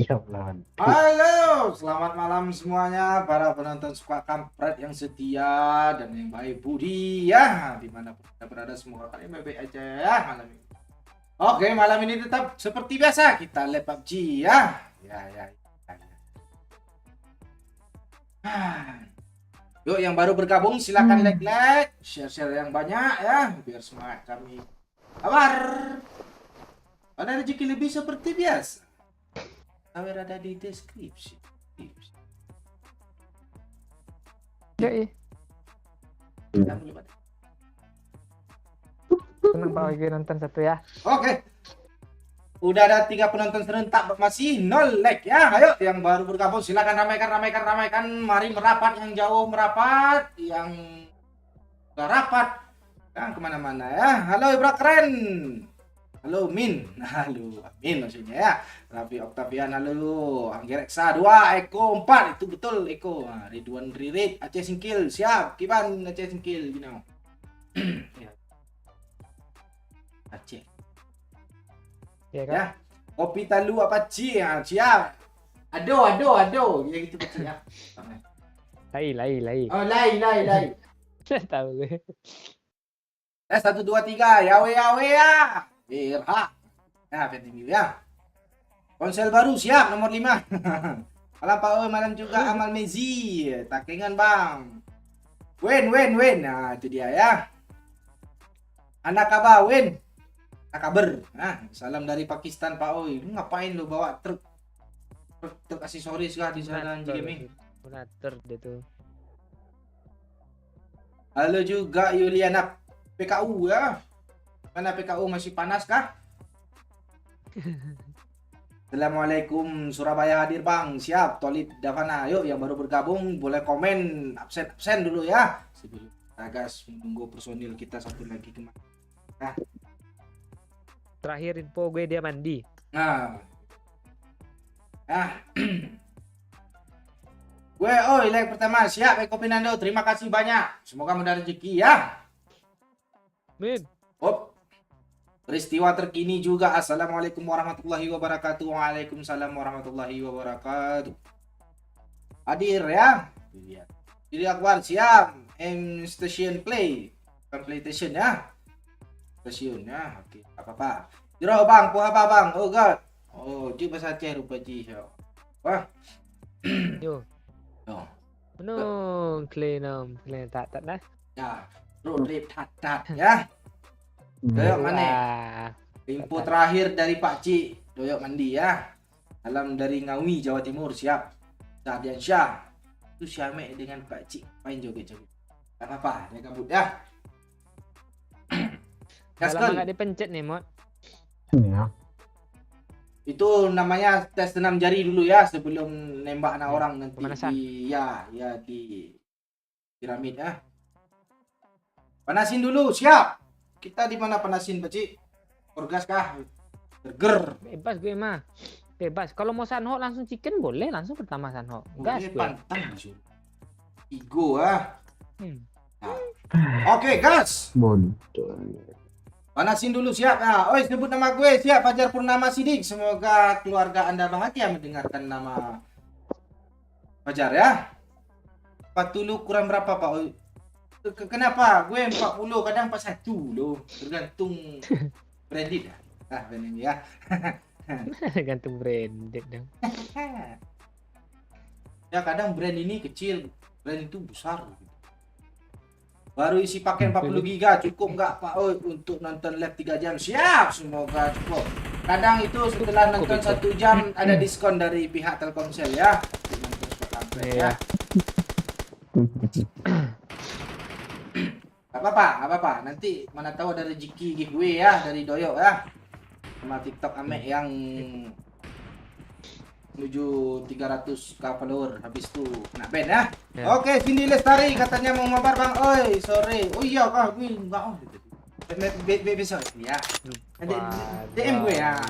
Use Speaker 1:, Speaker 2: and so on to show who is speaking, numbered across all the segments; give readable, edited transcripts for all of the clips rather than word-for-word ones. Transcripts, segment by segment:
Speaker 1: Siap lawan.
Speaker 2: Halo, selamat malam semuanya para penonton suka kampret yang setia dan yang baik budi ya, dimanapun anda berada semoga kalian baik-baik aja ya malam ini. Oke, malam ini tetap seperti biasa kita live PUBG ya. Ya. Yuk yang baru bergabung silakan like, share yang banyak ya biar semangat kami. Kabar. Ada rezeki lebih seperti biasa. Aware ada di deskripsi.
Speaker 3: Yoi. Senang Pak Wigi nonton satu ya.
Speaker 2: Oke. Udah ada 3 penonton serentak masih 0 like ya. Ayo yang baru bergabung silakan ramaikan. Mari merapat, yang jauh merapat, yang gak rapat kan kemana-mana ya. Halo Ibra keren. Halo Min. Halo Min maksudnya ya. Raffi Octavian halo. Anggereksa 2, Eko 4. Itu betul Eko. Nah, Ridwan Ririt, Aceh Singkil siap. Kiban Aceh Singkil you know. Ya. Aceh.
Speaker 3: Iya kan?
Speaker 2: Ya. Kopi talu apa Ci? Ya, siap. Ado. Ya gitu kecil ya.
Speaker 3: Lai.
Speaker 2: Oh, lai.
Speaker 3: Tahu gue.
Speaker 2: 1 2 3 yawe ya. Irha. Ya, penting ya. Ponsel baru siap nomor 5. Malam Pak Owe, malam juga Amal Mezi. Takengan Bang. Win. Nah, itu dia ya. Anak kabar win. Anak kabar. Nah, salam dari Pakistan Pak Owe. Lu ngapain lu bawa truk aksesoris kah di sana anjing gaming?
Speaker 3: Donatur dia tuh.
Speaker 2: Halo juga Yuliana PKU ya. Mana PKU masih panas kah? Assalamualaikum Surabaya hadir Bang. Siap Tolid Davana. Yuk yang baru bergabung boleh komen absen dulu ya. Sebelum Agas menunggu personil kita satu lagi kemana. Nah.
Speaker 3: Terakhir info gue dia mandi.
Speaker 2: Nah. Gue like pertama siap Eko Pinando. Terima kasih banyak. Semoga mudah rezeki ya.
Speaker 3: Min.
Speaker 2: Peristiwa terkini juga. Assalamualaikum warahmatullahi wabarakatuh. Waalaikumsalam warahmatullahi wabarakatuh. Hadir ya. Jadi Akbar siap. Station play. Bukan PlayStation ya. Station ya. Oke. Apa-apa. Jero bang. Puha apa bang? Oh god. Oh. Ji bahasa Aceh rupa ji. Wah.
Speaker 3: Yo.
Speaker 2: Oh.
Speaker 3: Menung. Klenum. Tak nah.
Speaker 2: Ya. Road trip tat ya. Doyok mana? Info terakhir dari Pak Cik. Doyok mandi ya. Salam dari Ngawi, Jawa Timur. Siap. Sadian Syah. Itu Syame dengan Pak Cik. Main joget-joget. Gak apa-apa. Dia kabut ya.
Speaker 3: Kalau nggak dipencet nih, Mod.
Speaker 1: Ya.
Speaker 2: Itu namanya tes senam jari dulu ya. Sebelum nembak anak orang nanti.
Speaker 3: Pemanasan.
Speaker 2: Di piramid ya. Panasin dulu. Siap. Kita di mana panasin, Pak Cik? Orgas kah? Burger.
Speaker 3: Bebas gue mah. Bebas. Kalau mau sanho langsung chicken boleh, langsung pertama sanho. Gas gue.
Speaker 2: Pantang Ju. Ego ah. Nah. Oke, gas.
Speaker 1: Bodoh.
Speaker 2: Panasin dulu siap. Nah, oi sebut nama gue siap Fajar Purnama Sidik. Semoga keluarga Anda bahagia mendengarkan nama Fajar ya. 40 kurang berapa, Pak? Oi. Kenapa? Gue 40 kadang 41 loh. Tergantung branded ya. Ini ya.
Speaker 3: Gantung branded dong.
Speaker 2: Ya kadang brand ini kecil, brand itu besar. Baru isi pakai 40 giga cukup nggak Pak Oi untuk nonton live 3 jam? Siap, semoga cukup. Kadang itu setelah nonton 1 jam ada diskon dari pihak Telkomsel ya. Nonton Spotify ya. Gak apa-apa. Nanti mana tahu ada rezeki giveaway ya dari Doyo ya. Sama TikTok Ame yang menuju 300k follower habis itu kena ban ya. Oke, Cindy Lestari katanya mau mabar Bang. Oi, sore. Oh iya kah gue enggak besok ya. DM gue ya.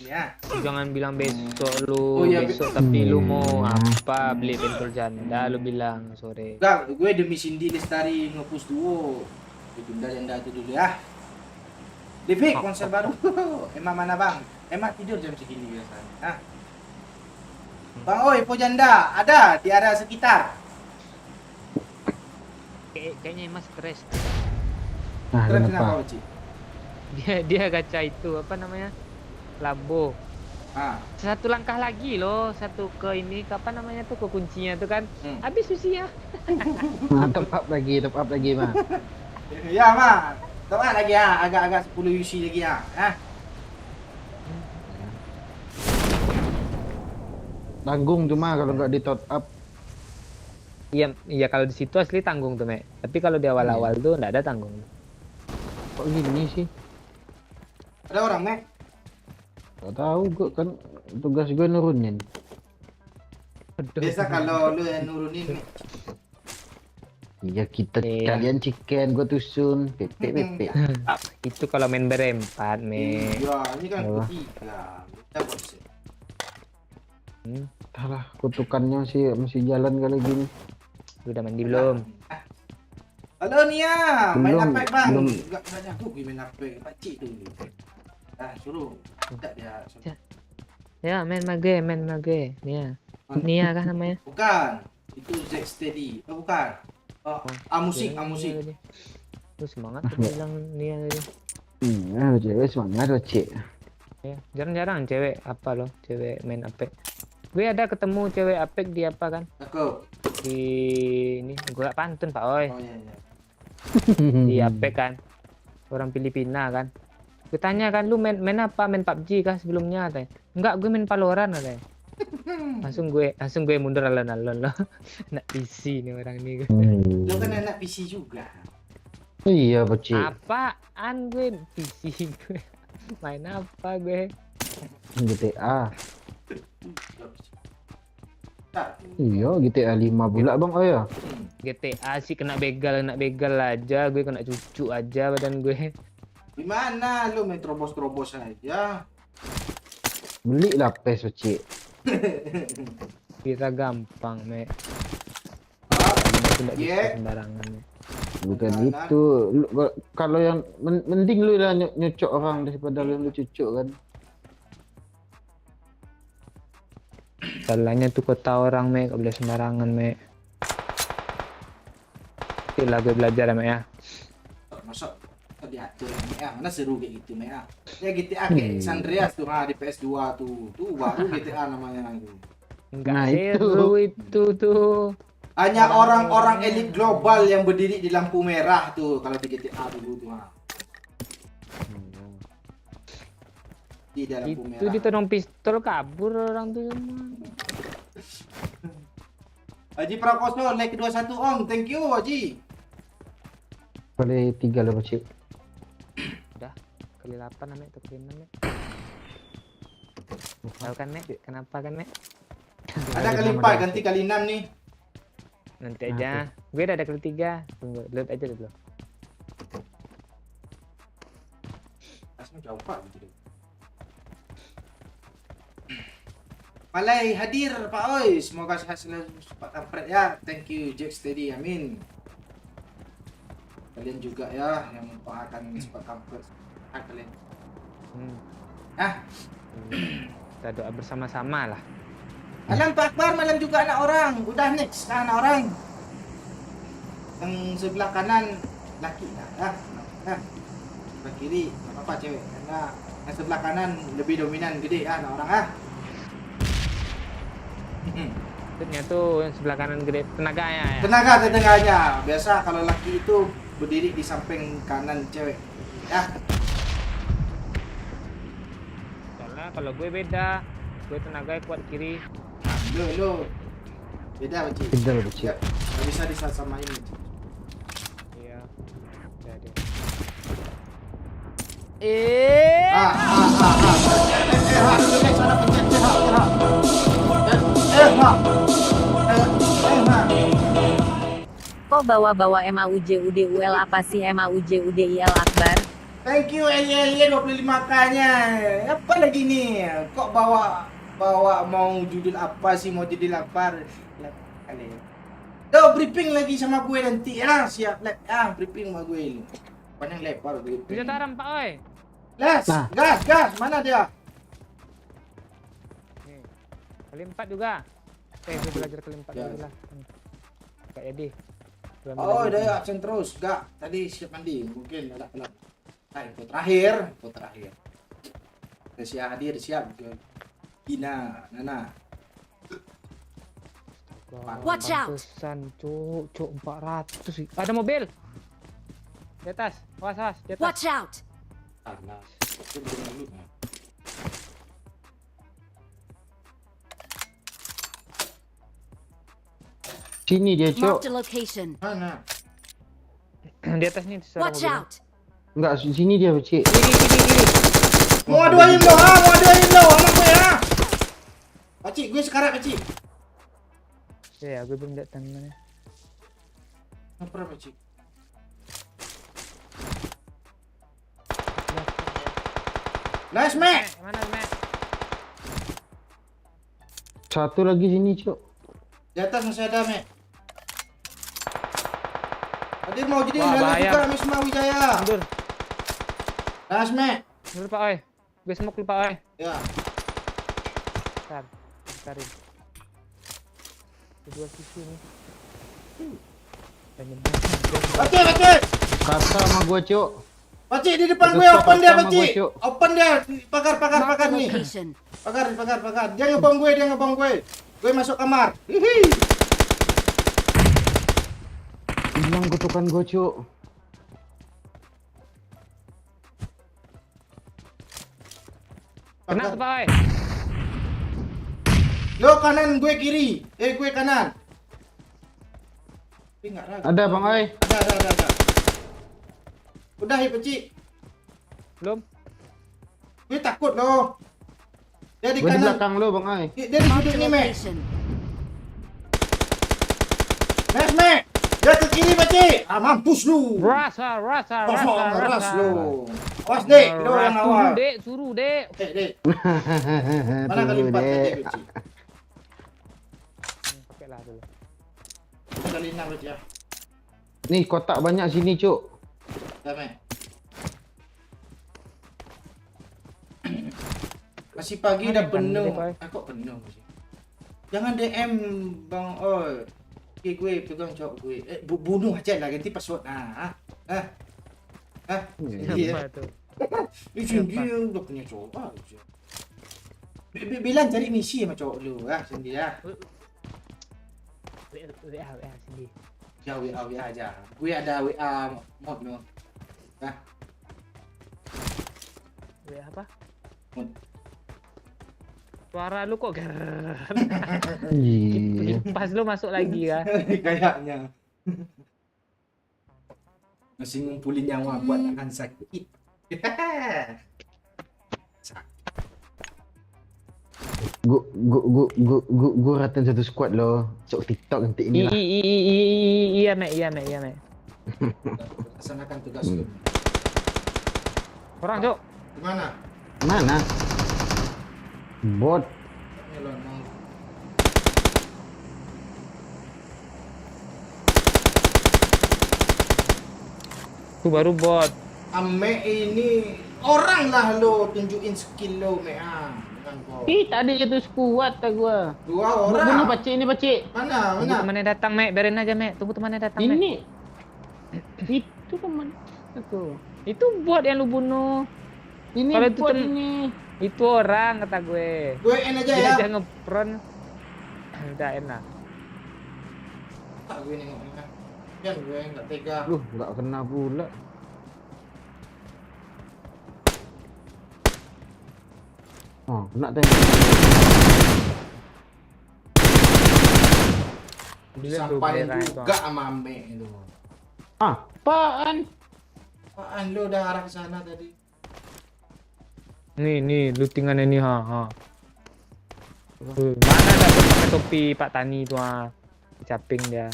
Speaker 2: Ya.
Speaker 3: Jangan bilang besok lu, besok tapi lu mau apa? Beli pentol janda lu bilang sore.
Speaker 2: Enggak, gue demi Cindy Lestari ngepush dulu. Ditunda janda itu dulu ya. Livik konser baru. Emang mana Bang? Emang tidur jam segini biasanya. Bang Oi, Pojanda ada di area sekitar.
Speaker 3: Kayaknya Mas stres.
Speaker 1: Nah,
Speaker 2: Terus
Speaker 1: kenapa?
Speaker 2: kenapa, Oci?
Speaker 3: Dia gacha itu apa namanya? Labo.
Speaker 2: Ah,
Speaker 3: Satu langkah lagi loh, satu ke ini kapan namanya tuh ke kuncinya tuh kan.
Speaker 2: hmm.
Speaker 3: Habis usia.
Speaker 1: Nah, top up lagi, mah.
Speaker 2: Ya, Mak. Coba lagi ya, agak-agak 10 UC lagi ya.
Speaker 1: Tanggung cuma kalau nggak di top up.
Speaker 3: Iya, iya kalau di situ asli tanggung tuh, Mek. Tapi kalau di awal-awal tuh enggak ada tanggung.
Speaker 1: Kok gini sih?
Speaker 2: Ada orang, Mek?
Speaker 1: Gak tahu, gue kan tugas gue nurunin.
Speaker 2: Biasa kalau lu yang nurunin, Mek.
Speaker 1: Iya kita
Speaker 3: Iya.
Speaker 1: kalian chicken, gue tusun, PP.
Speaker 3: Itu kalau main berempat, Mek.
Speaker 2: Iya, ini kan
Speaker 1: Apa?
Speaker 2: ketiga. Kita konsep.
Speaker 1: Entahlah, kutukannya sih masih jalan kali gini.
Speaker 3: Udah mandi belum?
Speaker 2: Halo Nia, main
Speaker 1: Belum,
Speaker 2: apa bang?
Speaker 1: belum.
Speaker 2: Enggak jago gue main apa, pakcik tu. Suruh. Tak dia.
Speaker 3: Ya, main mage. Nia kah namanya?
Speaker 2: Bukan. Itu Z Steady. Oh, bukan. Oh, musik.
Speaker 3: Lu semangat tuh bilang Nia tadi.
Speaker 1: Iya, cewek semangat cek.
Speaker 3: Ya, jarang-jarang cewek apa loh, cewek main apek. Gue ada ketemu cewek apek di apa kan?
Speaker 2: Aku.
Speaker 3: Di ini gue pantun Pak Oi.
Speaker 2: Oh iya.
Speaker 3: Di apek kan. Orang Filipina kan. Gue tanya kan lu main apa? Main PUBG kah sebelumnya katanya. Enggak, gue main Valorant katanya. Langsung gue mundur alon-alon loh. Nak PC nih orang ini.
Speaker 2: Lu kan anak PC juga.
Speaker 1: Iya, Bocik.
Speaker 3: Apaan gue PC gue. Main apa gue?
Speaker 1: GTA.
Speaker 2: Tak.
Speaker 1: Iya, GTA 5 pula Bang. Oh ya.
Speaker 3: GTA sih kena begal aja, gue kena cucu aja badan gue.
Speaker 2: Gimana lu main terobos-terobos aja?
Speaker 1: Belilah PES, Bocik.
Speaker 3: Kira gampang, Mek. Tidak bisa
Speaker 2: Yeah.
Speaker 3: sembarangan, Mek.
Speaker 1: Bukan
Speaker 2: Makanan.
Speaker 1: itu. Kalau yang mending lu lah nyocok orang daripada lu cucuk kan.
Speaker 3: Salahnya tuh kota orang, Mek, gak boleh sembarangan, Mek. Itulah gue belajar ya, Mek ya.
Speaker 2: Masuk diatur ya, mana seru kayak gitu ya. Ya GTA kayak San Andreas tuh di PS2 tuh baru GTA namanya itu.
Speaker 3: Enggak
Speaker 1: Nah,
Speaker 3: seru itu tuh.
Speaker 2: Hanya orang-orang elit global yang berdiri di lampu merah tuh kalau di GTA dulu tuh. Di dalam lampu
Speaker 3: Itu
Speaker 2: merah.
Speaker 3: ditodong pistol kabur orang tuh semua.
Speaker 2: Haji Prakoso like 21 Om, thank you Haji.
Speaker 1: Kali 3 lah, Bocik.
Speaker 3: Udah kali 8 Mek, atau kali 6 Mek. Tahu kan, Mek? Kenapa kan, Mek?
Speaker 2: Ada kali 4 ganti kali 6 nih.
Speaker 3: Nanti aja. Gue udah ada kali 3. Tunggu, load aja dulu.
Speaker 2: Asma jauh Pak gitu. Malay hadir Pak Oi, semoga sehat selalu Pak Kampret ya. Thank you Jack Steady, amin. Kalian juga ya yang mendoakan Pak Kampret. Kalian.
Speaker 3: Kita doa bersama-sama lah.
Speaker 2: Malam Pak Akbar, malam juga anak orang. Udah next lah anak orang. Yang sebelah kanan laki lah ya. Sebelah kiri nggak apa-apa cewek. Karena yang sebelah kanan lebih dominan gede ya anak orang ah.
Speaker 3: Maksudnya tuh yang sebelah kanan gede tenaganya ya.
Speaker 2: Tenaganya. Biasa kalau laki itu berdiri di samping kanan cewek. Ya.
Speaker 3: Soalnya kalau gue beda. Gue tenaganya kuat kiri.
Speaker 2: Lo. Beda Beci.
Speaker 1: Beda lah, Bocik.
Speaker 2: Ya, nggak bisa disamain Beci.
Speaker 3: Iya. Jadi.
Speaker 4: Kok bawa-bawa MAUJUDUL apa sih MAUJUDIL Akbar?
Speaker 2: Thank you Elia 25k-nya. Apa lagi nih? Kok bawa mau judul apa sih? Mau judul apa? Tuh briefing lagi sama gue nanti ya. Siap lab ya, briefing sama gue. Panjang lebar briefing.
Speaker 3: Bisa taram Pak Oi.
Speaker 2: Les,
Speaker 1: Nah.
Speaker 2: gas. Mana dia?
Speaker 3: Kali 4 juga. Gue belajar kali 4
Speaker 2: Ya.
Speaker 3: dulu lah. Gak jadi. Gua ambil
Speaker 2: Oh,
Speaker 3: lagi.
Speaker 2: udah ya, absen terus. Gak, tadi siap mandi. Mungkin ada pelan. Nah, info terakhir. Siap hadir, siap. Gina, Nana.
Speaker 4: Watch out.
Speaker 3: Pantesan, cuk 400 sih. Ada mobil. Di atas. Awas, di atas.
Speaker 4: Watch out!
Speaker 2: Karena itu belum dulu.
Speaker 1: Sini dia,
Speaker 4: Marked
Speaker 1: Cok.
Speaker 4: a location.
Speaker 2: Mana?
Speaker 3: Di atas nih suara
Speaker 4: Watch
Speaker 3: mobil.
Speaker 4: out!
Speaker 1: Enggak, sini dia, Cik.
Speaker 3: Kiri.
Speaker 2: Mau aduin lo, ha? Mau aduin lo sama gue, ha? Pakcik, gue sekarang, pakcik.
Speaker 3: Ya, gue belum datang mana.
Speaker 2: Apa, pakcik? Nice, Mac.
Speaker 3: Mana, Mac?
Speaker 1: Satu lagi sini, Cok.
Speaker 2: Di atas masih ada, Mac. Tadi mau jadi
Speaker 3: Wah,
Speaker 2: lalu
Speaker 3: bahaya.
Speaker 2: juga, Misma Wijaya.
Speaker 3: Mundur.
Speaker 2: Nice, Mac.
Speaker 3: Mundur, Pak Oi. Gue smoke lu, Pak Oi.
Speaker 2: Ya.
Speaker 3: Cari. Kedua sisi nih.
Speaker 2: Pakcik.
Speaker 1: Kata sama gua, Cok.
Speaker 2: Pakcik, di depan
Speaker 1: Itu
Speaker 2: gue, open dia,
Speaker 1: sama
Speaker 2: pakcik.
Speaker 1: gue, Cuk.
Speaker 2: Open dia. Pagar
Speaker 4: Marked a
Speaker 2: nih.
Speaker 4: location.
Speaker 2: Pagar. Dia ngebom gue. Gue masuk kamar. Hihi.
Speaker 1: Hilang kutukan gua, Cok.
Speaker 3: Kena tuh, Pak Oi.
Speaker 2: Lo kanan, gue kiri. Gue kanan. Tapi nggak ragu.
Speaker 1: Ada, Bang Ai.
Speaker 2: Ada. Udah, pakcik.
Speaker 3: Belum.
Speaker 2: Gue takut loh. Dia di
Speaker 1: Gua di
Speaker 2: kanan.
Speaker 1: belakang lo, Bang Ai.
Speaker 2: Dia di
Speaker 4: Marked
Speaker 2: sudut
Speaker 4: a
Speaker 2: ni, Mac.
Speaker 4: location.
Speaker 2: Nice, Mac. Dia ke kiri, pakcik. Mampus lu.
Speaker 3: Rasa.
Speaker 2: Ras lu. Awas, Dek. Lo yang awal.
Speaker 3: Suruh, Dek.
Speaker 2: Oke, Dek. Mana kali 4 tadi, pakcik?
Speaker 3: Pakai lah dulu.
Speaker 2: Kali 6, pakcik ya.
Speaker 1: Nih, kotak banyak sini, Cok.
Speaker 2: Dah, Mac. Masih pagi
Speaker 3: Mana
Speaker 2: dah
Speaker 3: yang kanan
Speaker 2: penuh.
Speaker 3: tadi, Pak?
Speaker 2: Kok penuh sih? Jangan DM Bang Oi. Okay, gue pegang cowok gue. Bunuh aja lah, ganti password. Iya.
Speaker 3: Apa tuh?
Speaker 2: Dia udah punya cowok aja. Bilang cari misi sama cowok lu, sendiri ya.
Speaker 3: WA sendiri.
Speaker 2: Ya WA aja. Gue ada WA mod lu.
Speaker 3: WA apa?
Speaker 2: Mod.
Speaker 3: Suara lu kok ger.
Speaker 1: Iya.
Speaker 3: Pas lu masuk lagi kan.
Speaker 2: Kayaknya. Masih ngumpulin nyawa buat akan sakit.
Speaker 1: Gua ratain satu squad lo. Cok TikTok nanti ini lah.
Speaker 3: Iya, Mek.
Speaker 2: Laksanakan tugas lu.
Speaker 3: Orang, Cok.
Speaker 2: Gimana?
Speaker 1: Mana? Bot.
Speaker 2: Elon mau.
Speaker 3: Itu baru bot.
Speaker 2: Ame ini orang lah lo tunjukin skill lo, Mea. Bukan kau.
Speaker 1: Ih, tadi itu squad tak gua.
Speaker 2: Dua
Speaker 1: Bunuh
Speaker 2: orang.
Speaker 1: Pakcik ini, Pakcik.
Speaker 2: Mana?
Speaker 3: Tunggu temannya datang, Mek. Biarin aja, Mek. Tunggu temannya datang, Mek.
Speaker 1: Ini. Itu teman aku.
Speaker 3: Itu bot yang lu bunuh.
Speaker 1: Ini
Speaker 3: Kalau itu
Speaker 1: bot
Speaker 3: tem-
Speaker 1: ini.
Speaker 3: Itu orang kata gue.
Speaker 2: Gue end aja
Speaker 3: Dia
Speaker 2: ya.
Speaker 3: aja ngepron. Udah enak.
Speaker 2: Tak gue nengoknya. Kan gue nggak tega.
Speaker 1: Loh, enggak kena pula. Oh, kena tembak.
Speaker 3: Dia tuh
Speaker 2: Disampain
Speaker 3: beneran itu.
Speaker 2: juga sama Ame itu.
Speaker 1: Apaan?
Speaker 2: Apaan lo udah arah ke sana tadi?
Speaker 3: Nih, lootingan ini ha. Mana dapat pakai topi Pak Tani itu ha. Caping dia.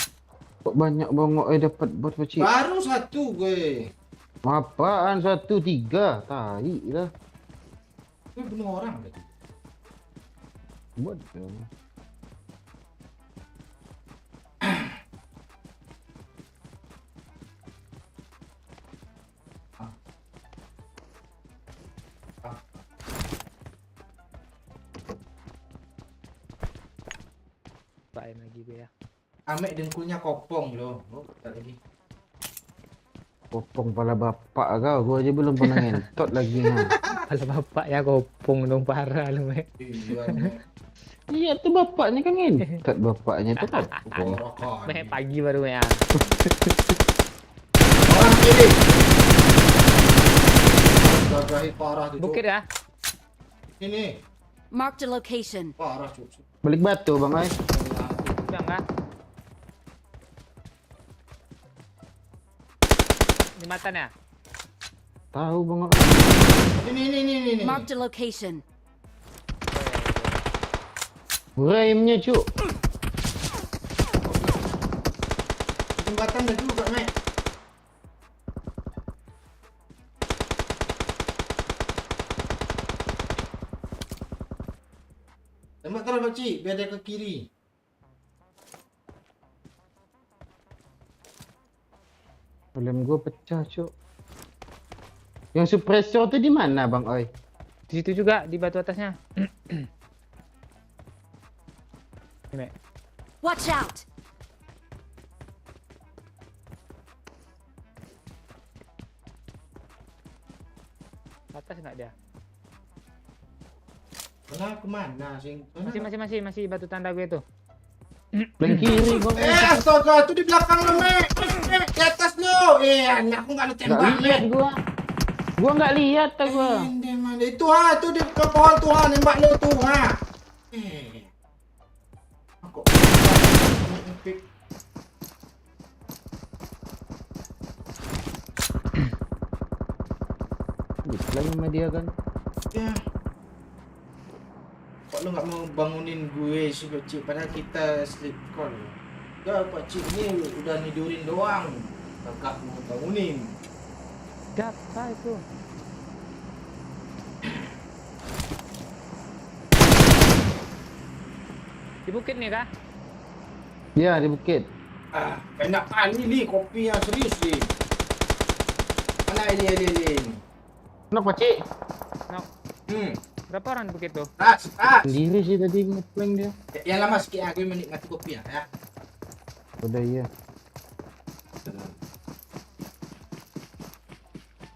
Speaker 1: Kok banyak bongok dapat bot Pakcik?
Speaker 2: Baru satu gue.
Speaker 1: Apaan? 1, 3. Tai lah.
Speaker 2: Gue bunuh orang tadi.
Speaker 1: Bot.
Speaker 3: Lupain lagi gue ya.
Speaker 2: Amek dengkulnya kopong loh. Oh, tak lagi.
Speaker 1: Popong pala bapak kau. Gua aja belum pernah ngentot lagi kan.
Speaker 3: Kalau bapak ya kopong dong parah lu, Mek.
Speaker 2: Iya, Mek.
Speaker 1: Iya tuh bapaknya kan ngentot bapaknya tuh popong.
Speaker 2: Orokan.
Speaker 3: Mek pagi baru Mek ya.
Speaker 2: Orang kiri. Gagahi parah tuh. Cuk.
Speaker 3: Bukit ya.
Speaker 2: Ini
Speaker 4: Marked a location.
Speaker 2: parah cuk.
Speaker 1: Balik batu bang Ai.
Speaker 3: Udah enggak? Jembatan ya?
Speaker 1: Tahu bang Ai.
Speaker 2: Ini.
Speaker 4: Marked a location.
Speaker 1: Remnya cuk.
Speaker 2: Jembatan dah juga, Mek. Tembak terus pakcik, biar dia ke kiri.
Speaker 1: Helm gua pecah cuk. Yang suppressor tu di mana bang Oi?
Speaker 3: Di situ juga di batu atasnya. Ini, Mek.
Speaker 4: Watch out!
Speaker 3: Atas enggak dia?
Speaker 2: Kemana sing?
Speaker 3: Masih batu tanda gue tuh.
Speaker 1: Belah kiri bang Oi.
Speaker 2: Astaga, tu di belakang lu, Mek. Di atas lu. Aku enggak ada
Speaker 1: Nggak
Speaker 2: tembak,
Speaker 1: lihat
Speaker 2: Mek.
Speaker 1: gua. Gua nggak lihat tau gua.
Speaker 2: Mana? Itu ha, tu di ke pohon tu ha, nembak lu tu ha. Aku.
Speaker 1: Lagi sama dia kan.
Speaker 2: Ya. Kok lu nggak mau bangunin gue sih pakcik, padahal kita sleep call. Ya pakcik ni udah nidurin doang. Kakak mau bangunin.
Speaker 3: Siapa itu? Di bukit nih kah?
Speaker 1: Ya di bukit.
Speaker 2: Enak kali ni kopi yang serius ni. Mana ini.
Speaker 1: Nak pakcik.
Speaker 3: No. Berapa orang di bukit tuh?
Speaker 2: Tas.
Speaker 1: Sendiri sih tadi ngeplank dia.
Speaker 2: Yang lama sikit aku menikmati kopi ya.
Speaker 1: Udah iya.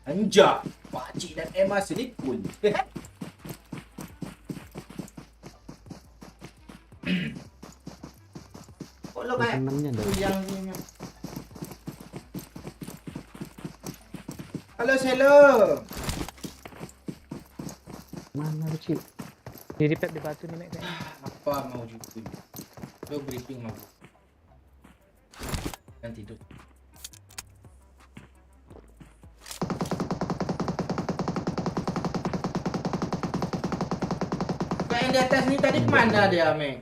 Speaker 2: Anjak, pakcik dan Emma selipun. Kok lo kayak
Speaker 1: Senangnya dah.
Speaker 2: yang ni. Halo.
Speaker 1: Mana pakcik?
Speaker 3: Di ripet di batu nih, Mek. kayaknya.
Speaker 2: Apa mau juga? Lo briefing mau. Kan tidur. Kayak yang di atas ni tadi kemana dia, Mek?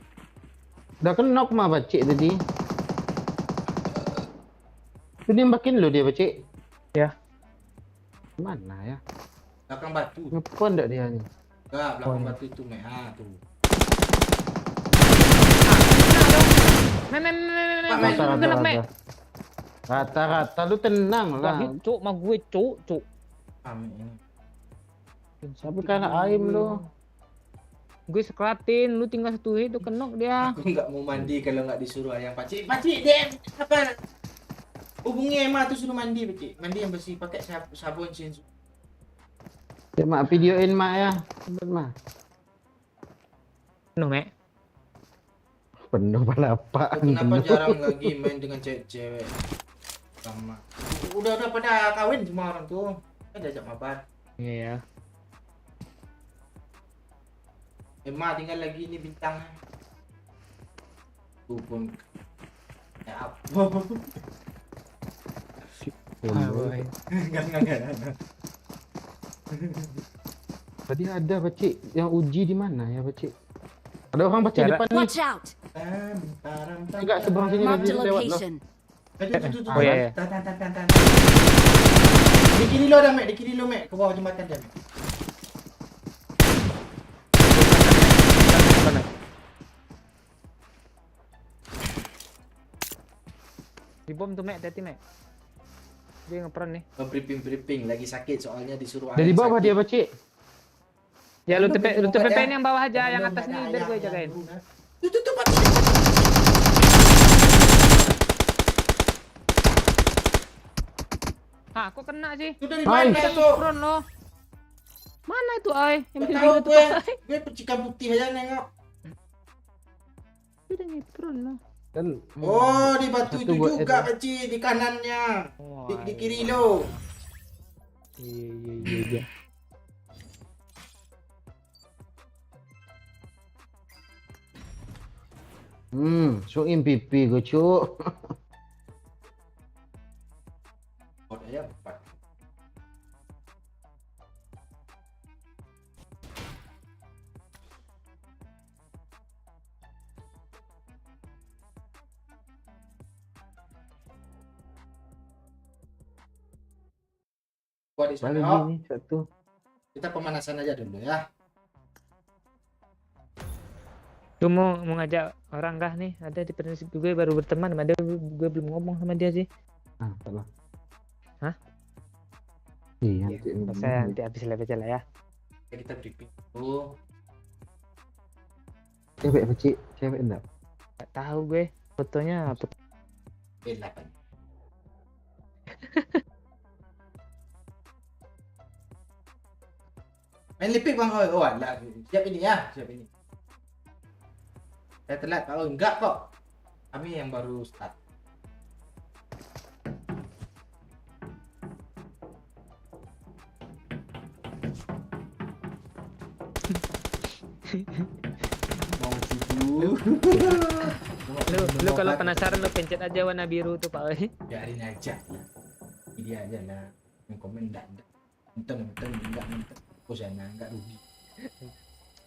Speaker 1: Dah kenok mah pakcik tadi. Tu nembakin lo dia pakcik.
Speaker 3: Ya.
Speaker 1: Mana ya?
Speaker 2: Belakang batu.
Speaker 1: Ngepon tak dia ni?
Speaker 2: Enggak, belakang
Speaker 3: Oh,
Speaker 2: batu itu, Mek. Tu.
Speaker 3: Mek.
Speaker 2: Mek.
Speaker 3: Gelap, Mek.
Speaker 1: Rata-rata lu tenang lah.
Speaker 3: Cuk, mah gue cuk.
Speaker 2: Mek ini.
Speaker 1: Tapi kan aim lu.
Speaker 3: Gue sekelatin, lu tinggal satu hit tuh kenok dia.
Speaker 2: Aku nggak mau mandi kalau nggak disuruh ayang pakcik. Pakcik, dia apa? Hubungi Emma tuh suruh mandi, pakcik. Mandi yang bersih, pakai sabun sih.
Speaker 1: Ya mak videoin mak ya. Bener mak.
Speaker 3: No, Mek.
Speaker 1: Penuh palapa.
Speaker 2: Kenapa jarang lagi main dengan cewek-cewek? Sama. Udah pada kawin semua orang tuh. Kan diajak mabar.
Speaker 3: Iya ya.
Speaker 2: Emma tinggal lagi nih bintang. Tuh pun. Ya apa?
Speaker 3: boy.
Speaker 2: Enggak.
Speaker 1: Tadi ada pakcik yang uji di mana ya pakcik? Ada orang pakcik
Speaker 3: Jarak-
Speaker 1: depan nih.
Speaker 4: Watch out!
Speaker 1: Enggak seberang sini
Speaker 4: Marked
Speaker 1: lagi
Speaker 4: a
Speaker 1: lewat loh.
Speaker 4: location.
Speaker 2: Tuh.
Speaker 3: Oh, iya.
Speaker 2: Tan. Di kiri lo dah, Mek. Di kiri lo, Mek. Ke bawah jembatan dia, Mek.
Speaker 3: Mana? Di bom tuh, Mek, hati, Mek. Dia ngeperan nih.
Speaker 2: Briefing lagi sakit soalnya disuruh
Speaker 1: Dari
Speaker 2: ayang
Speaker 1: bawah
Speaker 2: sakit.
Speaker 1: dia pakcik.
Speaker 3: Ya lu
Speaker 2: Lu
Speaker 3: TP
Speaker 2: bikin obat ya.
Speaker 3: yang bawah aja, yang atas nih biar gue jagain.
Speaker 2: Tuh, Pak.
Speaker 3: Ah, kok kena sih?
Speaker 2: Itu dari
Speaker 1: Hai.
Speaker 2: mana itu?
Speaker 3: Front lo. Mana itu ay? Yang
Speaker 2: Gak
Speaker 3: biru
Speaker 2: tahu
Speaker 3: itu
Speaker 2: gue.
Speaker 3: ay.
Speaker 2: Gue percikan putih aja nengok.
Speaker 3: Udah ngepron lo.
Speaker 1: Kan
Speaker 2: Oh, di batu
Speaker 1: Satu
Speaker 2: itu
Speaker 1: buat
Speaker 2: juga
Speaker 1: itu.
Speaker 2: Peci, di kanannya.
Speaker 3: Oh,
Speaker 2: Di kiri lo.
Speaker 3: Iya.
Speaker 1: so MVP gue cuk.
Speaker 2: Bot aja 4. Gua di sana.
Speaker 1: Balik
Speaker 2: Oh,
Speaker 1: ini satu.
Speaker 2: kita pemanasan aja dulu ya.
Speaker 3: Gue mau ngajak orang kah nih? Ada di prinsip gue baru berteman sama dia, gue belum ngomong sama dia sih.
Speaker 1: Ah, salah.
Speaker 3: Hah?
Speaker 1: Iya,
Speaker 3: Iya, saya nanti habis live aja lah ya.
Speaker 2: Oke, kita briefing dulu.
Speaker 1: cewek Peci, cewek enggak?
Speaker 3: Gak tahu gue fotonya apa.
Speaker 2: B8. Main lipik bang, oh ada. Siap ini ya, siap ini. Saya telat, oh enggak kok. Kami yang baru start. Mau tidur.
Speaker 3: Lu kalau penasaran lu pencet aja warna biru tuh Pak.
Speaker 2: Biarin aja. Ini aja lah. Yang komen enggak. Nonton enggak nonton. Oh sana enggak rugi.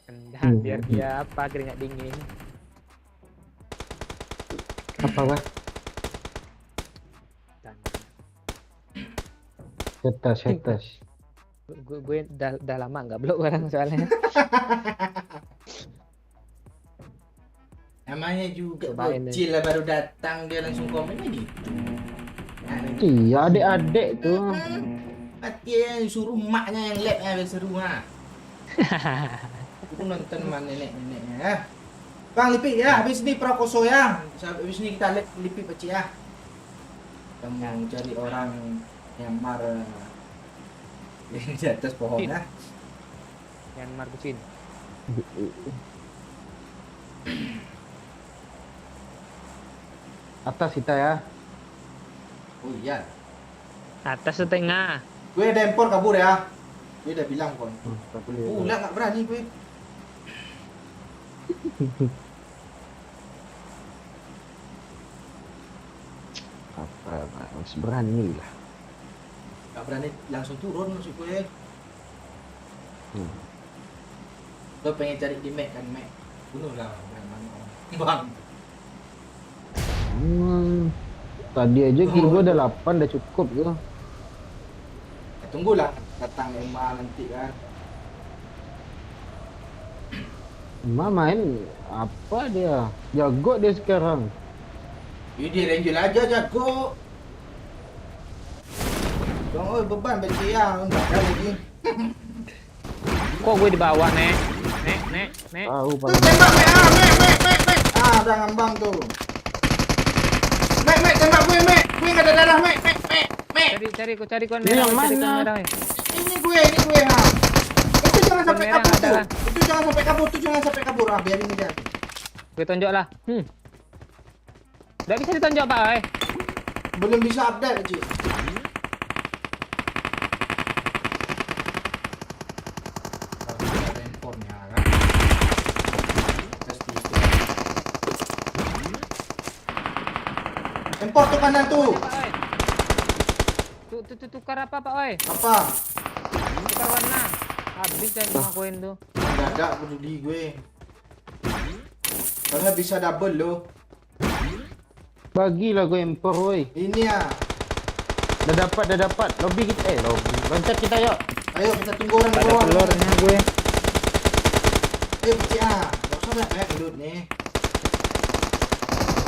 Speaker 3: Enggak, biar dia apa keringat dingin.
Speaker 1: Apa wah? Setas.
Speaker 3: Gue udah lama nggak blok orang soalnya.
Speaker 2: Namanya juga
Speaker 3: Cobain deh.
Speaker 2: bocil lah baru datang dia langsung komen gitu. Nah,
Speaker 1: Iya, adik-adik tuh.
Speaker 2: mati yang suruh maknya yang lab biar seru ha. Aku nonton sama nenek-neneknya ya. Bang lipik ya, habis ini prakoso ya. Habis ini kita lipik peci ya. Kita mau cari orang yang marah di atas pohon ya.
Speaker 3: Yang markusin.
Speaker 1: Atas kita ya.
Speaker 2: Oh iya.
Speaker 3: Atas setengah.
Speaker 2: Gue dempor kabur ya. Gue udah bilang kon.
Speaker 1: Tak boleh.
Speaker 2: Udah nggak berani gue.
Speaker 1: Apa, harus berani lah.
Speaker 2: Nggak berani langsung turun maksud gue.
Speaker 1: Hmm.
Speaker 2: Gue pengen cari di Mac kan Mac. Bunuh lah bang.
Speaker 1: Tadi aja kill gua ada 8 udah cukup tuh.
Speaker 2: Ya, tunggulah datang Emma nanti kan.
Speaker 1: Emak main apa dia? Jago dia sekarang.
Speaker 2: Ini Ranger aja jago. Dong, oh beban beci ya, enggak ada lagi.
Speaker 3: Kok gue di bawah nek? Nek.
Speaker 1: Tahu
Speaker 2: Tuh
Speaker 1: paling.
Speaker 2: tembak Mek, Mek. Ah, udah ngambang tuh. Mek, tembak gue Mek. Gue enggak ada darah Mek.
Speaker 3: Cari kon
Speaker 1: Ini
Speaker 3: merah.
Speaker 1: yang
Speaker 3: cari kon
Speaker 1: mana?
Speaker 3: merah, weh.
Speaker 2: Ini gue ha. Itu jangan sampai
Speaker 3: Merah
Speaker 2: kabur
Speaker 3: ada
Speaker 2: tuh.
Speaker 3: lah.
Speaker 2: Itu jangan sampai kabur. Ah, biarin aja.
Speaker 3: Gue tonjok lah. Udah bisa ditonjok Pak, weh.
Speaker 2: Belum bisa update Ci. Handphonenya kan. Import tuh kanan tuh.
Speaker 3: Pak, weh. Tuh tukar apa Pak, weh?
Speaker 2: Apa?
Speaker 3: Tukar warna. Habis dan semua koin tuh.
Speaker 2: Enggak ada peduli gue. Karena bisa double loh.
Speaker 1: Bagilah gue empor woi.
Speaker 2: Ini ya.
Speaker 1: Dah dapat. Lobby kita lobby. Loncat kita yuk.
Speaker 2: Ayo kita tunggu orang di
Speaker 3: Ada
Speaker 2: bawah.
Speaker 3: telurnya gue.
Speaker 2: Ayo kecil ah. Gak usah banyak gedut nih.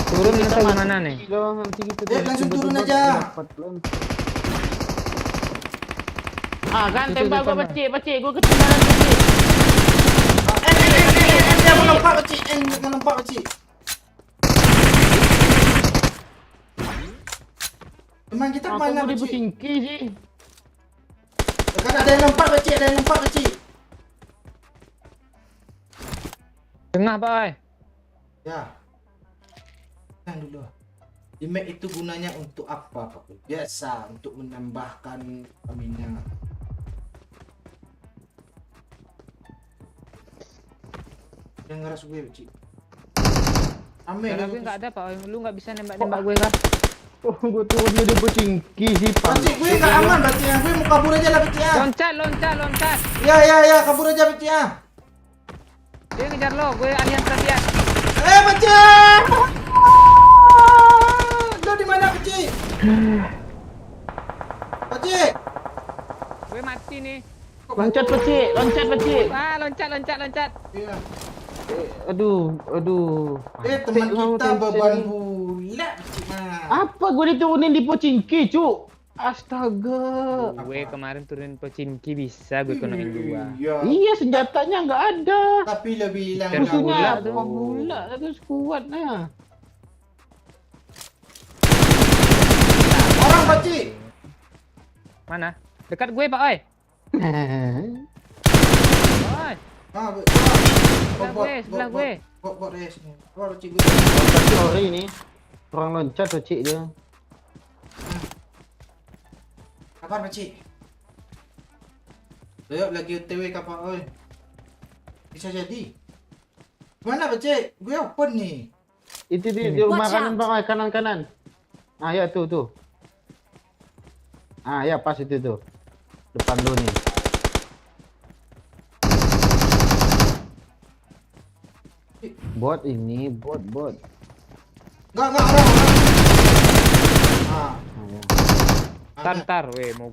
Speaker 3: Turun atau gimana nih?
Speaker 1: Dong, nanti kita
Speaker 2: Langsung turun
Speaker 1: tiba-tiba
Speaker 2: aja.
Speaker 1: dapat belum. Ah kan
Speaker 3: Itu
Speaker 1: tembak gua
Speaker 3: depan,
Speaker 1: pecik gua ketinggalan pecik.
Speaker 2: Dia melompat kecil. Melompat kecil. Emang kita
Speaker 1: Apa
Speaker 2: kemana
Speaker 1: gue di
Speaker 2: Pak Cik?
Speaker 1: Pocingki sih?
Speaker 2: Kan ada yang lompat Pak Cik, ada yang lompat Pak Cik.
Speaker 3: Tengah Pak oi.
Speaker 2: Ya. Yang dulu. Di map itu gunanya untuk apa Pak? Biasa untuk menambahkan stamina. Yang ngeras gue Pak Cik. Ame
Speaker 3: Cara
Speaker 2: dia
Speaker 3: gue
Speaker 2: fokus.
Speaker 3: nggak ada Pak oi. Lu nggak bisa nembak-nembak gue kan?
Speaker 1: Oh, gue turunnya di Pocingki sih,
Speaker 2: Pak Cik, gue nggak aman Pak Cik. Gue mau kabur aja lah Pak Cik ya.
Speaker 3: Loncat.
Speaker 2: Ya, kabur aja Pak Cik ya.
Speaker 3: Dia ngejar lo, gue alien perhatian.
Speaker 2: Pak Cik! Lo di mana Pak Cik? Pak Cik!
Speaker 3: Gue mati nih.
Speaker 1: Loncat Pocik,
Speaker 3: Ah, loncat.
Speaker 2: Iya.
Speaker 1: Aduh.
Speaker 2: Teman
Speaker 1: Mau
Speaker 2: kita
Speaker 1: tension.
Speaker 2: beban bulat Pak Cik mah.
Speaker 1: Apa gue diturunin di Pocingki, Cuk? Astaga.
Speaker 3: Gue kemarin turunin Pochinki bisa gue kenain 2.
Speaker 2: Iya.
Speaker 1: Iya, senjatanya nggak ada.
Speaker 2: Tapi lo bilang
Speaker 3: Terus
Speaker 2: kamu
Speaker 3: gula
Speaker 1: Musuhnya
Speaker 3: tuh.
Speaker 1: apa gula terus kuatnya.
Speaker 2: Orang Pak Cik.
Speaker 3: Mana? Dekat gue Pak oi. Oi,
Speaker 2: Ah,
Speaker 3: sebelah gue.
Speaker 2: Bot res ni. Bot Cik gue.
Speaker 1: Sorry ini. Orang loncat Pocik dia.
Speaker 2: Kabar Pak Cik? Ayo lagi OTW kapal oi. Bisa jadi. Mana Pak Cik? Gue open nih.
Speaker 1: Itu di rumah
Speaker 4: Watch
Speaker 1: kanan
Speaker 4: out.
Speaker 1: bang, kanan. Ah ya tuh. Ah ya pas itu tuh. Depan lu nih. Bot ini, bot.
Speaker 2: Enggak orang. Ah,
Speaker 1: Ah, ya.
Speaker 2: ada.
Speaker 3: Ntar, weh, mau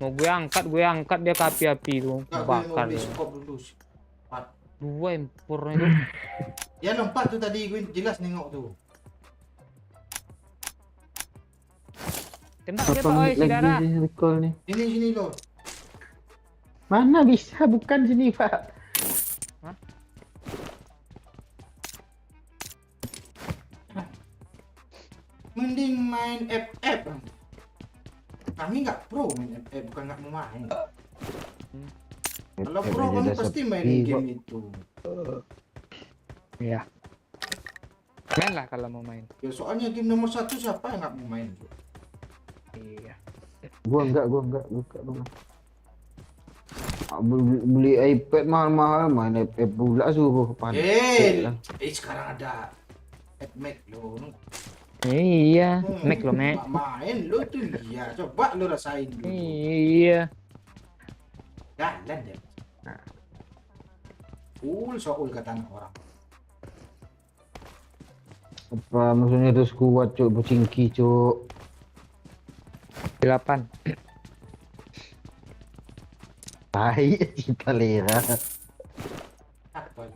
Speaker 3: gue angkat dia ke api-api tuh,
Speaker 2: Enggak, gue mau
Speaker 3: bakar
Speaker 2: beli
Speaker 3: dia.
Speaker 2: skop dulu. Cepat.
Speaker 3: 2 impornya tuh.
Speaker 2: Ya lompat tuh tadi gue jelas nengok tuh.
Speaker 3: Tembak dia
Speaker 1: Berapa
Speaker 3: Pak oi,
Speaker 1: menit lagi
Speaker 3: saudara.
Speaker 1: sih recall nih?
Speaker 2: Sini lo.
Speaker 1: Mana bisa, bukan sini Pak.
Speaker 2: Mending main FF. Kami nggak pro main FF, bukan nggak mau main. Kalau pro kami pasti main game itu.
Speaker 3: Iya. Main lah kalau mau main.
Speaker 2: Ya soalnya game nomor 1 siapa yang nggak mau main?
Speaker 3: Iya.
Speaker 1: Gua enggak buka dong. Beli iPad mahal-mahal main iPad pula suruh panik lah.
Speaker 2: Sekarang ada Mac lo.
Speaker 3: Iya, Mac lo, Mac.
Speaker 2: Main lo tuh ya, coba lo rasain dulu.
Speaker 3: Iya.
Speaker 2: Jalan deh. Soul kata anak orang.
Speaker 1: Apa maksudnya terus kuat Cuk, Pocingki Cuk.
Speaker 3: 8.
Speaker 1: Tai kita lera.
Speaker 2: Apa?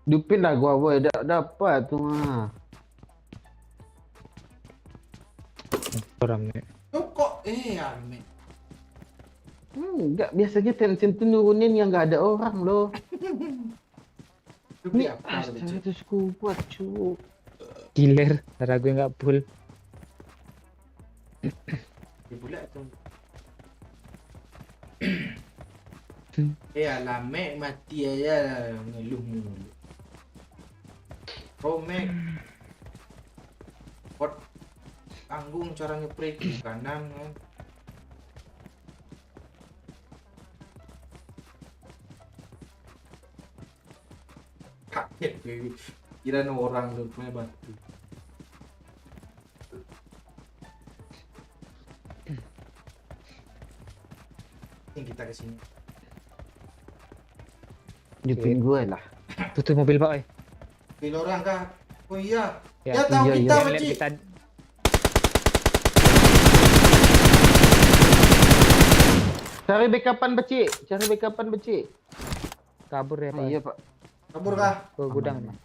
Speaker 1: Dupin lah gua boy, dapat tu mah.
Speaker 3: Orang Mac.
Speaker 2: Lo kok Ame.
Speaker 1: Enggak, biasanya tension tuh nurunin yang enggak ada orang loh.
Speaker 2: Lo beli
Speaker 1: Ini
Speaker 2: apa?
Speaker 1: astaga terus kuat Cuk.
Speaker 3: Killer, cara gue nggak full.
Speaker 2: Dia pula tu. Alah, Mac mati aja ngeluh mulu. Oh, Mac. Pot tanggung cara ngepre ke kanan kan. Kaget gue. Kira orang lu punya batu. Ini kita ke sini.
Speaker 1: Dupin gue lah.
Speaker 3: Tutup mobil Pak oi.
Speaker 2: Pilih orang kah? Oh iya.
Speaker 3: Ya,
Speaker 2: Ya, tahu
Speaker 1: iya,
Speaker 2: kita
Speaker 1: iya.
Speaker 3: Lihat
Speaker 2: Pak Cik.
Speaker 3: kita
Speaker 1: Cari backupan Becik,
Speaker 3: kabur ya Pak.
Speaker 1: Iya Pak.
Speaker 2: Kabur kah?
Speaker 3: Ke gudang.
Speaker 1: Aman.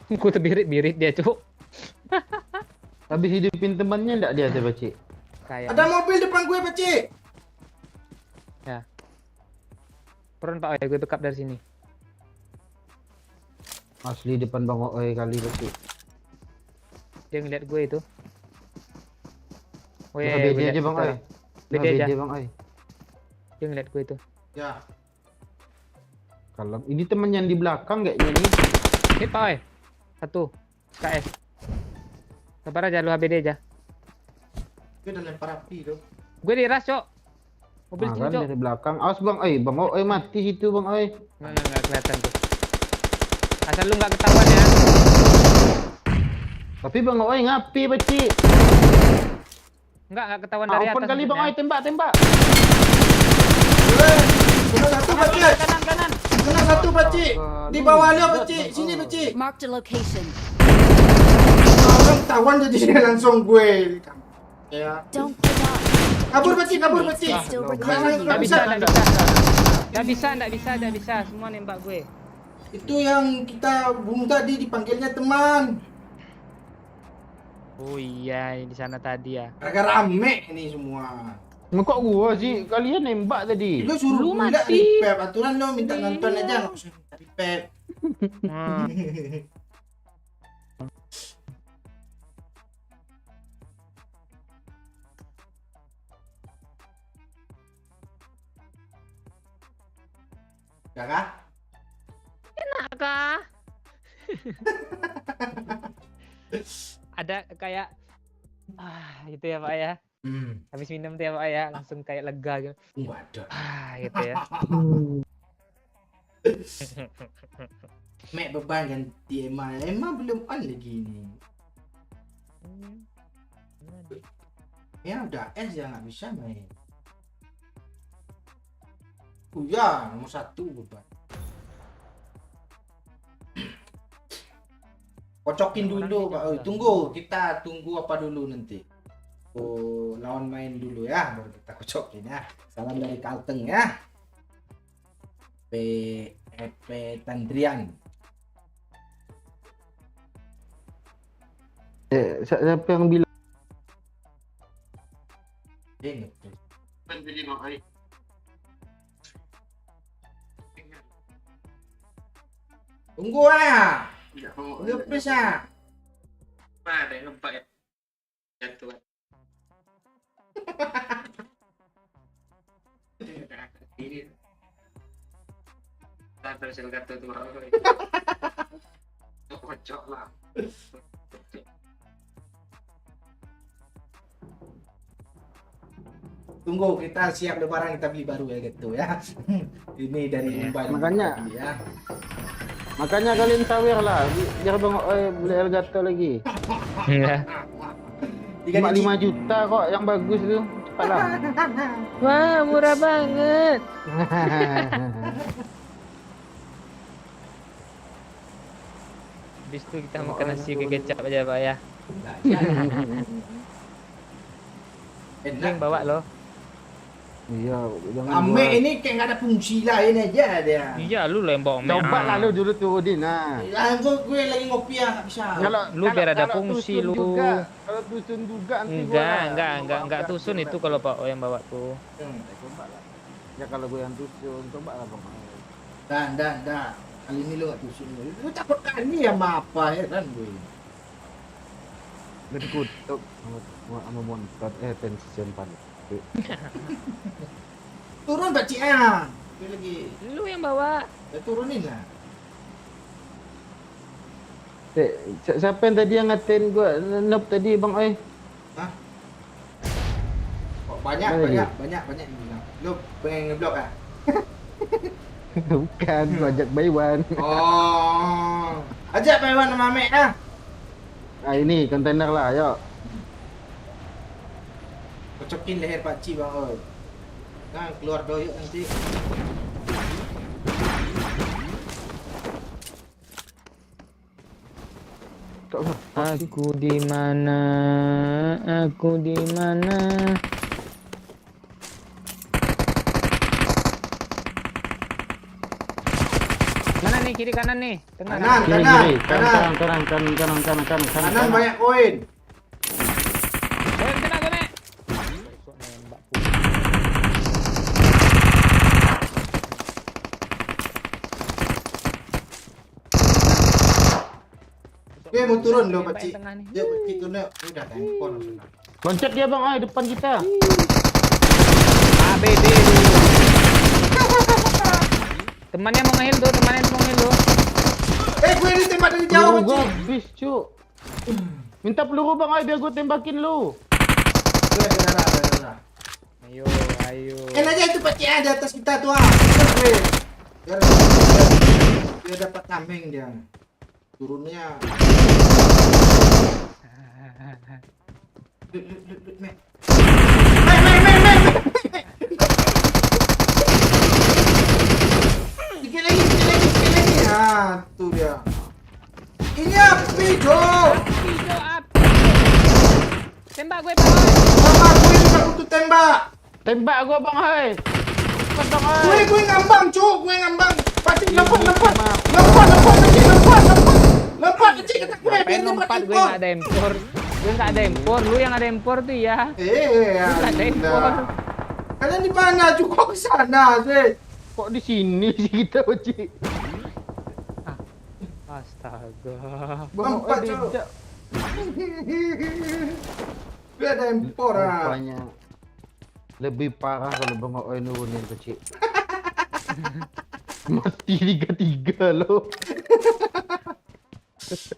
Speaker 3: Gue terbirit-birit dia, Cuk.
Speaker 1: Habis hidupin temannya enggak dia tuh Becik?
Speaker 3: Kayak
Speaker 2: Ada mobil depan gue, Pak Cik.
Speaker 3: turun Pak oi, gue backup dari sini.
Speaker 1: Asli depan Bang Oi kali Becik.
Speaker 3: Dia ngeliat gue itu. Weh,
Speaker 1: HBD
Speaker 3: gua liat
Speaker 1: aja bang
Speaker 3: situ.
Speaker 1: oi.
Speaker 3: HBD aja.
Speaker 1: HBD bang oi.
Speaker 3: Dia ngeliat gue itu.
Speaker 2: Ya.
Speaker 1: Kalau ini temen yang di belakang kayaknya nih.
Speaker 3: Hit pak oi. Satu. KS. Sabar aja lu HBD aja.
Speaker 2: Dia udah lempar api tuh.
Speaker 3: Gue di ras, Cok. Mobil
Speaker 1: Ah,
Speaker 3: sini,
Speaker 1: kan
Speaker 3: Cok.
Speaker 1: dari belakang. Awas bang oi, bang oi mati situ bang oi.
Speaker 3: Nggak kelihatan tuh. Asal lu nggak ketahuan ya.
Speaker 1: Tapi bang oi ngapi beci.
Speaker 3: Nggak ketahuan dari
Speaker 1: Open
Speaker 3: atas.
Speaker 1: kali bang oi tembak.
Speaker 2: Weh, kena satu Paci.
Speaker 3: Kanan.
Speaker 2: Kena satu Paci. Di bawah lu Paci. Sini Paci.
Speaker 5: Marked a location.
Speaker 2: Orang tawan jadi langsung gue. Ya.
Speaker 5: Don't give up.
Speaker 2: Kabur Paci.
Speaker 5: Still
Speaker 2: Nggak
Speaker 5: recovering.
Speaker 3: Nggak bisa. Semua nembak gue.
Speaker 2: Itu yang kita bunuh tadi dipanggilnya teman.
Speaker 3: Oh iya, di sana tadi ya.
Speaker 2: Gara-gara rame ini semua.
Speaker 1: Kok gua sih? Kalian nembak tadi.
Speaker 2: Lu suruh
Speaker 3: Lu
Speaker 2: minta
Speaker 3: mati.
Speaker 2: repep. Aturan lo minta nonton aja nggak usah minta repep.
Speaker 3: Hmm.
Speaker 2: Ya kah?
Speaker 3: Kak. Ada kayak gitu ya Pak ya. Habis minum tuh ya Pak ya, langsung kayak lega gitu.
Speaker 2: Waduh.
Speaker 3: Gitu ya.
Speaker 2: Mek beban ganti Emma belum on lagi ini. Ya udah S ya nggak bisa main. Ya nomor 1 beban. Kocokin dulu Pak. Oh, tunggu kita tunggu apa dulu nanti. Oh, lawan main dulu ya baru kita kocokin ya. Salam dari Kalteng ya. EP Tandrian.
Speaker 1: Siapa yang bilang?
Speaker 2: Ingat. Tunggu ya. Udah please ya.
Speaker 3: Ada yang ngebak ya. Jatuh. Ini. Tak tersil kata tuh orang. Kocok lah.
Speaker 2: Tunggu kita siap lebaran kita beli baru ya gitu ya. Ini dari Umban.
Speaker 1: Makanya.
Speaker 2: Ya.
Speaker 1: Makanya kalian sawer lah. Biar bang oi beli Elgato lagi.
Speaker 3: Iya.
Speaker 1: 5 juta kok yang bagus tuh. Cepatlah.
Speaker 3: Wah, murah banget. Habis itu kita makan nasi ke kecap aja Pak ya. Itu yang bawa loh.
Speaker 1: Iya, jangan
Speaker 2: Ame
Speaker 1: buat.
Speaker 2: ini kayak nggak ada fungsi lain aja dia.
Speaker 3: Iya, lu lembok
Speaker 1: Coba lah lu dulu turunin nah.
Speaker 2: Gue lagi ngopi ya nggak bisa.
Speaker 3: Lu biar ada fungsi
Speaker 1: tusun
Speaker 3: lu.
Speaker 1: Juga, kalau tusun juga nanti gua lah.
Speaker 3: Enggak tusun itu kalau Pak O yang bawa tuh.
Speaker 1: Coba lah. Ya kalau gue yang tusun, coba lah bang.
Speaker 2: Dan. Kali ini lu nggak tusun. Lu takut kan ini sama apa ya kan gue.
Speaker 1: Udah dikutuk sama montot tension panik.
Speaker 2: Turun Pak Cian. Gue lagi.
Speaker 3: Lu yang bawa.
Speaker 2: Ya turunin lah.
Speaker 1: Siapa yang tadi yang ngatain gua noob tadi bang oi?
Speaker 2: Hah? Oh, banyak yang bilang. Lu pengen ngeblok ah?
Speaker 1: Bukan, gua ajak Baywan.
Speaker 2: Oh. Ajak Baywan sama Mek ah.
Speaker 1: Ah ini kontainer lah, ayo.
Speaker 2: Kocokin leher Pak Ci bang oi. Kan keluar doyok nanti.
Speaker 3: Aku di mana? Aku di mana? Mana nih kiri kanan nih? Tengah.
Speaker 2: Kanan.
Speaker 1: Kiri,
Speaker 2: Kanan.
Speaker 1: kanan.
Speaker 2: Kanan banyak koin.
Speaker 3: Kena gue nih. Nembak
Speaker 2: Gue mau turun loh Pak Ci.
Speaker 3: Tengah nih.
Speaker 2: Dia Pak Ci turun. Udah handphone sudah.
Speaker 1: Loncat dia bang, depan kita.
Speaker 3: ABD lu. Temannya mau nge-heal tuh,
Speaker 2: Gue ditembak dari jauh,
Speaker 1: Peluru gua
Speaker 2: Cik.
Speaker 1: habis, cuk. Minta peluru bang, biar gua tembakin lu.
Speaker 2: Gue ada darah.
Speaker 3: Ayo.
Speaker 2: Aja itu Pak Cik, di atas kita tuh. Gue. Dia dapat kambing dia. Turunnya. Mek. Dikit lagi. Nah, tuh dia. Ini api, Cok.
Speaker 3: Hijau api. Tembak gue, Pak.
Speaker 2: Sama gue juga butuh tembak.
Speaker 1: Tembak gua bang, hai. Cepat bang, hai.
Speaker 2: Gue ngambang, Cok. Gue ngambang. Pasti lompat, kecil kata gue.
Speaker 3: Ngapain lompat, gue nggak ada empor. Gue nggak ada empor, lu yang ada empor tuh ya. Nggak ada empor.
Speaker 2: Kalian di mana? Cukup ke sana sih.
Speaker 1: Kok di sini sih kita, Cik?
Speaker 3: Astaga.
Speaker 1: Bang,
Speaker 2: Empat, Cok.
Speaker 1: tidak.
Speaker 2: Gue ada empor ah.
Speaker 1: Rupanya lebih parah kalau Bang Oi nurunin tuh, Cik. Mati 3-3 lo.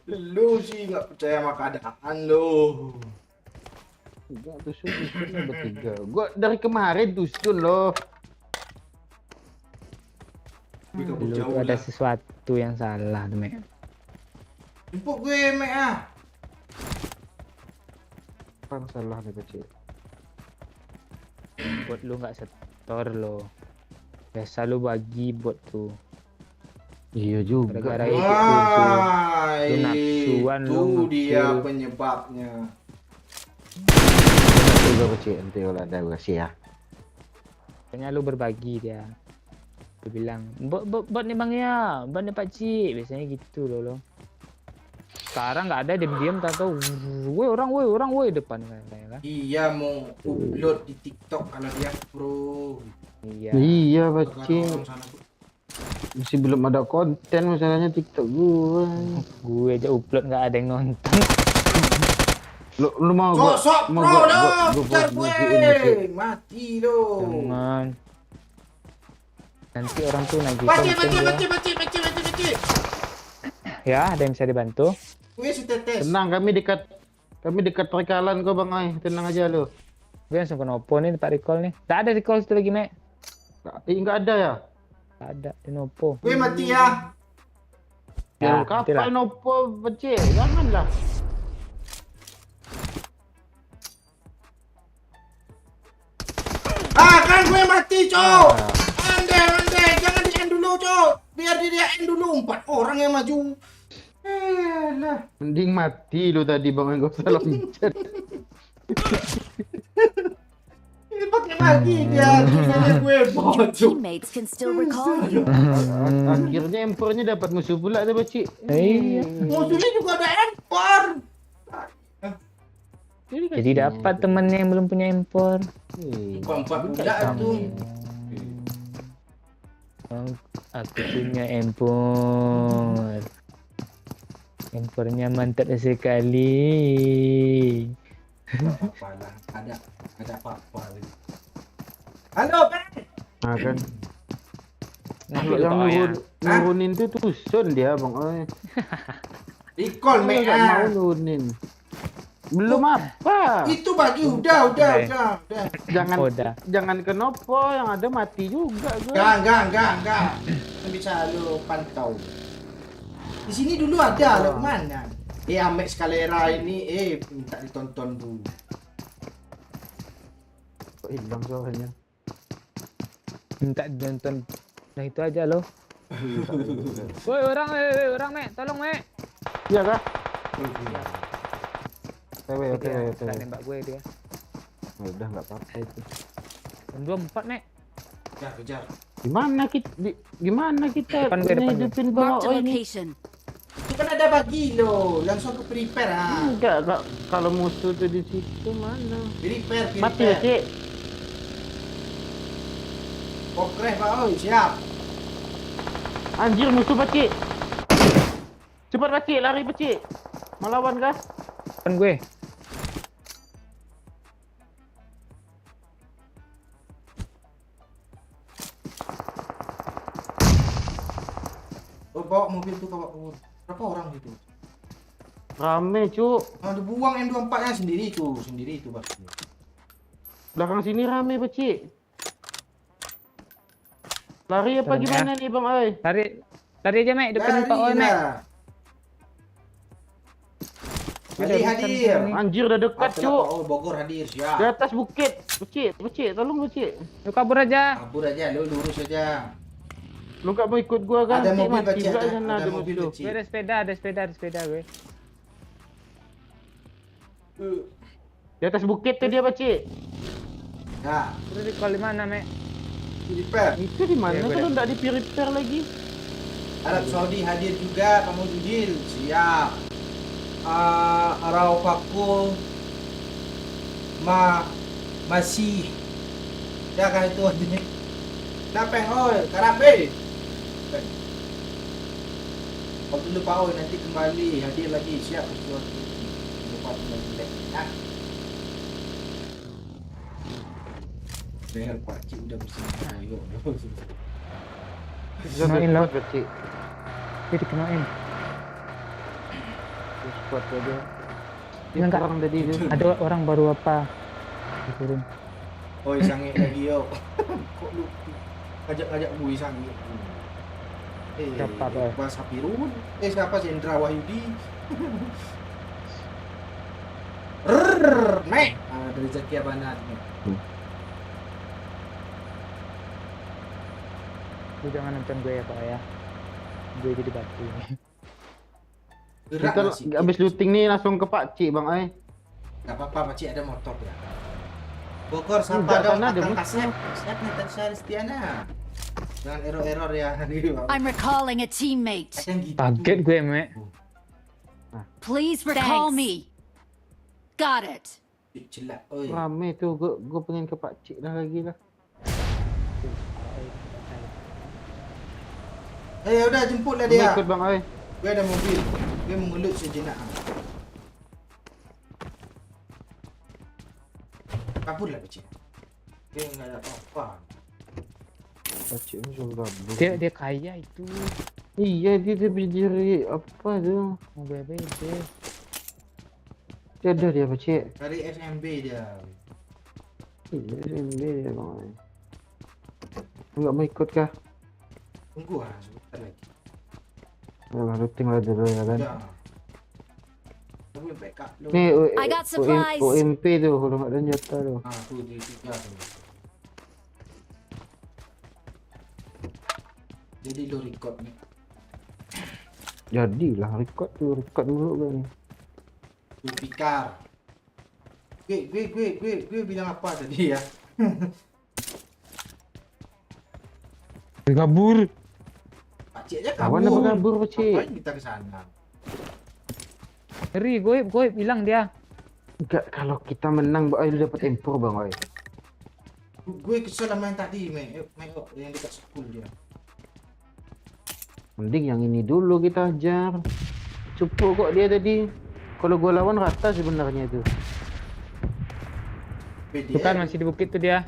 Speaker 2: Lu sih nggak percaya sama keadaan lu.
Speaker 1: Enggak, tusun bertiga. Gua dari kemarin tusun loh.
Speaker 2: Gue kabur
Speaker 3: Dulu
Speaker 2: jauh
Speaker 3: tuh ada
Speaker 2: lah.
Speaker 3: sesuatu yang salah tuh, Mek.
Speaker 2: Jemput gue, Mek ah.
Speaker 1: Apa salah nih, Cik?
Speaker 3: Bot lu nggak setor lo. Biasa lu bagi bot tuh.
Speaker 1: Iya juga.
Speaker 3: Gara-gara itu
Speaker 2: Wah,
Speaker 3: Lu nafsuan,
Speaker 2: itu
Speaker 3: lu
Speaker 2: dia
Speaker 3: nafsu.
Speaker 2: penyebabnya.
Speaker 1: Juga, Cik. Nanti kalau ada gua sih ya.
Speaker 3: Kayaknya lu berbagi dia. Lu bilang, bot nih bang ya, bot nih pakcik. Biasanya gitu lo. Sekarang nggak ada, diam-diam tahu. Woi orang, woi depan kayak kan.
Speaker 2: Iya mau upload di TikTok kalau dia pro.
Speaker 3: Iya.
Speaker 1: Iya,
Speaker 2: Gara-gara
Speaker 1: Cik.
Speaker 2: orang sana tuh.
Speaker 1: Masih belum ada konten masalahnya TikTok gua.
Speaker 3: Gue aja upload nggak ada yang nonton.
Speaker 1: Lu mau gua
Speaker 2: Sok
Speaker 1: mau
Speaker 2: pro
Speaker 1: gua-
Speaker 2: lo,
Speaker 1: gua
Speaker 2: kejar
Speaker 1: buatin, Cik.
Speaker 2: gue. Mati lo.
Speaker 3: Jangan. Nanti orang tuh nagih
Speaker 2: Baca.
Speaker 3: konten gua. Ya, ada yang bisa dibantu.
Speaker 2: Gue setetes.
Speaker 1: Tenang, kami dekat perikalan kok Bang Ai. Tenang aja lu.
Speaker 3: Gue langsung ke Nopo nih, Pak Recall nih. Tak ada Recall satu lagi, Mek.
Speaker 1: Enggak ada ya?
Speaker 3: Tak ada di Nopo.
Speaker 2: Gue mati ya.
Speaker 1: Ya,
Speaker 3: nanti lah.
Speaker 1: kapan opo Cik? Janganlah.
Speaker 2: Ah, kan gue mati, Cok.
Speaker 1: Ah.
Speaker 2: Ande. Jangan di-end dulu, Cok. Biar dia end dulu. 4 orang yang maju. Lah.
Speaker 1: Mending mati lu tadi Bang Ai, gak usah loncat.
Speaker 2: Ini pakai lagi dia. Gimana gue bocok.
Speaker 5: Teammates can still recall you.
Speaker 1: Akhirnya empornya dapat musuh pula tuh, Cik.
Speaker 3: Iya.
Speaker 2: Musuhnya juga ada empor.
Speaker 3: Jadi dapat temennya yang belum punya empor.
Speaker 2: Empat budak itu.
Speaker 3: Oh, aku punya empor. Empornya mantap sekali.
Speaker 2: Apa lah. Ada apa-apa lagi. Halo, Ben.
Speaker 1: Nah kan.
Speaker 3: Nah,
Speaker 1: Kalau yang nurunin tuh tusun dia Bang Ai.
Speaker 2: Recall,
Speaker 1: Kalau
Speaker 2: Mek.
Speaker 1: nggak mau nurunin. Belum apa?
Speaker 2: Itu bagi udah.
Speaker 3: Udah.
Speaker 1: Jangan ke Nopo, yang ada mati juga gue.
Speaker 2: Enggak. Kan bisa lu pantau. Di sini dulu ada, lo kemana? Amek Scalera ini, minta ditonton dulu.
Speaker 1: Kok hilang suaranya?
Speaker 3: Minta ditonton. Nah itu aja loh. Woi orang Mek, tolong Mek.
Speaker 1: Iya kah? Oke.
Speaker 3: Dia nembak gue dia.
Speaker 1: Udah nggak apa-apa itu.
Speaker 3: Dan 24 Mek.
Speaker 2: Kejar.
Speaker 1: Gimana kita
Speaker 3: Depan gue, depan gue.
Speaker 1: ngehidupin Bang
Speaker 5: Marked a
Speaker 1: Oi ini?
Speaker 5: location.
Speaker 2: Itu kan ada bagi lo, langsung ke prepare ah.
Speaker 1: Enggak, kalau musuh tuh di situ mana?
Speaker 2: Prepare.
Speaker 1: Mati ya, Cik.
Speaker 2: Pokres Pak Oi, siap.
Speaker 1: Anjir, musuh Pak Cik. Cepat Pak Cik, lari Pak Cik. Melawan kah?
Speaker 3: Depan gue.
Speaker 2: bawa mobil tuh bawa kabur. Berapa orang gitu?
Speaker 1: Rame cuk.
Speaker 2: Nah, dibuang M24 nya sendiri itu Bang.
Speaker 1: Belakang sini rame Peci. Lari apa
Speaker 3: Serem,
Speaker 1: gimana nih Bang Oi?
Speaker 3: Lari aja Mek, depan Pak Oi Mek.
Speaker 2: Hadir.
Speaker 1: Anjir udah dekat cuk.
Speaker 2: Oh, Bogor hadir
Speaker 1: Di
Speaker 2: siap.
Speaker 1: atas bukit. Peci, tolong Peci.
Speaker 3: Lu kabur aja.
Speaker 2: Kabur aja, lu lurus aja.
Speaker 1: Lu gak mau ikut gua kan?
Speaker 2: Ada
Speaker 1: Nanti
Speaker 2: mobil
Speaker 1: mati
Speaker 2: Peci,
Speaker 1: pula
Speaker 2: ada
Speaker 1: sana
Speaker 2: mobil
Speaker 1: musuh.
Speaker 2: Peci.
Speaker 3: Gue ada sepeda gue.
Speaker 1: Di atas bukit tuh dia Peci.
Speaker 2: Nah,
Speaker 3: Terus di call di mana Mek?
Speaker 2: di repair.
Speaker 1: Itu di mana
Speaker 3: Ya, gua
Speaker 1: kalau
Speaker 3: dah.
Speaker 1: nggak di repair lagi?
Speaker 2: Arab Saudi hadir juga, kamu Judil siap. Arau Paku masih ya kah itu artinya. Napeng oi, karape. Kalau dulu Pak Oi nanti kembali hadir lagi siap peristiwa lupa lagi deh. Ya. Leher Pak Cik udah bersama ayo.
Speaker 3: Kenain lah.
Speaker 1: Peci.
Speaker 3: Dia dikenain.
Speaker 1: Squad aja. Dia
Speaker 3: Enggak.
Speaker 1: kurang tadi itu.
Speaker 3: Ada orang baru apa? Dikirim.
Speaker 2: Oi sange lagi yo. Kok lu ngajak gue sange.
Speaker 3: Siapa, Pak?
Speaker 2: Mas Sapirun. Siapa Sendra Wahyudi? Mek. Dari Zaki Abanat.
Speaker 3: Lu jangan nonton gue ya Pak ya. Gue jadi batu ini.
Speaker 2: Gerak
Speaker 1: Kita
Speaker 2: masih.
Speaker 1: habis looting nih langsung ke Pak Cik Bang Oi.
Speaker 2: Gak apa-apa, Pak Cik ada motor ya. Bogor
Speaker 1: Enggak,
Speaker 2: sapa dong
Speaker 1: sana ada
Speaker 2: Akang
Speaker 1: musuh.
Speaker 2: Kasep. Kasep nih tadi saya Stiana. Jangan error-error ya.
Speaker 5: I'm recalling a teammate.
Speaker 2: Kadang gitu.
Speaker 3: Kaget gue Mek.
Speaker 5: Please recall
Speaker 4: Thanks.
Speaker 5: me. Got it.
Speaker 2: Celak. Oi.
Speaker 1: Rame tuh, gua pengen ke Pak Cik dah lagi lah.
Speaker 2: Ya udah jemputlah
Speaker 1: Dia
Speaker 2: dia.
Speaker 1: ikut Bang Oi.
Speaker 2: Gue ada mobil. Gue mengelut sejenak. Kabur lah Pak Cik. Dia enggak ada apa-apa.
Speaker 1: Pak Cik ni suruh gabung.
Speaker 3: Dia kaya itu.
Speaker 1: Iya dia berdiri apa tu?
Speaker 3: Mau bebe.
Speaker 1: Dia ada dia Pak Cik.
Speaker 2: Dari SMB dia.
Speaker 1: Iya dia Bang Oi. Enggak mau ikut kah?
Speaker 2: Tunggu ah, sebentar lagi.
Speaker 1: Alah looting lah dulu ya kan.
Speaker 2: Udah. Tapi backup lu.
Speaker 1: Ni
Speaker 5: I got supplies.
Speaker 1: OMP tu kalau nggak ada nyata tu.
Speaker 2: Tuh di 3 tu. Jadi lu record ni.
Speaker 1: Jadilah record record dulu kan.
Speaker 2: Lu pikar. Gue bilang apa tadi ya?
Speaker 1: Kabur.
Speaker 2: Pak Cik aja
Speaker 1: Kawan
Speaker 2: kabur.
Speaker 1: apa kabur Pak Cik?
Speaker 2: Ngapain kita ke sana?
Speaker 3: Ngeri gue bilang dia.
Speaker 1: Enggak, kalau kita menang Bang Oi lu dapat impor Bang Oi.
Speaker 2: Gue kesel sama yang tadi, Mek, yang dekat school dia.
Speaker 1: Mending yang ini dulu kita hajar. Cupu kok dia tadi. Kalau gua lawan rata sebenarnya itu.
Speaker 2: PD,
Speaker 3: Bukan masih di bukit tuh dia.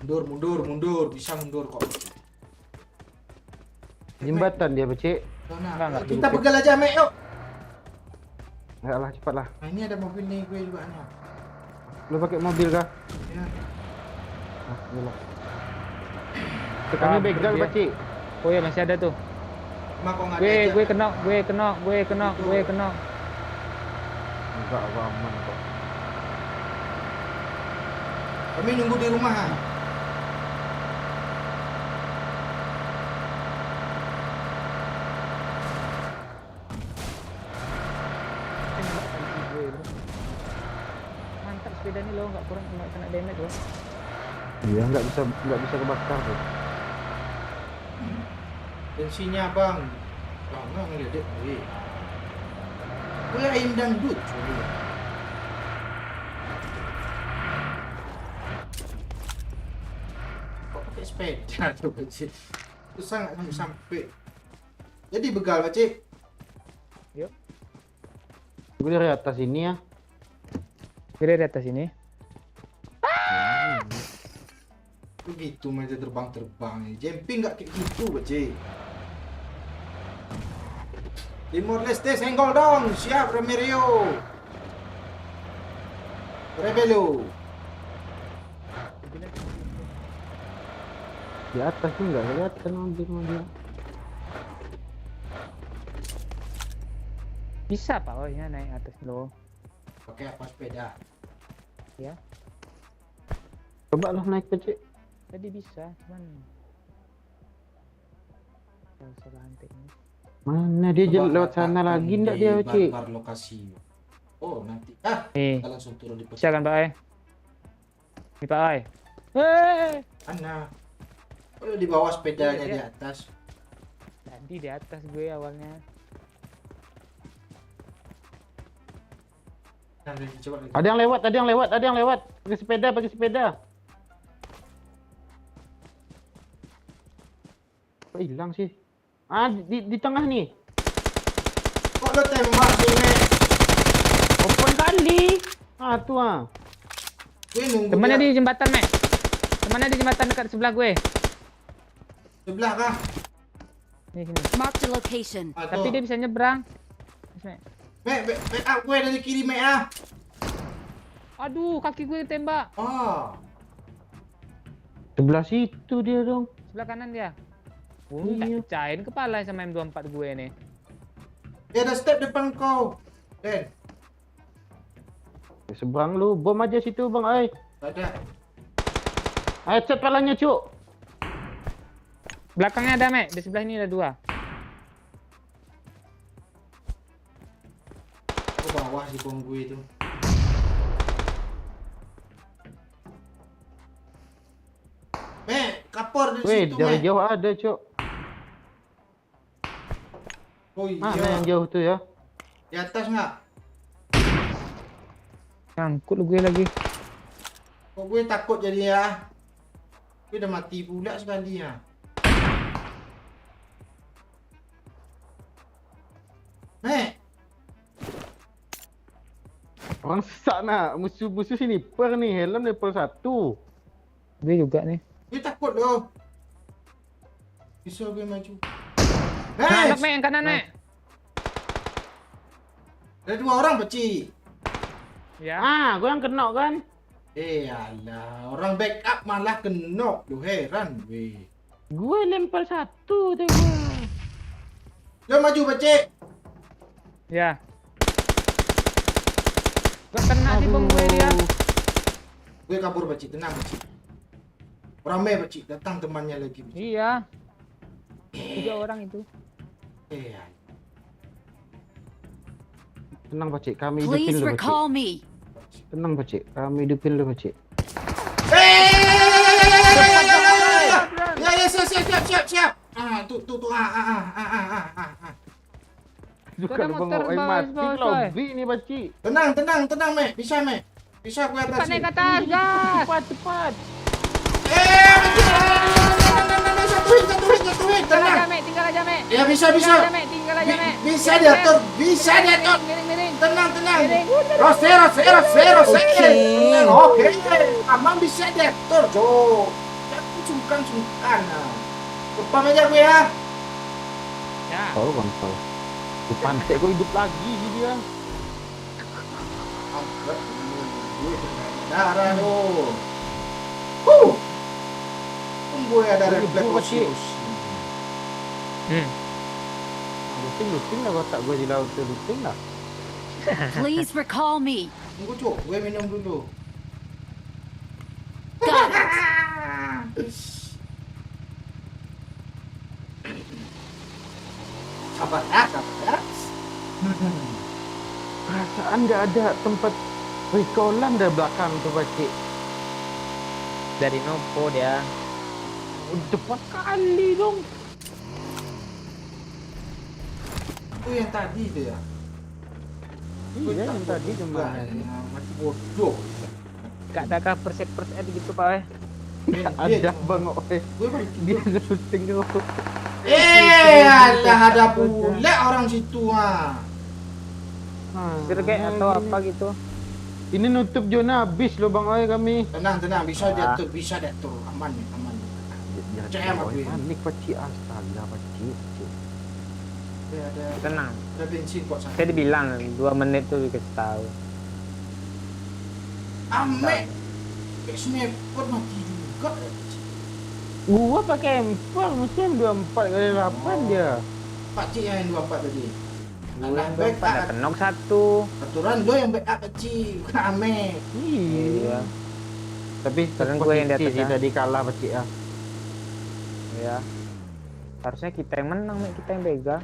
Speaker 2: mundur, bisa mundur kok.
Speaker 1: Jembatan dia Pak Cik.
Speaker 3: Enggak,
Speaker 2: Kita pegal aja, Mek, yuk.
Speaker 1: Enggak lah, cepatlah.
Speaker 2: Nah, ini ada mobil nih gue juga nih.
Speaker 1: Lu pakai mobil kah?
Speaker 2: Ya.
Speaker 1: Ah, iyalah. Kami begal
Speaker 3: dia.
Speaker 1: Pak Cik.
Speaker 3: Oh ya masih ada tuh.
Speaker 2: Mak kok nggak ada aja.
Speaker 3: Gue kena.
Speaker 1: Enggak aman kok.
Speaker 2: Kami nunggu di rumah. Ha?
Speaker 3: Mantap sepeda ini loh, nggak kena damage loh.
Speaker 1: Iya, enggak bisa kebakar tuh.
Speaker 2: Bensinnya bang. Nggak ngeledek. Gue ayam dangdut. Sorry. Kok pakai sepeda tuh kecil? Susah nggak sampai. Jadi begal Pak Cik.
Speaker 1: Gue dari atas ini ya.
Speaker 3: Kira di atas ini.
Speaker 2: Begitu meja terbang-terbang. Jumping nggak kayak gitu, Bacik. Timor Leste senggol dong. Siap, Remerio. Rebelo.
Speaker 1: Di atas tuh nggak kelihatan mobil.
Speaker 3: Bisa Pak, oh ya naik atas lo.
Speaker 2: Pakai apa sepeda?
Speaker 3: Ya,
Speaker 1: Coba lah naik Bacik.
Speaker 3: tadi bisa, cuman nggak usah lantai ini.
Speaker 1: Mana dia
Speaker 2: Coba
Speaker 1: lewat sana
Speaker 2: letakkan
Speaker 1: lagi ndak
Speaker 2: di
Speaker 1: dia Bacik?
Speaker 2: bar lokasi. Oh, nanti. Kita langsung turun di
Speaker 3: Bisa kan Pak Ai? Ini Pak Ai.
Speaker 2: Mana? Kalau di bawah sepedanya
Speaker 3: Iya,
Speaker 2: di
Speaker 3: iya.
Speaker 2: atas.
Speaker 3: Tadi di atas gue awalnya.
Speaker 2: Nah, coba lagi.
Speaker 1: Ada yang lewat. Pakai sepeda. Kok hilang sih? Di tengah nih.
Speaker 2: Kok lo tembak sih, Mek?
Speaker 1: Open kali. Tuh
Speaker 2: Gue nunggu
Speaker 3: Temannya
Speaker 2: dia.
Speaker 3: di jembatan, Mek. Temannya di jembatan dekat sebelah gue.
Speaker 2: Sebelah kah?
Speaker 3: Nih sini.
Speaker 5: Marked a location.
Speaker 3: Tapi dia bisa nyebrang. Mek.
Speaker 2: Mek, backup gue dari kiri, Mek
Speaker 3: Aduh, kaki gue tembak.
Speaker 2: Oh.
Speaker 1: Sebelah situ dia dong.
Speaker 3: Sebelah kanan dia.
Speaker 1: Iya.
Speaker 3: Tak pecahin kepala sama M24 gue nih.
Speaker 2: Dia ada step depan kau. Den,
Speaker 1: Seberang lu, bom aja situ bang, ay.
Speaker 2: tak ada.
Speaker 1: Headset palanya cuk.
Speaker 3: Belakangnya ada, Mek. Di sebelah ini ada 2.
Speaker 2: Ke bawah si bom gue itu. Mek, kapor di
Speaker 1: Weh,
Speaker 2: situ,
Speaker 1: dari
Speaker 2: Mek.
Speaker 1: jauh ada cuk.
Speaker 2: Oh
Speaker 1: Mana
Speaker 2: iya.
Speaker 1: yang jauh tuh ya?
Speaker 2: Di atas nggak?
Speaker 3: Nyangkut lu gue lagi.
Speaker 2: Kok gue takut jadi ya. Gue udah mati pula sekali ya. Mek,
Speaker 1: Orang sana, musuh sini per nih, helm level 1.
Speaker 3: Gue juga nih.
Speaker 2: gue takut loh. Bisa gue maju.
Speaker 3: Nangkap,
Speaker 2: Nice.
Speaker 3: Mek, yang kanan, Mek.
Speaker 2: Ada 2 orang, Peci.
Speaker 3: Ya.
Speaker 1: Gue yang kena kan?
Speaker 2: Alah, orang backup malah kena. Lu heran, weh.
Speaker 1: Gue level 1 tengok.
Speaker 2: Lo maju, Peci.
Speaker 3: Ya. Gak kena di bom gue dia.
Speaker 2: Gue kabur, Peci. Tenang, Peci. Ramai, Peci. Datang temannya lagi, Peci.
Speaker 3: Iya. 3 orang itu.
Speaker 1: Tenang Pacik, kami hidupin
Speaker 5: Please
Speaker 1: lu Pacik.
Speaker 5: recall me.
Speaker 1: Tenang Pacik, kami hidupin lu Pacik.
Speaker 2: Ya, siap. Tuh.
Speaker 1: Suka
Speaker 3: Ada
Speaker 1: lu
Speaker 3: motor
Speaker 1: bengok, mati
Speaker 3: bawah,
Speaker 1: lobby nih Pacik.
Speaker 2: Tenang, Mek. Bisa, Mek. Bisa gue
Speaker 3: Cepat
Speaker 2: atasi.
Speaker 3: naik ke atas, gas.
Speaker 1: Cepat.
Speaker 2: Satuin.
Speaker 3: Tinggal aja,
Speaker 2: Tenang.
Speaker 3: Mek. Tinggal aja, Mek.
Speaker 2: Ya, bisa.
Speaker 3: Tinggal aja, Mek. Tinggal aja, Mek.
Speaker 2: Bisa diatur.
Speaker 3: Miring.
Speaker 2: Tenang.
Speaker 3: Miring.
Speaker 2: Rose.
Speaker 4: Oke.
Speaker 2: Oke. Aman bisa diatur, Jo. Jangan sungkan. Lupa meja gue ya.
Speaker 3: Ya.
Speaker 1: Oh kontol. Di pantai gue hidup lagi sih dia.
Speaker 2: Angkat gue kena darah lo. Gue ada refleks
Speaker 1: Pacik. Luting lah kotak gue di laut tuh, luting lah.
Speaker 5: Please recall me.
Speaker 2: Tunggu, Cuk. Gue minum dulu.
Speaker 5: Got it.
Speaker 2: Sabar ya.
Speaker 1: Perasaan nggak ada tempat recallan dari belakang tuh Pacik.
Speaker 3: Dari Nopo dia.
Speaker 1: Cepat kali dong.
Speaker 2: Itu yang tadi itu ya.
Speaker 1: Iya yang tadi jumlahnya.
Speaker 2: Mati bodoh.
Speaker 3: Gak ada cover set first aid gitu, Pak.
Speaker 1: Ada bengok.
Speaker 2: Gue balik.
Speaker 1: Dia syuting tuh.
Speaker 2: Alah, ada pula orang situ ah.
Speaker 3: Gergek atau apa gitu.
Speaker 1: Ini nutup zona habis lubang oi kami.
Speaker 2: Tenang, tenang, bisa diatur, aman nih, aman. Percaya sama gue.
Speaker 1: Panik pakcik, astaga pakcik.
Speaker 2: Ada
Speaker 3: Tenang.
Speaker 2: bensin kok sana.
Speaker 3: Saya dibilang 2 menit tuh dikasih tahu.
Speaker 2: Ame, kayak sniper mati juga.
Speaker 1: Gua pakai M4, mesti M24 kali 8 dia.
Speaker 2: Pakcik yang 24 tadi.
Speaker 3: Gue
Speaker 2: Anak
Speaker 3: yang
Speaker 2: baik,
Speaker 3: pada
Speaker 2: Pak.
Speaker 3: kenok 1.
Speaker 2: Aturan lo yang backup kecil, bukan Ame.
Speaker 3: Iya.
Speaker 1: Tapi
Speaker 3: Sekarang gue yang di atas
Speaker 1: sih
Speaker 3: ya.
Speaker 1: tadi kalah pakcik ya.
Speaker 3: Ya. Harusnya kita yang menang, Mek. Kita yang pegang.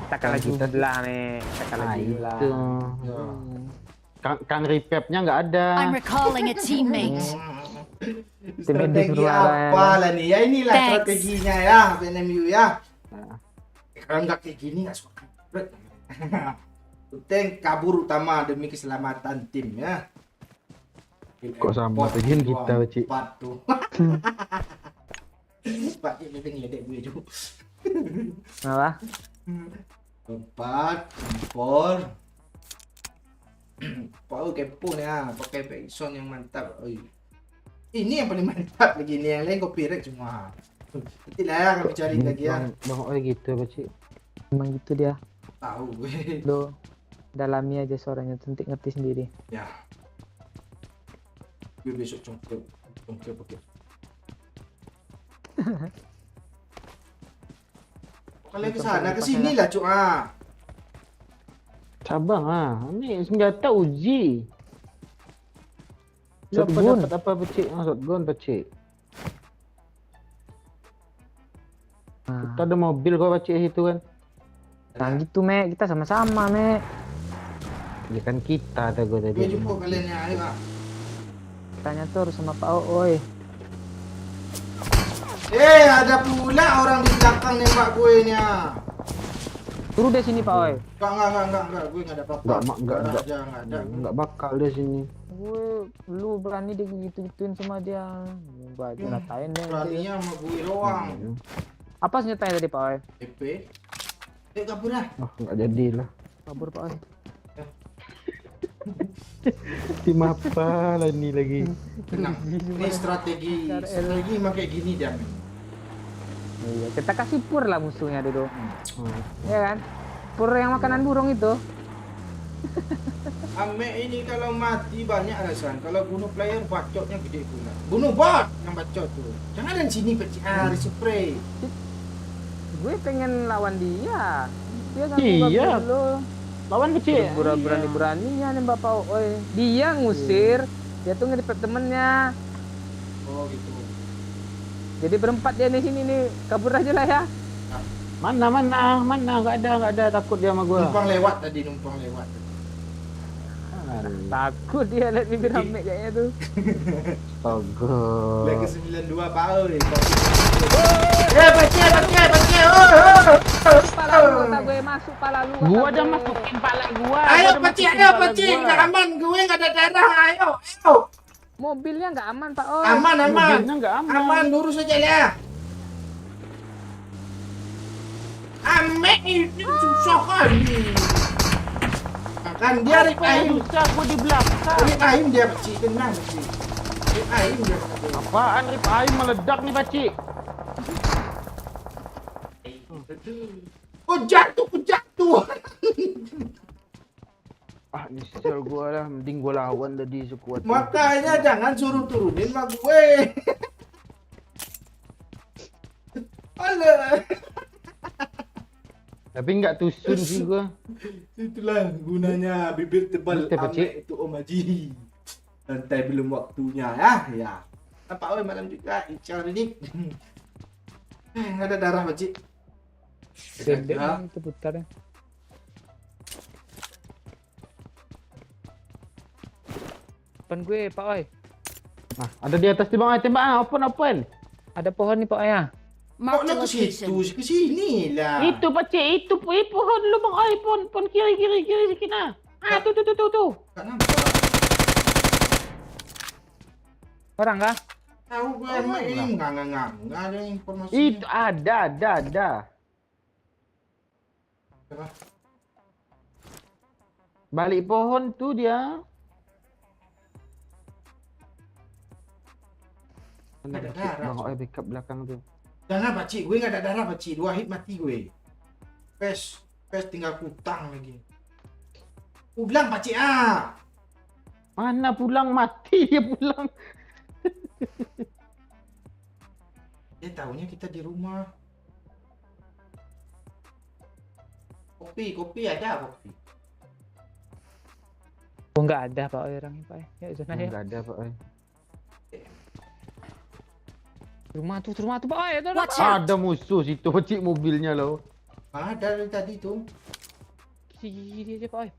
Speaker 3: Kita kalah
Speaker 1: Kita
Speaker 3: jumlah, Mek. Kita kalah jumlah.
Speaker 1: Itu.
Speaker 2: Ya.
Speaker 1: Kang repapnya nggak ada.
Speaker 5: I'm recalling a teammate.
Speaker 2: Strategi
Speaker 3: disuruh
Speaker 2: apa
Speaker 3: arah.
Speaker 2: lah nih? Ya inilah
Speaker 5: Thanks.
Speaker 2: strateginya ya, PNMU ya. Kalau nggak kayak gini nggak suka. Penting kabur utama demi keselamatan tim ya.
Speaker 1: Kok sama begini kita, Cik?
Speaker 2: Tuh. Pak ini ngeledek gue juga.
Speaker 3: Apa?
Speaker 2: 4, empor. Pak kepo nih ya, pakai backsound yang mantap. Oi. Ini yang paling mantap lagi nih, yang lain copyright semua. Nanti lah ya kami cari lagi ya.
Speaker 1: Bang oi gitu pakcik.
Speaker 3: Emang gitu dia.
Speaker 2: Tahu gue.
Speaker 3: Lo dalami aja suaranya, nanti ngerti sendiri.
Speaker 2: Ya. Gue besok congkel pakai. Kalian ke sana ke sini lah, Cuk. Ah.
Speaker 1: Cabang ini senjata uji. Lu apa
Speaker 3: Shotgun.
Speaker 1: dapat apa pakcik? Shotgun pakcik.
Speaker 3: Nah,
Speaker 1: Kita ada mobil kok pakcik situ kan.
Speaker 3: nah gitu, Mek. Kita sama-sama, Mek.
Speaker 1: Ya kan kita ada gua tadi.
Speaker 2: Gue jumpa kalian ya, ayo. Ah.
Speaker 3: Tanya tuh sama Pak Oi.
Speaker 2: Ada pula orang di belakang nembak gue nya.
Speaker 3: Turun deh sini, Pak Oi.
Speaker 2: Enggak, gue enggak ada apa-apa.
Speaker 1: Enggak
Speaker 2: ada.
Speaker 1: Enggak bakal dia sini.
Speaker 3: Gue lu berani deh gitu-gituin sama dia. Gua aja ngatain deh.
Speaker 2: Beraninya sama gue doang.
Speaker 3: Apa senjatanya tadi, Pak Oi?
Speaker 2: EP. Kabur lah.
Speaker 1: Oh, enggak jadilah.
Speaker 3: Kabur, Pak Oi.
Speaker 1: Tim apa lah ini lagi?
Speaker 2: Tenang. Ini strategi kayak gini dia. Men.
Speaker 3: Iya, kita kasih pur lah musuhnya dulu.
Speaker 1: Hmm.
Speaker 3: Ya kan? Pur yang makanan burung itu.
Speaker 2: Ame ini kalau mati banyak alasan. Kalau bunuh player bacotnya gede pula. Bunuh bot yang bacot tuh. Jangan dari sini PCR spray.
Speaker 3: Gue pengen lawan dia. Dia kan
Speaker 1: Iya.
Speaker 3: dulu.
Speaker 1: Lawan kecil.
Speaker 3: Berani-beraninya nembak Pak Oi. Dia ngusir. Dia tuh nge-repet temennya.
Speaker 2: Oh gitu.
Speaker 3: Jadi berempat dia di sini nih. Kabur aja lah ya.
Speaker 1: Mana enggak ada takut dia sama gua.
Speaker 2: Numpang lewat tadi.
Speaker 3: Takut dia lihat bibir rame kayaknya tuh.
Speaker 1: Astaga.
Speaker 2: Leg ke 92 Pak Oi. Pecah. Oh.
Speaker 3: Pala lu kata gue masuk pala lu. kata
Speaker 1: Gua udah
Speaker 3: gue.
Speaker 1: masukin pala gua.
Speaker 2: Ayo
Speaker 1: Gua udah
Speaker 2: pecah,
Speaker 1: masukin pala gua.
Speaker 2: enggak aman. Gue enggak ada darah. Ayo.
Speaker 3: Mobilnya nggak aman Pak Oi.
Speaker 2: Aman.
Speaker 1: Mobilnya nggak aman.
Speaker 2: Aman, lurus aja lah. Ame ini susah kali. Kan dia Rip
Speaker 1: Apa yang
Speaker 2: Aim.
Speaker 1: susah gua di belakang.
Speaker 2: Rip Aim dia peci, tenang peci. Rip Aim dia.
Speaker 1: Apaan Rip Aim meledak nih pakcik?
Speaker 2: Oh jatuh.
Speaker 1: Nyesel gua lah, mending gua lawan tadi sekuat.
Speaker 2: Makanya jangan suruh turunin sama gue. Alah.
Speaker 1: Tapi nggak tusun sih gua.
Speaker 2: Itulah gunanya bibir tebal
Speaker 1: Betul,
Speaker 2: Ame
Speaker 1: Pakcik.
Speaker 2: itu Om Haji. Santai belum waktunya ya. Nampak Oi malam juga Ical ini. Ada darah Pakcik.
Speaker 3: Gede
Speaker 2: Ya.
Speaker 3: itu putarnya. Depan gue Pak Oi.
Speaker 1: Nah, ada di atas tembak, tembak open.
Speaker 3: Ada pohon nih Pak Oi ya.
Speaker 5: Marked
Speaker 2: Pokoknya
Speaker 5: a
Speaker 2: ke situ,
Speaker 5: location.
Speaker 2: ke sini lah.
Speaker 1: Itu pakcik, itu pohon lu bang Oi, pohon kiri sikit nah. Tuh.
Speaker 2: Tak nampak.
Speaker 3: Orang kah?
Speaker 2: Tahu gue Ame ini nggak ada informasi.
Speaker 1: Itu ada.
Speaker 2: Apa?
Speaker 1: Balik pohon tuh dia. Ada
Speaker 2: Ada
Speaker 1: Pak Cik,
Speaker 2: darah,
Speaker 1: Bang
Speaker 2: Cok.
Speaker 1: Oi backup belakang tuh.
Speaker 2: Jangan pakcik, gue nggak ada darah pakcik. 2 hit mati gue. Pes tinggal kutang lagi. Pulang pakcik ah.
Speaker 1: Mana pulang, mati dia pulang.
Speaker 2: Dia tahunya kita di rumah. Kopi ada kopi.
Speaker 3: Oh nggak ada Pak Oi orangnya Pak Oi. Ya zona ya.
Speaker 1: Enggak ada Pak Oi.
Speaker 3: Rumah tuh Pak Oi. Itu
Speaker 5: Watch out!
Speaker 1: Ada musuh situ Pak Cik mobilnya loh.
Speaker 2: Ada dari tadi tuh.
Speaker 3: kiri aja Pak Oi.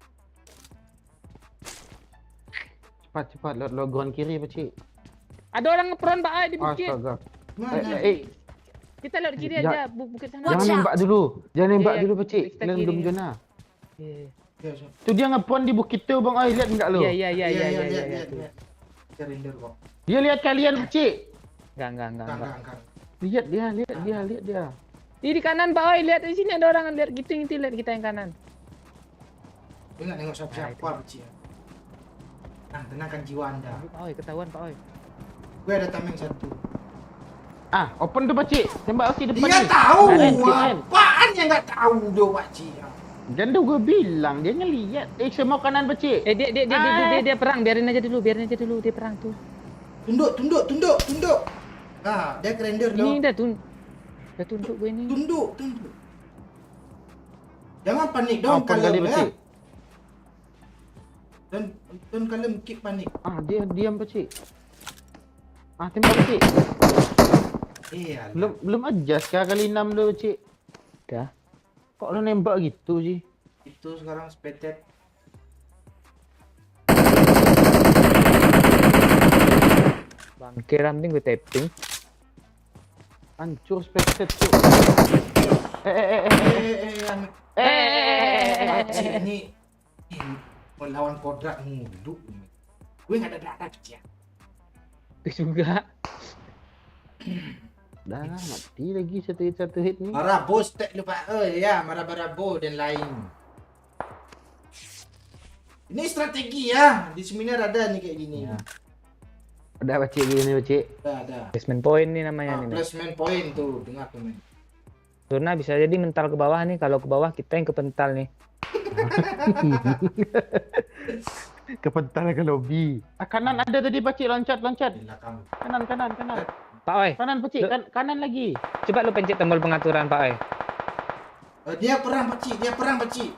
Speaker 1: Cepat logon kiri Pak Cik.
Speaker 3: Ada orang ngepron Pak Oi di bukit.
Speaker 1: Astaga.
Speaker 2: Mana?
Speaker 3: Kita lihat kiri
Speaker 1: Ja-
Speaker 3: aja bukit sana.
Speaker 5: Watch
Speaker 1: Jangan
Speaker 5: out.
Speaker 1: nembak dulu. Jangan nembak
Speaker 3: Iya,
Speaker 1: dulu Pak Cik.
Speaker 3: kita
Speaker 1: Kalian
Speaker 3: kiri.
Speaker 1: belum zona.
Speaker 3: Iya.
Speaker 2: Ya, so.
Speaker 1: Tu dia ngepon di bukit tu Bang Oi, lihat enggak lo?
Speaker 3: Iya.
Speaker 2: lihat.
Speaker 3: Tuh.
Speaker 2: Dia render kok.
Speaker 1: Dia lihat kalian Pak Cik.
Speaker 3: Enggak.
Speaker 2: Enggak.
Speaker 1: Lihat dia.
Speaker 3: Di kanan Pak Oi, lihat di sini ada orang lihat gitu lihat kita yang kanan.
Speaker 2: Dia nggak nengok siapa-siapa pakcik. Nah, tenangkan jiwa anda.
Speaker 3: Pak Oi ketahuan Pak Oi.
Speaker 2: Gue ada tameng 1.
Speaker 1: Ah, open tu Pak Cik. Tembak okey depan
Speaker 2: Dia
Speaker 1: ni.
Speaker 2: tahu
Speaker 1: Kanan.
Speaker 2: apaan yang nggak tahu doh pakcik.
Speaker 1: Dan tu gue bilang dia ngelihat. Semua kanan Pak Cik.
Speaker 3: Dia perang, biarin aja dulu dia perang tuh.
Speaker 2: Tunduk. Nah, dia render
Speaker 3: Ini
Speaker 2: loh.
Speaker 3: udah tunduk gue ini.
Speaker 2: Tunduk. Jangan panik dong
Speaker 1: Open kali Pak
Speaker 2: ya.
Speaker 1: Cik.
Speaker 2: Dan kalian keep panik.
Speaker 1: Ah, dia diam Pak Cik. Ah, tembak Pak Cik.
Speaker 2: Iya.
Speaker 1: Belum adjust kali 6 tu Pak Cik.
Speaker 3: Dah.
Speaker 1: Kok lo nembak gitu sih?
Speaker 2: Itu sekarang speted.
Speaker 3: Bangke ramping gue tapping.
Speaker 1: Hancur spectate tu.
Speaker 2: Pakcik ini melawan kodrat mulu. Gue nggak ada darah pakcik.
Speaker 3: Itu juga.
Speaker 1: Dah mati lagi satu hit ni.
Speaker 2: Marabo stack lupa. Ya, Marabo dan lain. Ini strategi ya. Di seminar ada nih kayak gini.
Speaker 1: Ya. Ada Pak Cik gini Pak Cik.
Speaker 2: Ada.
Speaker 3: Placement point nih namanya nih.
Speaker 2: Placement point tuh, dengar tuh men.
Speaker 3: Zona bisa jadi mental ke bawah nih, kalau ke bawah kita yang kepental nih.
Speaker 1: Kepental ke lobby. Ah, kanan ada tadi Pak Cik loncat.
Speaker 2: Gila kamu.
Speaker 1: Kanan.
Speaker 3: Pak Oi,
Speaker 1: Kanan Pak Cik, kanan lagi.
Speaker 3: coba lu pencet tombol pengaturan Pak Oi.
Speaker 2: Dia perang pakcik.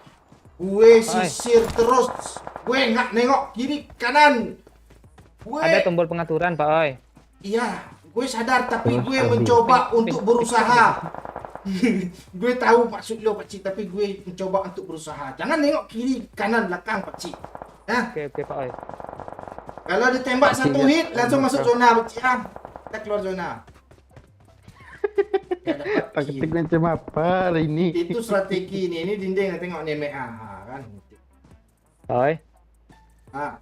Speaker 2: Gue sisir terus. Gue nggak nengok kiri kanan. Gue
Speaker 3: Ada tombol pengaturan Pak Oi.
Speaker 2: iya, gue sadar tapi
Speaker 1: Terus
Speaker 2: gue
Speaker 1: habis.
Speaker 2: mencoba untuk berusaha. Gue tahu maksud lo pakcik, tapi gue mencoba untuk berusaha. Jangan nengok kiri kanan belakang pakcik. Ya,
Speaker 3: Oke Pak Oi.
Speaker 2: kalau ditembak
Speaker 1: Pakcik
Speaker 2: satu
Speaker 1: lihat.
Speaker 2: hit langsung masuk zona pakcik ya. Kita keluar zona. Gak ada pakcik.
Speaker 1: Taktik macam apa hari ini?
Speaker 2: Itu strategi nih. Ini dinding tengok nih MA kan.
Speaker 3: Pak Oi,
Speaker 2: Ah,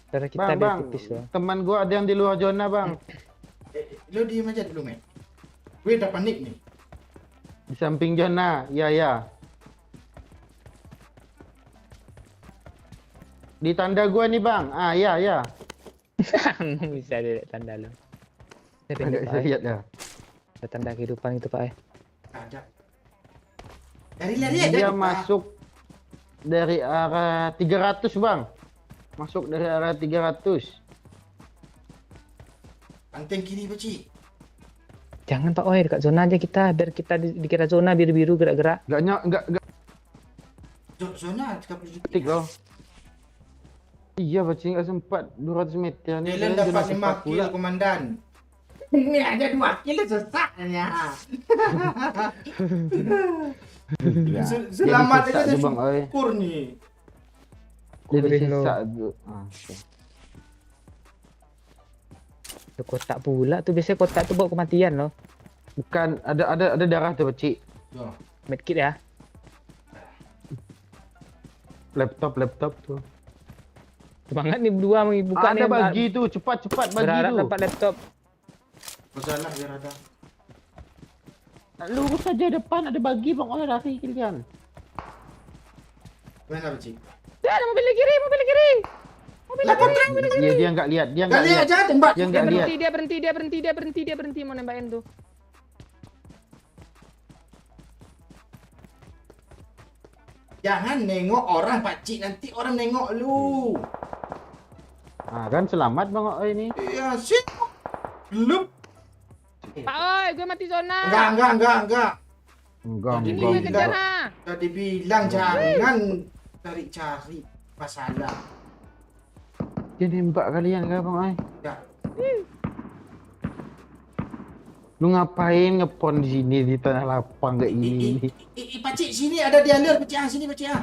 Speaker 3: darah kita
Speaker 1: Bang,
Speaker 3: biar tipis loh.
Speaker 1: teman gua ada yang di luar zona bang.
Speaker 2: lo diem aja dulu men. Gue udah panik nih.
Speaker 1: Di samping zona, ya. Di tanda gua nih bang. Ah, ya.
Speaker 3: Bisa dilihat tanda lu. Saya
Speaker 1: Agak
Speaker 3: pendek Pak
Speaker 1: bisa
Speaker 3: Oi.
Speaker 1: lihat dah.
Speaker 3: Ada tanda kehidupan itu Pak Oi.
Speaker 2: Ada. Lari-lari aja.
Speaker 1: Dia
Speaker 2: kita.
Speaker 1: masuk dari arah 300 bang. Masuk dari arah 300.
Speaker 2: Panteng kiri pakcik.
Speaker 3: Jangan Pak Oi, dekat zona aja kita, biar kita dikira zona biru-biru gerak-gerak.
Speaker 1: Enggak
Speaker 2: Zona 30 juta.
Speaker 1: ketik loh. Iya bacing nggak sempat 200 meter nih.
Speaker 2: Dylan
Speaker 1: Dia
Speaker 2: dapat
Speaker 1: zona
Speaker 2: 5
Speaker 1: cepat
Speaker 2: kill komandan. Ini aja 2 kill susahnya.
Speaker 1: Ya.
Speaker 2: Selamat
Speaker 1: Jadi sisa
Speaker 2: aja
Speaker 1: tu, Bang Oi.
Speaker 2: syukur nih.
Speaker 1: Jadi
Speaker 3: Kuring lo.
Speaker 1: sisa tu. Ah, okay.
Speaker 3: Ada kotak pula tuh, biasanya kotak tuh bawa kematian loh.
Speaker 1: Bukan ada darah tu bacik.
Speaker 2: Tuh.
Speaker 3: Medkit ya.
Speaker 1: Laptop tu.
Speaker 3: Semangat nih berdua mau buka nih.
Speaker 1: Ada bagi tu, cepat bagi
Speaker 3: Berharap
Speaker 1: tu.
Speaker 3: dapat laptop.
Speaker 2: Masalah biar ada.
Speaker 1: Lurus saja depan ada bagi bang Oi lari kalian.
Speaker 2: Mana pakcik?
Speaker 3: Ya, ada mobil kiri.
Speaker 2: Lah kontra.
Speaker 1: Dia nggak lihat, dia
Speaker 2: Gak
Speaker 1: nggak
Speaker 2: lihat
Speaker 1: lihat.
Speaker 2: aja tembak.
Speaker 1: Dia nggak lihat.
Speaker 3: Dia berhenti mau nembakin tuh.
Speaker 2: Jangan nengok orang pakcik, nanti orang nengok lu.
Speaker 1: Ah kan selamat Bang Oi ini.
Speaker 2: Iya sih. Belum.
Speaker 3: Pak oi, gue mati zona.
Speaker 2: Enggak.
Speaker 1: Enggak,
Speaker 3: Ini
Speaker 1: enggak.
Speaker 3: gue kejar ha.
Speaker 2: Tadi bilang jangan cari masalah.
Speaker 1: Dia nembak kalian kan Bang Oi?
Speaker 2: Ya.
Speaker 1: Lu ngapain ngepon di sini di tanah lapang kayak gini?
Speaker 2: Pakcik sini ada dialir pakcik sini pakcik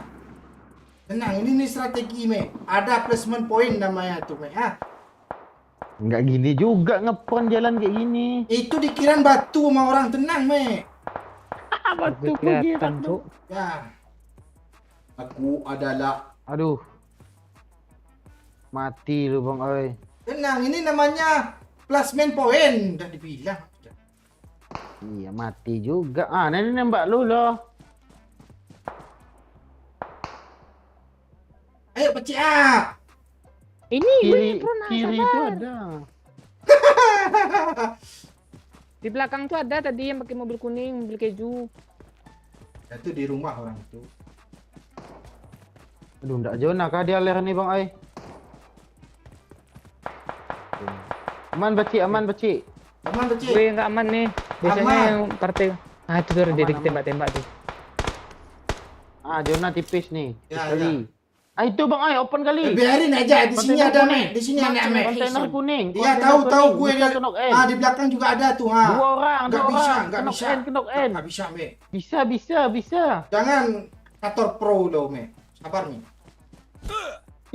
Speaker 2: Tenang, ini nih strategi me. Ada placement point namanya tuh me
Speaker 1: Enggak gini juga ngepon jalan kayak gini.
Speaker 2: Itu dikirain batu sama orang, tenang me.
Speaker 1: Batu
Speaker 3: Kelihatan, Cuk.
Speaker 2: Ya. Aku adalah
Speaker 1: Aduh. Mati lu Bang Oi.
Speaker 2: tenang, ini namanya placement point. Udah dibilang.
Speaker 1: Iya mati juga. Ah, ini nembak lu loh.
Speaker 2: Ayo pakcik
Speaker 3: Ini
Speaker 1: Kiri,
Speaker 3: gue pernah
Speaker 1: kiri
Speaker 3: sabar.
Speaker 1: itu ada.
Speaker 3: Di belakang tuh ada tadi yang pakai mobil kuning, mobil keju.
Speaker 2: Itu di rumah orang itu.
Speaker 1: Aduh, ndak zona kah dia ler nih Bang Oi. Aman bacik, aman bacik.
Speaker 2: Aman pakcik.
Speaker 3: Gue nggak aman nih. Biasanya
Speaker 2: Aman.
Speaker 3: yang partai. Ah itu tuh dia
Speaker 1: Aman,
Speaker 3: tembak-tembak tuh.
Speaker 1: Ah, zona tipis nih.
Speaker 2: Ya,
Speaker 1: Sekali. Ah, itu Bang Oi, open kali.
Speaker 2: Biarin aja, di sini
Speaker 1: Kontainer
Speaker 2: ada
Speaker 1: kuning.
Speaker 2: me. Di sini ada me.
Speaker 1: Kontainer kuning.
Speaker 2: Iya
Speaker 1: kontainer
Speaker 2: tahu
Speaker 1: kuning.
Speaker 2: gue
Speaker 1: Bisa ke knock end.
Speaker 2: di belakang juga ada tuh
Speaker 1: Dua orang,
Speaker 2: Nggak
Speaker 1: dua
Speaker 2: bisa,
Speaker 1: orang.
Speaker 2: nggak
Speaker 1: Knock
Speaker 2: bisa.
Speaker 1: end, knock end.
Speaker 2: Nggak bisa me.
Speaker 1: Bisa.
Speaker 2: Jangan kantor pro lo me. Sabar me.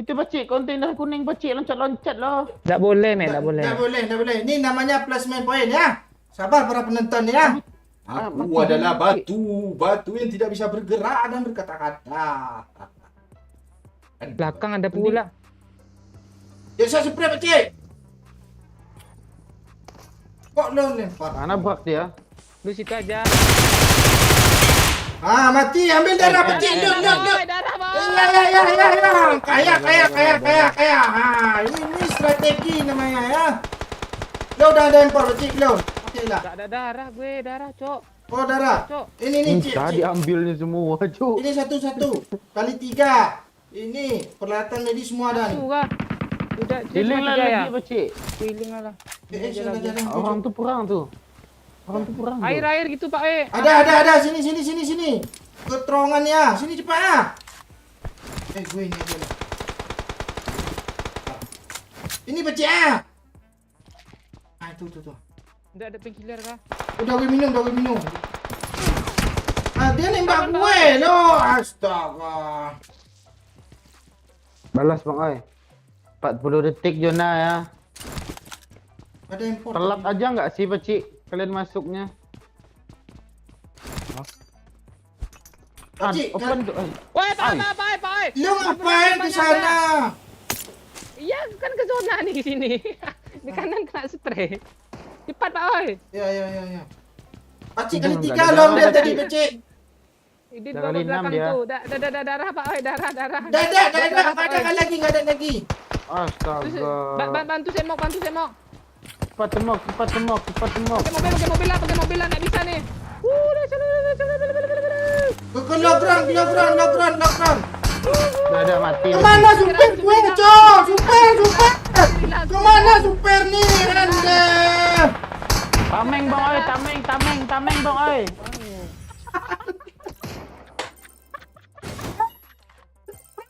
Speaker 1: Itu bacik, kontainer kuning bacik loncat-loncat loh.
Speaker 3: Nggak boleh men, nggak boleh.
Speaker 2: Nggak boleh. Ini namanya placement point ya. Sabar para penonton ya. Aku
Speaker 1: mati
Speaker 2: adalah
Speaker 1: dulu,
Speaker 2: batu yang tidak bisa bergerak dan berkata-kata.
Speaker 3: Belakang ada pula.
Speaker 2: Ya saya spray pakcik. Kok lo lempar?
Speaker 1: Mana bak dia?
Speaker 3: Lu situ aja.
Speaker 2: Mati, ambil darah pakcik. Duk.
Speaker 3: Darah bang.
Speaker 2: Ya. Kaya. Ini strategi namanya ya. Lo udah ada impor pakcik lo. Oke lah.
Speaker 3: Nggak ada darah gue, darah cok.
Speaker 2: Oh darah.
Speaker 3: Cok.
Speaker 2: Ini nih cik.
Speaker 1: Tadi ambilnya semua, Cuk.
Speaker 2: Ini satu-satu. Kali 3. Ini peralatan medis semua ada nih.
Speaker 3: Tuh kah. Udah,
Speaker 1: Healing lah
Speaker 3: tiga ya.
Speaker 1: lagi, bacik.
Speaker 3: Healing lah.
Speaker 2: Sudah jalan.
Speaker 1: Orang tuh perang tuh. Orang tuh perang. tuh.
Speaker 3: Air gitu pak
Speaker 2: Ada. Sini. Ke terowongan ya. Sini cepat ya. Gue ini aja lah. Ini pecah ya. Tuh.
Speaker 3: Udah ada painkiller kah?
Speaker 2: Udah gue minum. Dia nembak gue loh. Astaga.
Speaker 1: Balas Bang Oi. 40 detik zona ya.
Speaker 2: Ada impor.
Speaker 1: Telat aja nggak sih bacik kalian masuknya?
Speaker 2: Pakcik,
Speaker 1: Open tuh.
Speaker 3: Woi
Speaker 1: Ai.
Speaker 3: pak.
Speaker 2: Lu ngapain ke sana?
Speaker 3: Iya kan ke zona nih di sini. Di kanan kena spray. Cepat pak oi.
Speaker 2: Ya. Pakcik
Speaker 1: Udah,
Speaker 2: kali
Speaker 1: nggak
Speaker 2: 3
Speaker 1: ada
Speaker 2: loh dia
Speaker 1: darah,
Speaker 2: tadi
Speaker 1: Pakcik.
Speaker 2: pakcik.
Speaker 3: Di
Speaker 1: Udah
Speaker 3: bawah
Speaker 1: kali enam
Speaker 3: belakang
Speaker 1: dia.
Speaker 3: tuh. Darah pak oi, darah.
Speaker 2: Dah. Nggak ada lagi.
Speaker 1: Astaga.
Speaker 3: Bantu semok.
Speaker 1: Cepat temok.
Speaker 3: Pakai mobil lah, nggak bisa nih. Udah
Speaker 2: Ke lockdown.
Speaker 1: Udah mati.
Speaker 2: Kemana super gue cok? Super. Kemana super nih Anda?
Speaker 1: Tameng Bang Oi, tameng Bang Oi.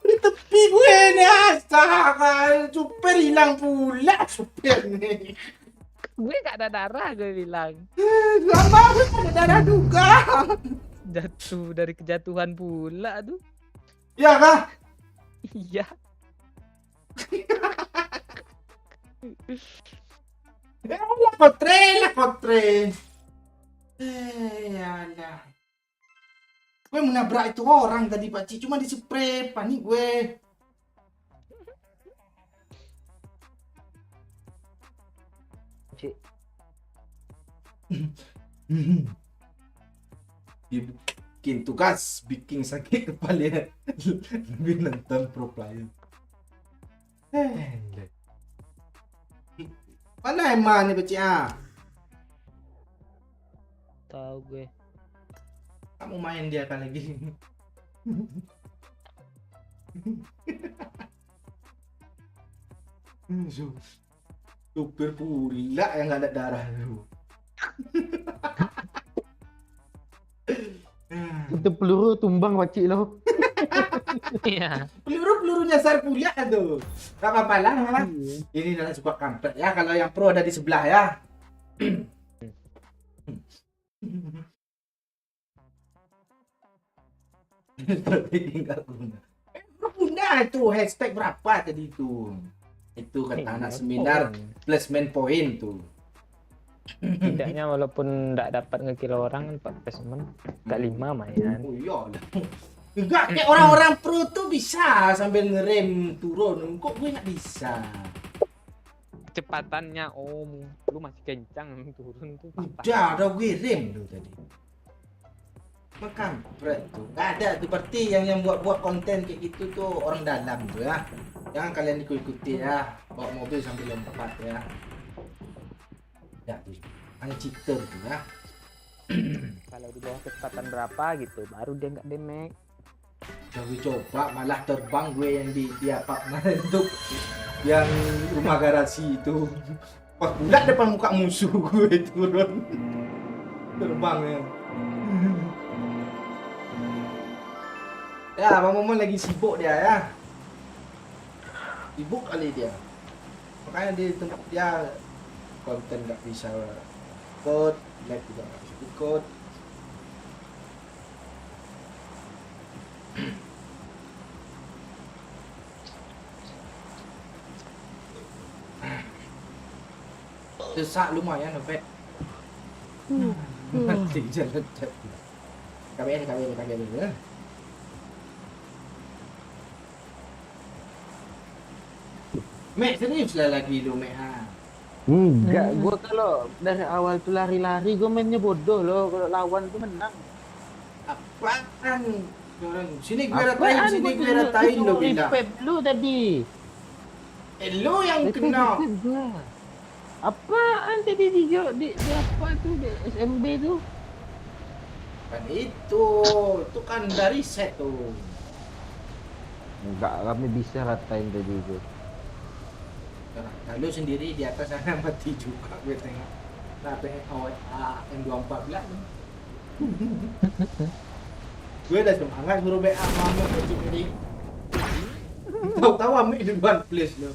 Speaker 2: Di tepi gue nih astaga. Super hilang pula super nih.
Speaker 3: Gue nggak ada darah gue bilang.
Speaker 2: Lama gue ada darah juga.
Speaker 3: Jatuh dari kejatuhan pula tuh.
Speaker 2: Ya kah?
Speaker 3: Iya.
Speaker 2: La kotre. Yalah. Gue menabrak itu orang tadi Pak Ci, cuma dispray, panik gue.
Speaker 1: Cik.
Speaker 2: Bikin tugas, bikin sakit kepala lebih nonton pro player. Mana Emma ni Pakcik ah?
Speaker 3: Tahu gue.
Speaker 2: Kamu main dia kan lagi. Supir pula yang nggak ada darah lu.
Speaker 1: Itu peluru tumbang wacik lo.
Speaker 3: Iya.
Speaker 2: Peluru nyasar pula tuh. Gak apa-apa lah. Ini adalah sebuah kampret ya. Kalau yang pro ada di sebelah ya. Tinggal guna. Guna itu hashtag berapa tadi itu? Itu kata anak seminar plus main point tuh.
Speaker 3: Tidaknya walaupun nggak dapat ngekill orang kan 4 placement, nggak 5 mainan.
Speaker 2: Oh iya. Enggak kayak orang-orang pro tuh bisa sambil ngerem turun. Kok gue nggak bisa?
Speaker 3: Kecepatannya om, lu masih kencang turun tuh.
Speaker 2: Udah gue rem tuh tadi. Makampret tuh. Gak ada tuh berarti yang buat konten kayak gitu tuh orang dalam tuh ya. Jangan kalian ikuti ya. Bawa mobil sambil lompat ya. Ya tuh. Hanya cheater tuh ya.
Speaker 3: Kalau di bawah kecepatan berapa gitu, baru dia nggak damage.
Speaker 2: Gue coba malah terbang gue yang di apa untuk yang rumah garasi itu. Pas pula depan muka musuh gue turun. Terbang ya. Ya, Bang Momon lagi sibuk dia ya. Sibuk kali dia. Makanya di tempat dia konten nggak bisa ikut, live juga nggak bisa ikut. Sesak lumayan Novek. Mati jalan jatuh. KBN ya. Mek serius lah lagi lu Mek ha.
Speaker 1: Enggak, gua kalau dari awal tuh lari-lari gua mainnya bodoh loh. Kalau lawan tuh menang.
Speaker 2: Apaan? Sini gue ratain lu bila.
Speaker 1: Lu tadi.
Speaker 2: Lu yang kena.
Speaker 1: Apaan tadi di apa tuh di SMB tuh?
Speaker 2: Kan itu kan dari set tuh.
Speaker 1: Enggak, kami bisa ratain tadi itu.
Speaker 2: Nah, lu sendiri di atas sana mati juga gue tengok. Nah, awal M214 nih. Gue udah semangat suruh BA mama kecil ini. Tahu-tahu ambil duluan please lo.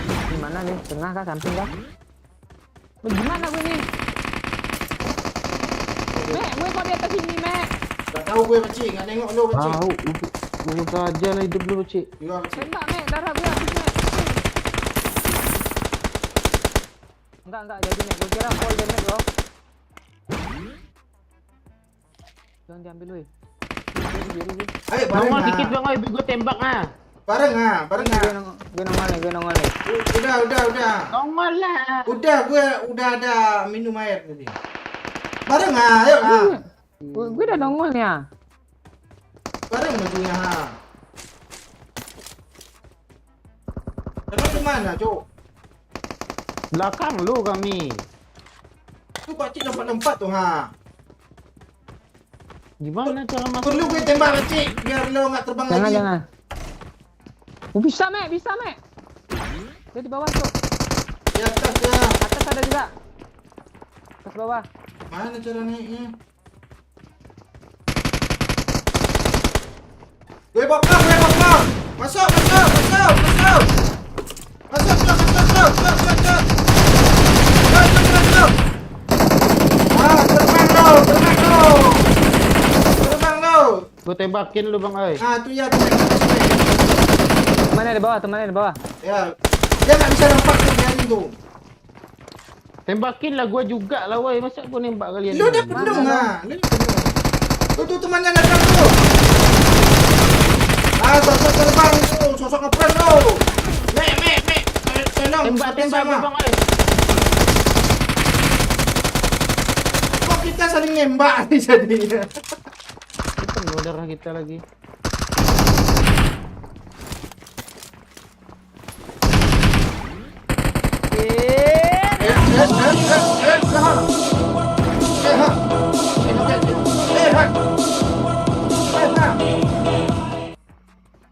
Speaker 3: Di mana nih? Tengah kah? Samping kah? Gimana gue nih? Mek, gue kok di atas sini, Mek?
Speaker 2: Gak tahu gue Beci, nggak nengok lu Beci.
Speaker 1: Tahu, lu saja lah hidup lu, Cik.
Speaker 2: Iya Beci.
Speaker 3: Enggak, Mek, darah gue habis, Mek. Enggak, jadi Mek. Gue kira full damage loh. Jangan diambil, weh.
Speaker 2: Ayo bareng
Speaker 1: Nongol
Speaker 2: ah.
Speaker 1: dikit bang, ayo gue tembak ah.
Speaker 2: Bareng ah.
Speaker 3: Gue nongol nih.
Speaker 2: Udah.
Speaker 1: Nongol lah.
Speaker 2: Udah ada minum air tadi. Bareng ah, ayo ah.
Speaker 3: Gue udah nongol ya.
Speaker 2: Bareng tentunya ha. Emang di mana, Cok?
Speaker 1: Belakang lu kami.
Speaker 2: Tu pakcik tempat-tempat tuh ha.
Speaker 1: Gimana cara masuk?
Speaker 2: Perlu gue tembak pakcik biar lo nggak terbang lagi.
Speaker 3: Jangan. Oh, bisa, Mek. Dia di bawah tuh.
Speaker 2: Di atas ya.
Speaker 3: Atas ada juga. Atas bawah.
Speaker 2: Mana cara naiknya? Gue bakar. Masuk. Terbang lo.
Speaker 1: Gue tembakin lu bang, ay.
Speaker 2: Ah, tu ya.
Speaker 3: Temannya di bawah.
Speaker 2: Ya. Dia nggak bisa nampak tuh biarin tuh.
Speaker 1: Tembakin lah gue juga lah, woi. Masa gue nembak kalian?
Speaker 2: Lu udah penuh ha. Tuh temannya datang tuh. Ah, sosok terbang tuh, sosok ngeprank tuh. Mek. Tolong.
Speaker 1: Tembak bang, ay.
Speaker 2: Kok kita saling nembak nih jadinya?
Speaker 1: Penuh darah kita lagi.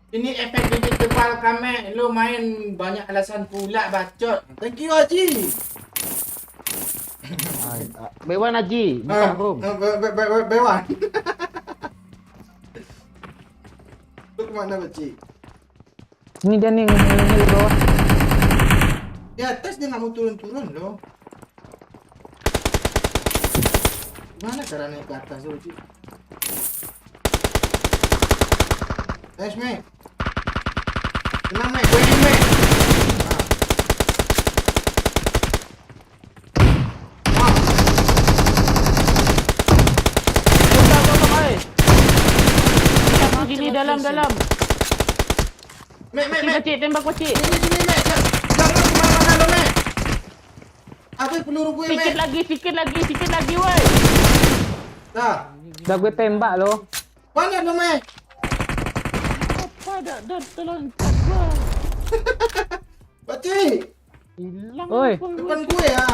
Speaker 2: Ini efek bibit kepal kami. Lu main banyak alasan pula bacot. Thank you Haji.
Speaker 1: Bewan Haji, bukan Rom.
Speaker 2: Bewan. Lu kemana Baci?
Speaker 3: Ini dia nih di bawah.
Speaker 2: Di atas dia nggak mau turun-turun loh. Gimana cara naik ke atas tuh Baci? Nice mate. Tenang mate, gue ini mate.
Speaker 1: Sini dalam.
Speaker 2: Mate.
Speaker 1: Kecil, tembak kecil.
Speaker 2: Sini mate. Jangan kemana-mana lo mate. Habis peluru gue mate.
Speaker 1: Sikit lagi, woi.
Speaker 2: Dah.
Speaker 3: Udah gue tembak loh.
Speaker 2: Mana lo mate?
Speaker 1: Apa dah terloncat gua.
Speaker 2: Baci.
Speaker 1: Hilang.
Speaker 3: Oi.
Speaker 2: Depan gue ya.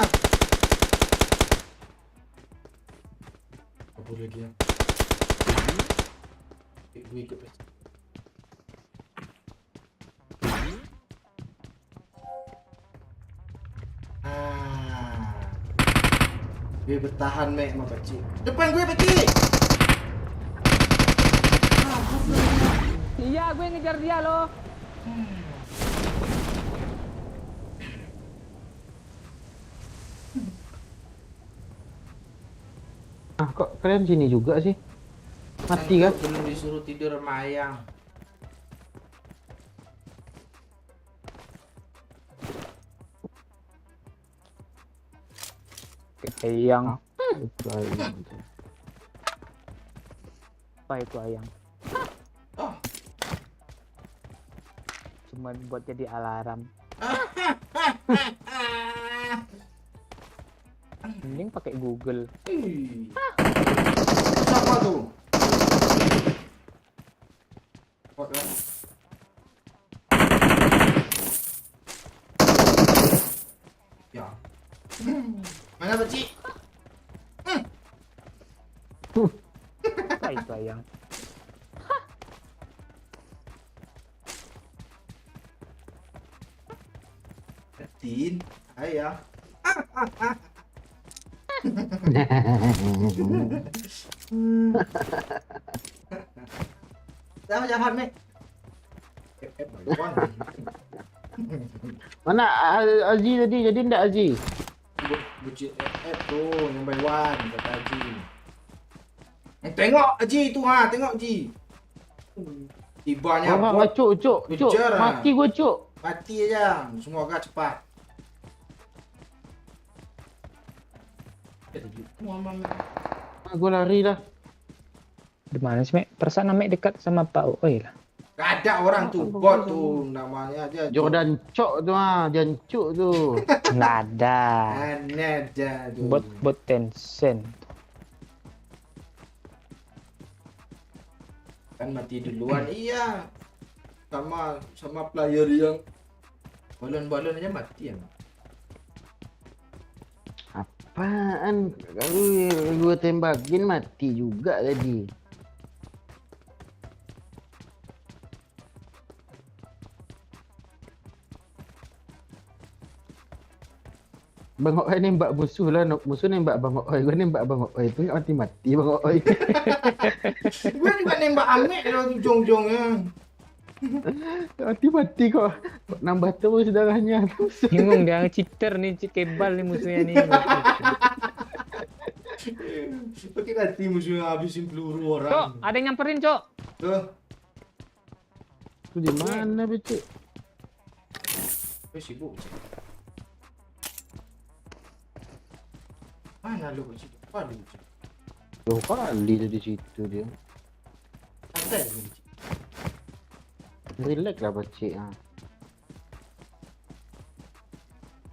Speaker 2: Apa lagi ya? Gue ikut. Gue bertahan mek sama Baci. Depan gue Baci.
Speaker 3: Iya, gue ngejar dia loh.
Speaker 1: Kok kalian sini juga sih? Mati kah?
Speaker 2: Belum disuruh tidur sama ayang.
Speaker 3: Ayang.
Speaker 1: Itu ayam.
Speaker 3: Apa itu ayang?
Speaker 2: Oh.
Speaker 3: Cuma buat jadi alarm. Mending pakai Google.
Speaker 2: Siapa tuh? Bot kan? Ya. Mana Baci?
Speaker 3: Apa itu ayang?
Speaker 2: Tin, ayah. Jangan, Mek.
Speaker 1: Mana Azi tadi? Jadi ndak Azi?
Speaker 2: Bucin tuh yang by one kata Haji. Tengok Haji tu tengok Haji. Tibanya
Speaker 1: Orang cuk.
Speaker 2: Kejar,
Speaker 1: Mati gua cuk.
Speaker 2: mati aja. Semua agak cepat.
Speaker 1: Gua lari dah.
Speaker 3: Di mana sih, Mek? Perasaan Mek dekat sama Pak Oi lah.
Speaker 2: Gak ada orang tuh, bot tuh namanya aja.
Speaker 1: Jordan Cok tu Jancuk tu.
Speaker 3: Nggak ada.
Speaker 2: Aneh aja tuh.
Speaker 3: Bot Tencent.
Speaker 2: Kan mati duluan iya. Sama player yang balon aja mati ya.
Speaker 1: Apaan? Kalau gua tembakin mati juga tadi. Bang Oi nembak musuh lah, musuh nembak Bang Oi, gua nembak Bang Oi, itu nggak mati Bang Oi.
Speaker 2: Gue juga nembak Amek lo jong-jongnya.
Speaker 1: Mati kok. Nambah terus darahnya.
Speaker 3: Bingung dia cheater nih, cheat kebal nih musuhnya nih.
Speaker 2: Pakai nanti musuhnya habisin peluru
Speaker 3: Cok,
Speaker 2: orang.
Speaker 3: ada yang nyamperin, Cok.
Speaker 2: Tuh,
Speaker 1: Itu di mana, Becik?
Speaker 2: gue sibuk. Mana lu Cik? Apa lu Cik?
Speaker 1: Jauh kali dari situ dia.
Speaker 2: Ada lu Cik?
Speaker 1: Relax lah Becik.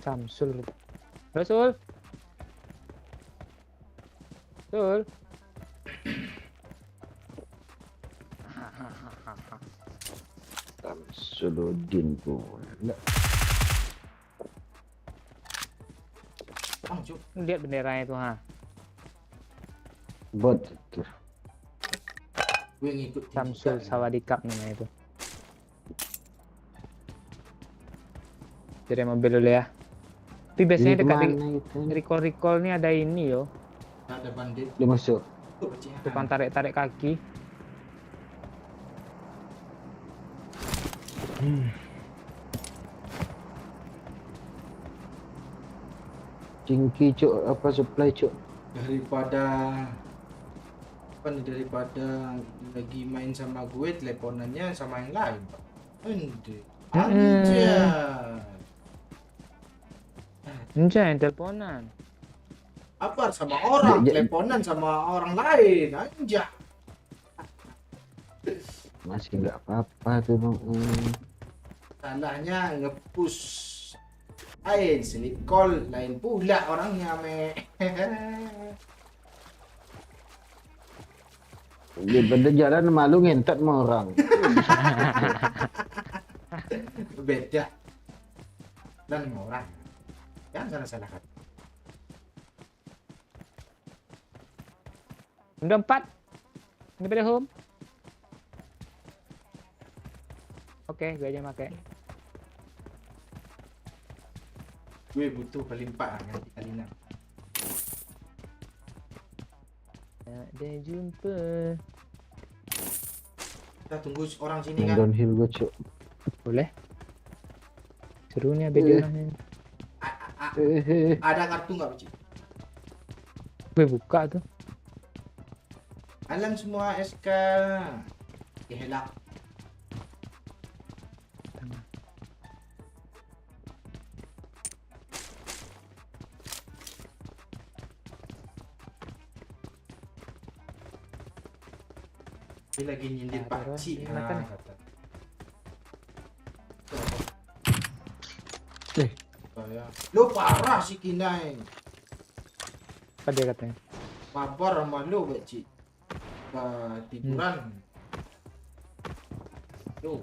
Speaker 3: Samsul. Halo, Sul. Sul.
Speaker 1: Samsuluddin pula.
Speaker 3: Lihat benderanya itu, ha.
Speaker 1: Bot itu.
Speaker 2: Gue ngikut
Speaker 3: Samsul
Speaker 2: digital.
Speaker 3: Sawadikap namanya itu. Jadi mobil dulu ya. Tapi biasanya
Speaker 1: Ini
Speaker 3: dekat
Speaker 1: kemana itu?
Speaker 3: recall nih ada ini yo.
Speaker 2: Ada bandit.
Speaker 1: Dia masuk.
Speaker 3: Tukang tarik-tarik kaki.
Speaker 1: Cingki cuk, apa supply cuk.
Speaker 2: Daripada apa nih, daripada lagi main sama gue teleponannya sama yang lain, Pak. Anjir.
Speaker 3: Anjay, teleponan.
Speaker 2: Apa sama orang,
Speaker 1: Ya, ya.
Speaker 2: teleponan sama orang lain, anjir.
Speaker 1: Masih nggak apa-apa tuh bang.
Speaker 2: Salahnya nge-push lain, selip call lain pula orangnya, me.
Speaker 1: Daripada jalan malu ngentot sama orang.
Speaker 2: Beda dan sama orang, jangan salah-salahkan.
Speaker 3: Udah 4. Ini pada home. Oke, gue aja pakai.
Speaker 2: Gue butuh kali 4 nanti kali 6.
Speaker 3: Ada jumpa.
Speaker 2: Kita tunggu orang sini
Speaker 1: Yang
Speaker 2: kan.
Speaker 1: downhill gue cuk.
Speaker 3: Boleh. Seru nih beda orangnya.
Speaker 2: Ada kartu nggak, Pak Cik?
Speaker 3: Gue buka tuh.
Speaker 2: Alam semua SK. Helak. Dia lagi nyindir
Speaker 3: Ada
Speaker 2: Pak
Speaker 3: orang
Speaker 2: Cik.
Speaker 3: yang makan.
Speaker 2: Kata.
Speaker 1: Eh.
Speaker 2: Lu parah si Kinai.
Speaker 3: Apa dia katanya?
Speaker 2: Mabar sama lu, Pak Cik. Tiduran. Lu.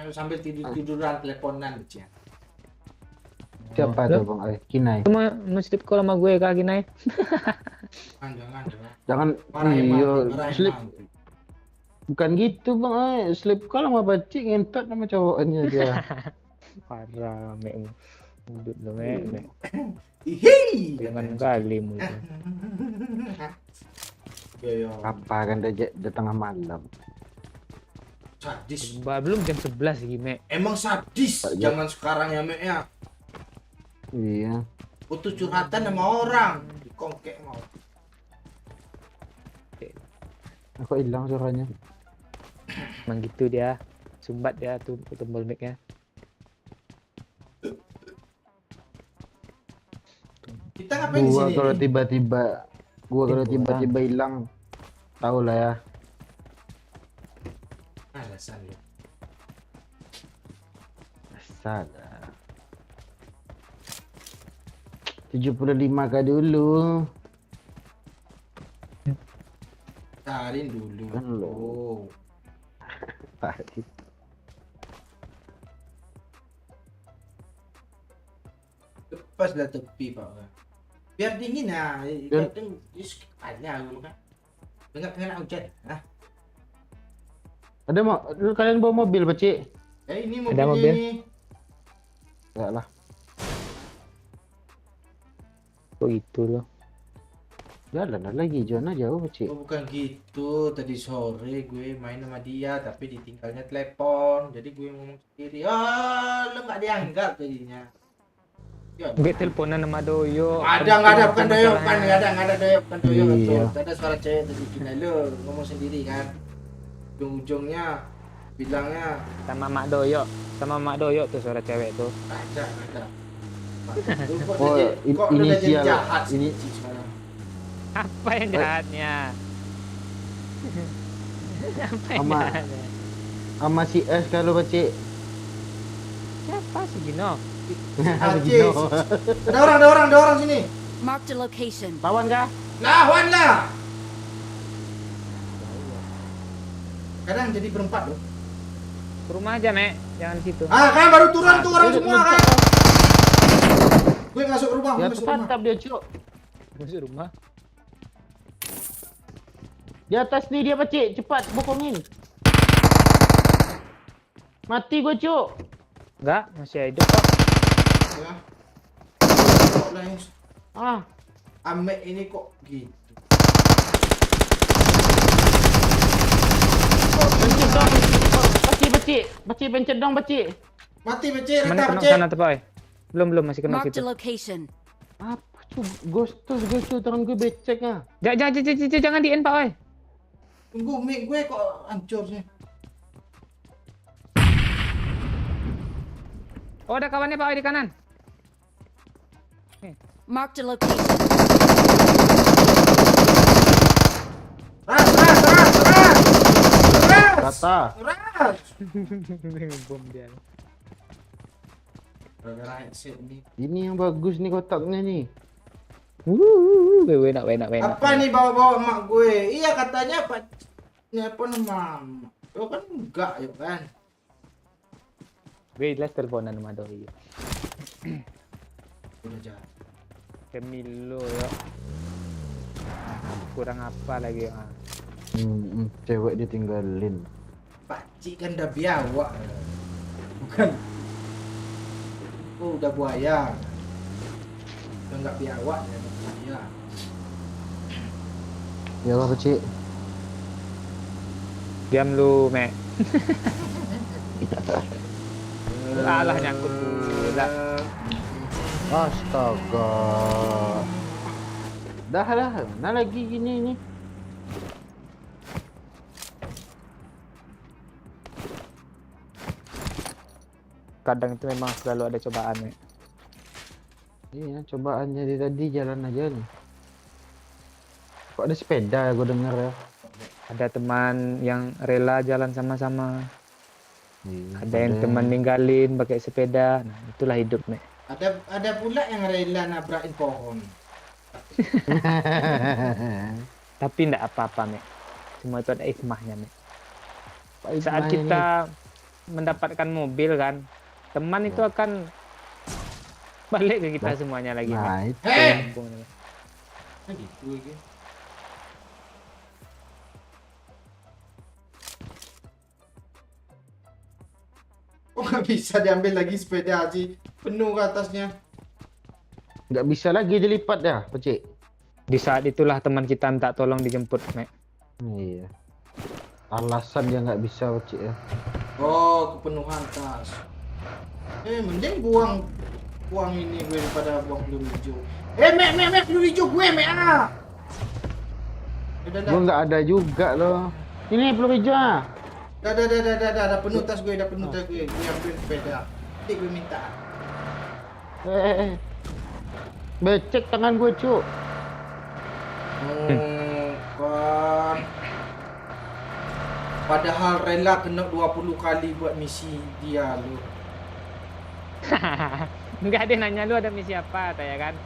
Speaker 2: Sambil tiduran teleponan, Cik.
Speaker 1: Siapa
Speaker 3: Loh?
Speaker 1: tuh bang? Kinai.
Speaker 3: Lu mau slip call sama gue kaki naik.
Speaker 2: Jangan.
Speaker 1: Jangan.
Speaker 2: Marah
Speaker 1: Iyo,
Speaker 2: emang.
Speaker 1: slip. Bukan gitu bang. Slip call sama bacik ngentot sama cowoknya dia.
Speaker 3: Parah, mekmu. Udut lu, mek.
Speaker 2: Hihi.
Speaker 3: Jangan kali mulut.
Speaker 2: Yo.
Speaker 1: Apa kan dia di tengah malam.
Speaker 2: Sadis.
Speaker 3: Belum jam 11 lagi, mek.
Speaker 2: Emang sadis
Speaker 1: Pak,
Speaker 2: zaman sekarang ya, Mek ya.
Speaker 1: Iya.
Speaker 2: Butuh curhatan sama orang, dikongkek mau.
Speaker 1: Kok hilang suaranya?
Speaker 3: Emang gitu dia. Sumbat dia tuh tombol mic-nya.
Speaker 2: Kita ngapain di
Speaker 1: Gua
Speaker 2: sini?
Speaker 1: kalau
Speaker 2: nih?
Speaker 1: tiba-tiba hilang, tahu lah ya.
Speaker 2: Alasan lu.
Speaker 1: Salah. 75k dulu.
Speaker 2: Tarin dulu.
Speaker 1: Kan lo.
Speaker 2: Oh.
Speaker 1: Tadi.
Speaker 2: Lepaslah tepi, Pak. Biar dingin ya. Kadang ada dulu kan. Dengar kena hujan. Hah?
Speaker 1: Ada mau kalian bawa mobil, Pak?
Speaker 2: Ini
Speaker 3: Ada
Speaker 2: mobilnya
Speaker 3: mobil.
Speaker 2: ini.
Speaker 1: Enggak lah.
Speaker 3: Kok gitu loh.
Speaker 1: Jalan lah lagi, Jona jauh, Pak.
Speaker 2: Oh, bukan gitu. Tadi sore gue main sama dia, tapi ditinggalnya telepon. Jadi gue ngomong sendiri. Lo nggak dianggap jadinya. Ya,
Speaker 3: Gue teleponan sama Doyo.
Speaker 2: nggak ada, bukan doyo, bukan nggak ada doyo, bukan doyo.
Speaker 1: Iya.
Speaker 2: Betul. Ada suara cewek tadi Kina lo ngomong sendiri kan. Ujung-ujungnya bilangnya
Speaker 3: Sama Mak Doyo. Sama Mak Doyo tuh suara cewek tuh.
Speaker 2: ada.
Speaker 1: Oh, inisial.
Speaker 2: jahat
Speaker 1: Ini-
Speaker 2: ini sekarang.
Speaker 3: Apa yang jahatnya? Apa yang
Speaker 1: Sama-
Speaker 3: jahatnya?
Speaker 1: Sama si S kalau, Pak.
Speaker 3: Siapa sih Gino?
Speaker 2: Acis. Ada orang sini.
Speaker 5: Marked a location.
Speaker 1: Lawan kah?
Speaker 2: Lawan lah. Kadang jadi berempat loh.
Speaker 3: Ke rumah aja, Mek. Jangan di situ.
Speaker 2: Kan baru turun tuh orang semua kan. Gue masuk rumah, gue
Speaker 1: Dia
Speaker 2: masuk rumah.
Speaker 1: tertangkap dia, Cuk.
Speaker 3: Masuk rumah.
Speaker 1: Di atas nih dia, Pakcik. Cepat, bokongin. Mati gua, Cuk.
Speaker 3: Enggak, masih hidup kok.
Speaker 2: Ya. Kok lah yang
Speaker 1: Ah,
Speaker 2: Ame ini kok gitu.
Speaker 1: pencet dong. Pakcik, Pakcik. Pakcik, pencet dong, Pakcik.
Speaker 2: Mati becek,
Speaker 3: Mana
Speaker 2: reta
Speaker 3: kena
Speaker 2: becek.
Speaker 3: sana tuh, Pak? Belum masih kena
Speaker 5: Marked
Speaker 3: situ.
Speaker 5: a location.
Speaker 1: Apa, Cuk? Ghost, tangan gue becek ah.
Speaker 3: Jangan di-end, Pak, oi.
Speaker 2: Tunggu, mic gue kok hancur sih.
Speaker 3: Oh, ada kawannya, Pak, oi, di kanan.
Speaker 5: Marked a location.
Speaker 2: Ras.
Speaker 1: Kata.
Speaker 2: Ras.
Speaker 3: Bom dia.
Speaker 2: Gara-gara headset ni.
Speaker 1: Ini yang bagus nih kotaknya nih.
Speaker 3: Enak.
Speaker 2: Apa nih bawa-bawa emak gue? Iya katanya Pak. Ini apa nama? Oh kan enggak ya kan.
Speaker 3: Gue jelas teleponan sama doi.
Speaker 2: Udah jahat.
Speaker 3: Kemilo ya. Kurang apa lagi ah.
Speaker 1: Cewek ditinggalin.
Speaker 2: Pakcik kan udah biawak. Bukan. Oh udah buaya. Udah enggak biawak ya buaya.
Speaker 1: Ya apa, Pakcik?
Speaker 3: Diam lu, Mek. Alah nyangkut pula.
Speaker 1: Astaga. Dah. Mana lagi gini nih?
Speaker 3: Kadang itu memang selalu ada cobaan, Mek.
Speaker 1: Iya, cobaan jadi tadi jalan aja nih. Kok ada sepeda ya gue denger ya?
Speaker 3: Ada teman yang rela jalan sama-sama.
Speaker 1: Iya,
Speaker 3: Ada yang teman ninggalin pakai sepeda. Nah, itulah hidup, Mek.
Speaker 2: Ada pula yang rela nabrakin pohon.
Speaker 3: Tapi enggak apa-apa, Mek. Semua itu ada hikmahnya, Mek.
Speaker 1: Apa
Speaker 3: Saat
Speaker 1: hikmahnya
Speaker 3: kita mendapatkan mobil kan, teman itu akan balik ke kita semuanya lagi,
Speaker 1: nih?
Speaker 3: Mek.
Speaker 1: Nah, itu.
Speaker 3: Kampung, Mek.
Speaker 2: Kan gitu ya. Oh nggak bisa diambil lagi sepeda Haji. Penuh ke atasnya.
Speaker 1: Nggak bisa lagi dilipat dah, Pakcik.
Speaker 3: Di saat itulah teman kita minta tolong dijemput, Mek.
Speaker 1: Iya. Alasan dia nggak bisa, Pakcik ya.
Speaker 2: Oh kepenuhan tas. Mending buang ini gue daripada buang peluru hijau. Mek peluru hijau gue Mek ah. Udah.
Speaker 1: Gue nggak ada juga loh. Ini peluru hijau ah.
Speaker 2: Dah penuh tas gue, Gue ambil sepeda. Nanti gue minta.
Speaker 1: Becek tangan gue, Cuk.
Speaker 2: Kan. Padahal rela kena 20 kali buat misi dia lu.
Speaker 3: Enggak, dia nanya lu ada misi apa, tanya kan.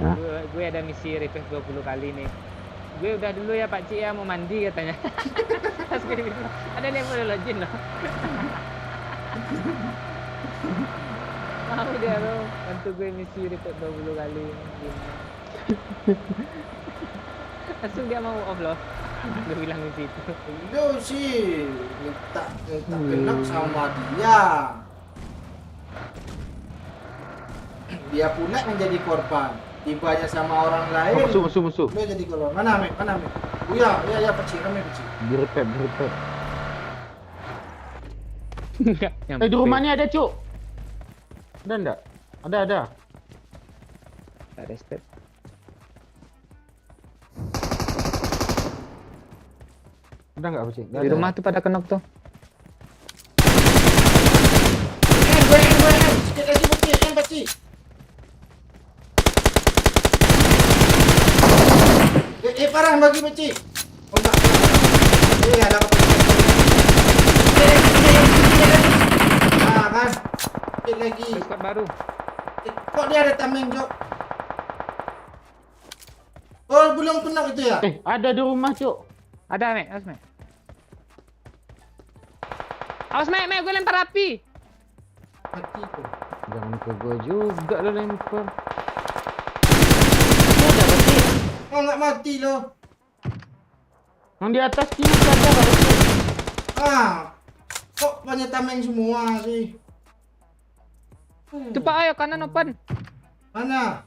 Speaker 1: Hah?
Speaker 3: Gue ada misi request 20 kali nih. Gue udah dulu ya Pak Cik ya, mau mandi katanya. Terus gue bilang, ada level legend loh. Mau dia lo, bantu gue misi request 20 kali. Langsung dia mau off loh. Gue bilang misi itu.
Speaker 2: Lu sih minta kena sama dia. Dia pula yang jadi korban. Tibanya sama orang lain.
Speaker 1: Musuh.
Speaker 2: Dia jadi korban. Mana Mek? Oh ya, Pakcik, Pakcik.
Speaker 1: Di repair.
Speaker 3: Enggak,
Speaker 1: Di rumah ni ada, Cuk. Ada enggak? Ada.
Speaker 3: Tak respect.
Speaker 1: Ada enggak, Pakcik?
Speaker 3: Di rumah tuh pada kenok tuh.
Speaker 2: Gue. Sikit lagi Pakcik. Parang bagi Pakcik. Oh enggak. Ada apa? Ah kan. Sikit lagi.
Speaker 3: Squad baru.
Speaker 2: Kok dia ada tameng jok? Oh belum kena itu ya?
Speaker 1: Ada di rumah, Cuk.
Speaker 3: Ada, Mek. Awas, Mek, gue lempar api.
Speaker 2: Mati tuh.
Speaker 1: Jangan ke gua juga lo lempar.
Speaker 2: Oh, nggak mati loh.
Speaker 1: Yang di atas sini ada berarti.
Speaker 2: Kok banyak tameng semua sih?
Speaker 3: Cepat ayo kanan open.
Speaker 2: Mana?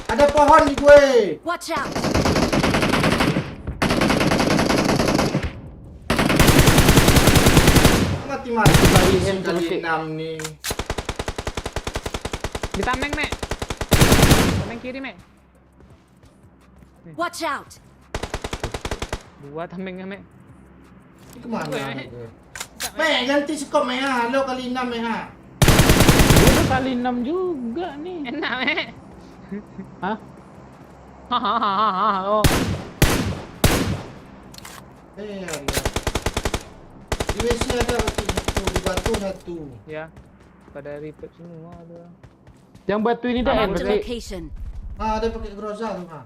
Speaker 2: Ada pohon di gue.
Speaker 5: Watch out!
Speaker 2: Mati-mati
Speaker 1: Balikin
Speaker 2: kali
Speaker 1: terus,
Speaker 2: 6 nih.
Speaker 3: Di tameng, Mek. Tameng kiri, Mek.
Speaker 5: Watch out!
Speaker 3: Dua tamengnya, Mek.
Speaker 2: Ini kemana?
Speaker 3: Gue.
Speaker 2: gue? Meh, ganti skop Meh ha. Lo kali 6 Meh ha.
Speaker 1: Dia udah kali 6 juga nih.
Speaker 3: Enak, Mek.
Speaker 1: Hah?
Speaker 3: Hahaha. Oh.
Speaker 2: Allah. Di WC ada batu satu, di batu satu.
Speaker 3: Ya. Pada repeat semua ada.
Speaker 1: Yang batu ini dah
Speaker 5: Marked a
Speaker 1: berarti.
Speaker 5: location.
Speaker 2: Ada pakai groza tuh ha.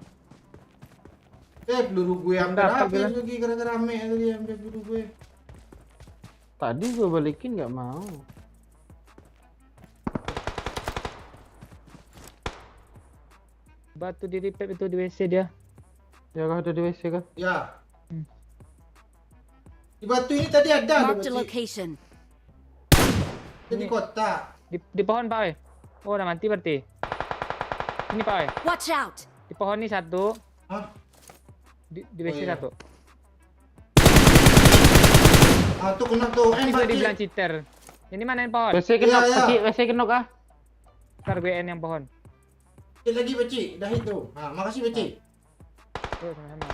Speaker 2: Peluru gue hampir
Speaker 3: Dapat,
Speaker 2: habis
Speaker 3: Bilan.
Speaker 2: lagi gara-gara Meh tadi ambil peluru gue.
Speaker 1: Tadi gua balikin nggak mau.
Speaker 3: Batu di repeat itu di WC dia.
Speaker 1: Ya kah ada di WC kah?
Speaker 2: Ya. Di batu ini tadi ada
Speaker 5: Marked a
Speaker 2: loh, Cik.
Speaker 5: location.
Speaker 2: Di kota.
Speaker 3: Di pohon, Pak. Oh, udah mati berarti. Ini, Pak.
Speaker 5: Watch out!
Speaker 3: Di pohon ini satu.
Speaker 2: Hah?
Speaker 3: Di WC
Speaker 2: iya.
Speaker 3: satu.
Speaker 2: Tuh kena tuh.
Speaker 3: Ini
Speaker 2: Pak,
Speaker 3: sudah dibilang
Speaker 2: Cik.
Speaker 3: cheater. Ini mana yang pohon?
Speaker 1: WC kenok,
Speaker 2: Iya, iya.
Speaker 1: Pakcik. WC kenok kah?
Speaker 3: Ntar gue N yang pohon.
Speaker 2: Cik lagi Bacik, dah itu. Makasih Bacik.
Speaker 3: Tuh, sama-sama.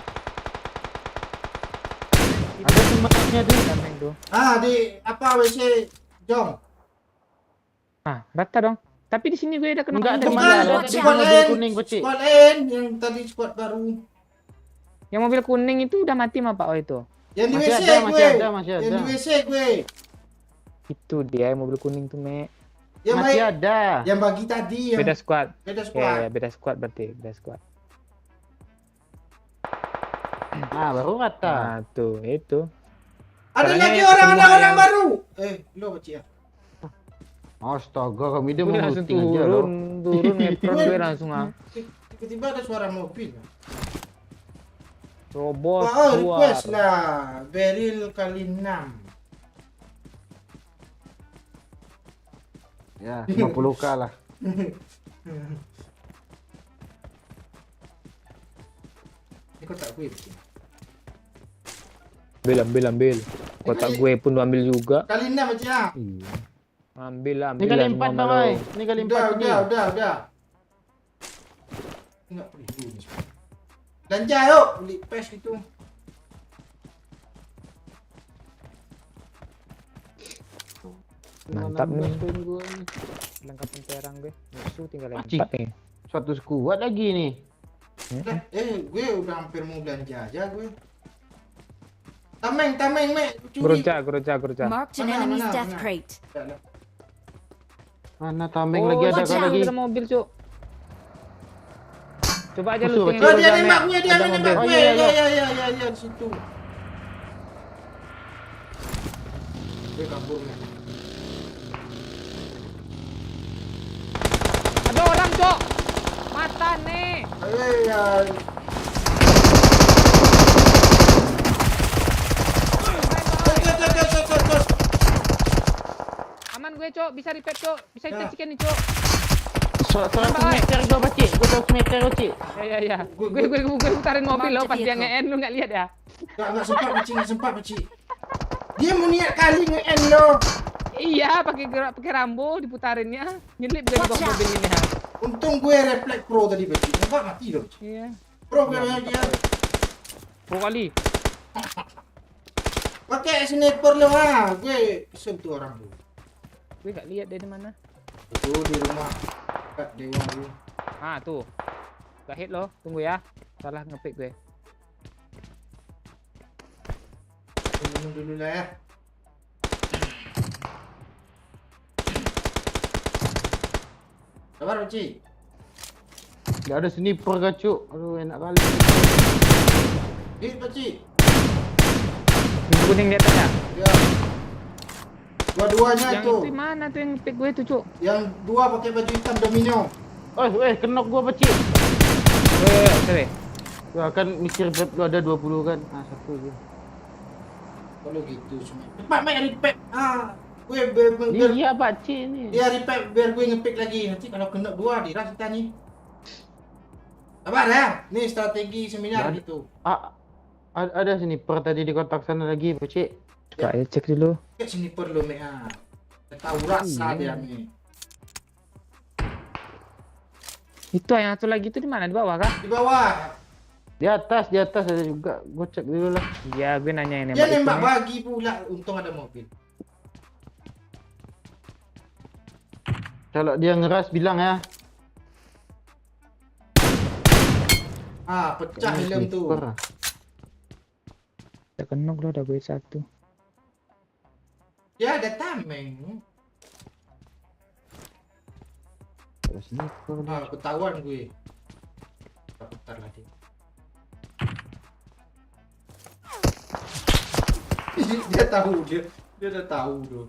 Speaker 1: Ada semangatnya tuh.
Speaker 3: Tameng tuh.
Speaker 2: Di apa WC Jong?
Speaker 3: Ah, rata dong. Tapi di sini gue udah kena.
Speaker 1: Enggak,
Speaker 3: Ada
Speaker 1: teman
Speaker 3: tiga.
Speaker 1: ada
Speaker 5: Watch
Speaker 1: di
Speaker 5: out.
Speaker 1: mobil
Speaker 2: Squad
Speaker 1: kuning, Pakcik.
Speaker 2: Squad lain yang tadi squad baru.
Speaker 3: Yang mobil kuning itu udah mati mah Pak O itu.
Speaker 2: Yang di
Speaker 1: Masih
Speaker 2: WC
Speaker 1: ada,
Speaker 2: gue.
Speaker 1: masih ada, masih
Speaker 2: Yang di
Speaker 1: ada.
Speaker 2: WC gue.
Speaker 3: Itu dia yang mobil kuning tuh, Mek.
Speaker 2: Yang
Speaker 1: Masih
Speaker 2: baik.
Speaker 1: ada.
Speaker 2: Yang bagi tadi yang
Speaker 3: Beda squad.
Speaker 2: beda
Speaker 3: Ya,
Speaker 2: squad.
Speaker 3: ya, beda squad berarti, beda squad.
Speaker 1: Nah, baru rata.
Speaker 3: Nah, tuh, itu.
Speaker 2: Ada
Speaker 3: Caranya
Speaker 2: lagi
Speaker 3: semua
Speaker 2: ada orang
Speaker 3: yang-
Speaker 2: baru. Lo Bacik ya.
Speaker 1: Astaga, kami dia
Speaker 3: Gue
Speaker 1: mau
Speaker 3: langsung
Speaker 1: looting aja loh.
Speaker 3: turun ngepron gue langsung
Speaker 2: Tiba-tiba ada suara mobil.
Speaker 3: robot
Speaker 2: Wah,
Speaker 3: keluar.
Speaker 2: request lah. Beril kali 6.
Speaker 1: Ya, 50k lah.
Speaker 2: Ini kotak gue Bacik.
Speaker 3: Ambil. Kotak gue pun lu ambil juga.
Speaker 2: Kali 6 Bacik ya.
Speaker 3: Iya. Ambil
Speaker 1: Ini kali 4 bang, oi. Ini kali 4 ini.
Speaker 2: Udah. Enggak perlu ini. Belanja yuk, beli pes gitu.
Speaker 3: Mantap nih.
Speaker 1: 16 poin gua nih.
Speaker 3: Lengkapin perang gue. Musuh tinggal
Speaker 1: Acik.
Speaker 3: 4 nih.
Speaker 1: Suatu skuad lagi nih.
Speaker 2: Gue udah hampir mau belanja aja gue. Tameng, Mek. Curi.
Speaker 3: Geroja.
Speaker 5: Marked an
Speaker 2: Mana,
Speaker 5: enemy's
Speaker 2: mana,
Speaker 5: death
Speaker 2: mana?
Speaker 5: crate.
Speaker 1: Mana tameng
Speaker 3: Oh,
Speaker 1: lagi ada
Speaker 5: watch
Speaker 1: kah
Speaker 5: out.
Speaker 1: lagi?
Speaker 3: Ada mobil, Cuk. Coba aja
Speaker 1: Musuh,
Speaker 3: looting
Speaker 1: Cuk.
Speaker 2: Oh, dia
Speaker 3: Geroja,
Speaker 2: nembak
Speaker 3: Mek.
Speaker 2: gue, dia
Speaker 3: Ada
Speaker 2: nembak
Speaker 3: mobil.
Speaker 1: Oh,
Speaker 2: gue.
Speaker 1: iya.
Speaker 2: Ya, di situ. Gue kabur nih.
Speaker 3: Ada orang, Cuk. Mata nih.
Speaker 2: Ya. Cus.
Speaker 3: Aman gue, Cuk. Bisa repair, Cuk. Bisa
Speaker 2: Ya.
Speaker 3: kita chicken nih, Cuk.
Speaker 1: Soal
Speaker 3: Nambah, oi.
Speaker 1: meter gua Pakcik. Gua 2 meter Pakcik.
Speaker 3: Ya. Gue putarin mobil lo pas dia nge-end lu nggak lihat ya.
Speaker 2: Enggak sempat, Bacik. Dia mau niat kali nge-end lo.
Speaker 3: Iya, pakai rambo diputarinnya. Nyelip gue di bawah
Speaker 5: Watch out.
Speaker 3: mobil ini ha.
Speaker 2: Untung gue refleks pro tadi Bacik. Enggak mati loh.
Speaker 3: Iya.
Speaker 2: Pro gue dia.
Speaker 3: Pro kali.
Speaker 2: Pakai sniper lo ha. Gue sentuh orang tuh.
Speaker 3: Gue nggak lihat dia di mana.
Speaker 2: Betul di rumah Kak Dewa lu.
Speaker 3: Ah, tuh. Gak hit lo. Tunggu ya. Salah ngepick gue.
Speaker 2: Minum dulu lah ya. Sabar Bacik.
Speaker 1: Enggak ada sniper kah, Cuk? Aduh, enak kali.
Speaker 2: Hit Bacik.
Speaker 3: Kuning di atas ya.
Speaker 2: Ya. Dua-duanya
Speaker 3: Yang
Speaker 2: tuh.
Speaker 3: itu mana tuh yang pick gue tuh, Cuk?
Speaker 2: Yang dua pakai baju hitam domino.
Speaker 1: Kenok gua pecik.
Speaker 3: Sorry.
Speaker 1: Ya kan mikir beb lu ada 20 kan. Ah, satu je.
Speaker 2: Kalau gitu cuma. Cepat main repack. Gue biar
Speaker 1: Iya pacik ni.
Speaker 2: dia repack biar gue ngepick lagi. Nanti kalau kena dua diras kita nih. Sabar ya. Nih strategi seminar
Speaker 1: Dan-
Speaker 2: gitu.
Speaker 1: Ada sniper tadi di kotak sana lagi, pecik.
Speaker 3: Coba ya cek dulu.
Speaker 2: Kayak sniper lo Mek. Dia tahu rasa dia Mek.
Speaker 3: Itu yang satu lagi itu di mana? Di bawah kah?
Speaker 2: Di bawah.
Speaker 1: Di atas ada juga. Gua cek dulu lah.
Speaker 3: Iya, gue nanya ini.
Speaker 2: Dia nembak bagi pula. Untung ada mobil.
Speaker 1: Kalau dia ngeras bilang ya.
Speaker 2: Pecah helm tuh.
Speaker 1: Sniper.
Speaker 3: Tak kenok lo ada gue satu.
Speaker 2: Dia ada tameng.
Speaker 1: Ada sniper.
Speaker 2: Ketahuan gue. Putar lagi. Dia tahu dia udah tahu tuh.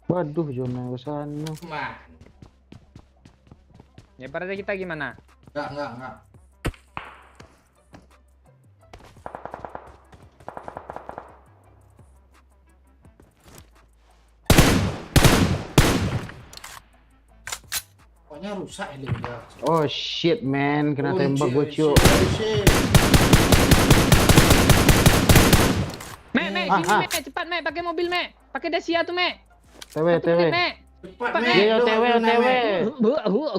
Speaker 1: Waduh, zona ke sana.
Speaker 2: Man.
Speaker 3: Ya pada kita gimana?
Speaker 2: Enggak. Pokoknya rusak helm dia.
Speaker 1: Oh shit man, kena
Speaker 2: Oh,
Speaker 1: tembak
Speaker 2: shit,
Speaker 1: gua cuk.
Speaker 2: shit.
Speaker 3: Mek,
Speaker 1: Ah,
Speaker 3: sini
Speaker 1: ah.
Speaker 3: Mek, cepat Mek, pakai mobil Mek. Pakai Dacia tuh Mek.
Speaker 1: TW.
Speaker 3: Mek.
Speaker 2: Cepat
Speaker 3: Cepat,
Speaker 2: Mek.
Speaker 1: Iya,
Speaker 2: Dong,
Speaker 1: TW.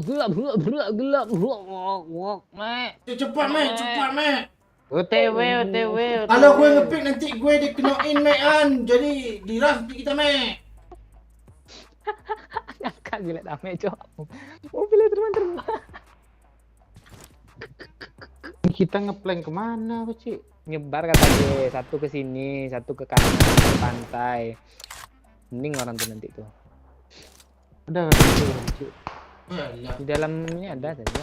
Speaker 3: Gelap. Mek.
Speaker 2: Cepat Mek.
Speaker 1: OTW.
Speaker 2: Kalau gue ngepick nanti gue dikenain Mek kan. Jadi diras nanti kita Mek.
Speaker 3: Kak gila dah Mek, Cok. Mobilnya terbang.
Speaker 1: Kita ngeplank kemana, pecik?
Speaker 3: Nyebar kata gue, satu ke sini, satu ke kanan, ke pantai. Mending orang tuh nanti tuh.
Speaker 1: Ada kan itu, pecik?
Speaker 2: Alah.
Speaker 3: Di dalamnya ada tadi.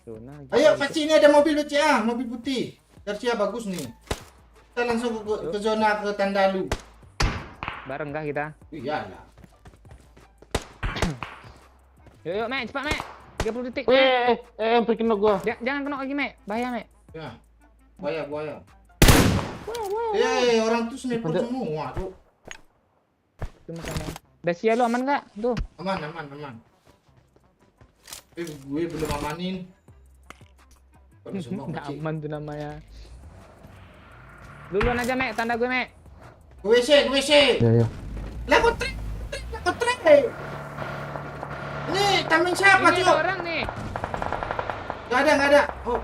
Speaker 3: Zona.
Speaker 2: Ayo pasti ini ada mobil Beci mobil putih. Garcia bagus nih. Kita langsung ke zona ke Tandalu.
Speaker 3: Bareng kah kita?
Speaker 2: Iyalah.
Speaker 3: Yuk Mek, cepat Mek. 30 detik. Mek.
Speaker 1: Hampir kena gua.
Speaker 3: Jangan kena lagi Mek, bahaya Mek.
Speaker 2: Ya. Buaya. Orang tuh sniper
Speaker 1: Ada.
Speaker 2: semua tuh.
Speaker 3: Itu makanya. Dacia lu aman nggak? Tuh.
Speaker 2: Aman. Gue belum amanin. Kalau semua
Speaker 3: Nggak
Speaker 2: kecil.
Speaker 3: aman tuh namanya. Duluan aja Mek, tanda gue Mek.
Speaker 2: Ke WC.
Speaker 1: Ya.
Speaker 2: Lah kok trek. Ini tameng siapa
Speaker 3: Ini
Speaker 2: cuy?
Speaker 3: ada orang nih.
Speaker 2: Gak ada. Oh.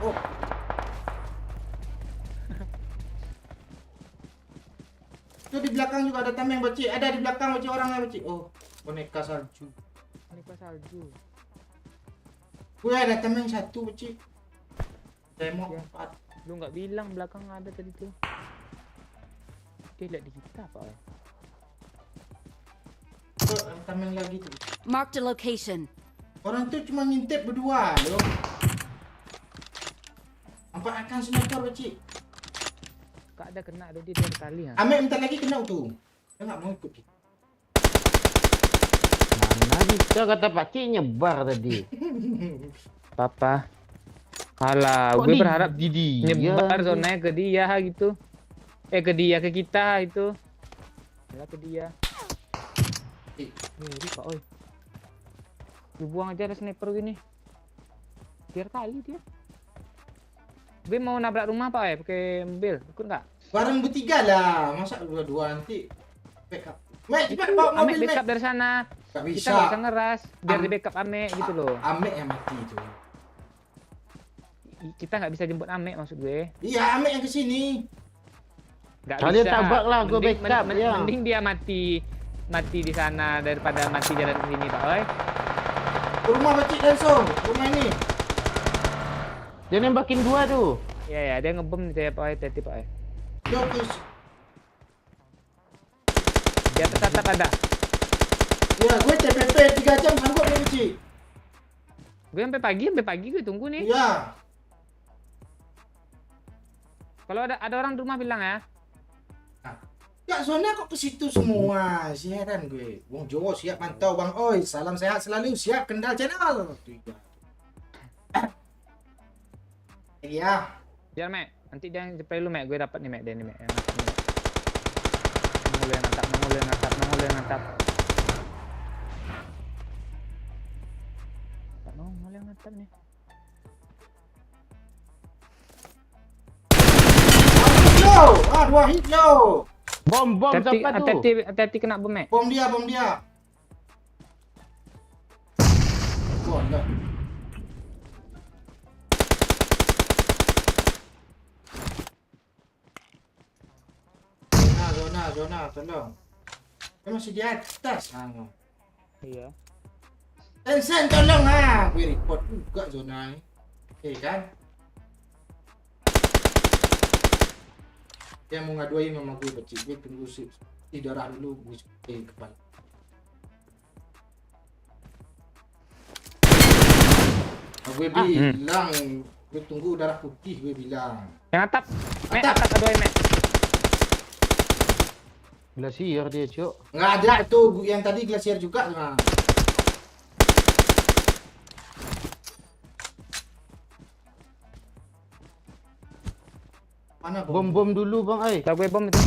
Speaker 2: Tuh di belakang juga ada tameng Beci. Ada di belakang Beci orangnya Beci. Oh, boneka salju.
Speaker 3: Ini pas salju.
Speaker 2: Gue ada tameng satu Beci. Demo
Speaker 3: Ya.
Speaker 2: 4.
Speaker 3: Lu nggak bilang belakang ada tadi tuh. Dia lihat di kita apa ya?
Speaker 2: Tuh, ada tameng lagi tuh.
Speaker 5: Marked a location.
Speaker 2: Orang tuh cuma ngintip berdua loh. Nampak akan sniper Beci.
Speaker 3: Kak ada kena dia dua kali ya.
Speaker 2: Amek bentar lagi kena tuh. Dia nggak mau ikut kita.
Speaker 1: Mana bisa kata pacik nyebar tadi.
Speaker 3: Papa. Alah,
Speaker 1: Kok
Speaker 3: gue
Speaker 1: di-
Speaker 3: berharap
Speaker 1: di dia?
Speaker 3: nyebar zonanya ke dia gitu. Ke dia ke kita itu. Ya ke dia. Ngeri Pak, oi. Lu buang aja ada sniper gini. Biar kali dia. Gue mau nabrak rumah Pak pakai mobil. Ikut nggak?
Speaker 2: Bareng bertiga lah. Masa dua-dua nanti backup. Mek, cepat bawa
Speaker 3: Ame
Speaker 2: mobil Mek.
Speaker 3: backup dari sana.
Speaker 2: Gak
Speaker 3: Kita
Speaker 2: bisa.
Speaker 3: nggak bisa ngeras. Biar
Speaker 2: Am-
Speaker 3: di backup Ame gitu loh.
Speaker 2: Amek yang mati itu.
Speaker 3: Kita nggak bisa jemput Ame maksud gue.
Speaker 2: Iya, Amek yang kesini.
Speaker 3: Nggak
Speaker 1: Kalian
Speaker 3: bisa.
Speaker 1: tabrak lah, gue
Speaker 3: Mending-
Speaker 1: backup, ya.
Speaker 3: Mending dia mati di sana daripada mati jalan ke sini Pak, oi.
Speaker 2: Ke rumah Bacik langsung. Rumah ini.
Speaker 1: Dia nembakin dua tuh.
Speaker 3: Ya, dia ngebom nih Pak, oi, hati Pak, oi.
Speaker 2: Yo, Kus.
Speaker 3: Dia tetap ada.
Speaker 2: Ya, gue TPP 3 jam sanggup dia Bacik.
Speaker 3: Gue sampai pagi gue tunggu nih.
Speaker 2: Iya.
Speaker 3: Kalau ada orang di rumah bilang ya.
Speaker 2: Ya zona kok ke situ semua. Si heran gue. Wong Jowo siap mantau Bang Oi. Salam sehat selalu. Siap Kendal Channel. Iya.
Speaker 3: Biar Mek, nanti dia jepret lu Mek, gue dapat nih Mek, dia nih Mek. Nongol yang natap. Nongol yang natap nih.
Speaker 2: Yo, dua hit yo.
Speaker 1: Bom siapa tuh?
Speaker 3: Hati-hati kena bom Mek.
Speaker 2: Bom dia. Bom dah. Zona, tolong. Dia masih di atas.
Speaker 3: Iya.
Speaker 2: Tencent tolong gue report juga zona ini. Kan? Dia mau ngaduin sama gue kecil. Gue tunggu sih darah dulu gue kepala. Gue bilang, gue tunggu darah putih gue bilang.
Speaker 3: Yang atap. Mek, atap aduin Mek.
Speaker 1: Glasier dia, Cuk.
Speaker 2: Nggak ada tuh yang tadi glasier juga. Nah. Mana
Speaker 1: Bom dulu, Bang Ai.
Speaker 3: Tahu gue bom itu.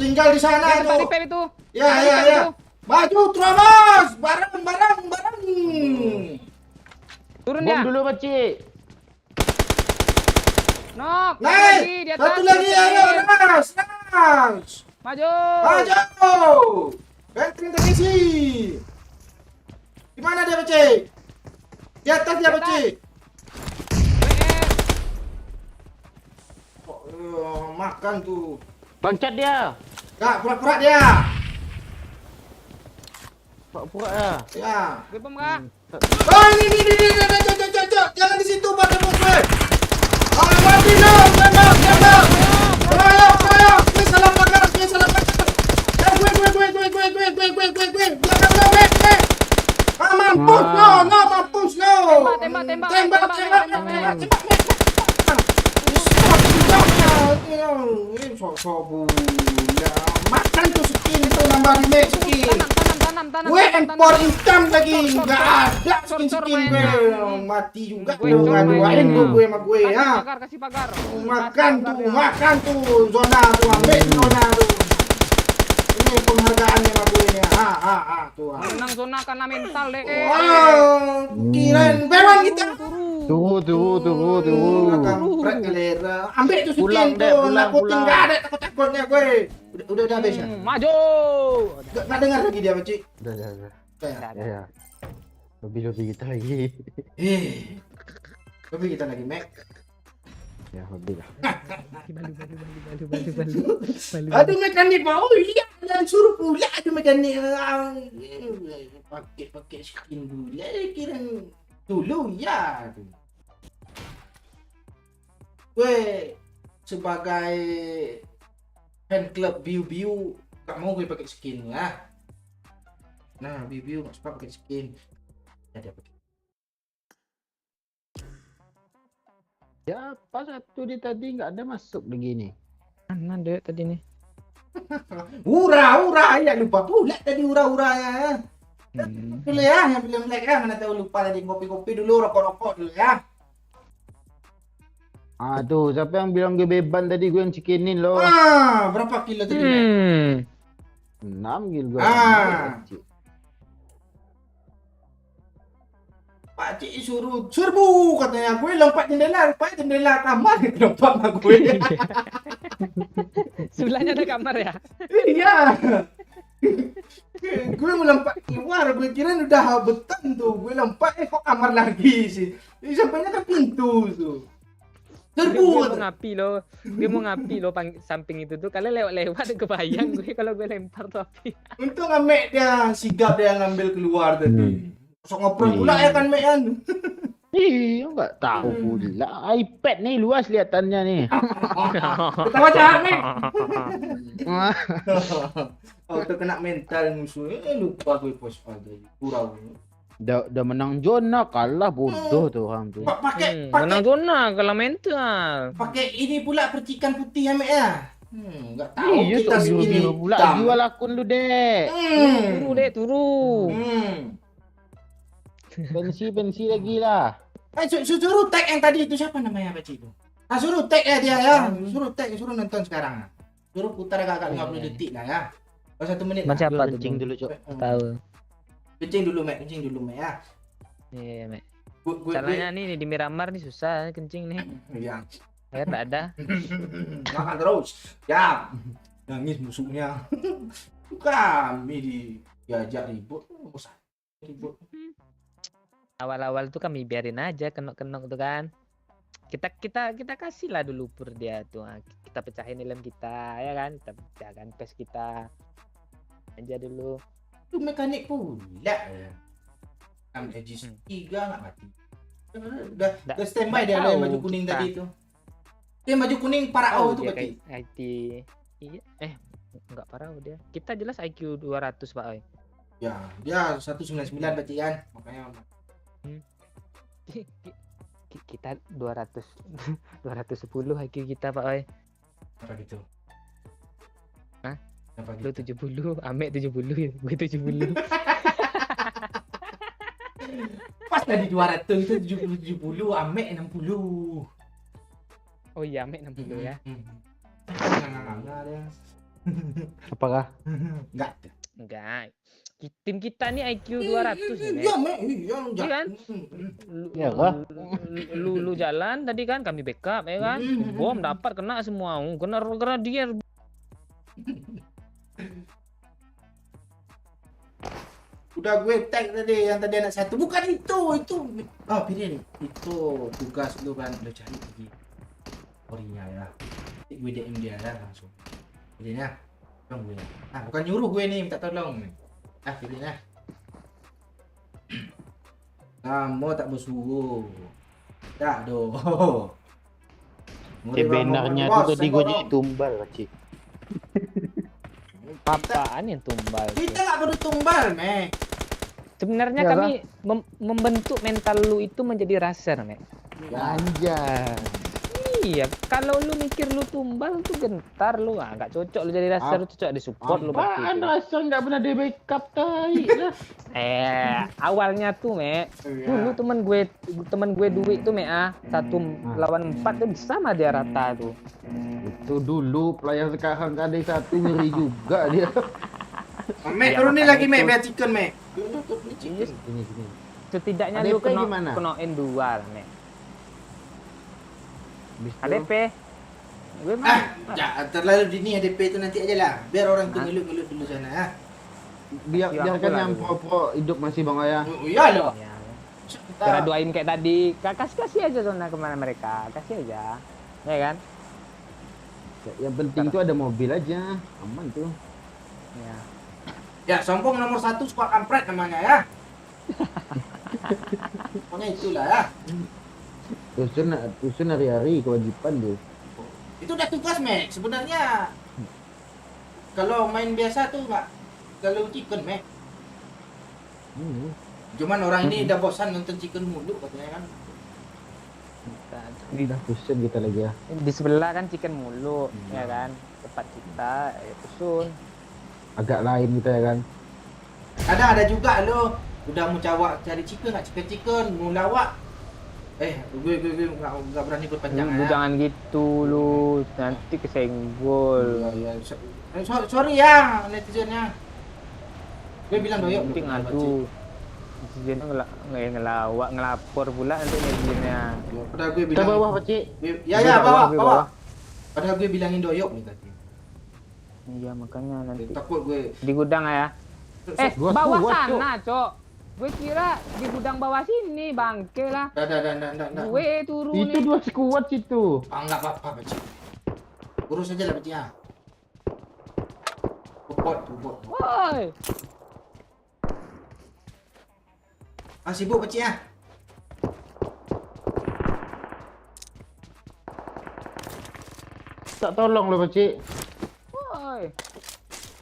Speaker 2: Tinggal di sana
Speaker 3: Dia
Speaker 2: tuh.
Speaker 3: tempat itu.
Speaker 2: Ya. Maju terus, bareng.
Speaker 3: Turun
Speaker 1: Bom
Speaker 3: dia.
Speaker 1: dulu, Pakcik.
Speaker 3: Nok.
Speaker 2: Naik.
Speaker 3: Di atas.
Speaker 2: Satu lagi, ayo, ras.
Speaker 3: Maju.
Speaker 2: Benteng terisi. Di mana dia, Pakcik? Di atas dia, Pakcik. Makan tuh.
Speaker 1: Loncat dia.
Speaker 2: Enggak, pura-pura dia.
Speaker 1: Pura-pura ya.
Speaker 2: Ya.
Speaker 3: Gue bom enggak?
Speaker 2: Oh, ini. Jangan di situ, Pak Tembok gue. Mati dong, tembak. Keroyok. Gue salah pagar. Gue. Mampus lo.
Speaker 3: Tembak.
Speaker 2: Makan tuh skin itu nambah remake skin.
Speaker 3: Tanam.
Speaker 2: Gue impor hitam lagi, nggak ada skin gue. Mati juga lu ngaduain gue sama gue ya.
Speaker 3: Kasih pagar.
Speaker 2: Makan tuh zona tuh, ambil zona tuh. Ini penghargaannya sama gue ya. Tuh.
Speaker 3: Menang zona karena mental deh.
Speaker 2: Kirain bewan kita.
Speaker 1: Tunggu.
Speaker 2: Kampret galera. Ambil tuh
Speaker 1: Pulang,
Speaker 2: skin
Speaker 1: Dek,
Speaker 2: tuh,
Speaker 1: pulang.
Speaker 2: nakutin nggak ada takutnya gue. Udah habis ya.
Speaker 3: Maju.
Speaker 2: Nggak dengar lagi dia, Pak Cik.
Speaker 1: Udah. Ya. Lebih kita lagi.
Speaker 2: Lebih kita lagi, Mek.
Speaker 1: Ya, lebih lah.
Speaker 3: Balu.
Speaker 2: Aduh mekanik mau iya dan suruh pula aduh mekanik pakai skin pula kira dulu ya. Gue sebagai fan club Biu gak mau gue pakai skin ya. Nah Biu gak suka pakai skin. Ya dia pakai.
Speaker 1: Ya, pas satu di tadi nggak ada masuk begini.
Speaker 3: Mana deh tadi nih?
Speaker 2: Ura ya lupa pula tadi ura-uranya. Dulu ya yang film like ya mana tahu lupa tadi kopi-kopi dulu rokok-rokok dulu ya.
Speaker 1: Tuh siapa yang bilang gue beban tadi, gue yang cikinin loh.
Speaker 2: Berapa kilo tadi? Mek?
Speaker 1: 6 kilo gue.
Speaker 2: Pak Cik suruh serbu katanya, gue lompat jendela kamar lompat sama gue.
Speaker 3: Sebelahnya ada kamar ya?
Speaker 2: Iya. Gue mau lompat keluar, gue kira udah beton tuh, gue lompat kok kamar lagi sih. Sampainya ke pintu tuh. Serbu.
Speaker 3: Dia mau ngapi loh samping itu tuh. Kalian lewat kebayang gue kalau gue lempar tuh api.
Speaker 2: Untung Mek dia sigap dia ngambil keluar tadi. Sok ngobrol pula ya kan Mek kan.
Speaker 1: Iya, nggak tahu pula. iPad nih luas lihatannya nih.
Speaker 2: Kita baca Mek. Auto kena mental musuh. Lupa gue post lagi. Kurang.
Speaker 1: Udah menang zona kalah bodoh tuh orang tuh.
Speaker 2: Pakai
Speaker 3: Menang zona kalau mental.
Speaker 2: pakai ini pula percikan putih ya, Mek ya. Enggak tahu
Speaker 1: Iya
Speaker 2: kita
Speaker 1: tuh
Speaker 2: segini
Speaker 1: biru pula
Speaker 2: hitam.
Speaker 1: jual akun lu dek.
Speaker 3: Turu dek, turu.
Speaker 1: Pensi lagi lah.
Speaker 2: Suruh tag yang tadi itu siapa namanya Pak Cik itu? Suruh tag ya dia ya. Suruh tag, suruh nonton sekarang. Suruh putar agak 50 detik lah ya. Oh, 1 menit.
Speaker 3: Macam
Speaker 1: Gua
Speaker 3: apa tuh?
Speaker 1: kencing dulu cok.
Speaker 3: Tahu.
Speaker 2: Kencing dulu, Mek ya.
Speaker 3: Iya, Mek.
Speaker 2: Gue
Speaker 3: Caranya nih di Miramar nih susah kencing nih.
Speaker 2: ya.
Speaker 3: Air enggak ada.
Speaker 2: Makan terus. Ya. Nangis musuhnya. Kami diajak ribut. Bosan. Ribut.
Speaker 3: Awal-awal tuh kami biarin aja kenok-kenok tuh kan. Kita kasih lah dulu pur dia tuh. Nah, kita pecahin helm kita ya kan. Kita pecahkan pes kita. Aja dulu.
Speaker 2: Itu mekanik pula ya. Edge 3 nggak mati. Udah standby dia
Speaker 3: tahu
Speaker 2: yang baju kuning
Speaker 3: kita.
Speaker 2: tadi itu. Dia baju kuning parao itu
Speaker 3: Dia
Speaker 2: berarti.
Speaker 3: kayak IT. Iya, enggak parah dia. Kita jelas IQ 200 Pak Oi.
Speaker 2: Ya, dia 199 berarti kan. Makanya
Speaker 3: Kita 200 210 IQ kita Pak Oi.
Speaker 2: apa gitu.
Speaker 3: Hah?
Speaker 2: Apa
Speaker 3: Lu
Speaker 2: gitu?
Speaker 3: 70, Amek 70 ya. Gue 70.
Speaker 2: Pas tadi 200 itu 70, Amek 60.
Speaker 3: Oh iya, Amek 60 ya.
Speaker 2: Enggak ada.
Speaker 1: Apakah?
Speaker 2: Enggak.
Speaker 3: Enggak. Tim kita nih IQ 200 nih.
Speaker 2: Iya,
Speaker 3: Mek.
Speaker 2: Mek. Iya,
Speaker 3: Iya kan?
Speaker 1: Iya kah?
Speaker 3: Lu jalan tadi kan kami backup ya kan. Bom dapat kena semua. Kena dia.
Speaker 2: Udah gue tag tadi yang tadi anak satu. Bukan itu. Oh, pilih nih. Itu tugas lu kan udah cari lagi. Orinya ya. Gue DM dia ya langsung. Pilihnya. Tolong gue. Ah, bukan nyuruh gue nih minta tolong. Ah, pilihnya. Kamu tak bersuruh. Tak doh.
Speaker 1: Sebenarnya tuh tadi gue jadi tumbal cik.
Speaker 3: Apaan yang tumbal?
Speaker 2: Kita nggak perlu tumbal, Mek.
Speaker 3: Sebenarnya
Speaker 1: Ya,
Speaker 3: kami membentuk mental lu itu menjadi raser, Mek.
Speaker 1: Anjay.
Speaker 3: Iya, kalau lu mikir lu tumbal tuh gentar lu, nggak cocok lu jadi raser, lu cocok di support lu berarti.
Speaker 1: Apaan
Speaker 3: itu.
Speaker 1: rasa nggak pernah di backup tai lah.
Speaker 3: Awalnya tuh, Mek. Dulu temen gue duit tuh, Mek, 1 lawan 4 tuh sama dia rata tuh.
Speaker 1: Itu dulu player sekarang kan ada satu ngeri juga dia.
Speaker 2: Mek,
Speaker 3: Ya,
Speaker 2: turunin
Speaker 3: makanya
Speaker 2: lagi, Mek,
Speaker 3: itu.
Speaker 2: biar chicken, Mek.
Speaker 3: Iya,
Speaker 1: Sini.
Speaker 3: setidaknya
Speaker 1: ADP
Speaker 3: lu
Speaker 1: gimana?
Speaker 3: kenoin 2 lah, Mek.
Speaker 1: Habis itu,
Speaker 3: ADP. Gue mah
Speaker 2: Jangan terlalu dini ADP itu nanti aja lah. Biar orang tuh ngelut-ngelut dulu sana, ya.
Speaker 1: biarkan
Speaker 3: Aku lah
Speaker 1: yang
Speaker 3: dulu.
Speaker 1: pro hidup masih Bang Ayah.
Speaker 2: Oh, iya loh.
Speaker 3: ya.
Speaker 2: Kita
Speaker 3: Cara doain kayak tadi, kasih aja zona kemana mereka, kasih aja, ya kan?
Speaker 1: Yang penting tuh ada mobil aja, aman tuh.
Speaker 3: Ya.
Speaker 2: ya sombong nomor 1 squad kampret namanya ya. Pokoknya itulah ya.
Speaker 1: Tusun hari-hari kewajiban tuh.
Speaker 2: Itu udah tugas, Mek. Sebenarnya kalau main biasa tuh nggak kalau chicken, Mek. Cuman orang ini udah bosan nonton chicken mulu katanya kan.
Speaker 1: Udah tusun kita lagi ya.
Speaker 3: Di sebelah kan chicken mulu, ya kan? Tempat kita, ya Tusun.
Speaker 1: Agak lain kita ya kan.
Speaker 2: Kadang ada juga lo udah mau cawak cari chicken nggak chicken mau lawak. Gue nggak berani ikut panjang
Speaker 3: Lu
Speaker 2: ya.
Speaker 3: jangan gitu lu, nanti kesenggol.
Speaker 2: Iya. Sorry ya netizennya. Gue bilang doyok.
Speaker 3: Nanti ngadu. Netizennya ngelawak, ngelapor pula nanti netizennya.
Speaker 2: Padahal gue
Speaker 1: Kita
Speaker 2: bilang.
Speaker 1: bawah Pak Cik.
Speaker 2: Ya
Speaker 3: Gue
Speaker 2: bawah. Padahal gue bilangin doyok nih tadi.
Speaker 3: Iya makanya nanti
Speaker 2: Takut gue.
Speaker 3: di gudang ya.
Speaker 1: Gua
Speaker 3: Bawah
Speaker 1: kuat,
Speaker 3: sana, Cok. Gue kira di gudang bawah sini, bangke lah.
Speaker 2: Dah.
Speaker 3: Gue turun
Speaker 1: Itu
Speaker 3: nih.
Speaker 1: 2 squad situ.
Speaker 2: Enggak apa-apa, Pak Cik. Urus aja lah, Pak Cik ya. Bobot.
Speaker 3: Woi.
Speaker 2: Sibuk, Pak Cik ya.
Speaker 1: Tak tolong loh Pak Cik.
Speaker 3: Woi.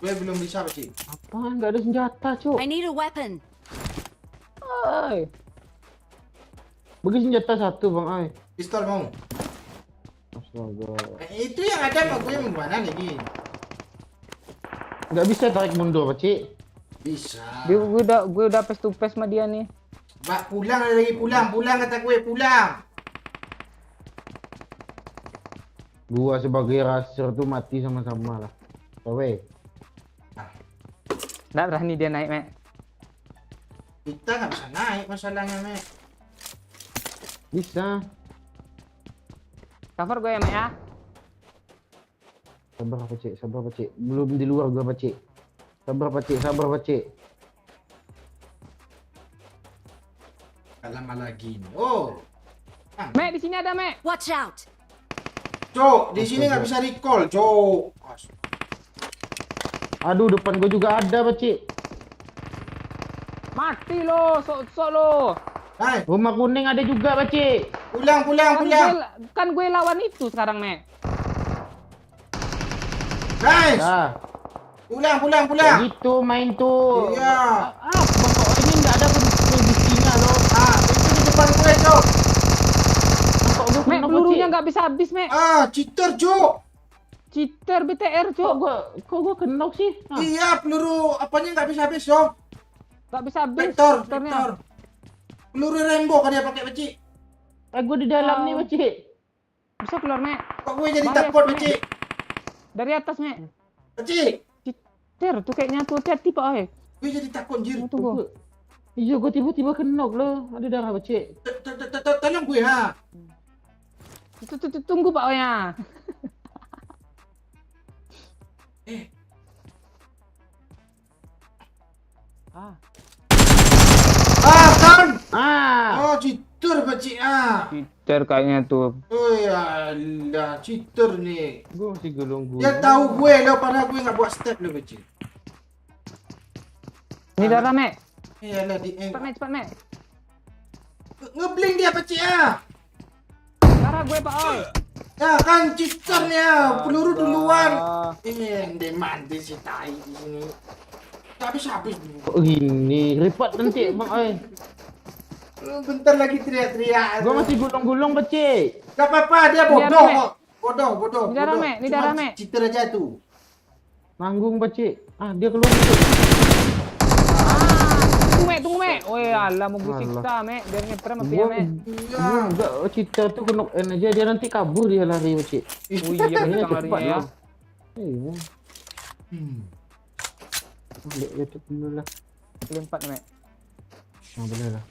Speaker 2: Gue belum bisa, Pak Cik.
Speaker 1: Apaan nggak ada senjata cuk.
Speaker 5: I need a weapon.
Speaker 3: oi.
Speaker 1: Bagi senjata satu bang ai.
Speaker 2: Pistol mau.
Speaker 1: Astaga.
Speaker 2: Itu yang ada sama gue yang mana lagi?
Speaker 1: Nggak bisa tarik mundur Pakcik.
Speaker 2: Bisa.
Speaker 3: Gue udah face to face sama dia nih.
Speaker 2: Bak pulang ada lagi pulang kata gue pulang.
Speaker 1: Gua sebagai raser tuh mati sama-sama lah. Kowe.
Speaker 3: Nggak berani dia naik, Mek.
Speaker 2: Kita nggak bisa naik masalahnya, Mek.
Speaker 1: Bisa.
Speaker 3: Cover gue ya, Mek ya.
Speaker 1: Sabar Pakcik, sabar Pakcik. Belum di luar gua Pakcik. Sabar Pakcik.
Speaker 2: Lama lagi nih. Oh.
Speaker 3: Mek, di sini ada, Mek.
Speaker 5: Watch out!
Speaker 2: Cok, di sini nggak bisa recall, Cok.
Speaker 1: Aduh, depan gua juga ada Pakcik.
Speaker 3: Mati lo, sok lo.
Speaker 2: Hai,
Speaker 1: Rumah kuning ada juga Pakcik.
Speaker 2: pulang.
Speaker 3: Kan gue lawan itu sekarang, Mek.
Speaker 2: Guys,
Speaker 1: Dah.
Speaker 2: pulang.
Speaker 1: Kayak gitu main tuh.
Speaker 2: Iya.
Speaker 1: Bang kok ini nggak ada produksinya loh.
Speaker 2: Itu di depan gue, Cok.
Speaker 1: Kok gua
Speaker 3: Mek,
Speaker 1: kena
Speaker 3: pelurunya
Speaker 1: Pakcik?
Speaker 3: nggak bisa habis, Mek.
Speaker 2: Cheater, Cok.
Speaker 3: Cheater BTR,
Speaker 1: Kok
Speaker 3: Cok.
Speaker 1: gua kena sih?
Speaker 2: Iya, peluru apanya nggak bisa habis, Cok.
Speaker 3: Nggak bisa habis.
Speaker 2: Vector.
Speaker 3: vektornya.
Speaker 2: Peluru Rainbow kan dia pakai, Pakcik.
Speaker 1: Gua di dalam nih Pakcik.
Speaker 3: Bisa keluar, Mek.
Speaker 2: Kok gue jadi
Speaker 3: Bahaya,
Speaker 2: takut,
Speaker 3: Mek.
Speaker 2: Pakcik?
Speaker 3: Dari atas, Mek.
Speaker 2: Pakcik,
Speaker 3: Cheater tuh kayaknya tuh, hati-hati, Pak, oi.
Speaker 2: gue jadi takut, Jir.
Speaker 3: Tunggu.
Speaker 1: Iya, gua tiba-tiba kena loh. Ada darah Pakcik.
Speaker 2: Tolong gue, ha.
Speaker 3: Tunggu, Pak, oi ya. Ah,
Speaker 2: Kan.
Speaker 1: Ah.
Speaker 2: Oh, cheater, Pakcik.
Speaker 3: cheater kayaknya tuh.
Speaker 2: Oh ya Allah, cheater nih.
Speaker 1: Gua masih gulung-gulung.
Speaker 2: Dia tahu gue loh, padahal gue nggak buat step loh, Pakcik.
Speaker 3: Ini darah, Mek.
Speaker 2: Iyalah,
Speaker 3: Cepat, Mek.
Speaker 2: ngeblink dia, Pakcik.
Speaker 3: Darah gue, Pak, oi.
Speaker 2: Ya kan cheater nih, peluru duluan.
Speaker 3: Ah.
Speaker 2: Dia mandi si tai di sini. Habis.
Speaker 1: Kok gini? Report nanti Bang Oi.
Speaker 2: Bentar lagi teriak-teriak.
Speaker 1: Gua masih gulung-gulung Pakcik.
Speaker 2: Gak apa-apa, dia
Speaker 3: Ini
Speaker 2: bodoh
Speaker 3: darah, Mek.
Speaker 2: kok. Bodoh.
Speaker 3: Ini darah, Mek. Ini
Speaker 2: Cuma
Speaker 3: darah, Mek.
Speaker 2: cheater aja tuh.
Speaker 1: Nanggung Pakcik. Dia keluar Pakcik.
Speaker 3: Tunggu, Mek. Woi, alah mau gue
Speaker 1: Alah.
Speaker 3: siksa, Mek. Biar ngeprem sama dia,
Speaker 1: Gua
Speaker 3: Mek.
Speaker 2: Iya.
Speaker 1: enggak cheater tuh kena N aja dia nanti kabur dia lari Pakcik.
Speaker 3: Oh iya,
Speaker 1: Kayaknya
Speaker 3: kita larinya ya.
Speaker 1: loh. Iya.
Speaker 2: Hmm.
Speaker 1: Lihat YouTube dulu lah.
Speaker 3: Lempat, Mek.
Speaker 1: Boleh lah.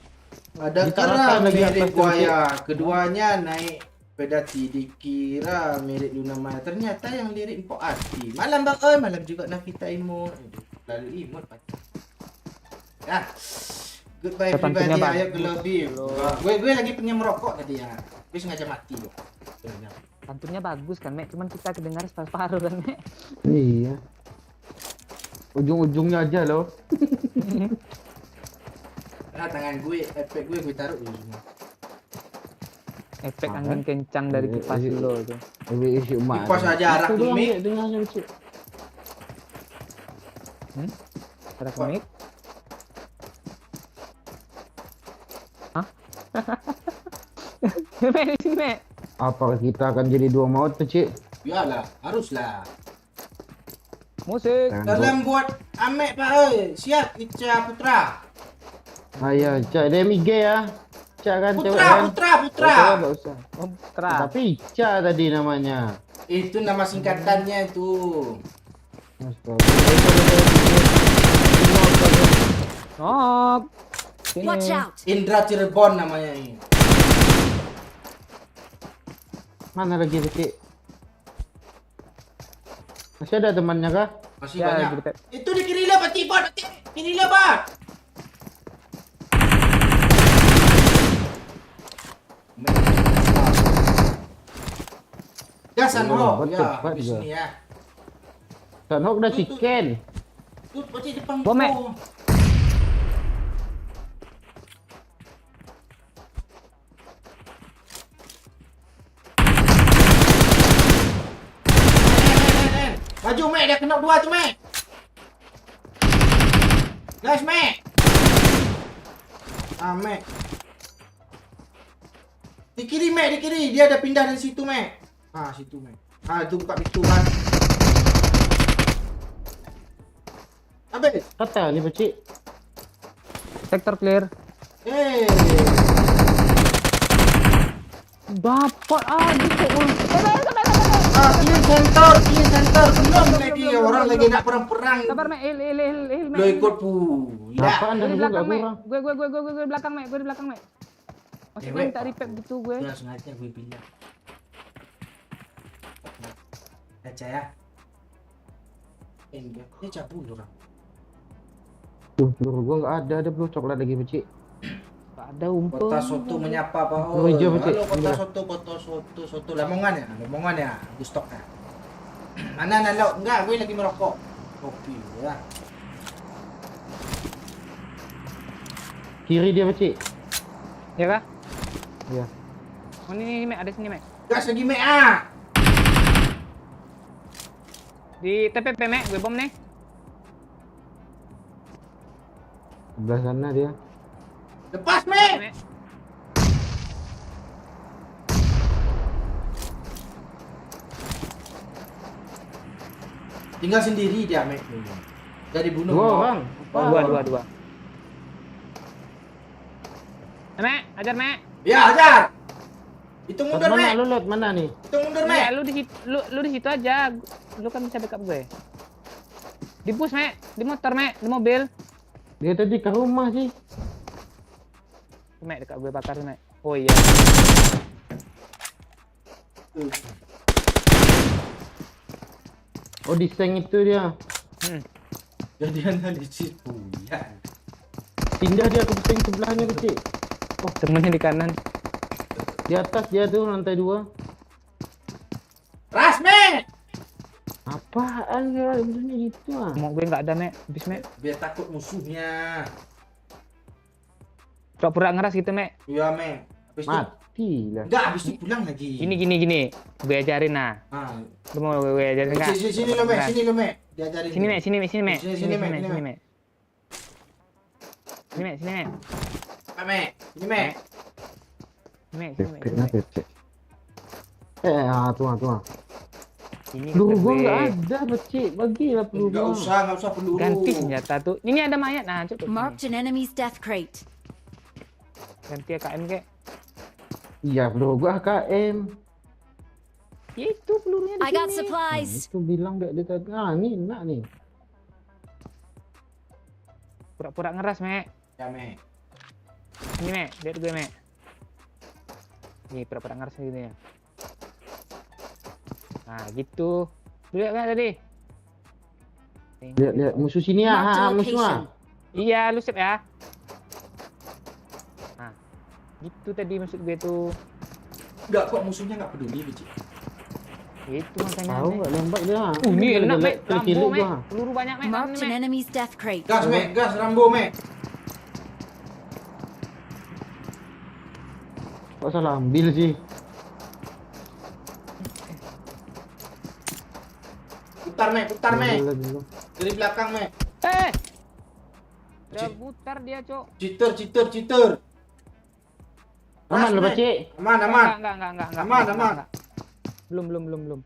Speaker 2: Ada
Speaker 1: Ditarakan
Speaker 2: kira
Speaker 1: lagi
Speaker 2: mirip
Speaker 1: atas
Speaker 2: buaya. Keduanya naik pedati dikira mirip Luna Maya. Ternyata yang lirik Mpok Ati. Malam Bang Oi, malam juga nak kita imut. Lalu imut Pak. Ya. Goodbye
Speaker 3: Depan
Speaker 2: pribadi,
Speaker 3: punya, Bang.
Speaker 2: ayo ke lobby. Gue lagi pengen merokok tadi ya. Gue sengaja mati kok.
Speaker 3: Pantunnya bagus kan, Mek. Cuman kita kedengar separuh kan, Mek.
Speaker 1: Iya. Ujung-ujungnya aja loh.
Speaker 2: Nah, tangan gue, efek gue taruh di sini.
Speaker 3: Efek angin kencang dari kipas lo tuh.
Speaker 1: Lebih isi emak.
Speaker 2: Kipas aja arah
Speaker 1: Itu doang,
Speaker 2: komik.
Speaker 1: Dek, dengarnya Pakcik.
Speaker 3: Ada komik? Hah? Mek, di sini, Mek.
Speaker 1: Apa kita akan jadi dua maut Pakcik?
Speaker 2: Iyalah, haruslah.
Speaker 3: Musik.
Speaker 2: Dalam buat Amek Pak Oi. Siap Ica Putra.
Speaker 1: Ayah, Cak dia Mige ya. Cak kan cewek
Speaker 2: Putra,
Speaker 1: kan?
Speaker 2: Putra.
Speaker 1: Enggak usah.
Speaker 3: Oh, Tra.
Speaker 1: Tapi Cak tadi namanya.
Speaker 2: Itu nama singkatannya itu.
Speaker 3: Oh. Sini.
Speaker 5: Watch out!
Speaker 2: Indra Cirebon namanya ini.
Speaker 1: Mana lagi Pakcik? Masih ada temannya kah?
Speaker 2: Masih
Speaker 3: Ya,
Speaker 2: banyak.
Speaker 3: kita-
Speaker 2: Itu di kiri lah, Pak Cibot. Kiri lah, Pak. Ya, Sanho.
Speaker 1: Betul,
Speaker 2: Ya,
Speaker 1: cepat
Speaker 2: habis
Speaker 1: juga.
Speaker 2: ini ya.
Speaker 1: Sanhok udah chicken.
Speaker 2: Tuh, Pak Cik depan
Speaker 3: Bom, Mek.
Speaker 2: gua. Maju, Mek. Dia kena dua tu, Mek. Guys, Mek. Ah, Mek. Di kiri, Mek, di kiri. Dia ada pindah dari situ, Mek. Ah, situ, Mek. Ah, itu buka pintu kan. Habis.
Speaker 1: Kata ni Pakcik.
Speaker 3: Sektor clear.
Speaker 2: Eh.
Speaker 3: Dapat gitu.
Speaker 2: Ah, clean center. Belum lagi orang lagi nak perang-perang.
Speaker 3: Sabar, Mek. Hil,
Speaker 2: Lo ikut pu. Ya.
Speaker 1: Apaan dah
Speaker 3: Gue di
Speaker 1: dulu
Speaker 3: belakang,
Speaker 1: enggak
Speaker 3: Mek.
Speaker 1: kurang.
Speaker 3: Gue di belakang, Mek. Gue di belakang, Mek. Masih
Speaker 2: Eh,
Speaker 3: gue
Speaker 2: Mek.
Speaker 3: minta repep gitu gue.
Speaker 2: Udah sengaja gue bilang. Baca ya. Enggak, dia cabut orang.
Speaker 1: Tuh, peluru gua enggak ada peluru coklat lagi Pakcik.
Speaker 3: Gak ada umpel.
Speaker 2: Kota Soto menyapa Pak.
Speaker 1: Peluru hijau, Pakcik.
Speaker 2: Halo Kota
Speaker 1: Ambil.
Speaker 2: Soto Lamongan ya, Gustok ya. Mana lo? Enggak, gue lagi merokok. Kopi ya.
Speaker 1: Kiri dia Pakcik.
Speaker 3: Ya kah?
Speaker 1: Ya.
Speaker 3: Oh ini Mek, ada sini Mek.
Speaker 2: Gas lagi Mek ah.
Speaker 3: Di TPP Mek, gue bom nih.
Speaker 1: Sebelah sana dia.
Speaker 2: Lepas Mek.
Speaker 3: Mek.
Speaker 2: Tinggal sendiri dia Mek. Udah dibunuh.
Speaker 1: Dua
Speaker 2: Mek.
Speaker 1: orang.
Speaker 3: Dua. Mek, ajar Mek.
Speaker 2: Ya, ajar. Itu
Speaker 1: Lot
Speaker 2: mundur
Speaker 1: mana
Speaker 2: Mek.
Speaker 1: lu lot mana nih?
Speaker 2: Itu mundur
Speaker 3: Ya,
Speaker 2: Mek.
Speaker 3: lu di situ aja. Lu kan bisa backup gue. Di bus Mek, di motor Mek, di mobil.
Speaker 1: Dia tadi ke rumah sih.
Speaker 3: Mek dekat gue bakar Mek. Oh iya.
Speaker 1: Oh di seng itu dia.
Speaker 2: Jadi analisis ya.
Speaker 1: Pindah dia ke seng sebelahnya Pakcik.
Speaker 3: Oh temennya di kanan.
Speaker 1: Di atas dia tuh lantai 2.
Speaker 2: Ras Mek.
Speaker 1: Apaan ya ini gitu ah.
Speaker 3: Mau gue nggak ada Mek, habis Mek.
Speaker 2: Biar takut musuhnya.
Speaker 3: Pura-pura ngeras gitu Mek.
Speaker 2: Iya Mek. Habis itu
Speaker 1: Mati lah.
Speaker 2: enggak, habis itu pulang lagi.
Speaker 3: Gini. Gue ajarin nah.
Speaker 2: Ah.
Speaker 3: Lu mau gue ajarin nggak?
Speaker 2: Sini lo Mek, sini lo Mek. Diajarin.
Speaker 3: Sini Mek.
Speaker 2: Sini, Mek.
Speaker 3: Sini Mek.
Speaker 2: Sini, Mek. Pak Mek. Sini Mek.
Speaker 1: Pepeknya pepek. Tuh.
Speaker 3: Ini
Speaker 1: Peluru gua
Speaker 3: gue.
Speaker 1: enggak ada Pakcik. Bagilah peluru
Speaker 2: Enggak
Speaker 1: gua.
Speaker 2: usah peluru.
Speaker 3: Ganti senjata tuh. Ini ada mayat nah, cukup.
Speaker 5: Marked an enemy's death crate.
Speaker 3: Ganti AKM kek.
Speaker 1: Iya peluru gua AKM.
Speaker 3: Ya itu pelurunya di
Speaker 5: I got
Speaker 3: sini.
Speaker 5: supplies.
Speaker 1: Itu bilang dia tadi. Ni nak nih.
Speaker 3: Pura-pura ngeras Mek.
Speaker 2: Ya Mek.
Speaker 3: Ini Mek, lihat gue Mek. Nih pura-pura ngeras gitu ya. Nah gitu. Lu lihat kan tadi?
Speaker 1: Lihat musuh sini
Speaker 5: Marked a
Speaker 1: ah. Musuh ah.
Speaker 5: location.
Speaker 3: Iya, lu sip ya. Nah, gitu tadi maksud gue tuh.
Speaker 2: Enggak kok musuhnya enggak peduli Biji.
Speaker 3: Itu makanya.
Speaker 1: Tahu
Speaker 3: Mek.
Speaker 1: enggak nembak dia.
Speaker 3: Ini enak Mek,
Speaker 1: Kiri
Speaker 3: Rambo Mek.
Speaker 1: gua.
Speaker 3: Peluru banyak Mek.
Speaker 5: Marked
Speaker 3: Mek.
Speaker 5: an enemy's death crate.
Speaker 2: Gas Mek, gas Rambo Mek.
Speaker 1: Kok salah ambil sih?
Speaker 2: Putar Mek.
Speaker 1: Ambil dulu.
Speaker 2: Dari belakang Mek.
Speaker 3: Udah putar dia, Cok.
Speaker 2: Cheater.
Speaker 1: Aman
Speaker 2: Gas,
Speaker 1: lu
Speaker 2: Mek.
Speaker 1: Pakcik.
Speaker 2: Aman.
Speaker 3: Enggak.
Speaker 2: Aman.
Speaker 3: Enggak. Belum.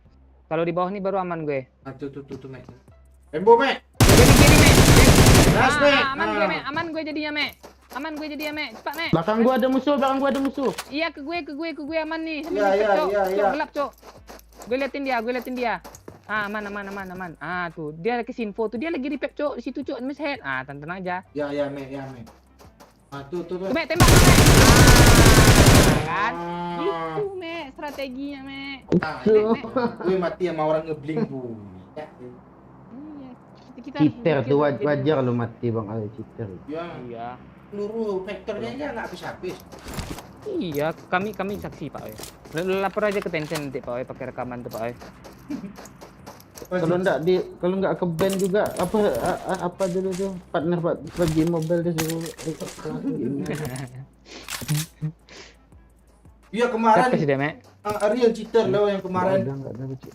Speaker 3: Kalau di bawah nih baru aman gue.
Speaker 2: Ah, tuh Mek. Rambo Mek.
Speaker 3: Gini Mek.
Speaker 2: Gas Mek.
Speaker 3: Aman gue Mek, aman gue jadinya Mek. Cepat Mek.
Speaker 1: Belakang gua ada musuh.
Speaker 3: Iya ke gue aman nih. Sambil
Speaker 2: Iya,
Speaker 3: ngepet,
Speaker 2: iya,
Speaker 3: Cok.
Speaker 2: iya,
Speaker 3: Cok,
Speaker 2: iya.
Speaker 3: gelap, Cok. Gue liatin dia. Ah, aman. Ah, tuh. Dia ke sinfo tuh. Dia lagi repep, Cok. Di situ, Cok. Miss head. Ah, tenang aja.
Speaker 2: Ya Mek. Ah, tuh.
Speaker 3: Tuh, Mek, tembak, Mek. Ah, kan? Gitu, Mek. Strateginya, Mek.
Speaker 2: Ah,
Speaker 1: Tuh.
Speaker 2: gue mati sama orang ngebling bu. Ya.
Speaker 3: Iya. Kita harus
Speaker 1: Cheater
Speaker 3: berpikir
Speaker 1: tuh
Speaker 3: strategi.
Speaker 1: wajar lu mati Bang Ali cheater.
Speaker 2: Ya.
Speaker 3: Iya.
Speaker 2: Peluru vektornya aja nggak habis.
Speaker 3: Iya, kami saksi, Pak Oy. Lu lapor aja ke Tencent nanti, Pak Oy, pakai rekaman tuh, Pak Oy.
Speaker 1: Kalau enggak ke band juga apa dulu tuh partner PUBG Mobile dia suruh
Speaker 2: Iya
Speaker 3: Siapa
Speaker 2: kemarin
Speaker 3: sih dia, Mek?
Speaker 2: real cheater loh yang kemarin.
Speaker 1: enggak ada Pakcik.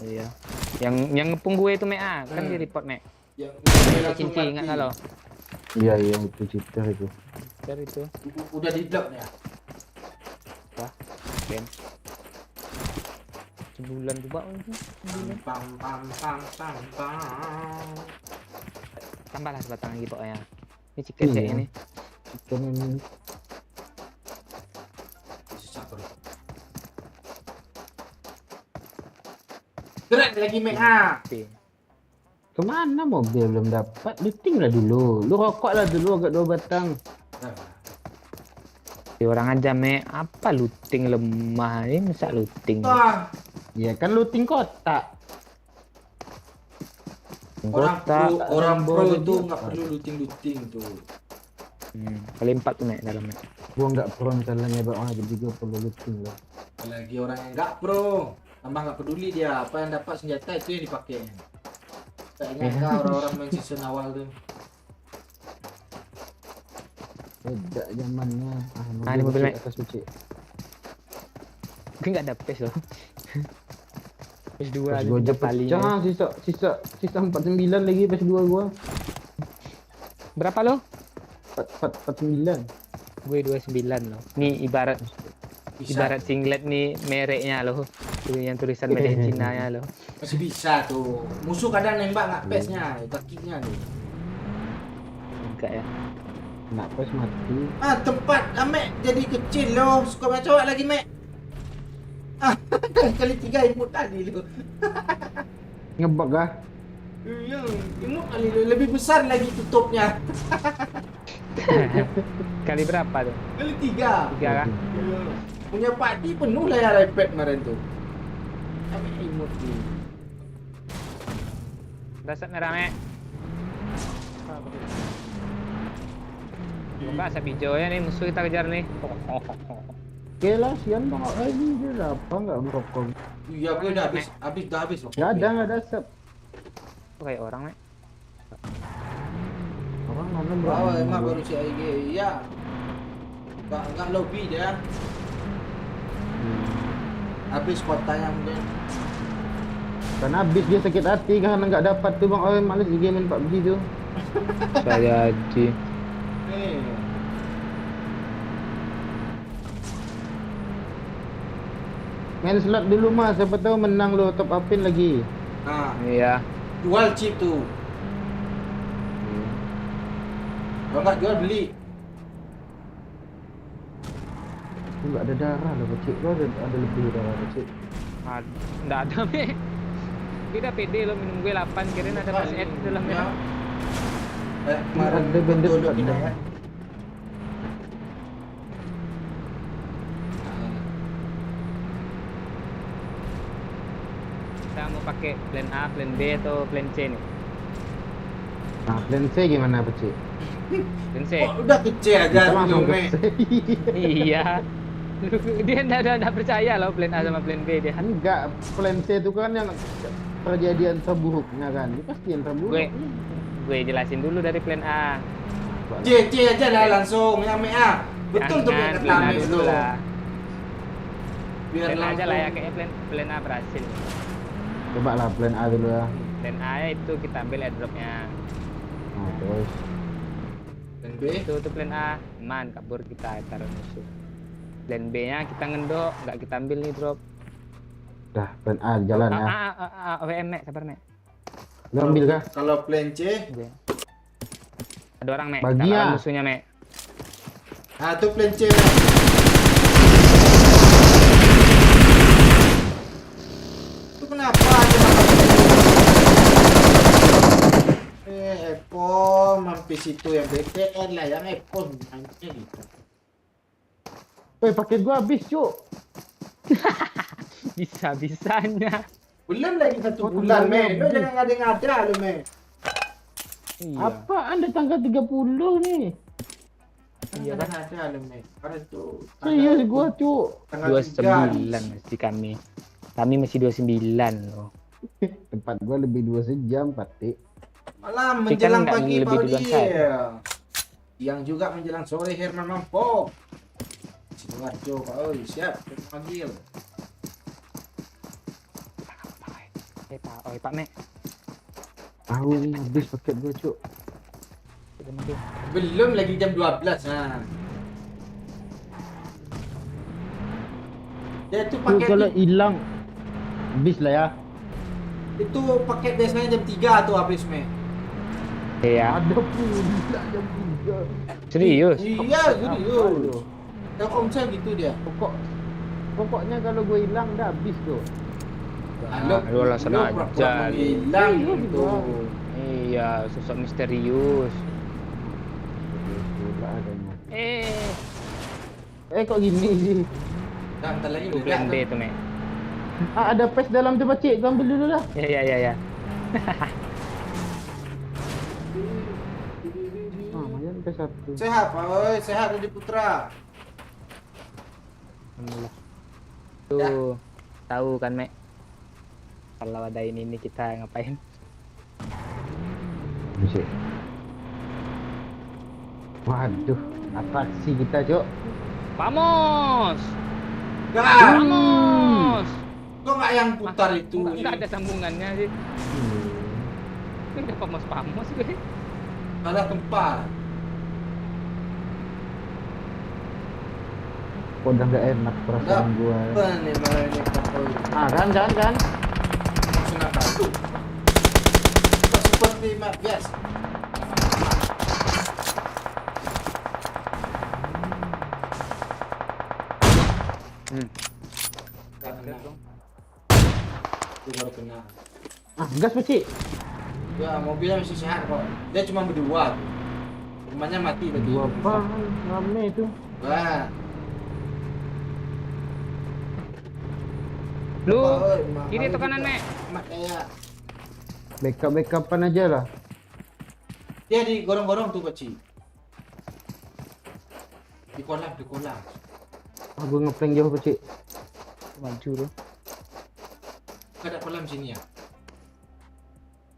Speaker 3: Iya. Yang ngepung gue itu, Mek, ah. Kan di report, Mek.
Speaker 2: Yang
Speaker 3: Cinci, ingat kalau.
Speaker 1: Iya itu cheater itu.
Speaker 3: Dari itu.
Speaker 2: Udah di blok ya.
Speaker 3: Ben. Sebulan coba itu. Sebulan.
Speaker 2: Pam pam pam pam pam.
Speaker 3: Tambahlah sebatang lagi pokoknya. Ini chicken
Speaker 1: Iya.
Speaker 3: ini.
Speaker 1: Chicken ini.
Speaker 2: Susah bro. Gerak lagi Mek ah.
Speaker 3: Oke.
Speaker 1: Kemana mobil belum dapat? Looting lah dulu. Lu rokok lah dulu agak 2 batang.
Speaker 3: Di orang aja apa looting lemah ini masa looting.
Speaker 2: Wah,
Speaker 1: Ya kan looting kotak.
Speaker 2: orang pro
Speaker 1: boleh
Speaker 2: itu
Speaker 1: dia.
Speaker 2: nggak perlu looting tuh.
Speaker 3: Kali 4 tuh dalamnya.
Speaker 1: Gua nggak pro misalnya nyebab orang jadi gua perlu looting lah.
Speaker 2: Apalagi orang yang nggak pro, tambah nggak peduli dia apa yang dapat senjata itu yang dipakainya. Tak ingat kah orang-orang main season awal tuh.
Speaker 1: Beda zamannya.
Speaker 3: Ini mobil, Mek.
Speaker 1: atas suci.
Speaker 3: Gue nggak ada PES loh. PES 2
Speaker 1: Pas
Speaker 3: ada
Speaker 1: gua
Speaker 3: 3
Speaker 1: aja
Speaker 3: kali.
Speaker 1: pecah, sisa 49 lagi pas 2 gua.
Speaker 3: Berapa lo?
Speaker 1: 49.
Speaker 3: Gue 29 loh. Nih ibarat singlet nih mereknya loh. Tuh yang tulisan Made in China ya loh.
Speaker 2: Masih bisa tuh. Musuh kadang nembak nggak pesnya, kakinya tuh.
Speaker 3: Enggak ya.
Speaker 1: Nak pas mati.
Speaker 2: Ah tempat Mek jadi kecil loh. Suka main cowok lagi Mek. Ah kali 3 imut tadi loh.
Speaker 1: Ngebug kah?
Speaker 2: Iya, imut kali loh. Lebih besar lagi tutupnya.
Speaker 3: Kali berapa tuh?
Speaker 2: Kali 3.
Speaker 3: 3 kah?
Speaker 2: Iya. Punya Pak Di penuh layar iPad kemarin tuh. Mek imut nih.
Speaker 3: Dasar merah Mek. Buka asap hijau ya nih musuh kita kejar nih.
Speaker 1: Oke lah, sian bang. Ini dia apa nggak merokok?
Speaker 2: Iya, gue udah habis loh.
Speaker 1: Nggak ada asap.
Speaker 3: Kok kayak orang Mek.
Speaker 1: Orang mana
Speaker 2: Wow, emang baru si AIG. Iya. Enggak lobby dia. Habis kotanya mungkin.
Speaker 1: Kan habis dia sakit hati karena nggak dapat tuh bang. Oh males di game main PUBG tuh.
Speaker 3: Saya di
Speaker 2: Nih.
Speaker 1: Main slot dulu mas, siapa tahu menang lo top upin lagi.
Speaker 2: Nah,
Speaker 3: iya.
Speaker 2: jual chip tuh. Kalau nggak jual beli.
Speaker 1: Nggak ada darah loh kecil. Lo ada lebih darah kecil.
Speaker 3: Enggak ada Mek. Kita pede lo minum gue 8 kirain ada pas di dalamnya.
Speaker 2: Kemarin
Speaker 1: Ada bandit
Speaker 2: betul
Speaker 1: ada.
Speaker 2: ya.
Speaker 3: Kita mau pakai plan A, plan B atau plan C nih?
Speaker 1: Nah plan C gimana kecil?
Speaker 3: Plan C.
Speaker 2: Oh, udah kecil aja
Speaker 1: Kita langsung ke
Speaker 2: Mek.
Speaker 1: C.
Speaker 3: Iya. Dia enggak percaya loh plan A sama plan B dia.
Speaker 1: Enggak, plan C itu kan yang perjadian terburuknya kan. Itu pasti yang terburuk.
Speaker 3: Gue jelasin dulu dari plan A.
Speaker 2: C aja lah langsung yang Mek ah. Betul tuh Mek
Speaker 3: Jangan plan A
Speaker 2: kata Mek
Speaker 3: dulu
Speaker 2: tuh.
Speaker 3: lah.
Speaker 2: Biar
Speaker 3: Plan A aja lah ya
Speaker 2: langsung.
Speaker 3: kayaknya plan A berhasil.
Speaker 1: Coba lah plan A dulu ya.
Speaker 3: Plan A ya itu kita ambil airdropnya.
Speaker 1: Nah, terus
Speaker 2: Dan B.
Speaker 3: Itu tuh plan A, aman kabur kita taruh musuh. Plan B nya kita ngendok, nggak kita ambil nih drop.
Speaker 1: dah plan A jalan ya.
Speaker 3: WM Mek, sabar Mek.
Speaker 1: Lu ambil kah?
Speaker 2: Kalau plan C,
Speaker 3: Gue. Ada orang Mek,
Speaker 1: Bagi
Speaker 3: kita lawan
Speaker 1: ya.
Speaker 3: musuhnya Mek.
Speaker 2: ah tuh plan C. Mek. Itu kenapa aja Epon mampir situ yang BTN lah yang Epon mainnya gitu.
Speaker 1: Woi, paket gua habis, Cuk.
Speaker 3: Bisa-bisanya.
Speaker 2: Belum lagi 1
Speaker 1: Oh,
Speaker 2: bulan,
Speaker 1: tanggalnya
Speaker 2: Mek. Lu
Speaker 1: habis.
Speaker 2: jangan ngada-ngada lu, Mek.
Speaker 3: Iya.
Speaker 1: Apaan ada tanggal 30 nih?
Speaker 3: Iya kan?
Speaker 2: Ada lu, Mek. Ada tuh.
Speaker 1: Serius gua, Cuk.
Speaker 2: Tanggal
Speaker 3: 29 masih kami. Kami masih 29 loh.
Speaker 1: Tempat gua lebih 2 sejam, Patik.
Speaker 2: Malam
Speaker 3: Tapi kan
Speaker 2: menjelang
Speaker 3: nggak
Speaker 2: pagi
Speaker 3: lebih
Speaker 2: baru
Speaker 3: duluan
Speaker 2: dia. Yang juga menjelang sore Herman Mampok. Sidoarjo, Pak Oi, siap panggil.
Speaker 3: Pak Mek.
Speaker 1: Tahu nih habis paket gua, Cuk.
Speaker 2: Belum lagi jam 12. Nah. Dia tuh
Speaker 1: Tu
Speaker 2: pakai
Speaker 1: kalau hilang habis lah ya.
Speaker 2: itu paket biasanya jam 3 tuh habis, Me.
Speaker 3: Iya.
Speaker 1: Ada pula jam 3.
Speaker 3: Serius?
Speaker 2: Iya, serius. Telkomsel gitu dia.
Speaker 1: Pokoknya kalau gue hilang dah habis tu.
Speaker 3: Lu alasan aja.
Speaker 2: Hilang
Speaker 1: Iya,
Speaker 2: gitu.
Speaker 3: Iya, sosok misterius.
Speaker 1: Pula adanya.
Speaker 3: Eh,
Speaker 1: Kok gini sih?
Speaker 2: Nah, bentar lagi
Speaker 3: itu
Speaker 2: udah
Speaker 3: plan B
Speaker 2: datang.
Speaker 3: tuh, Me.
Speaker 1: Ada pes dalam tu pakcik, kau ambil dulu lah.
Speaker 3: Ya.
Speaker 1: Macam pes satu.
Speaker 2: Sehat, Pak. Oi, sehat Rudi Putra.
Speaker 3: Alhamdulillah.
Speaker 2: Ya.
Speaker 3: Tuh, tahu kan, Me? Kalau ada ini kita ngapain?
Speaker 1: Bisik. Waduh, atraksi kita, Cok.
Speaker 3: Vamos!
Speaker 2: Enggak,
Speaker 3: Vamos!
Speaker 2: kok nggak yang putar itu?
Speaker 3: Enggak ada sambungannya sih. Ini udah pamos gue.
Speaker 2: Salah tempat.
Speaker 1: Kok udah nggak enak perasaan gua.
Speaker 2: Apa nih malah ini kapal?
Speaker 1: Kan.
Speaker 2: Langsung nakal tuh. Kok seperti Mat Yes? Nggak kena. Itu baru kena.
Speaker 1: Gas pakcik.
Speaker 2: Ya, mobilnya masih sehat kok. Dia cuma berdua. Rumahnya mati tadi.
Speaker 1: Dua apa? Rame itu.
Speaker 2: Wah.
Speaker 3: Lu,
Speaker 2: Oi,
Speaker 3: kiri
Speaker 2: mahal
Speaker 3: atau kanan,
Speaker 2: juga.
Speaker 3: Me?
Speaker 2: Mak kayak
Speaker 1: Backup-backupan aja lah.
Speaker 2: dia di gorong-gorong tuh kecil. Di kolam.
Speaker 1: Gue ngeplank jauh pakcik.
Speaker 3: Maju lu.
Speaker 2: Gak ada kolam sini ya?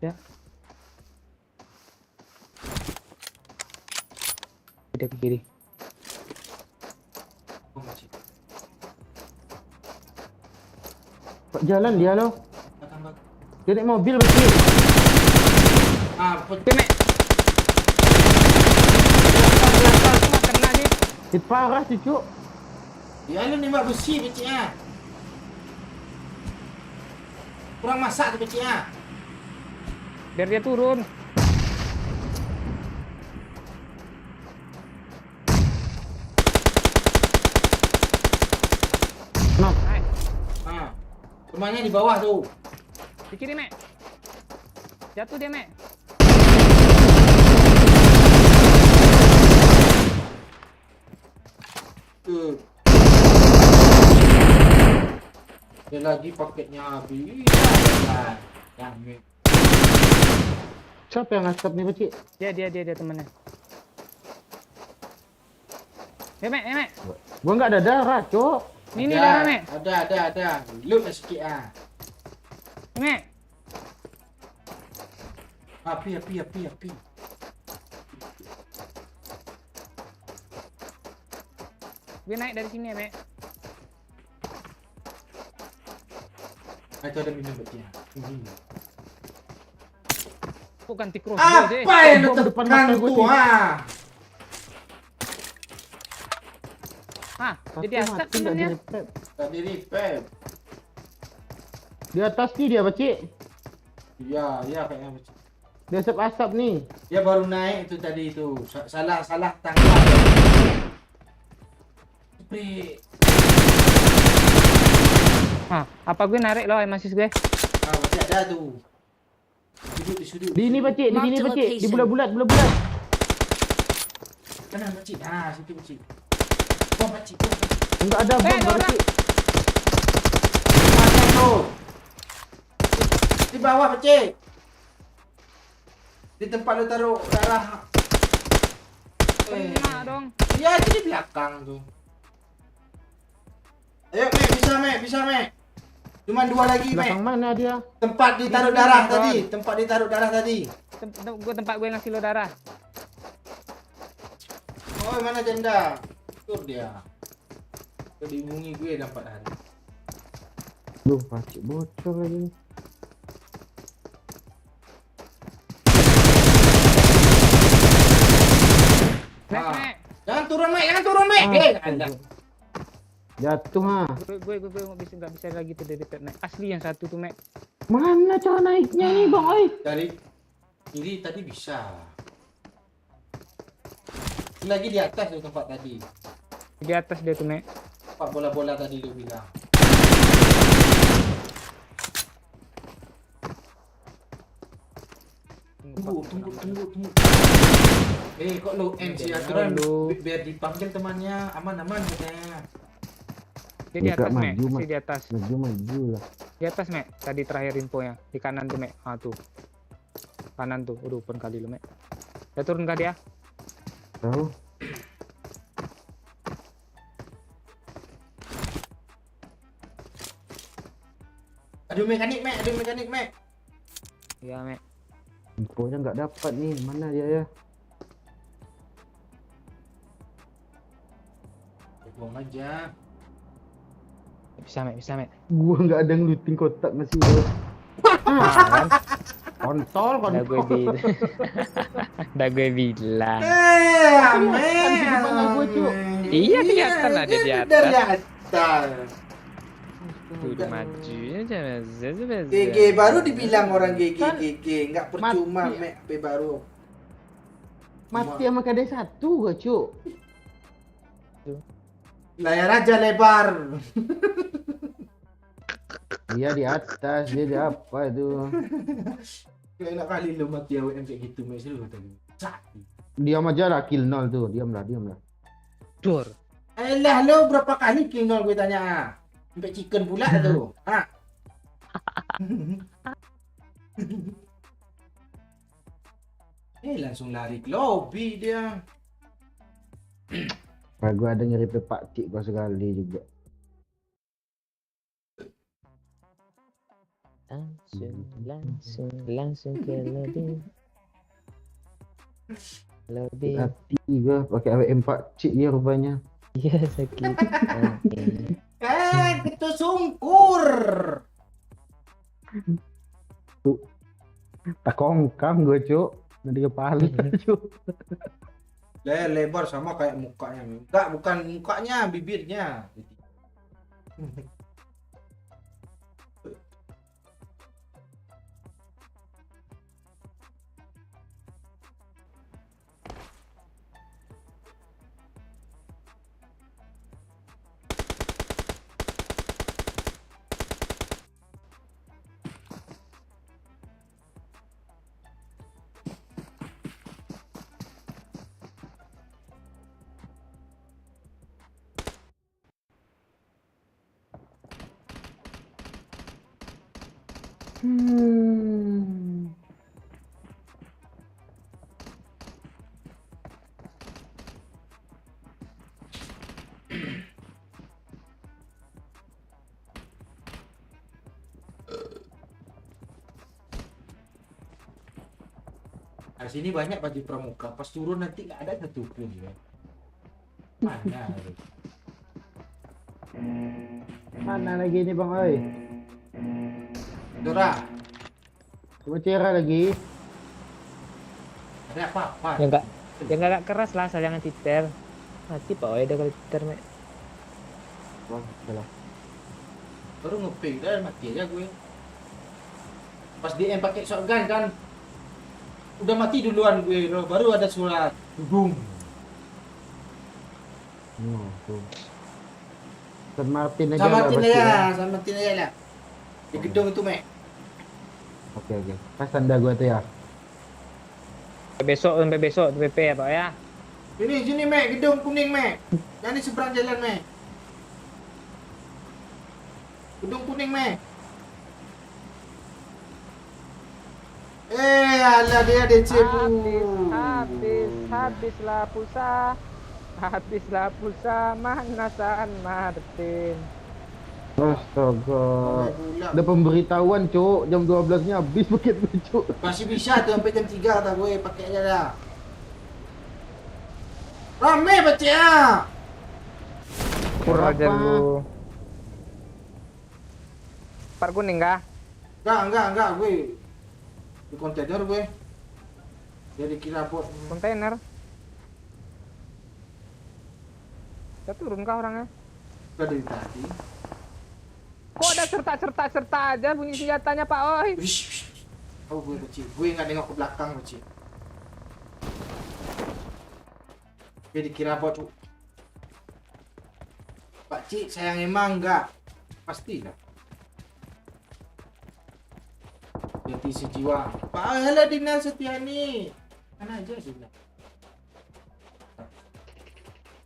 Speaker 3: Ya. Udah ke kiri.
Speaker 2: Oh, kecil.
Speaker 1: Pak jalan dia loh.
Speaker 2: Tambah.
Speaker 1: Dia naik mobil pakcik.
Speaker 3: Oke, Me. Belakang semua kena sih.
Speaker 1: Parah sih, Cuk.
Speaker 2: Ya lu nembak besi kecil ah. Kurang masak tuh kecil ah.
Speaker 3: Biar dia turun.
Speaker 1: Nah,
Speaker 3: Hai,
Speaker 2: Ah. Rumahnya di bawah tuh.
Speaker 3: di kiri, Me. Jatuh dia, Me.
Speaker 2: Tuh. Dia lagi paketnya habis. Ya,
Speaker 1: siapa yang asap nih pakcik?
Speaker 3: Dia temannya. Me.
Speaker 1: Gua nggak ada darah, Cuk.
Speaker 3: Ini darah, Me.
Speaker 2: Ada. Loot lah sikit ah.
Speaker 3: Me.
Speaker 2: Api.
Speaker 3: Gue naik dari sini ya, Me.
Speaker 2: Nah, itu ada minum kecil.
Speaker 3: Kok ganti crossbow sih?
Speaker 2: Apa yang lu
Speaker 1: Gua depan
Speaker 2: tekan
Speaker 1: mata gua
Speaker 2: tuh
Speaker 1: sih.
Speaker 2: ah?
Speaker 3: Hah, jadi
Speaker 1: Satu
Speaker 3: asap
Speaker 1: mati nggak
Speaker 3: temennya.
Speaker 1: di-repair.
Speaker 2: Tadi repair.
Speaker 1: Di atas nih dia pakcik.
Speaker 2: Iya kayaknya kecil.
Speaker 1: Dia asap nih.
Speaker 2: Dia baru naik itu tadi itu. Salah tangkap. Jepret.
Speaker 3: Hah, apa gue narik loh masih gue?
Speaker 2: Ah, masih ada tuh. Di sudut.
Speaker 1: Di ini pakcik, di
Speaker 5: Mark
Speaker 1: sini
Speaker 5: the
Speaker 1: pakcik. Di
Speaker 5: location.
Speaker 1: bulat-bulat.
Speaker 2: Kanan pakcik. Ah, situ pakcik. Bom pakcik.
Speaker 1: Enggak ada bom
Speaker 3: ada orang.
Speaker 1: pakcik.
Speaker 2: Mana tuh? Di bawah pakcik. Di tempat lu taruh darah.
Speaker 3: Kena dong.
Speaker 2: Iya, itu di belakang tuh. Ayo, bisa, Mek. Cuman 2 lagi, Mek.
Speaker 1: Belakang mana dia?
Speaker 2: Tempat ditaruh darah tadi.
Speaker 3: Tempat gue ngasih lo darah.
Speaker 2: Oh, mana janda? Tur dia. Dimungi gue dah 4 hari.
Speaker 1: Duh, pakcik bocor lagi.
Speaker 2: turun, Mek. Jangan turun, Mek. Anda.
Speaker 1: Jatuh ha.
Speaker 3: Gue nggak bisa lagi tuh dari Mek. Asli yang satu tuh Mek.
Speaker 1: Mana cara naiknya nih bang? Oi.
Speaker 2: Dari ini tadi bisa. Lagi di atas tuh tempat tadi.
Speaker 3: Di atas dia tuh Mek.
Speaker 2: Tempat bola-bola tadi lu bilang. Tunggu. Kok lu MC aturan
Speaker 3: Lu.
Speaker 2: biar dipanggil temannya aman-aman katanya.
Speaker 3: Dia di
Speaker 1: Nggak
Speaker 3: atas Mek.
Speaker 1: maju,
Speaker 3: Masih di atas.
Speaker 1: Maju lah.
Speaker 3: Di atas Mek. Tadi terakhir infonya. Di kanan tuh Mek. Ah tuh. Kanan tuh. Udah open kali lu Mek. Udah turun kah dia?
Speaker 1: Tahu?
Speaker 2: Aduh mekanik, Mek.
Speaker 3: Iya Mek.
Speaker 1: Infonya nggak dapat nih. Mana dia ya?
Speaker 2: Buang aja.
Speaker 3: Bisa Mek.
Speaker 1: Gua nggak ada yang looting kotak masih. Bro.
Speaker 3: Kan?
Speaker 1: Kontol.
Speaker 3: Udah gue bilang. Udah gue bilang.
Speaker 2: Mek.
Speaker 1: di mana gua, Cuk?
Speaker 3: Iya kelihatan lah dia di atas.
Speaker 2: Dari atas.
Speaker 3: Udah maju aja.
Speaker 2: GG baru dibilang orang GG
Speaker 1: Kan
Speaker 2: nggak percuma
Speaker 1: mati.
Speaker 2: Mek HP baru.
Speaker 1: Mati sama KD1 gua, Cuk.
Speaker 2: Layar aja lebar.
Speaker 1: Dia di atas, dia di apa itu?
Speaker 2: Kayak enak kali lu mati AWM kayak gitu Mek sih lu tadi.
Speaker 1: Diam aja lah, kill 0 tuh. Diam lah.
Speaker 3: Dor.
Speaker 2: Elah lu berapa kali kill 0 gue tanya. Sampai chicken pula tuh. Ha. Langsung lari ke lobby dia.
Speaker 1: Gua ada nyari Pak Cik gua sekali juga.
Speaker 3: Langsung ke lobby.
Speaker 1: Hati gua pakai AWM Pak Cik ya rupanya.
Speaker 3: Iya sakit.
Speaker 2: Itu sungkur.
Speaker 1: Tak kongkang gua, Cuk. Nanti kepala, Cuk.
Speaker 2: Lebar sama kayak mukanya. Enggak, bukan mukanya, bibirnya. Di sini banyak baju pramuka. Pas turun nanti nggak ada satu pun ya. Mana?
Speaker 1: Mana lagi ini, Bang Oi?
Speaker 2: Dora,
Speaker 1: Coba cerah lagi.
Speaker 2: ada apa-apa?
Speaker 3: Yang enggak keras lah, jangan titer. Mati Pak Oi, kalau titer Mek.
Speaker 1: Wah, salah.
Speaker 2: Baru ngepick dah mati aja gue. Pas DM pakai shotgun kan, udah mati duluan gue. Baru ada surat dudung.
Speaker 1: Tuh. San Martin aja
Speaker 2: Sama
Speaker 1: lah
Speaker 2: Martin
Speaker 1: pasti
Speaker 2: aja, sama Martin aja lah. Di gedung itu Mek.
Speaker 1: Oke. Pas tanda gua tuh ya.
Speaker 3: Sampai besok PP ya Pak ya.
Speaker 2: Sini Mek, gedung kuning Mek. Yang di seberang jalan Mek. Gedung kuning Mek. Alah dia DC
Speaker 3: Habislah pulsa mana San Martin.
Speaker 1: Astaga. Ada pemberitahuan, Cuk. Jam 12-nya habis paket gue, Cuk.
Speaker 2: Masih bisa tuh sampai jam 3 kata gue pakai aja dah. Rame baca ya.
Speaker 3: Kurang ajar
Speaker 1: Apa?
Speaker 3: lu. Par kuning kah?
Speaker 2: Enggak gue. Di kontainer gue. Jadi kira bot.
Speaker 3: Kontainer. Udah turun kah orangnya?
Speaker 2: Udah dari tadi.
Speaker 3: Kok ada serta aja bunyi senjatanya Pak Oi?
Speaker 2: Wish. Oh gue kecil, gue nggak nengok ke belakang kecil. Dia dikira bot. Pak Cik, sayang emang enggak. Pastilah. Jati sejiwa. Pak Alah Dina Setiani. Mana aja Dina.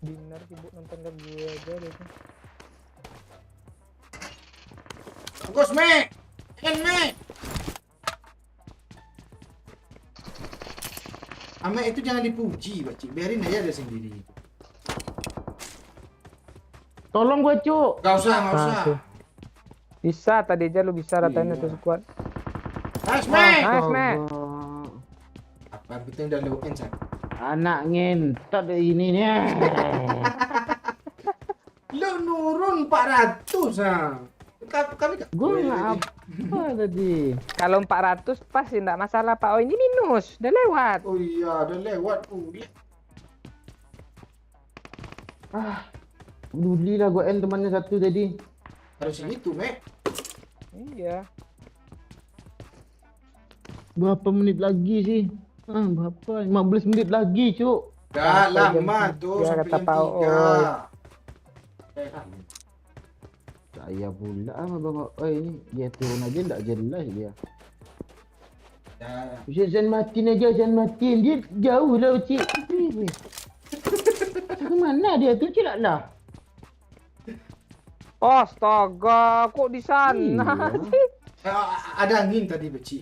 Speaker 3: Dinner sibuk nonton ke gue aja deh.
Speaker 2: Bagus, Mek. Mek. Ame itu jangan dipuji, Pak Cik. Biarin aja dia sendiri.
Speaker 1: Tolong gue, Cuk.
Speaker 2: Gak usah.
Speaker 3: tuh. Bisa tadi aja lu bisa ratain
Speaker 2: Iya.
Speaker 3: itu squad.
Speaker 2: Nice, Mek.
Speaker 3: Nice, Mek.
Speaker 2: Apa betul udah low end, San?
Speaker 1: Anak ngentot ini nih.
Speaker 2: Lu nurun 400, San. Kami
Speaker 1: Gue nggak apa tadi.
Speaker 3: Kalau 400 pasti enggak masalah Pak Oi, ini minus, udah lewat.
Speaker 2: Oh iya, udah lewat.
Speaker 1: Duli lah gue end temannya satu tadi.
Speaker 2: Harus itu, Mek.
Speaker 3: Iya.
Speaker 1: Berapa menit lagi sih? Berapa? 15 menit lagi, Cuk.
Speaker 2: Dah
Speaker 3: Sampai jam
Speaker 2: lama tuh
Speaker 3: 3
Speaker 2: sampai
Speaker 3: kata
Speaker 2: jam
Speaker 3: Pak
Speaker 2: 3.
Speaker 1: Saya pula sama Bang Oi ini. Dia turun aja enggak jelas dia.
Speaker 2: Dah.
Speaker 1: Jangan matiin aja, jangan matiin. Dia jauh lah, Cik. Kemana dia tu, Cik lah?
Speaker 3: Astaga, kok di sana
Speaker 1: Iya.
Speaker 3: sih?
Speaker 2: Ada angin tadi, Beci.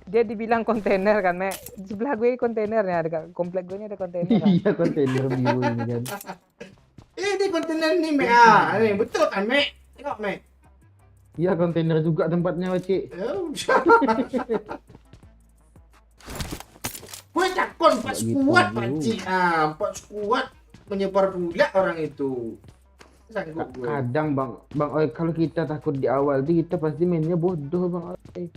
Speaker 3: Dia dibilang kontainer kan, Mek. Di sebelah gue kontainernya, ada komplek gue ini ada kontainer. Kan?
Speaker 1: Iya, kontainer biru ini kan.
Speaker 2: Ini kontainer nih, Mek. Ah, ini betul kan, Mek? Tengok, Mek.
Speaker 1: Iya, kontainer juga tempatnya, Cik.
Speaker 2: Gue takut 4
Speaker 1: Nggak gitu
Speaker 2: skuad,
Speaker 1: dulu.
Speaker 2: Pak Cik. 4 skuad menyebar pula orang itu. Sanggup gue.
Speaker 1: Kadang Bang Oi, kalau kita takut di awal tuh kita pasti mainnya bodoh, Bang Oi.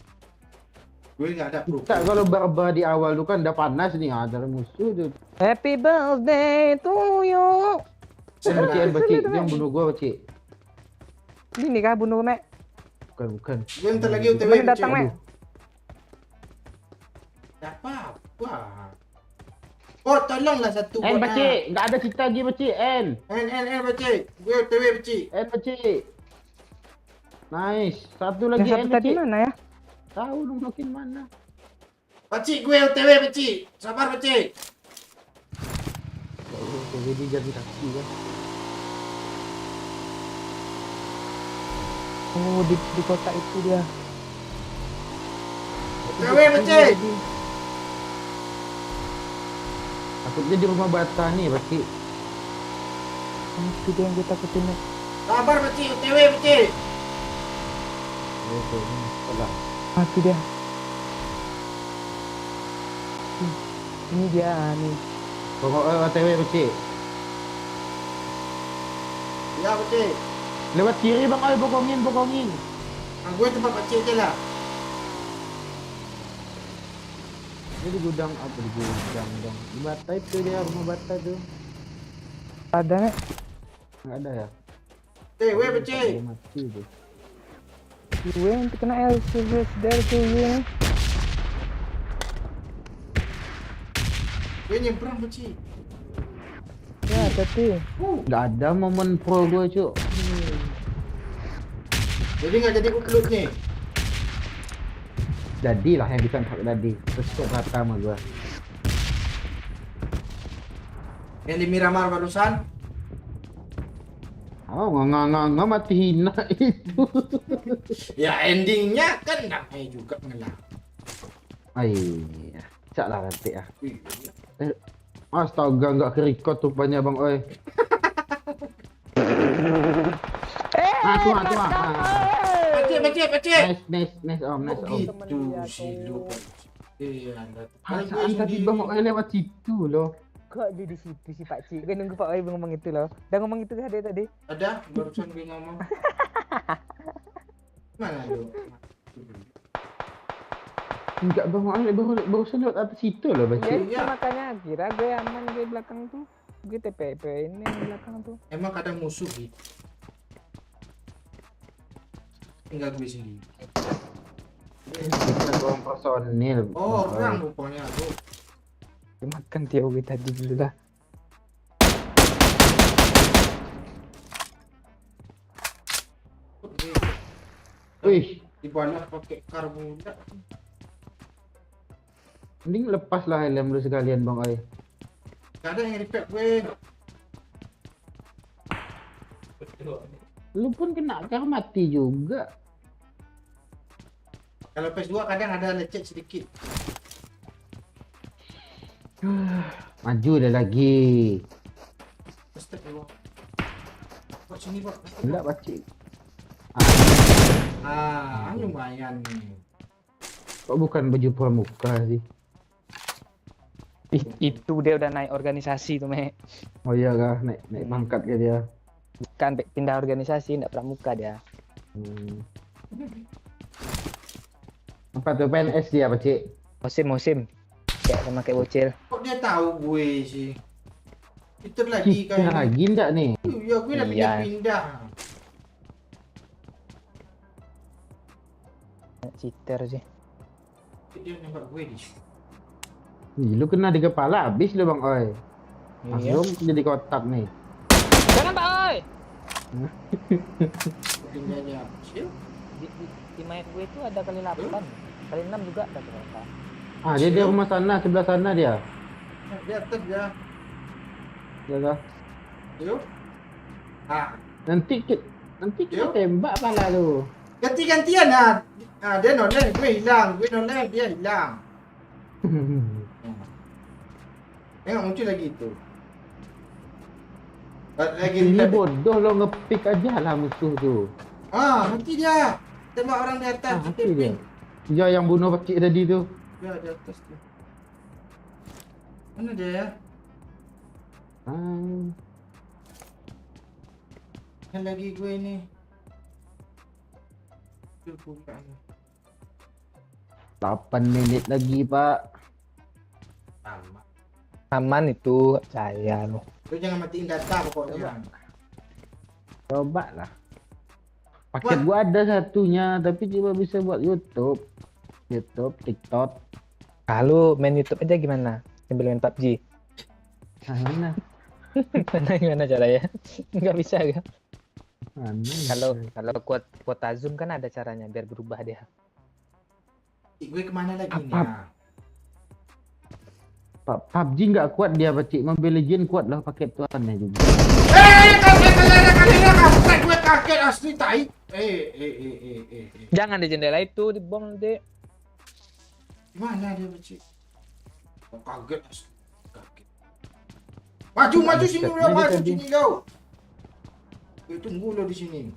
Speaker 2: Gue nggak ada pro.
Speaker 1: Tak, kalau barbar di awal tuh kan udah panas nih, ada musuh tuh.
Speaker 3: Happy birthday to you.
Speaker 1: Bacik, dia yang bunuh gua, Bacik.
Speaker 3: Ini kah bunuh, Mek?
Speaker 1: Bukan.
Speaker 2: Gue ntar lagi UTW,
Speaker 3: Kemarin
Speaker 2: Beci.
Speaker 3: datang, Mek.
Speaker 2: Tak apa-apa. Oh, tolonglah satu
Speaker 1: En,
Speaker 2: buat,
Speaker 1: Bacik, nggak ada cerita lagi, Bacik. En,
Speaker 2: Beci. Gue UTW, Beci.
Speaker 1: Bacik. Nice. Satu
Speaker 3: Yang
Speaker 1: lagi,
Speaker 3: satu
Speaker 1: En,
Speaker 3: tadi
Speaker 1: Bacik.
Speaker 3: mana ya?
Speaker 1: Tahu dong makin mana.
Speaker 2: Beci, gue UTW, Beci. Sabar, Beci.
Speaker 1: Jadi jadi kaki kan.
Speaker 3: Oh, di kota itu dia.
Speaker 2: UTW, Beci.
Speaker 1: Takutnya di rumah bata nih, Bacik.
Speaker 3: Itu dia yang gue takutin, Mek.
Speaker 2: Sabar, Beci. UTW, Beci.
Speaker 1: Salah.
Speaker 3: Itu dia. Ini dia nih.
Speaker 1: Pokoknya OTW, Bacik.
Speaker 2: Ya, Beci.
Speaker 1: Lewat kiri, Bang Oi, bokongin.
Speaker 2: Gue tempat Beci aja lah.
Speaker 1: Ini di gudang apa, di gudang dong. Di bata itu dia, rumah bata tuh.
Speaker 3: Ada, Mek.
Speaker 1: Nggak ada ya?
Speaker 2: UTW, Beci.
Speaker 1: Dia mati tuh.
Speaker 3: Gue yang kena LCS dari gue.
Speaker 2: Gue nyemprang, Beci.
Speaker 3: Ya, tapi
Speaker 1: Nggak ada momen pro gue, Cuk.
Speaker 2: Jadi nggak jadi upload nih.
Speaker 1: Jadilah yang bisa pakai tadi. Terus kok rata sama gue.
Speaker 2: Yang di Miramar barusan.
Speaker 1: Oh, nggak mati hina itu.
Speaker 2: Ya endingnya kan namanya juga ngelah.
Speaker 1: Iya, cak lah nanti ya.
Speaker 2: Iya.
Speaker 1: Astaga, nggak ke-record tuh banyak Bang Oi. Tuh.
Speaker 2: Beci.
Speaker 1: Nice, Om.
Speaker 2: Oh gitu sih lu. Iya,
Speaker 1: Perasaan tadi Bang Oi lewat situ loh.
Speaker 3: kok dia di situ si Pak Cik. Gue nunggu Pak Oi ngomong itu loh. Udah ngomong itu kan dia tadi.
Speaker 2: Ada barusan gue ngomong. Mana lu?
Speaker 1: Enggak Bang Oi barusan lewat atas situ loh,
Speaker 3: Ya
Speaker 1: Bacik.
Speaker 3: itu makanya kira gue aman gue belakang tuh. Gue TPP ini yang belakang tuh.
Speaker 2: Emang kadang musuh gitu. Tinggal gue sendiri.
Speaker 1: Kita dorong personil.
Speaker 2: Oh, orang rupanya tuh.
Speaker 3: Makan Tio gue tadi dulu lah.
Speaker 1: Wih,
Speaker 2: Dibalas pakai karbonat.
Speaker 1: mending lepas lah helm lu sekalian Bang Oi.
Speaker 2: Gak ada yang repair gue.
Speaker 1: Lu pun kena kah mati juga.
Speaker 2: Kalau PS2 kadang ada lecet sedikit.
Speaker 1: Maju dah lagi.
Speaker 2: Step dulu. Buat sini, Pak.
Speaker 1: Enggak pakcik.
Speaker 2: Lumayan nih.
Speaker 1: Kok bukan baju pramuka sih?
Speaker 3: Itu dia udah naik organisasi tuh, Me.
Speaker 1: Oh iya kah, naik pangkat ke dia.
Speaker 3: Kan pindah organisasi, enggak pramuka dia.
Speaker 1: Apa tuh PNS dia pakcik?
Speaker 3: Musim-musim. Kayak sama kayak bocil.
Speaker 2: Kok dia tahu gue sih? Itu lagi
Speaker 1: Kita
Speaker 2: kayak
Speaker 1: lagi enggak nih?
Speaker 2: ya gue udah
Speaker 3: Iya.
Speaker 2: pindah.
Speaker 3: Cheater sih.
Speaker 2: Dia nembak gue di sini.
Speaker 1: Ih, lu kena di kepala habis lu Bang Oi.
Speaker 3: Iya.
Speaker 1: Langsung jadi kotak nih.
Speaker 3: Jangan Pak Oi.
Speaker 2: Tinggalnya kecil.
Speaker 3: Di mic gue itu ada kali 8. Kali 6 juga ada ternyata.
Speaker 1: Dia di rumah sana, sebelah sana dia.
Speaker 2: Di atas ya.
Speaker 1: Ya kah?
Speaker 2: Yuk.
Speaker 1: Nanti kita
Speaker 2: Yuk.
Speaker 1: tembak pala lu.
Speaker 2: Ganti-gantian lah. Dia noleh, gue hilang. Gue noleh, dia hilang. Tengok muncul lagi itu. Lagi
Speaker 1: Ini bodoh lo ngepick aja lah musuh tuh.
Speaker 2: mati dia. Tembak orang di atas.
Speaker 1: Mati dia. Dia yang bunuh pakcik tadi tuh.
Speaker 2: Ya, di atas tu. Mana dia ya? Yang lagi gue ni. Dia pula ni.
Speaker 1: 8 menit lagi pak.
Speaker 2: Lama.
Speaker 3: Aman itu, saya loh.
Speaker 2: Lu jangan matiin data pokoknya.
Speaker 1: Coba lah. Paket gua ada satunya tapi cuma bisa buat YouTube, TikTok.
Speaker 3: Kalau main YouTube aja gimana? Sambil main PUBG.
Speaker 1: Mana?
Speaker 3: Gimana caranya? Nggak bisa kan?
Speaker 1: Mana?
Speaker 3: Kalau kuota Zoom kan ada caranya biar berubah dia.
Speaker 2: Gue kemana lagi ni?
Speaker 1: Apa? PUBG nggak kuat dia pakcik. Mobile Legend kuat lah paket tu aneh juga.
Speaker 2: Kaget gue kaget asli tai.
Speaker 3: Jangan di jendela itu, di bom nanti.
Speaker 2: Mana dia becik? Oh, kaget asli. Kaget. Maju sini lo, maju sini lo. Gue tunggu lo di sini.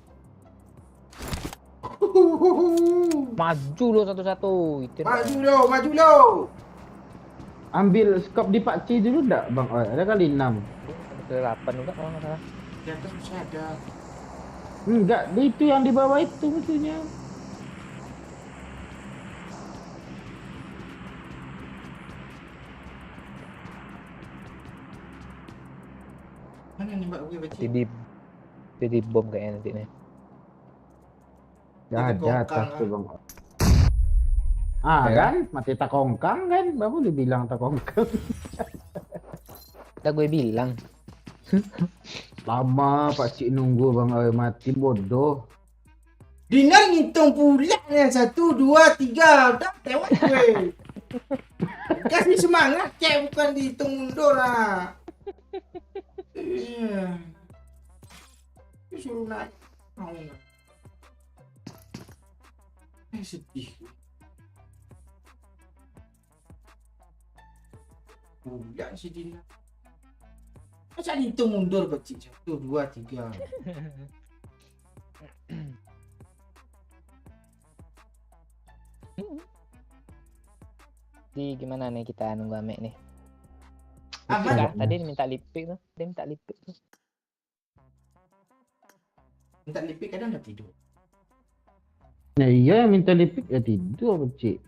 Speaker 3: Maju lo satu-satu. Itu
Speaker 2: Maju lo.
Speaker 1: Ambil skop di pakcik dulu enggak Bang Oi? Ada kali 6.
Speaker 3: Ada 8 juga kalau nggak salah.
Speaker 2: Di atas masih ada.
Speaker 1: Enggak, itu yang di bawah itu musuhnya.
Speaker 2: Mana nembak gue becik?
Speaker 3: Jadi bom kayaknya nanti nih.
Speaker 1: Ya
Speaker 2: Itu
Speaker 1: ada
Speaker 2: kongkang,
Speaker 1: atas tuh Bang Oi. Kan mati tak kongkang kan baru dibilang tak kongkang.
Speaker 3: Udah gue bilang.
Speaker 1: Lama pakcik nunggu Bang Oi mati bodoh.
Speaker 2: Dinar ngitung pula ya 1, 2, 3. Udah lewat gue. Kasih semangat cek bukan dihitung mundur lah. Iya. Suruh naik. Mau nggak? Sedih. Pula si Dinar. Macam dihitung mundur kecil 1, 2, 3.
Speaker 3: Jadi gimana nih kita nunggu Ame nih?
Speaker 2: Aman.
Speaker 3: Enggak, tadi minta lipik tuh. Dia minta lipik tuh.
Speaker 2: Minta lipik kadang dah tidur.
Speaker 1: Ya iya minta lipik ya tidur pakcik.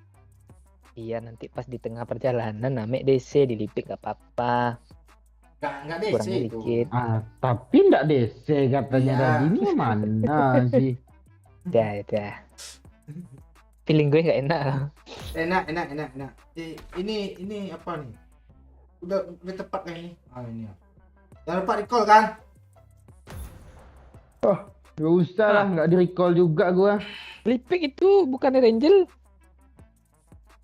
Speaker 3: Iya nanti pas di tengah perjalanan Ame DC dilipik gak apa-apa.
Speaker 2: Enggak DC
Speaker 3: kurangnya
Speaker 2: itu.
Speaker 3: dikit.
Speaker 1: Tapi ndak DC katanya
Speaker 2: Iya.
Speaker 1: tadi ini mana sih?
Speaker 3: Ya. Feeling gue nggak enak.
Speaker 2: Enak. Ini apa nih? Udah tepat kayak ini. Ini ya. Jangan lupa recall kan?
Speaker 1: Gak usah lah, nggak di recall juga gua.
Speaker 3: Lipik itu bukan Angel.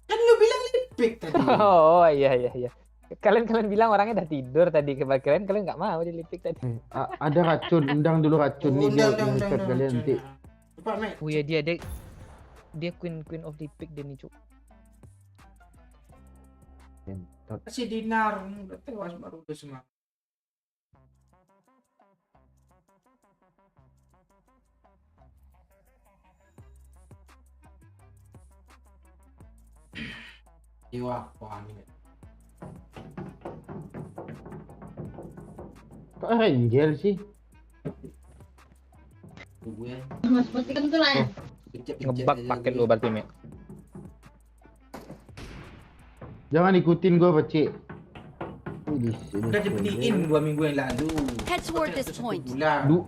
Speaker 2: Kan lu bilang lipik tadi.
Speaker 3: Oh iya. Kalian bilang orangnya udah tidur tadi, kalian nggak mau dilipik tadi.
Speaker 1: Ada racun, undang dulu racun nih biar nge-shot kalian nanti.
Speaker 2: Cepat, Mek.
Speaker 3: Oh iya dia queen of lipik dia nih cuk.
Speaker 2: Si Dinar udah tewas baru udah semangat. Iwah, wah ini.
Speaker 1: Kok Angel sih?
Speaker 2: Gue
Speaker 3: Ngebug paket lu berarti Mek.
Speaker 1: Jangan ikutin gua, Pacik.
Speaker 2: Udah dipetiin 2 minggu yang lalu.
Speaker 5: Head toward this
Speaker 2: Satu
Speaker 5: point.
Speaker 2: bulan.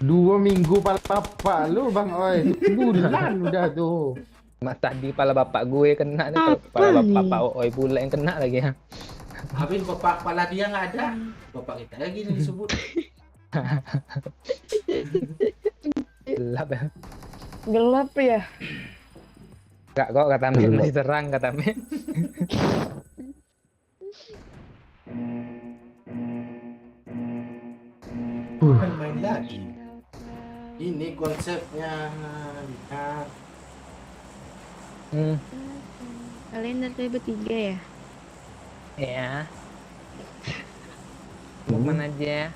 Speaker 1: 2 minggu papa lu Bang Oi. Bulan udah tuh.
Speaker 3: Mak tadi pala bapak gue kena nih, pala bapak Oi pula yang kena lagi ya.
Speaker 2: Habis bapak kepala dia nggak ada, bapak kita lagi nih disebut.
Speaker 3: Gelap ya.
Speaker 6: Gelap ya.
Speaker 3: Enggak kok kata Mek masih terang kata Mek.
Speaker 2: Main lagi. Ini konsepnya. Lihat.
Speaker 6: Kalian dari bertiga ya?
Speaker 3: Ya. Mau mana aja?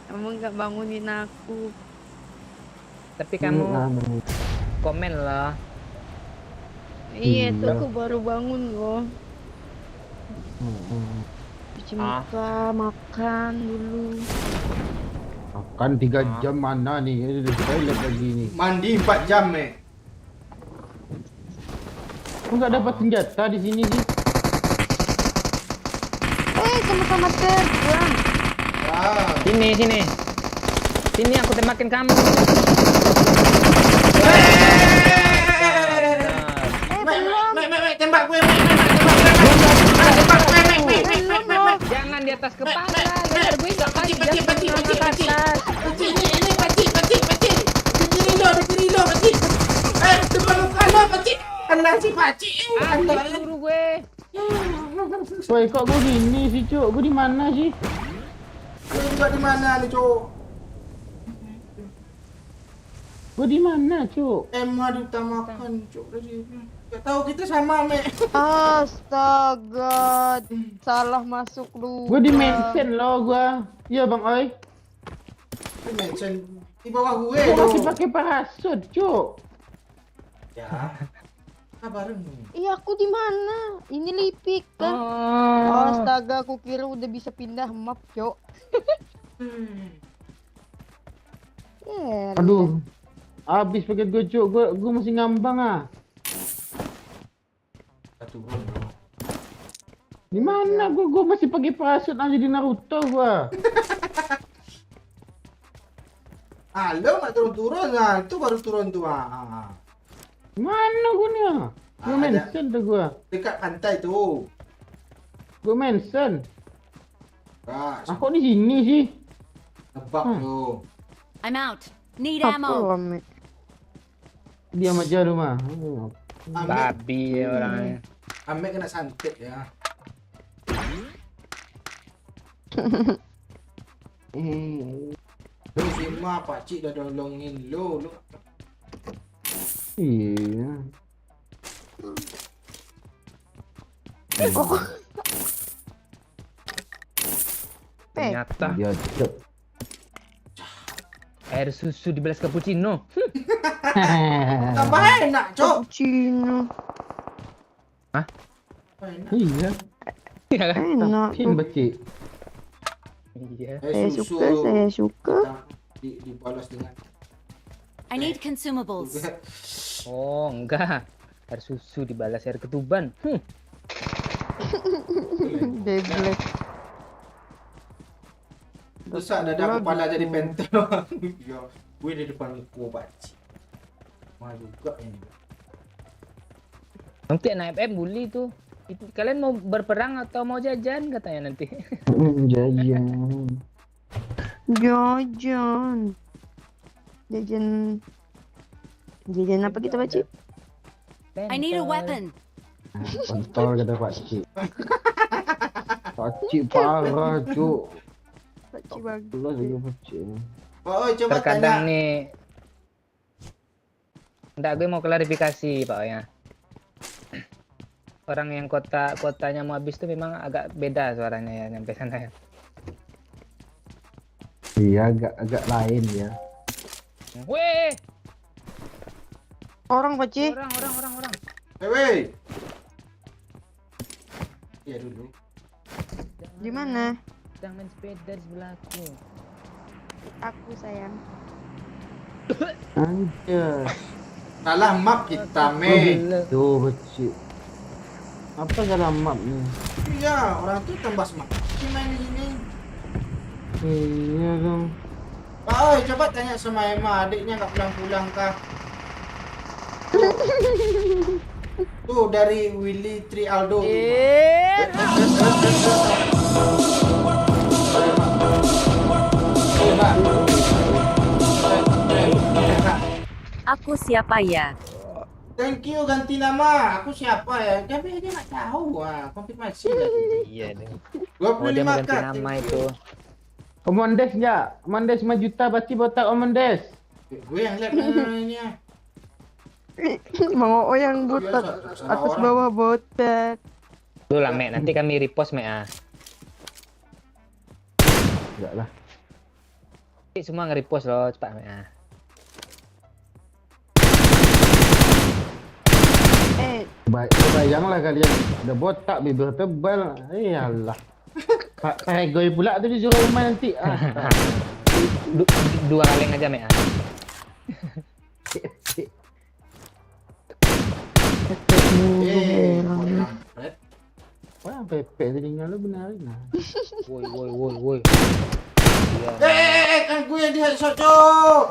Speaker 6: Kamu nggak bangunin aku.
Speaker 3: Tapi kamu komen loh.
Speaker 6: Iya,
Speaker 1: Iya.
Speaker 6: tuh aku baru bangun loh. Cuci muka, makan dulu.
Speaker 1: Makan 3 jam mana nih? Ini udah toilet lagi nih.
Speaker 2: Mandi 4 jam, Mek.
Speaker 1: Kok nggak dapat senjata di sini sih?
Speaker 6: Sama-sama terbang.
Speaker 2: Wow.
Speaker 3: Sini aku tembakin kamu.
Speaker 2: Mek, tembak gue, Mek, tembak gue, Mek.
Speaker 3: Jangan di atas kepala. Leher gue nggak pas.
Speaker 2: Pacik.
Speaker 3: Atas.
Speaker 2: Ini pacik. Berdiri lo, pacik. Depan muka lo, pacik. Kena si pacik.
Speaker 3: Suruh gue.
Speaker 1: Woi, kok gua gini sih, Cuk? Gua di mana sih?
Speaker 2: Lu juga di mana nih, Cok?
Speaker 1: Gua di mana, Cuk?
Speaker 2: Emma diutamakan, Cok. Gak tahu kita sama, Mek.
Speaker 6: Astaga, salah masuk lu.
Speaker 1: Gua di mention loh gua. Iya, Bang Oi.
Speaker 2: Lu mention di bawah gue.
Speaker 1: Gua masih
Speaker 2: loh.
Speaker 1: pakai parasut, Cuk.
Speaker 2: Ya. Kabarin nih.
Speaker 6: Iya, aku di mana? Ini lipik kan?
Speaker 3: Oh.
Speaker 6: Astaga, aku kira udah bisa pindah map, Cok.
Speaker 1: Aduh. Habis pakai gua, Cuk. Gua masih ngambang ah.
Speaker 2: Satu bulan.
Speaker 1: Di mana gua masih pakai parasut aja di Naruto gua.
Speaker 2: Lo nggak turun-turun lah. Itu baru turun tuh.
Speaker 1: Mana gua nih? Gua
Speaker 2: Ada.
Speaker 1: mention tuh gua.
Speaker 2: Dekat pantai tuh.
Speaker 1: Gua mention.
Speaker 2: Kak,
Speaker 1: Aku di sini sih.
Speaker 2: nebak tuh.
Speaker 5: I'm out. Need
Speaker 6: Apa
Speaker 5: ammo.
Speaker 6: Mek?
Speaker 1: Diam aja lu mah.
Speaker 3: Babi ya orangnya.
Speaker 2: Ambek kena santet ya. Lu Sima, pakcik dah nolongin lu.
Speaker 1: Iya.
Speaker 3: Ternyata
Speaker 1: Dia Cuk.
Speaker 3: air susu dibalas cappuccino.
Speaker 2: Tambah enak, Cok.
Speaker 6: Cina.
Speaker 2: Tambah enak.
Speaker 1: Iya.
Speaker 6: Enak.
Speaker 1: Pin Bacik.
Speaker 3: Iya.
Speaker 6: Saya suka.
Speaker 2: Dibalas dengan
Speaker 5: I need consumables.
Speaker 3: Oh enggak. Air susu dibalas air ketuban.
Speaker 6: Beyblade.
Speaker 2: Besar dada kepala jadi pentol. Ya, gue di depan gua baci. Mah juga ini.
Speaker 3: Nanti anak FF bully tuh. Kalian mau berperang atau mau jajan katanya nanti.
Speaker 1: Jajan.
Speaker 6: Jajan. Jajan. Jajan apa kita baca?
Speaker 5: I need a weapon.
Speaker 1: Kontol kata Pak Cik. Pak Cik parah, Cuk.
Speaker 6: Baca bagus.
Speaker 1: Allah juga Pak Cik.
Speaker 2: Oh, coba
Speaker 3: Terkadang
Speaker 2: tanya.
Speaker 3: nih. Nggak, gue mau klarifikasi Pak ya. Orang yang kotanya mau habis tuh memang agak beda suaranya ya nyampe sana ya.
Speaker 1: Iya, agak lain ya.
Speaker 3: Weh,
Speaker 6: Orang baca.
Speaker 3: orang.
Speaker 2: Weh. Iya dulu.
Speaker 6: Di mana?
Speaker 3: Sedang main sepeda di sebelahku.
Speaker 6: Aku sayang.
Speaker 1: Anjir.
Speaker 2: Salah map kita, me.
Speaker 1: Tuh, Pak Cik. Apa salah map ni?
Speaker 2: Iya, orang tuh tambah semangat. Si main di sini.
Speaker 1: Iya dong.
Speaker 2: Pak Oi, coba tanya sama Emma, adiknya nggak pulang-pulang kah? Tuh dari Willy Trialdo.
Speaker 4: Aku siapa ya?
Speaker 2: Thank you ganti nama. Aku siapa ya? Tapi dia nggak tahu. Wah, konfirmasi lagi.
Speaker 3: Iya deh.
Speaker 2: 25
Speaker 3: dia mau ganti
Speaker 2: Kak.
Speaker 3: nama
Speaker 2: Thank
Speaker 3: itu.
Speaker 2: you.
Speaker 1: Omondes enggak? Omondes 5 juta pasti botak Omondes.
Speaker 2: Gue yang lihat namanya.
Speaker 6: Mau yang botak. Atas bawah botak.
Speaker 3: Tuh lah Mek, nanti kami repost Mek ah.
Speaker 1: Enggak lah.
Speaker 3: Semua nge-repost loh cepat Mek ah.
Speaker 1: Bayanglah kalian udah botak bibir tebal. Iyalah. Pak Pegoy pula tu disuruh main nanti.
Speaker 3: Dua kaleng aja Mek ah.
Speaker 2: Kampret.
Speaker 1: Wah, Pepe tinggal lu benarin lah.
Speaker 3: Woi. Iya.
Speaker 2: Kan gue yang di headshot, Cok.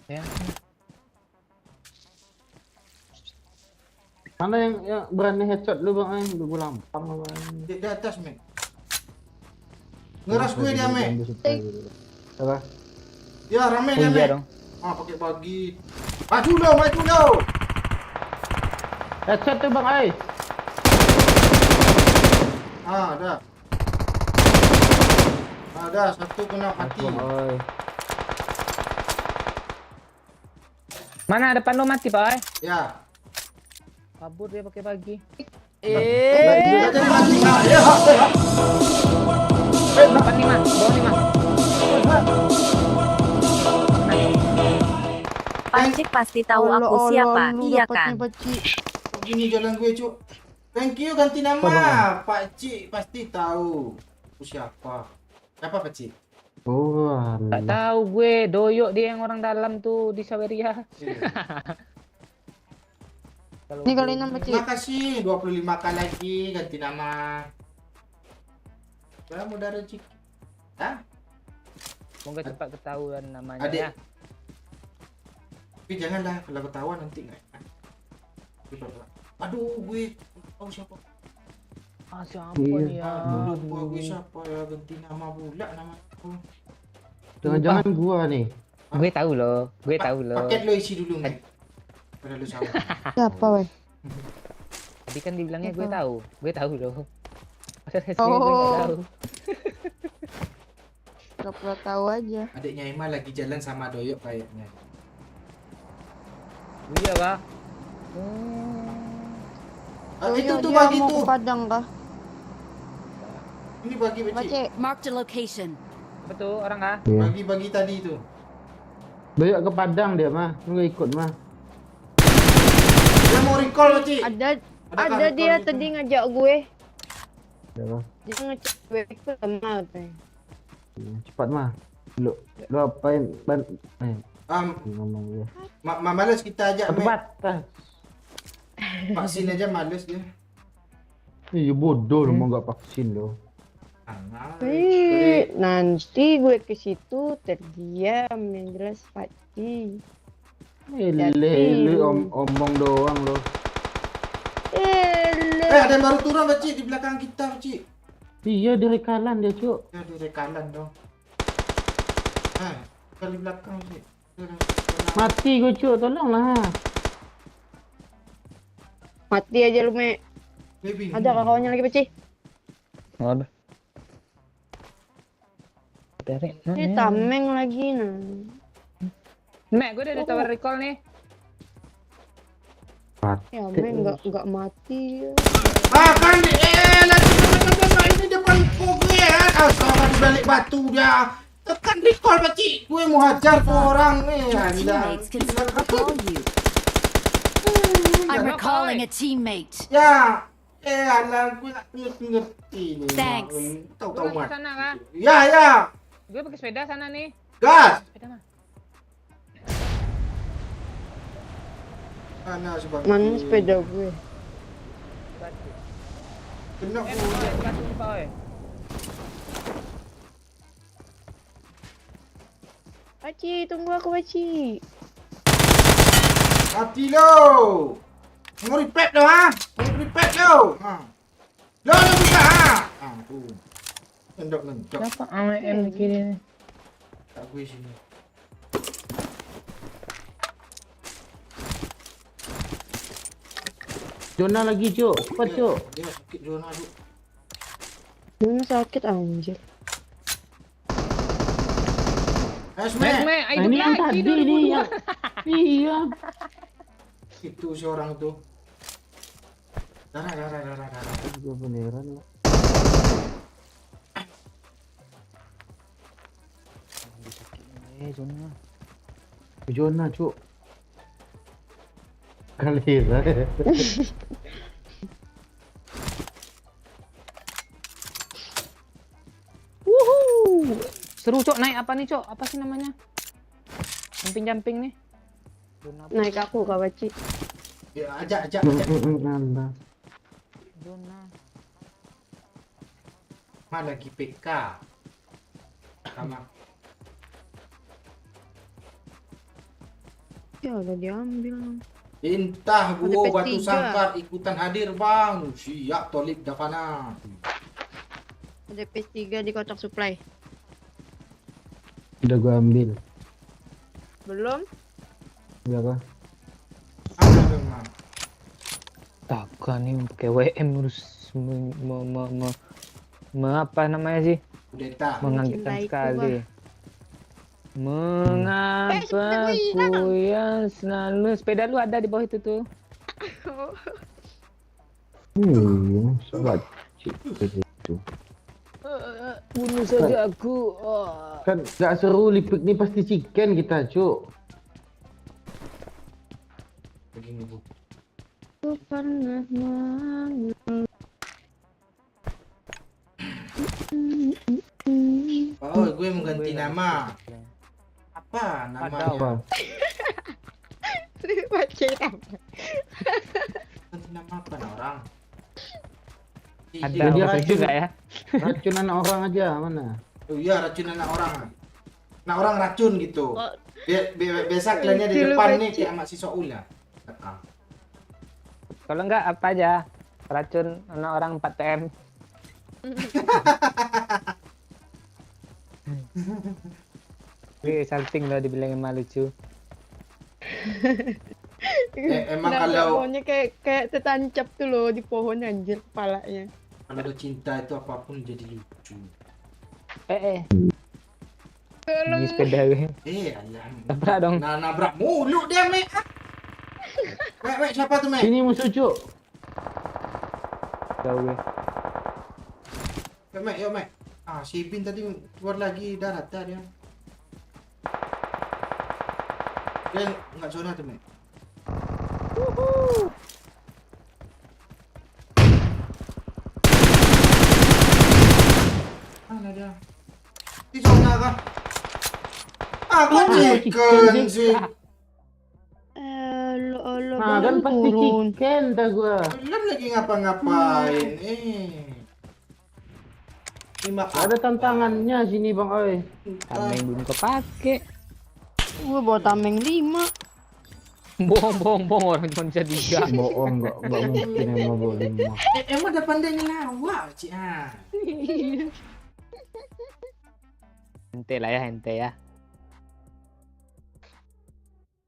Speaker 3: Ya.
Speaker 1: Mana yang berani headshot lu bang? Lu lampang bang.
Speaker 2: Di atas, Mek. Ngeras gue dia, Mek.
Speaker 1: Apa?
Speaker 2: Ya, rame dia,
Speaker 3: Iya
Speaker 2: Mek.
Speaker 3: dong.
Speaker 2: Ah, pakai bagi. Maju lo.
Speaker 1: Headshot tu bang, ai.
Speaker 2: Ah, dah. Ada satu kena mati.
Speaker 1: Oi.
Speaker 3: Mana depan lo mati Pak ay?
Speaker 2: Ya.
Speaker 3: Kabur dia pakai bagi.
Speaker 2: Dia jadi mati. Ah, ya.
Speaker 3: Depan 5, bawah 5.
Speaker 4: Pancik pasti tahu aku siapa. Iya kan?
Speaker 2: Begini jalan gue, Cuk. Thank you ganti nama. Pak Cik pasti tahu aku siapa. Siapa Pak Cik?
Speaker 1: Oh,
Speaker 3: Tak
Speaker 1: alah.
Speaker 3: tahu gue, doyok dia yang orang dalam tuh di Saweria.
Speaker 6: Ini kali nama
Speaker 2: Terima
Speaker 6: Cik.
Speaker 2: kasih 25 kali lagi ganti nama. Kamu dari Cik. Hah?
Speaker 3: Semoga cepat ketahuan namanya
Speaker 2: Adik.
Speaker 3: ya.
Speaker 2: Tapi janganlah kalau ketahuan nanti nggak. Aduh, gue tahu siapa.
Speaker 3: Ah, siapa
Speaker 1: Iya.
Speaker 3: nih ya?
Speaker 2: Lupa gue siapa ya, ganti nama pula nama aku.
Speaker 1: Jangan-jangan gua nih.
Speaker 3: Gue tahu loh.
Speaker 2: Paket lo isi dulu, Mek. Pada lu sama.
Speaker 6: Siapa weh?
Speaker 3: Tadi kan dibilangnya gue
Speaker 6: Siapa?
Speaker 3: tahu. Gue tahu loh. Padahal aslinya gue nggak
Speaker 6: Oh.
Speaker 3: tahu.
Speaker 6: Pura-pura tahu aja.
Speaker 2: Adiknya Emma lagi jalan sama Doyok kayaknya.
Speaker 3: Iya Pak.
Speaker 2: Itu
Speaker 6: Doyok
Speaker 2: tuh
Speaker 6: dia
Speaker 2: bagi
Speaker 6: mau
Speaker 2: tuh.
Speaker 6: ke Padang kah?
Speaker 2: Ini bagi Pak Cik.
Speaker 6: Baca.
Speaker 5: Marked a location.
Speaker 3: Betul orang kah?
Speaker 1: Iya.
Speaker 2: Bagi tadi itu.
Speaker 1: Doyok ke Padang dia mah. Lu ikut mah.
Speaker 2: Dia mau recall Pak Cik.
Speaker 6: Ada
Speaker 2: Adakah
Speaker 6: ada dia
Speaker 2: recall itu?
Speaker 6: tadi ngajak gue.
Speaker 1: Siapa?
Speaker 6: Dia ngecek gue ke lama katanya.
Speaker 1: Cepat mah. Lu apain ngomong dia.
Speaker 2: Males kita ajak Mek.
Speaker 1: Cepat.
Speaker 2: Vaksin aja males dia.
Speaker 1: Iya bodoh lu mau nggak vaksin lo.
Speaker 6: Nanti gue ke situ terdiam yang jelas Pakcik.
Speaker 1: Ele omong doang lo.
Speaker 2: Ada yang baru turun Pak Ci di belakang kita Pak Ci.
Speaker 1: Iya di rekalan dia cuk.
Speaker 2: Ya di rekanan dong. Kali belakang Ci.
Speaker 1: Mati gue cuk, tolonglah.
Speaker 6: Mati aja lu, Me.
Speaker 2: Baby.
Speaker 6: Ada kawannya lagi, Pakcik.
Speaker 3: Ada. Dari
Speaker 6: Ini tameng lagi nah.
Speaker 3: Mek, gue udah ada tower recall nih.
Speaker 6: Ya, Me enggak mati. Ya.
Speaker 2: Kan lagi ini depan gue ya. Astaga di balik batu dia. Tekan recall Pak Ci. Gue mau hajar ke orang nih.
Speaker 5: Your teammates can still recall you. I'm recalling a teammate.
Speaker 2: Ya. Alah gue gak ngerti nih.
Speaker 5: Thanks.
Speaker 2: Tahu-tahu
Speaker 3: Gue
Speaker 2: mat.
Speaker 3: sana kah?
Speaker 2: Ya.
Speaker 3: Gue pakai sepeda sana nih.
Speaker 2: Gas.
Speaker 3: Sepeda mah.
Speaker 2: Mana sebab
Speaker 6: Mana sepeda gue?
Speaker 3: Batu.
Speaker 2: kena
Speaker 3: Eh,
Speaker 2: gue.
Speaker 3: batu boy.
Speaker 6: Pakcik, tunggu aku, Pakcik.
Speaker 2: Mati lo. Mau repack lo ha? Mau repack lo. Lo buka ha. Tu. Ngendok.
Speaker 3: Kenapa AWM di kiri nih?
Speaker 2: Tak gue sini.
Speaker 1: Zona lagi cuk, cepat cuk.
Speaker 2: Dia sakit zona tu.
Speaker 6: Mana sakit anjir.
Speaker 3: Mek,
Speaker 2: Smack.
Speaker 3: hidup
Speaker 1: Ini yang
Speaker 3: lagi
Speaker 1: tadi nih
Speaker 3: 2002.
Speaker 1: yang. Iya.
Speaker 2: Itu si orang tu. Darah.
Speaker 1: Gue beneran lo.
Speaker 3: Zona.
Speaker 1: Zona cuk. Kali lah.
Speaker 3: Wuhu. Seru cok, naik apa nih cok? Apa sih namanya? Jumping nih.
Speaker 6: Naik aku, Kak Pakcik.
Speaker 2: Ya ajak.
Speaker 1: Allah.
Speaker 3: Zona.
Speaker 2: Mana lagi PK? Sama.
Speaker 6: Ya udah diambil.
Speaker 2: Intah
Speaker 6: Ada
Speaker 2: gua
Speaker 6: P3.
Speaker 2: batu sangkar ikutan hadir bang. Siap tolip Davana.
Speaker 6: Ada PS3 di kotak supply.
Speaker 1: Udah gue ambil.
Speaker 6: Belum?
Speaker 1: Udah kah?
Speaker 2: Ada memang.
Speaker 3: Takkan nih pakai WM harus apa namanya sih?
Speaker 2: Kudeta.
Speaker 3: Mengagetkan
Speaker 6: Mencintaiku,
Speaker 3: sekali. Mengapa ku yang selalu sepeda lu ada di bawah itu tuh?
Speaker 1: Sobat cik itu.
Speaker 3: Bunuh saja aku.
Speaker 1: Kan gak seru lipik nih pasti chicken kita cuk.
Speaker 2: Begini bu.
Speaker 6: Ku pernah
Speaker 2: Oh, gue mau ganti nama. Apa namanya?
Speaker 1: Apa?
Speaker 6: Pakcik apa?
Speaker 2: Ganti nama apa nah, orang?
Speaker 3: Ada
Speaker 1: Jadi
Speaker 3: orang
Speaker 1: racun.
Speaker 3: juga ya?
Speaker 1: Racunan orang aja mana?
Speaker 2: Oh iya racun anak orang. Nah orang racun gitu. Biasa kliennya di
Speaker 6: Lucu lu,
Speaker 2: depan nih
Speaker 6: Pakcik.
Speaker 2: kayak Mak si Soul ya. Datang.
Speaker 3: Kalau enggak apa aja? Racun anak orang 4 PM. Wih, salting lo dibilangin mah lucu.
Speaker 2: Emang
Speaker 6: Kenapa
Speaker 2: kalau
Speaker 6: pohonnya kayak tertancap tuh loh di pohon anjir kepalanya.
Speaker 2: udah cinta itu apapun jadi lucu.
Speaker 3: Ini sepeda gue.
Speaker 2: Alah.
Speaker 3: Tabrak dong.
Speaker 2: Nah, nabrak mulu dia, Mek. Mek, siapa tuh, Mek?
Speaker 1: Sini musuh cuk.
Speaker 3: Tahu gue.
Speaker 2: Mek, yuk, Mek. Si Bin tadi keluar lagi darat dah dia. Dia nggak zona tuh, Mek. Mana dia? Di zona kah? Aku chicken sih.
Speaker 6: Lo
Speaker 1: kan pasti
Speaker 6: turun.
Speaker 1: chicken dah gua.
Speaker 2: Belum lagi ngapa-ngapain. Ini mah
Speaker 1: Ada tantangannya sini Bang Oi.
Speaker 3: Tameng belum kepake.
Speaker 6: Gue bawa tameng 5.
Speaker 3: Bohong orang cuma bisa 3.
Speaker 1: Bohong enggak mungkin emang bawa 5.
Speaker 2: emang udah pandai ngelawak, Cik.
Speaker 3: Ente lah ya, ente ya.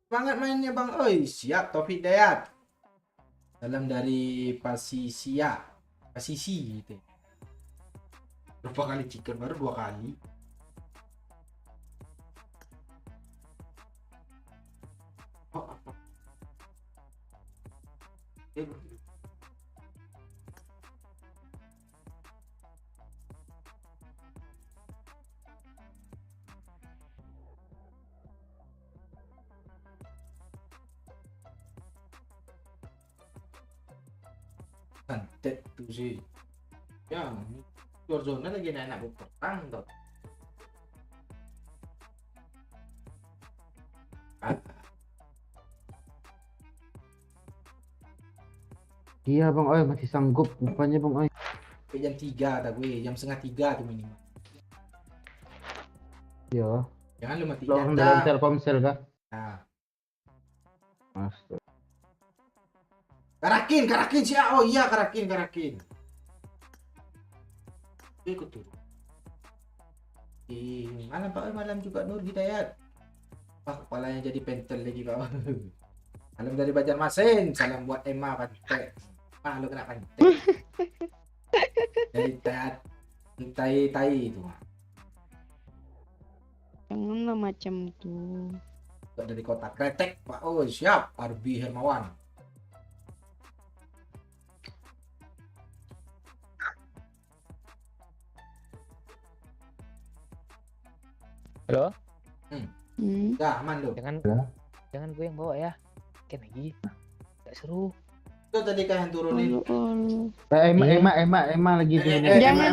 Speaker 2: Semangat mainnya Bang Oi. Siap Taufik Dayat. Salam dari Pasisi gitu. Berapa kali chicken? Baru 2 kali. Oh, apa? Santet tuh sih. Ya, luar zona lagi enak perang tuh.
Speaker 1: Iya Bang Oi masih sanggup rupanya Bang Oi.
Speaker 2: Jam 3 tak gue, jam setengah 3 tuh minimal.
Speaker 1: Iya.
Speaker 2: Jangan lu mati
Speaker 1: Lorong
Speaker 2: data.
Speaker 1: dalam Telkomsel kah?
Speaker 2: Nah,
Speaker 1: Astaga.
Speaker 2: Karakin sih. Oh iya, karakin. Ikut tuh. Mana Pak malam juga Nur Hidayat. Wah, kepalanya jadi pentel lagi Pak. Salam dari Banjarmasin, salam buat Emma Pantai. Lu kena pantai. Dari tai itu.
Speaker 6: Janganlah macam tuh.
Speaker 2: Dari kota Kretek Pak. Oh siap, Arbi Hermawan.
Speaker 3: Halo?
Speaker 2: Dah aman lu.
Speaker 3: Jangan gue yang bawa ya. Kan lagi. Gak seru.
Speaker 2: Itu tadi kan yang turunin.
Speaker 1: Emma lagi di sini.
Speaker 2: Emma.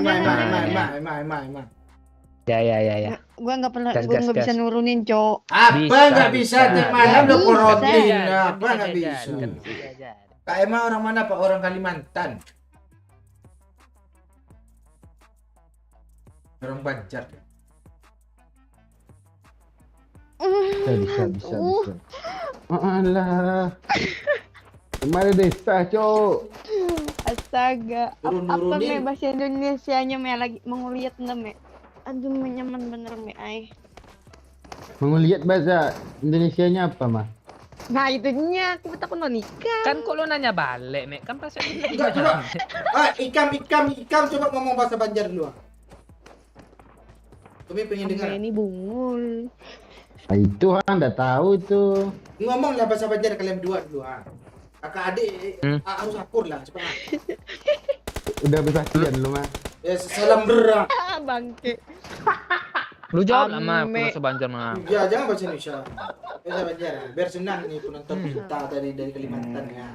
Speaker 3: Ya.
Speaker 6: Gue nggak pernah,
Speaker 3: Gas,
Speaker 6: gue
Speaker 3: gas,
Speaker 6: nggak bisa
Speaker 3: gas.
Speaker 6: nurunin, Cok.
Speaker 2: Apa nggak bisa? Tiap malam lu
Speaker 6: Bisa.
Speaker 2: korotin.
Speaker 3: Bisa,
Speaker 2: Apa nggak bisa?
Speaker 3: bisa.
Speaker 2: Kak Emma orang mana Pak? Orang Kalimantan. Orang Banjar.
Speaker 1: Bisa. Alah. Kemana desa, Cok?
Speaker 6: Astaga. Apa
Speaker 2: Turun-turunin.
Speaker 6: bahasa Indonesianya me lagi mau lihat me. Aduh, menyaman bener me ai.
Speaker 1: Mau lihat bahasa Indonesianya apa, mah?
Speaker 6: Nah, itunya aku takut mau nikah.
Speaker 3: Kan kok lo nanya balik, Mek? Kan pas
Speaker 2: Enggak, coba. Ikam coba ngomong bahasa Banjar dulu. Kami pengen dengar.
Speaker 6: Ini bungul.
Speaker 1: Nah, itu udah tahu itu.
Speaker 2: Ngomonglah bahasa Banjar kalian berdua dulu. Kakak adik harus akur lah cepat.
Speaker 1: Udah bersaksian lu, mah.
Speaker 2: Ya salam berak.
Speaker 6: Ah, bangke.
Speaker 3: Lu jawab lah, Mak.
Speaker 6: Ame.
Speaker 3: Bahasa Banjar, Mak.
Speaker 2: Ya jangan bahasa Indonesia. Bahasa Banjar. Biar senang nih penonton kita dari Kalimantan ya.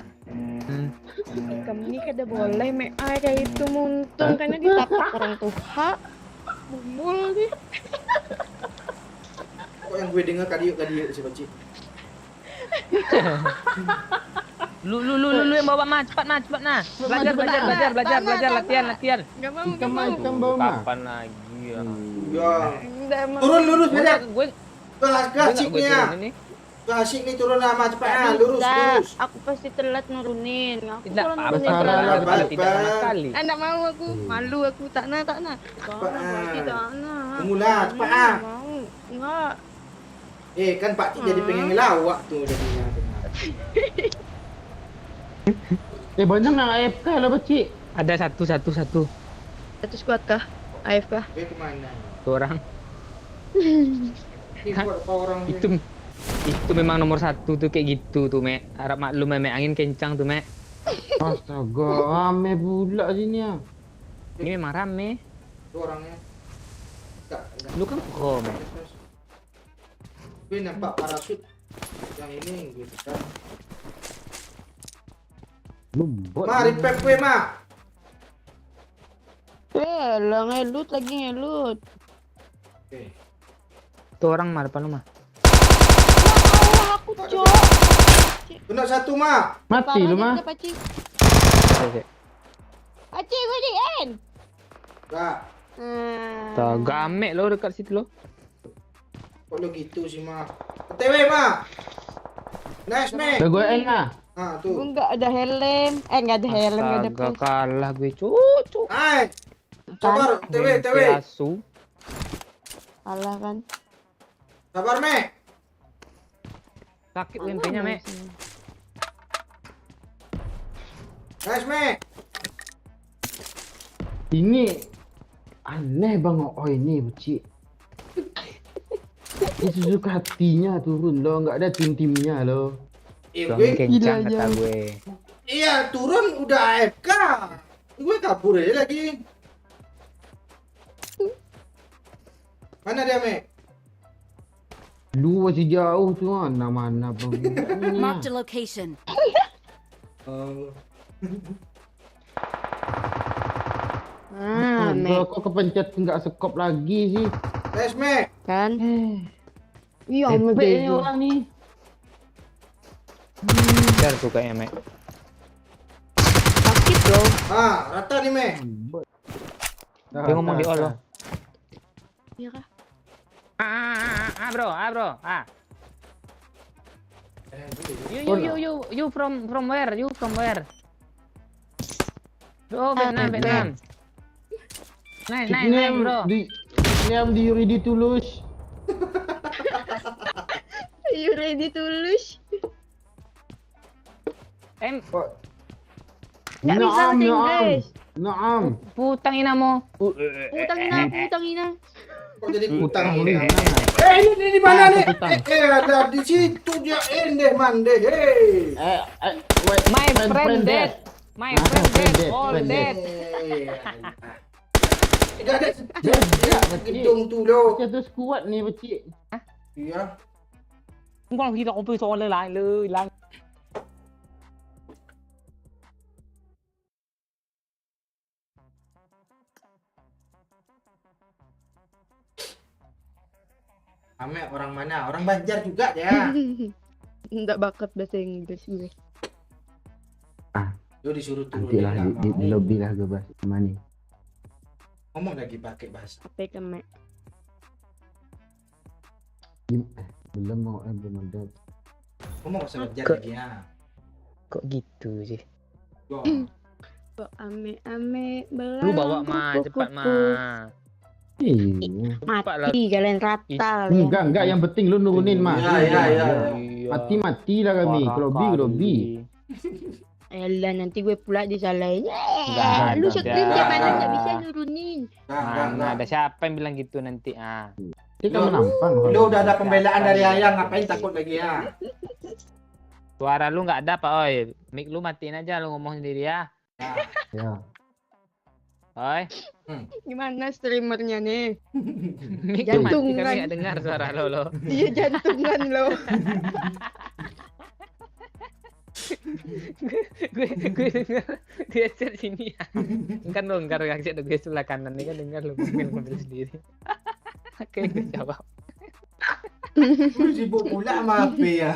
Speaker 6: Kamu ini kada boleh me ai kayak itu muntung karena ditapak orang tuha. Bungul nih.
Speaker 2: Kok yang gue dengar kadiuk si Baci.
Speaker 3: Lu yang bawa, Mak. Cepat, nah. Belajar, latihan.
Speaker 6: Enggak mau,
Speaker 1: Ikan bau, mah.
Speaker 3: Kapan lagi ya?
Speaker 2: Ya.
Speaker 6: Enggak mau.
Speaker 2: Turun lurus belajar.
Speaker 3: Gue
Speaker 2: Ke asik
Speaker 3: gue
Speaker 2: nih ya.
Speaker 3: turunin nih.
Speaker 2: Ke asik nih turun nama cepat
Speaker 6: Nggak
Speaker 2: ah. Lurus.
Speaker 6: bisa. Aku pasti telat nurunin. Aku
Speaker 3: Tidak
Speaker 6: kalau
Speaker 3: apa-apa,
Speaker 6: nurunin
Speaker 1: Salah,
Speaker 6: telat.
Speaker 2: Bang.
Speaker 3: tidak sama sekali.
Speaker 6: Nggak mau aku. Malu aku. Tak nak. Tak nak.
Speaker 2: Tunggulah, cepat ah.
Speaker 6: Mau. Enggak.
Speaker 2: Kan Pak Cik jadi pengen ngelawak tuh jadinya.
Speaker 1: Banyak nang AFK lah, Bacik.
Speaker 3: Ada satu.
Speaker 6: Satu squad kah? AFK kah?
Speaker 2: Kemana?
Speaker 3: Tuh orang.
Speaker 2: Buat apa orang
Speaker 3: Itu memang nomor 1 tuh kayak gitu tuh, Mek. Harap maklum, Mek. Angin kencang tuh, Mek.
Speaker 1: Astaga, rame pula sini ya.
Speaker 3: Ini memang rame.
Speaker 2: itu orangnya. Enggak.
Speaker 3: Lu kan pro, Mek.
Speaker 2: Gue nampak parasut yang ini gitu kan.
Speaker 1: Lu bot.
Speaker 2: Mari pep gue mah.
Speaker 6: Lah ngelut lagi ngelut.
Speaker 2: Oke.
Speaker 3: Tuh orang mah depan lu mah.
Speaker 6: Allah aku cok.
Speaker 2: Kena satu, Mak.
Speaker 1: Mati lu mah.
Speaker 6: Paci.
Speaker 3: Oke.
Speaker 6: Paci gue di end.
Speaker 2: Kak,
Speaker 3: Tuh, gamek lo dekat situ lo.
Speaker 2: kok lo gitu sih, Mak? OTW, Mak. Nice, Mak.
Speaker 1: Udah gue end lah.
Speaker 2: Ah,
Speaker 6: Gue
Speaker 2: tuh.
Speaker 6: nggak ada helm. Nggak ada helm, nggak ada
Speaker 3: Astaga,
Speaker 6: pes.
Speaker 3: kalah gue cucu.
Speaker 2: Nice. Sabar, OTW.
Speaker 3: Asu.
Speaker 6: Kalah kan.
Speaker 2: Sabar, Mak.
Speaker 3: Sakit UMP-nya, Mek.
Speaker 2: Nice, Mak.
Speaker 1: Ini aneh bang. Oh ini beci. Ini suka hatinya turun lo. Nggak ada tim-timnya lo.
Speaker 3: Suami
Speaker 2: Gue,
Speaker 3: kencang
Speaker 6: Gila,
Speaker 3: kata
Speaker 6: jauh.
Speaker 3: gue.
Speaker 2: iya turun udah AFK. Gue kabur aja lagi. Mana dia, Mek?
Speaker 1: Lu masih jauh tuh mana bang. Ini
Speaker 5: Marked a location.
Speaker 1: Astaga, kok kepencet nggak sekop lagi sih.
Speaker 2: Nice, Mek.
Speaker 6: Kan? Iya,
Speaker 1: Epic
Speaker 6: bego.
Speaker 1: ini orang nih.
Speaker 3: Biar tuh kayaknya, Mek.
Speaker 6: Sakit loh.
Speaker 2: Ah, rata nih, Mek.
Speaker 3: Dia ngomong di Allah.
Speaker 6: Iya kah?
Speaker 3: Bro. You from where? You from where? Oh, Vietnam. Nice, bro.
Speaker 1: Di ready to lose.
Speaker 6: You ready to lose? Nggak bisa bahasa Inggris.
Speaker 1: Naam.
Speaker 3: Putang ina mo.
Speaker 6: Putang ina.
Speaker 2: Kok jadi utang
Speaker 1: Ini.
Speaker 2: ini? Ini di mana nih? Ada di situ dia deh, mande. Hey.
Speaker 3: My friend dead. My friend dead. All dead.
Speaker 2: Tidak ada gedung tuh lo.
Speaker 1: Macam tu kuat ni beci.
Speaker 2: Iya.
Speaker 3: Không có khi nào tôi lên lại lư.
Speaker 2: Ame orang mana? Orang Banjar juga ya.
Speaker 6: Nggak bakat bahasa Inggris gue.
Speaker 2: Lo disuruh turun.
Speaker 1: Nanti lah di lobby lah gue bahas mana ni.
Speaker 2: Ngomong lagi pakai bahasa.
Speaker 6: Apa kemek?
Speaker 1: Belum mau belum ada.
Speaker 2: Ngomong bahasa Banjar
Speaker 3: Ke-
Speaker 2: lagi ya.
Speaker 3: Kok gitu sih?
Speaker 2: Yo.
Speaker 6: Kok ame belang.
Speaker 3: Lu bawa mah, cepat mah.
Speaker 1: Iya.
Speaker 3: Cepat lah.
Speaker 6: Mati kalian rata.
Speaker 1: Enggak yang penting lu nurunin mah.
Speaker 2: Iya.
Speaker 1: Mati lah kami. Kerobi.
Speaker 6: Elah nanti gue pula disalahin.
Speaker 3: Nggak
Speaker 6: Lu
Speaker 3: ada.
Speaker 6: sekrim gimana nggak bisa nurunin?
Speaker 3: Mana ada siapa yang bilang gitu nanti
Speaker 1: Kita menampang.
Speaker 2: Lu udah ada pembelaan dari ayang, ngapain takut lagi ya?
Speaker 3: Suara lu nggak ada Pak Oi. Mic lu matiin aja, lu ngomong sendiri ya.
Speaker 1: Ya.
Speaker 3: Oi.
Speaker 6: Gimana streamernya nih?
Speaker 3: Mic lu mati
Speaker 6: Jantungan.
Speaker 3: kami nggak dengar suara lo.
Speaker 6: Dia jantungan loh.
Speaker 3: gue dengar geser sini ya. Kan lo enggak reaksi ada gue sebelah kanan nih kan dengar lo ngomel sendiri. Oke, gue jawab.
Speaker 2: Lu sibuk pula sama HP ya.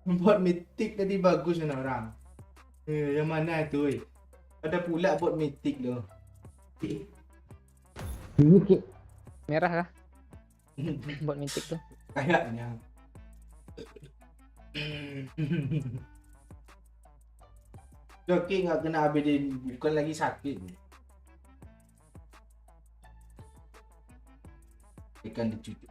Speaker 2: Buat mitik tadi bagus nih orang. Yang mana tu? Ada pula buat mitik lo.
Speaker 1: Ini ke
Speaker 3: Merah kah? Buat mitik tuh.
Speaker 2: Kayaknya. Joki nggak kena ABD, bukan lagi sakit. Ikan dicuci.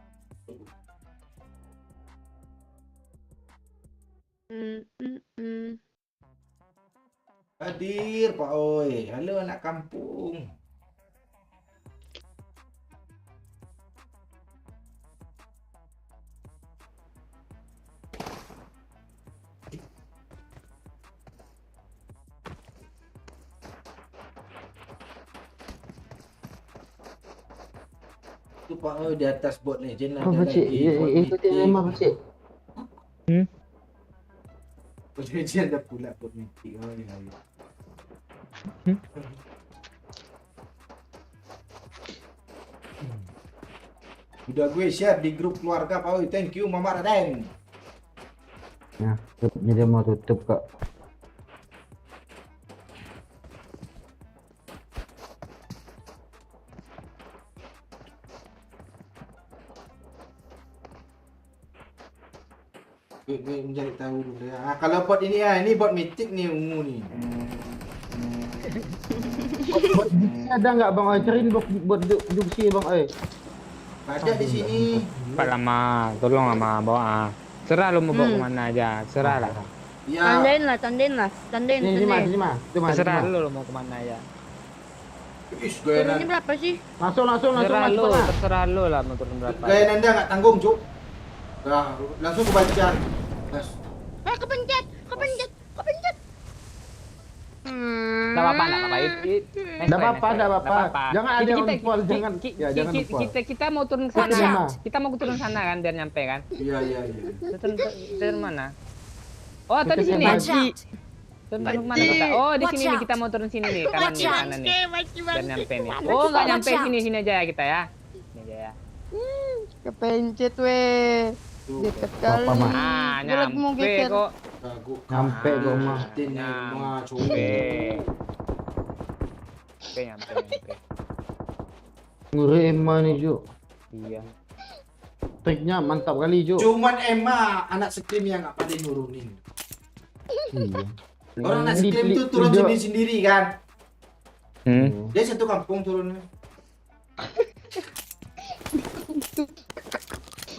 Speaker 2: Hadir Pak Oi. Halo anak kampung. Itu Pak Oi di atas bot legend
Speaker 1: apa beci? Ikutin memang beci.
Speaker 2: Bot legend ada pula bot mitik. Oh ya. Udah gue share di grup keluarga Pak Oi. Thank you Mama Raden.
Speaker 1: Ya. Kayaknya dia mau tutup kak.
Speaker 2: Gue mencari tahu dulu ya. Ah, kalau bot ini ya, ini bot mythic nih ungu nih.
Speaker 1: Buat ada nggak bang? Cariin buat duksi bang.
Speaker 2: Gak ada di sini.
Speaker 3: Pak lama, tolong lama bawa. Serah lu mau bawa kemana aja, serah lah.
Speaker 2: Ya,
Speaker 6: Tandain lah, tandain lah. Tandain,
Speaker 1: Sini
Speaker 6: tandain.
Speaker 1: sini mah. Itu mah.
Speaker 3: Terserah lu mau kemana aja.
Speaker 2: gaya
Speaker 6: Turunnya berapa sih?
Speaker 1: Langsung
Speaker 3: Terserah lu,
Speaker 1: masuk lah.
Speaker 3: terserah lu lah mau turun berapa.
Speaker 2: Nanda nggak tanggung cuk. Nah, langsung kebaca. Yes.
Speaker 6: Kepencet, kepencet, kepencet.
Speaker 3: Enggak apa-apa, enggak apa-apa.
Speaker 1: Nggak apa-apa. Jangan ada yang fall, jangan. Ya jangan fall.
Speaker 3: Kita mau turun ke
Speaker 5: Watch
Speaker 3: sana.
Speaker 5: out.
Speaker 3: Kita mau turun sana kan biar nyampe kan.
Speaker 2: Iya.
Speaker 3: Turun mana? Oh, tadi sini.
Speaker 5: Watch out.
Speaker 3: Turun kemana kita? Oh, di
Speaker 5: Watch
Speaker 3: sini nih
Speaker 5: out.
Speaker 3: kita mau turun sini nih, kanan
Speaker 5: Watch
Speaker 3: nih,
Speaker 5: out.
Speaker 3: kanan nih. Biar nyampe nih. Oh, enggak nyampe
Speaker 5: Watch out.
Speaker 3: sini aja ya kita ya. Sini aja ya.
Speaker 6: Kepencet weh. Deket kali.
Speaker 1: Apa, Mak?
Speaker 3: Ah,
Speaker 6: Dia lagi mau
Speaker 3: nyampe
Speaker 6: geser.
Speaker 3: kok.
Speaker 1: Nyampe gua mah.
Speaker 3: Nyampe. Nyampe.
Speaker 1: Ngeri Emma nih Ju.
Speaker 3: Iya.
Speaker 1: Triknya mantap kali Ju.
Speaker 2: Cuman Emma anak scream yang nggak pada nurunin.
Speaker 1: Iya.
Speaker 2: Orang anak
Speaker 1: Di-
Speaker 2: scream
Speaker 1: di-
Speaker 2: tuh turun
Speaker 1: di-
Speaker 2: sendiri-sendiri kan.
Speaker 3: Hmm.
Speaker 2: Dia satu kampung turunnya.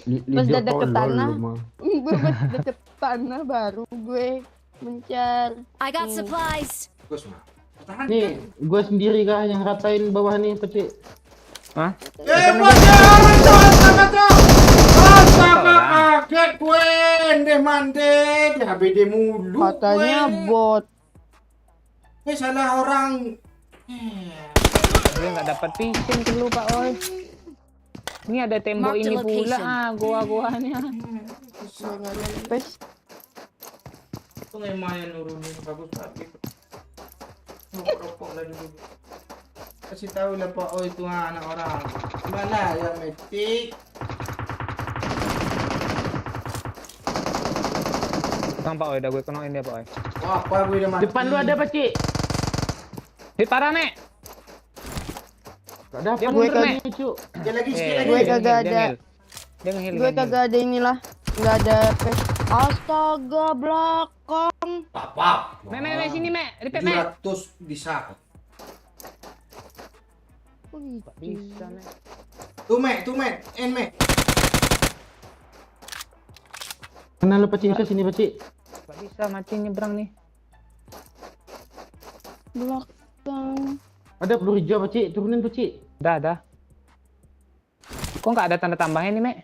Speaker 6: Pas
Speaker 1: Dia
Speaker 6: udah deket
Speaker 1: tolol
Speaker 6: tanah.
Speaker 1: lu mah.
Speaker 6: Gue pas deket tanah baru gue mencar.
Speaker 5: I got supplies.
Speaker 2: Bagus mah. Tahan.
Speaker 1: Nih, gue sendiri kah yang ratain bawah nih, Pecik?
Speaker 3: Hah?
Speaker 2: Astaga, kaget gue. Mande di HBD mulu.
Speaker 6: Katanya bot.
Speaker 2: Gue salah orang.
Speaker 3: Gue nggak dapat vision dulu Pak Oi. Ini ada tembok
Speaker 5: Mark the
Speaker 3: ini pula
Speaker 5: location.
Speaker 3: gua-guanya.
Speaker 6: Gue nggak lempes.
Speaker 2: Itu Emma yang nurunin bagus banget. Rokok lagi dulu. Kasih tahu lah Pak, oh itu anak orang. Mana yang metik?
Speaker 3: Bang Pak Oi, udah gue kenoin dia Pak Oi.
Speaker 2: Wah, apa gue udah mati.
Speaker 1: Depan lu ada, Pecik.
Speaker 3: Hit parah Mek.
Speaker 1: Gak dapat
Speaker 3: Dia
Speaker 1: gue
Speaker 3: mundur,
Speaker 1: kali
Speaker 3: Mek.
Speaker 1: Cu.
Speaker 2: Dia lagi sikit
Speaker 3: Eh,
Speaker 2: lagi.
Speaker 6: Gue
Speaker 3: dia
Speaker 6: kagak
Speaker 3: ngehil,
Speaker 6: ada.
Speaker 3: Dia ngehil.
Speaker 6: Gue kagak ada inilah. Nggak ada pes. Astaga, belakang.
Speaker 2: Pap.
Speaker 3: Mek, sini Mek. Repeat Mek.
Speaker 2: 700 bisa.
Speaker 6: Oh, gitu.
Speaker 3: Bisa Mek.
Speaker 2: Tuh Mek, en Mek.
Speaker 1: Mana lu Pecik? Bisa sini, Pecik.
Speaker 3: Gak bisa mati nyebrang nih.
Speaker 6: Belakang.
Speaker 1: Ada peluru hijau, Pecik. Turunin, Pecik.
Speaker 3: Ada. Kok nggak ada tanda tambahnya nih Mek?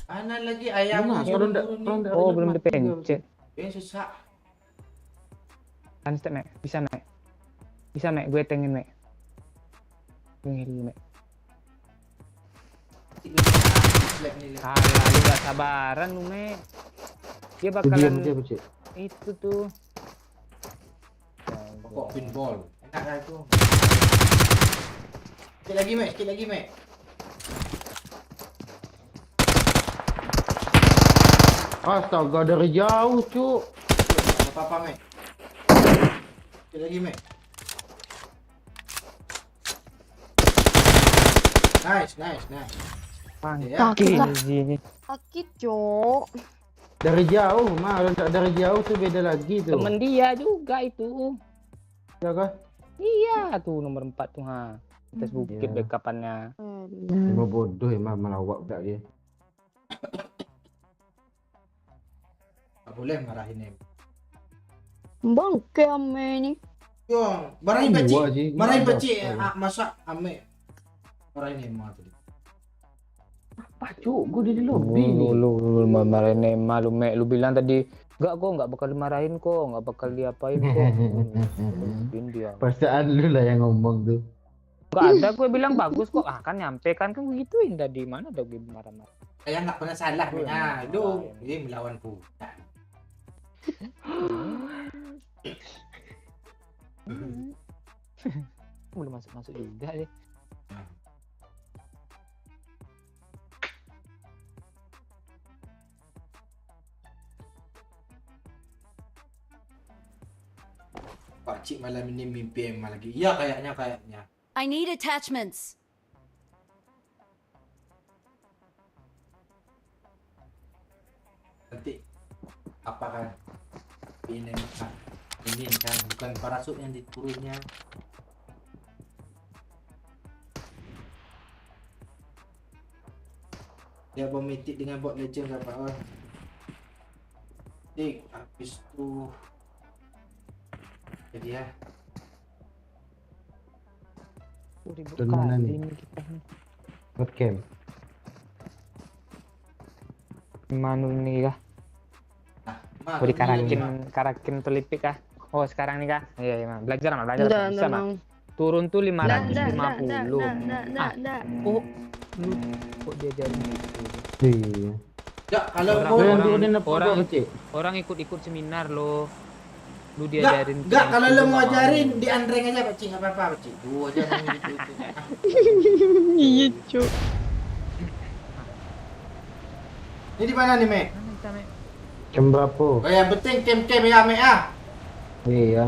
Speaker 2: Ana lagi ayam.
Speaker 1: Mana? Kalau ndak
Speaker 3: Oh, belum dipencet.
Speaker 2: Susah.
Speaker 3: Kan step Mek. Bisa Mek. Bisa Mek, gue tengin Mek. Gue ngehil Mek. Alah, lu gak sabaran lu Mek. Dia
Speaker 1: Diam
Speaker 3: bakalan
Speaker 1: dia, Pecik.
Speaker 3: itu tuh.
Speaker 2: Kok pinball. Enak lah itu. Sikit lagi Mek.
Speaker 1: Astaga, dari jauh, Cu.
Speaker 2: Enggak apa-apa Mek. Sikit lagi Mek. Nice.
Speaker 3: Mantap
Speaker 2: Ya.
Speaker 3: ini.
Speaker 6: Sakit, Cok.
Speaker 1: Dari jauh, mah. Kalau nggak dari jauh tuh beda lagi tuh.
Speaker 3: Temen dia juga itu.
Speaker 1: Ya kah?
Speaker 3: Iya tuh nomor 4 tuh ha. Atas bukit
Speaker 1: Iya.
Speaker 3: backupannya.
Speaker 1: Emang bodoh emang melawak pula dia.
Speaker 2: Enggak boleh marahin Em.
Speaker 6: Bangke ame ini.
Speaker 2: Yo, marahin
Speaker 1: Dua
Speaker 2: Pecik.
Speaker 1: sih.
Speaker 2: Marahin
Speaker 1: Ada
Speaker 2: Pecik.
Speaker 1: apa?
Speaker 2: Masa ame. Marahin Emma tadi.
Speaker 1: Apa, Cu? Gue di lobby nih.
Speaker 3: Lu marahin Nema lu Mek. Lu bilang tadi enggak kok, enggak bakal dimarahin kok, enggak bakal diapain kok. Mungkin dia.
Speaker 1: Perasaan lu lah yang ngomong tuh.
Speaker 3: Enggak ada gue bilang bagus kok. Ah kan nyampe kan gituin tadi mana ada gue marah-marah.
Speaker 2: Saya nggak pernah salah Mek. Ah, itu dia melawan ku.
Speaker 3: Belum masuk juga deh.
Speaker 2: pakcik malam ini mimpi emak lagi. Iya kayaknya.
Speaker 5: I need attachments.
Speaker 2: Nanti apa kan? Ini kan bukan parasut yang diturunnya. Dia bom mitik dengan bot legend dapat on. Habis tu jadi ya.
Speaker 3: Ribut
Speaker 1: Dan mana
Speaker 3: kali
Speaker 1: nih?
Speaker 3: ini kita nih.
Speaker 1: Buat camp.
Speaker 3: Manu nih kah?
Speaker 2: Nah,
Speaker 3: Mau dikarakin pelipik kah? Oh sekarang nih kah? Iya, Mang. Belajar bisa Mang. Turun tuh 550. Oh, lu kok diajarin gitu?
Speaker 1: Iya.
Speaker 2: Ya, kalau
Speaker 3: Orang-
Speaker 2: mau
Speaker 1: Yang
Speaker 3: orang-
Speaker 1: turunin apa
Speaker 3: orang-
Speaker 1: kecil?
Speaker 3: Orang ikut-ikut seminar lo. Lu
Speaker 2: enggak,
Speaker 3: diajarin.
Speaker 2: kalau
Speaker 3: gitu,
Speaker 2: lo mau
Speaker 3: nggak
Speaker 2: ajarin di andreng aja pakcik, enggak apa-apa pakcik. Gua aja gitu.
Speaker 6: Iya, Cuk.
Speaker 2: Ini di mana nih, Mek?
Speaker 3: Mana kita, Mek?
Speaker 1: Jam berapa?
Speaker 2: Oh, yang penting camp-camp ya, Mek ah.
Speaker 1: Iya.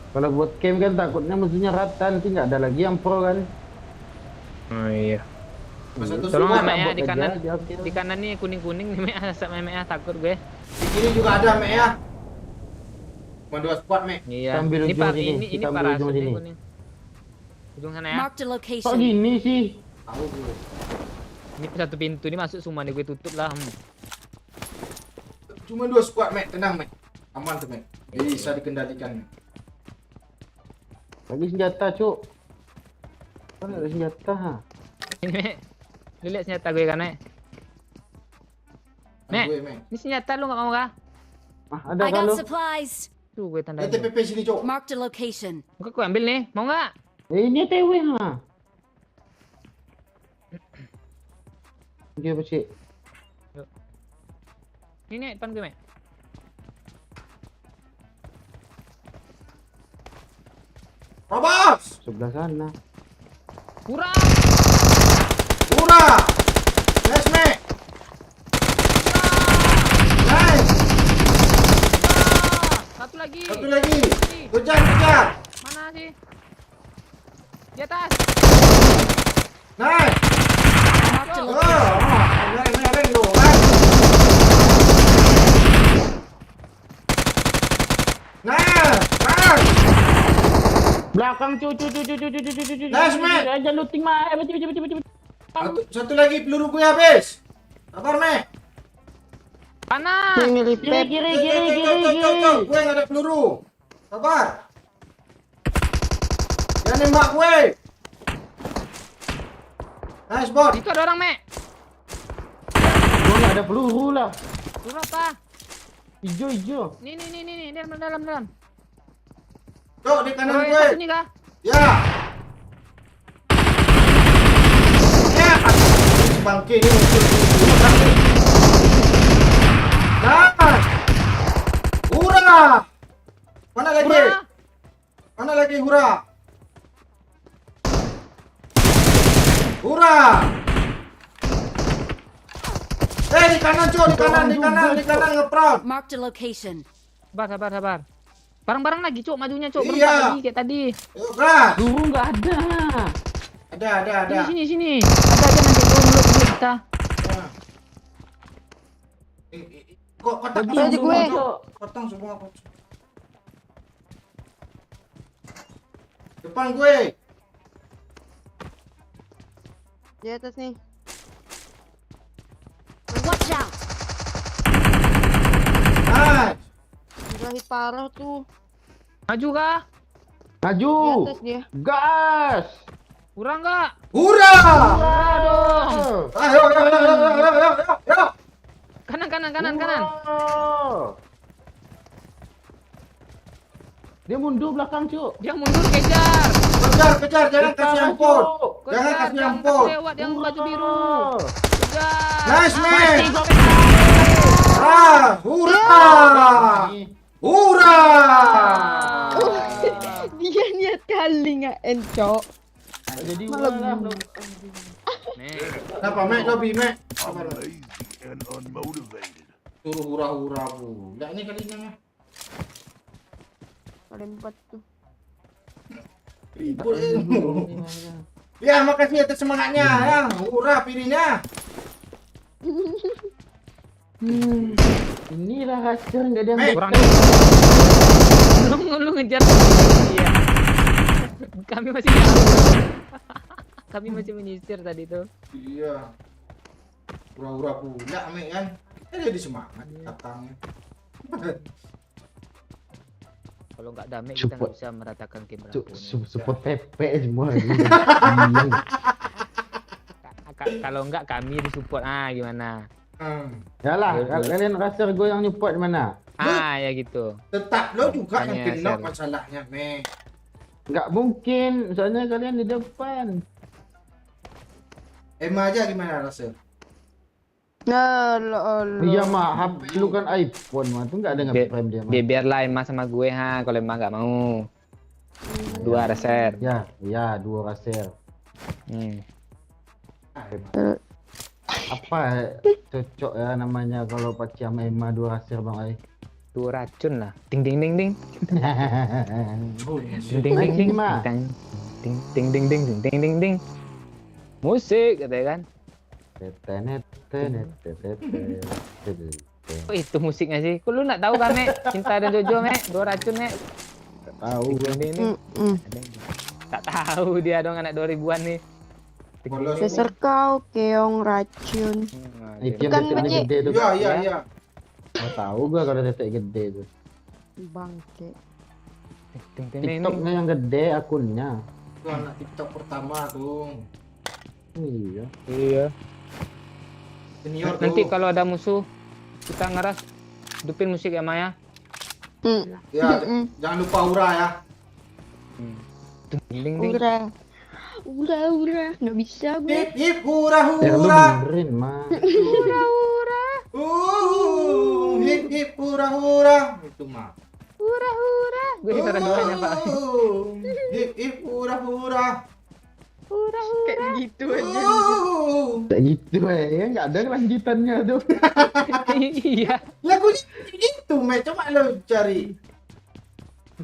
Speaker 1: Kalau buat camp kan takutnya musuhnya rata, nanti nggak ada lagi yang pro kan.
Speaker 3: Oh iya.
Speaker 2: Masa tuh
Speaker 3: Tolong
Speaker 2: semua
Speaker 3: Mek ya
Speaker 1: rambut
Speaker 3: di
Speaker 1: aja,
Speaker 3: kanan.
Speaker 1: dia oke.
Speaker 3: Di kanan nih kuning-kuning nih Mek, asap Mek ya, takut gue.
Speaker 2: Di sini juga ada, Mek ya. Cuma 2 squad, Mek.
Speaker 3: Iya.
Speaker 1: Kita ambil
Speaker 3: Ini
Speaker 1: ujung
Speaker 3: Pak,
Speaker 1: sini,
Speaker 3: ini
Speaker 1: kita ambil
Speaker 3: parasut
Speaker 1: ujung
Speaker 3: nih
Speaker 1: sini.
Speaker 3: kuning. Ujung sana ya.
Speaker 5: Marked a
Speaker 1: Kok
Speaker 5: location.
Speaker 1: gini sih?
Speaker 2: Tahu gue.
Speaker 3: Ini satu pintu ini masuk semua nih gue tutup lah.
Speaker 2: Cuma 2 squad, Mek. Tenang, Mek. Aman tuh, Mek. Bisa dikendalikan, Mek.
Speaker 1: Lagi senjata, Cuk. Kan ada senjata, ha?
Speaker 3: Ini Mek. Lu lihat senjata gue kan Mek? Mek.
Speaker 2: Gue, Mek.
Speaker 3: Ini senjata lu nggak mau kah?
Speaker 1: Ah, ada
Speaker 5: I
Speaker 1: kalau.
Speaker 5: got supplies.
Speaker 3: Tuh gue tanda.
Speaker 2: Ada TPP sini, Cok.
Speaker 5: Marked a location.
Speaker 3: Enggak gue ambil nih, mau nggak?
Speaker 1: Ini TW, ha? Oke, apa sih?
Speaker 3: Ini depan gue Mek.
Speaker 2: Robos!
Speaker 1: Sebelah sana.
Speaker 3: Kurang.
Speaker 2: Ura! Yes, Mek. Nice.
Speaker 3: Satu lagi.
Speaker 2: Satu lagi. Kejar.
Speaker 3: Mana sih? Di atas.
Speaker 2: Nice.
Speaker 5: Marked a
Speaker 2: Oh,
Speaker 5: location.
Speaker 2: mereng lo, kan? Nice.
Speaker 1: Belakang, Cuk.
Speaker 2: Nice, Mek.
Speaker 1: Aja looting, Mak. Cepet.
Speaker 2: Satu lagi peluru gue habis. Sabar, Mek.
Speaker 3: Panas.
Speaker 1: Kiri.
Speaker 2: Gue nggak ada peluru. Sabar. Jangan nembak gue. Nice, bot.
Speaker 3: Itu ada orang Mek.
Speaker 1: Gua nggak ada peluru lah.
Speaker 3: Lu apa?
Speaker 1: Hijau.
Speaker 3: Nih, dalam.
Speaker 2: Cok, di kanan
Speaker 3: Roy,
Speaker 2: gue.
Speaker 3: satu nih kah?
Speaker 2: Ya. Ya. Bangke ini muncul. Nice. Hura. Mana lagi?
Speaker 3: Hura.
Speaker 2: Mana lagi hura? Hura. Di kanan, Cok, di kanan ngeprout.
Speaker 5: Marked a location.
Speaker 3: Sabar. Bareng-bareng lagi, Cuk, majunya, Cuk.
Speaker 2: Iya.
Speaker 3: Berempat lagi kayak tadi.
Speaker 2: Yuk, Bras.
Speaker 1: Peluru nggak ada.
Speaker 2: Ada.
Speaker 3: Sini. Ada aja nanti dulu kita.
Speaker 2: Kok kotak
Speaker 1: Bagi
Speaker 2: semua,
Speaker 1: gue.
Speaker 2: Cok. Potong semua. Depan gue.
Speaker 6: Di atas nih.
Speaker 5: Watch out.
Speaker 2: Nice.
Speaker 6: Gila parah tuh.
Speaker 3: Maju kah?
Speaker 1: Maju.
Speaker 6: Di atas dia.
Speaker 1: Gas.
Speaker 3: Kurang nggak?
Speaker 2: Hura.
Speaker 1: Aduh.
Speaker 2: Ayo.
Speaker 3: Kanan.
Speaker 1: Wow. Dia mundur belakang, Cuk.
Speaker 3: Dia mundur kejar.
Speaker 2: Kejar, jangan kasih ampun.
Speaker 3: Kejar,
Speaker 2: Jangan kasih
Speaker 3: jangan
Speaker 2: ampun.
Speaker 3: lewat yang baju biru. Kejar.
Speaker 2: Nice, man.
Speaker 3: Mati,
Speaker 2: Hura.
Speaker 6: Dia niat kali nggak encok.
Speaker 1: Jadi
Speaker 6: Malah
Speaker 1: ulah.
Speaker 6: bunuh.
Speaker 3: Nih,
Speaker 2: Kenapa, Mek? Lobby, Mek. Sabar, Mek.
Speaker 7: Lazy and unmotivated.
Speaker 2: Suruh hura-hura pula ini kalinya, Mek.
Speaker 6: Kalian 4 tuh.
Speaker 2: Ribut. Ya, makasih atas semangatnya ya. Hurrah pilihnya.
Speaker 1: Inilah hasil nggak ada yang
Speaker 2: Mei.
Speaker 3: Kurang lu ngejar. Iya. Kami masih kami masih menyisir tadi tuh.
Speaker 2: Iya. Hurrah-hurrah pula Mek kan. Jadi semangat datangnya.
Speaker 3: Kalau nggak damai kita nggak
Speaker 1: Support.
Speaker 3: bisa meratakan game Rabu nih.
Speaker 1: Support PP semua. Iya.
Speaker 3: Kalau nggak kami disupport gimana?
Speaker 1: Yalah, kalian rasa gue yang nyupport mana?
Speaker 3: Ya gitu.
Speaker 2: Tetap lo juga yang
Speaker 3: Tanya,
Speaker 2: kena
Speaker 3: Sir.
Speaker 2: masalahnya Mek.
Speaker 1: Nggak mungkin, soalnya kalian di depan.
Speaker 2: Emma aja gimana rasa?
Speaker 6: Alah.
Speaker 1: Iya mah, lu kan iPhone mah, tuh nggak ada nge-frame dia mah.
Speaker 3: Biarlah Emma sama gue kalau Emma nggak mau. Dua reser.
Speaker 1: Ya, 2 raser. Apa cocok ya namanya kalau pakai sama Emma 2 raser Bang Ai?
Speaker 3: Dua racun lah. Ding ding ding ding. Ding ding
Speaker 1: Naik
Speaker 3: ding ding.
Speaker 1: sini, Ma.
Speaker 3: Ding ding ding ding ding ding ding ding. Musik katanya kan.
Speaker 1: Tetenet, tenet, tetetet, tetetet.
Speaker 3: Oh itu musiknya sih. Kok lu nggak tahu kan, Mek? Cinta dan Jojo, Mek. Dua racun, Mek.
Speaker 1: Tahu
Speaker 3: Ding
Speaker 1: gue.
Speaker 3: ding ding. Tak tahu dia dong anak 2000-an nih. Ding, ding, ding.
Speaker 6: Dasar kau keong racun.
Speaker 1: Itu yang
Speaker 6: Kan,
Speaker 1: teteknya
Speaker 6: Baji.
Speaker 1: gede tuh.
Speaker 2: Iya.
Speaker 1: Nggak tahu gua kalau tetek gede tuh.
Speaker 6: Bangke.
Speaker 3: Ding ding ding ding.
Speaker 1: TikToknya yang gede akunnya.
Speaker 2: Itu anak TikTok pertama tuh.
Speaker 1: Iya.
Speaker 3: Iya.
Speaker 2: Senior tuh.
Speaker 3: Nanti kalau ada musuh kita ngeras hidupin musik ya Maya.
Speaker 2: Ya, jangan lupa hurrah ya.
Speaker 3: Ding ding ding.
Speaker 6: Ura. Nggak bisa gue.
Speaker 2: Hip hip hurrah
Speaker 1: Ya lu
Speaker 2: hurrah.
Speaker 1: benerin mah.
Speaker 2: Hip hip hurrah hurrah. Itu mah.
Speaker 3: Gue ditaruh doanya Pak.
Speaker 2: Hip hip hurrah hurrah.
Speaker 6: Kayak gitu aja.
Speaker 1: Kayak gitu ya, nggak ada kelanjutannya tuh.
Speaker 3: Iya.
Speaker 2: Lagunya gitu, Mek. Coba lo cari.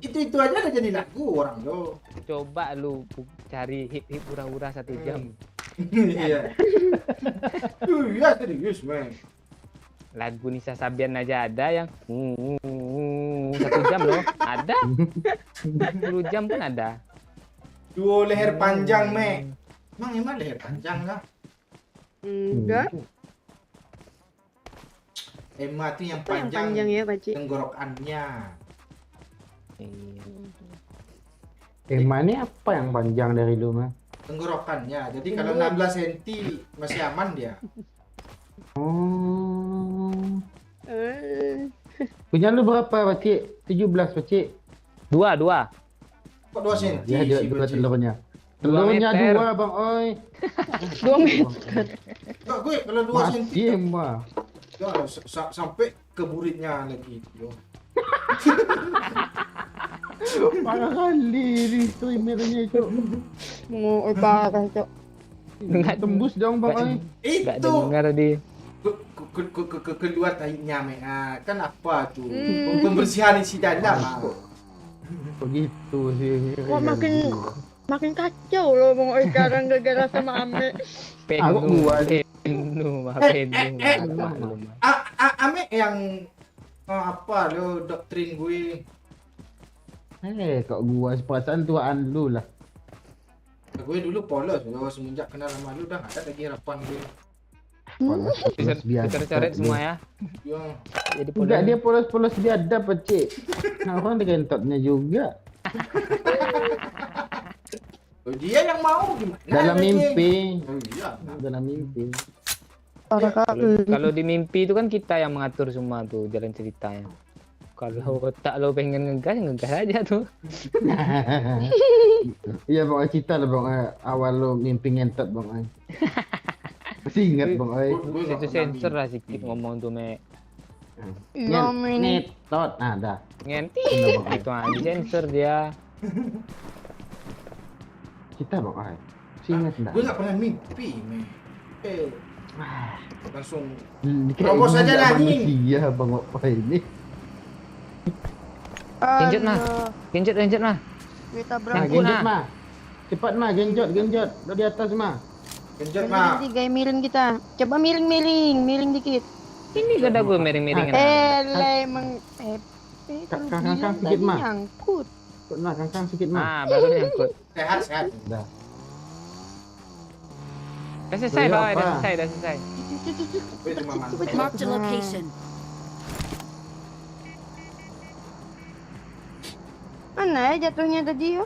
Speaker 2: Itu aja udah jadi lagu orang lo.
Speaker 3: Coba lu cari hip hip hura-hura 1 jam.
Speaker 2: Iya. Iya serius, Mek.
Speaker 3: Lagu Nisa Sabian aja ada yang 1 jam loh. Ada. 10 jam pun ada.
Speaker 2: Duo leher panjang, Mek. Emang leher panjang lah.
Speaker 6: Enggak.
Speaker 2: Emma tuh yang
Speaker 6: Apa yang
Speaker 2: panjang,
Speaker 6: panjang ya, Paci?
Speaker 2: tenggorokannya.
Speaker 3: Iya.
Speaker 1: Emma ini apa yang panjang dari lu mah?
Speaker 2: Tenggorokannya. Jadi kalau 16 cm masih aman dia.
Speaker 1: Oh.
Speaker 6: Eh,
Speaker 1: Punya lu berapa, Pakcik? 17, Pakcik.
Speaker 3: 2.
Speaker 2: Kok 2 cm
Speaker 1: Ya, dia
Speaker 2: sih,
Speaker 1: dua
Speaker 2: Beci?
Speaker 1: telurnya.
Speaker 3: 2
Speaker 1: Telurnya
Speaker 3: meter.
Speaker 1: 2, Bang Oi.
Speaker 6: 2 meter.
Speaker 2: Kok gue kalau 2 cm
Speaker 1: Masih Emma.
Speaker 2: ya, sampai ke buritnya lagi itu.
Speaker 1: Parah kali ini streamernya itu.
Speaker 6: Mau parah, Cok.
Speaker 3: Nggak-
Speaker 1: Tembus dong, Bang Oi.
Speaker 3: Enggak
Speaker 2: Itu
Speaker 3: dengar di
Speaker 2: keluar tahinya, Mek. Kan apa tuh? Pembersihan isi dalam.
Speaker 1: Begitu sih.
Speaker 6: Kok makin kacau loh Bang Oi sekarang gara-gara sama Ame.
Speaker 1: Aku gua
Speaker 3: Penuh.
Speaker 2: Ame yang apa lo doktrin gue.
Speaker 1: kok gua perasaan tuaan lu lah.
Speaker 2: Gue dulu polos, lo semenjak kenal sama lu udah gak ada lagi harapan gue.
Speaker 3: Bisa coret semua ya.
Speaker 2: Ya,
Speaker 3: Jadi
Speaker 1: Enggak, dia polos-polos biadab, Pakcik. Nah, orang digentotnya juga.
Speaker 2: dia yang mau gimana?
Speaker 1: Dalam
Speaker 2: lagi?
Speaker 1: mimpi.
Speaker 2: Oh, iya.
Speaker 1: Dalam mimpi.
Speaker 6: Parah kali.
Speaker 3: Kalau di mimpi itu kan kita yang mengatur semua tuh jalan ceritanya. Kalau otak lo pengen ngegas aja tuh.
Speaker 1: Iya, Bang Oi, cerita lah, Bang Oi. Awal lu mimpi ngentot, Bang Oi. Masih ingat, Bang Oi.
Speaker 2: Gue nggak
Speaker 3: Itu
Speaker 2: pernah
Speaker 3: sensor lah
Speaker 2: mimpi.
Speaker 3: sedikit ngomong tuh Mek.
Speaker 1: Ngetot. Nah, dah.
Speaker 3: Ngenti. Itu aja sensor dia.
Speaker 1: Kita, Bang Oi. Masih ingat enggak?
Speaker 2: Gue gak pernah mimpi, Mek. Langsung
Speaker 1: Kayak
Speaker 2: Terobos aja
Speaker 1: nggak
Speaker 2: lagi.
Speaker 1: manusia, Bang Oi ini.
Speaker 3: Genjot mah.
Speaker 6: Alah,
Speaker 3: Genjot mah.
Speaker 6: gue tabrak.
Speaker 1: Nah,
Speaker 3: Nyangkut,
Speaker 1: genjot
Speaker 3: nah.
Speaker 1: mah. Cepat mah, genjot. Udah di atas mah.
Speaker 2: Genjot mah.
Speaker 6: Nanti gaya miring kita. Coba miring dikit.
Speaker 3: Ini gak ada gue miring-miringin.
Speaker 6: Emang kalau
Speaker 1: Kang,
Speaker 6: bilang
Speaker 1: Kang, sedikit,
Speaker 6: tadi
Speaker 1: mah.
Speaker 6: nyangkut.
Speaker 1: Cepat mah, kangkang sedikit mah.
Speaker 3: Ah, baru nyangkut.
Speaker 2: Sehat.
Speaker 1: Udah.
Speaker 3: Udah selesai,
Speaker 1: Tuh,
Speaker 3: Pak.
Speaker 1: apa?
Speaker 3: Udah selesai.
Speaker 2: Wih, cuma mantap.
Speaker 5: Marked a location.
Speaker 6: Mana ya jatuhnya tadi yo?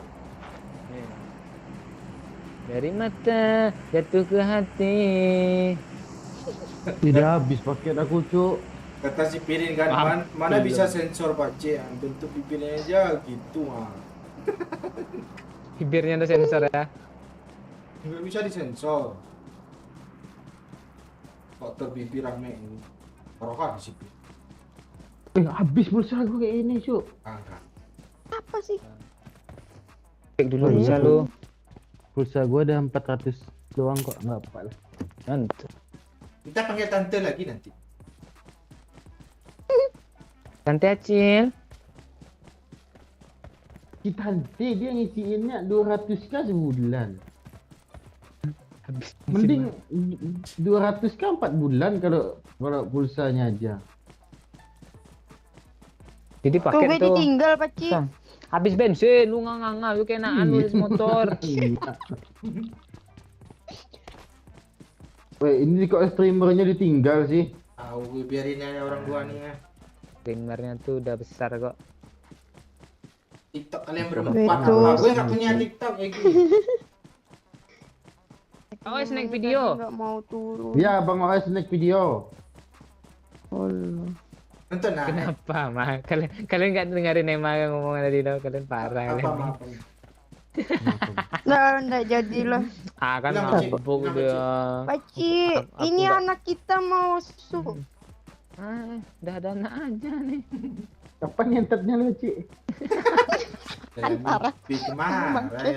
Speaker 3: Dari mata jatuh ke hati.
Speaker 1: Tidak habis paket aku, Cuk.
Speaker 2: Kata si Pirin kan, mana bisa sensor pace, bentuk bibirnya aja gitu mah.
Speaker 3: Bibirnya ada sensor ya.
Speaker 2: Nggak bisa disensor. Faktor bibir rame ini. Rokok di sini.
Speaker 1: Habis pulsa aku kayak ini, Cuk.
Speaker 2: Angkat.
Speaker 6: Apa sih?
Speaker 3: Cek dulu
Speaker 1: Oh,
Speaker 3: bisa
Speaker 1: iya.
Speaker 3: lu.
Speaker 1: Pulsa gua ada 400 doang kok, enggak apa lah.
Speaker 3: Mantap.
Speaker 2: Kita panggil tante lagi nanti.
Speaker 3: Tante Acil.
Speaker 1: Si Tante dia ngisiinnya 200k sebulan.
Speaker 3: Habis.
Speaker 1: Mending 200k 4 bulan kalau pulsanya aja.
Speaker 3: Jadi
Speaker 6: Kok
Speaker 3: paket
Speaker 6: gue
Speaker 3: tuh.
Speaker 6: ditinggal Paci?
Speaker 3: Sang. Habis bensin, lu nganga lu kenaan lu di motor.
Speaker 1: Iya. Weh, ini kok streamernya ditinggal sih?
Speaker 2: Tahu, biarin aja orang tua nih ya.
Speaker 3: Streamernya tuh udah besar kok.
Speaker 2: TikTok kalian berempat
Speaker 6: Betul.
Speaker 2: apa? Gue nggak punya TikTok kayak gini.
Speaker 3: Oh, snack video.
Speaker 6: Nggak mau turun.
Speaker 1: Ya, Bang OS naik video.
Speaker 6: Allah.
Speaker 2: Nonton nah.
Speaker 3: Kenapa, mah? Kalian nggak dengerin Emma yang ngomong tadi dong, kalian parah
Speaker 2: Apa
Speaker 3: kalian.
Speaker 2: maaf?
Speaker 6: Nah, enggak jadilah.
Speaker 3: Ah, kan
Speaker 2: Bilang,
Speaker 3: mabuk
Speaker 2: Cik.
Speaker 3: dia.
Speaker 6: Paci,
Speaker 3: Aku
Speaker 6: ini
Speaker 3: nggak-
Speaker 6: anak kita mau susu.
Speaker 3: Udah ada anak aja nih.
Speaker 1: Kapan nyentetnya lu, Ci?
Speaker 2: Dalam mimpi kemarin.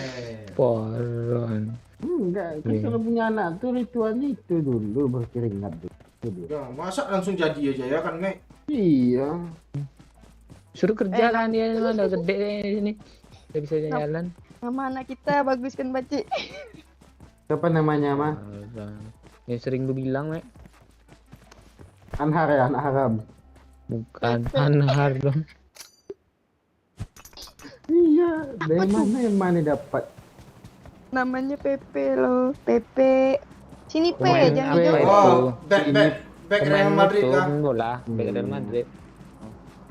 Speaker 3: Poron.
Speaker 1: Enggak, kan
Speaker 3: Iya.
Speaker 1: kalau punya anak tuh ritualnya itu dulu berkeringat dulu.
Speaker 2: Ya, masa langsung jadi aja ya kan, Mek?
Speaker 1: Iya.
Speaker 3: Suruh kerja lah dia udah gede di sini. Udah bisa jalan.
Speaker 6: Nama anak kita bagus kan Paci?
Speaker 1: Siapa namanya, mah?
Speaker 3: Yang sering lu bilang, Mek.
Speaker 1: Anhar ya, anak haram.
Speaker 3: Bukan Anhar dong.
Speaker 1: Iya, dari mana yang mana dapat?
Speaker 6: Namanya Pepe loh. Pepe. Sini Pe,
Speaker 3: Pemain
Speaker 6: jangan
Speaker 3: apa
Speaker 6: jauh.
Speaker 3: itu?
Speaker 2: Oh, back
Speaker 3: Pemain
Speaker 2: Real Madrid
Speaker 3: itu
Speaker 2: kan?
Speaker 3: bola, back Real Madrid.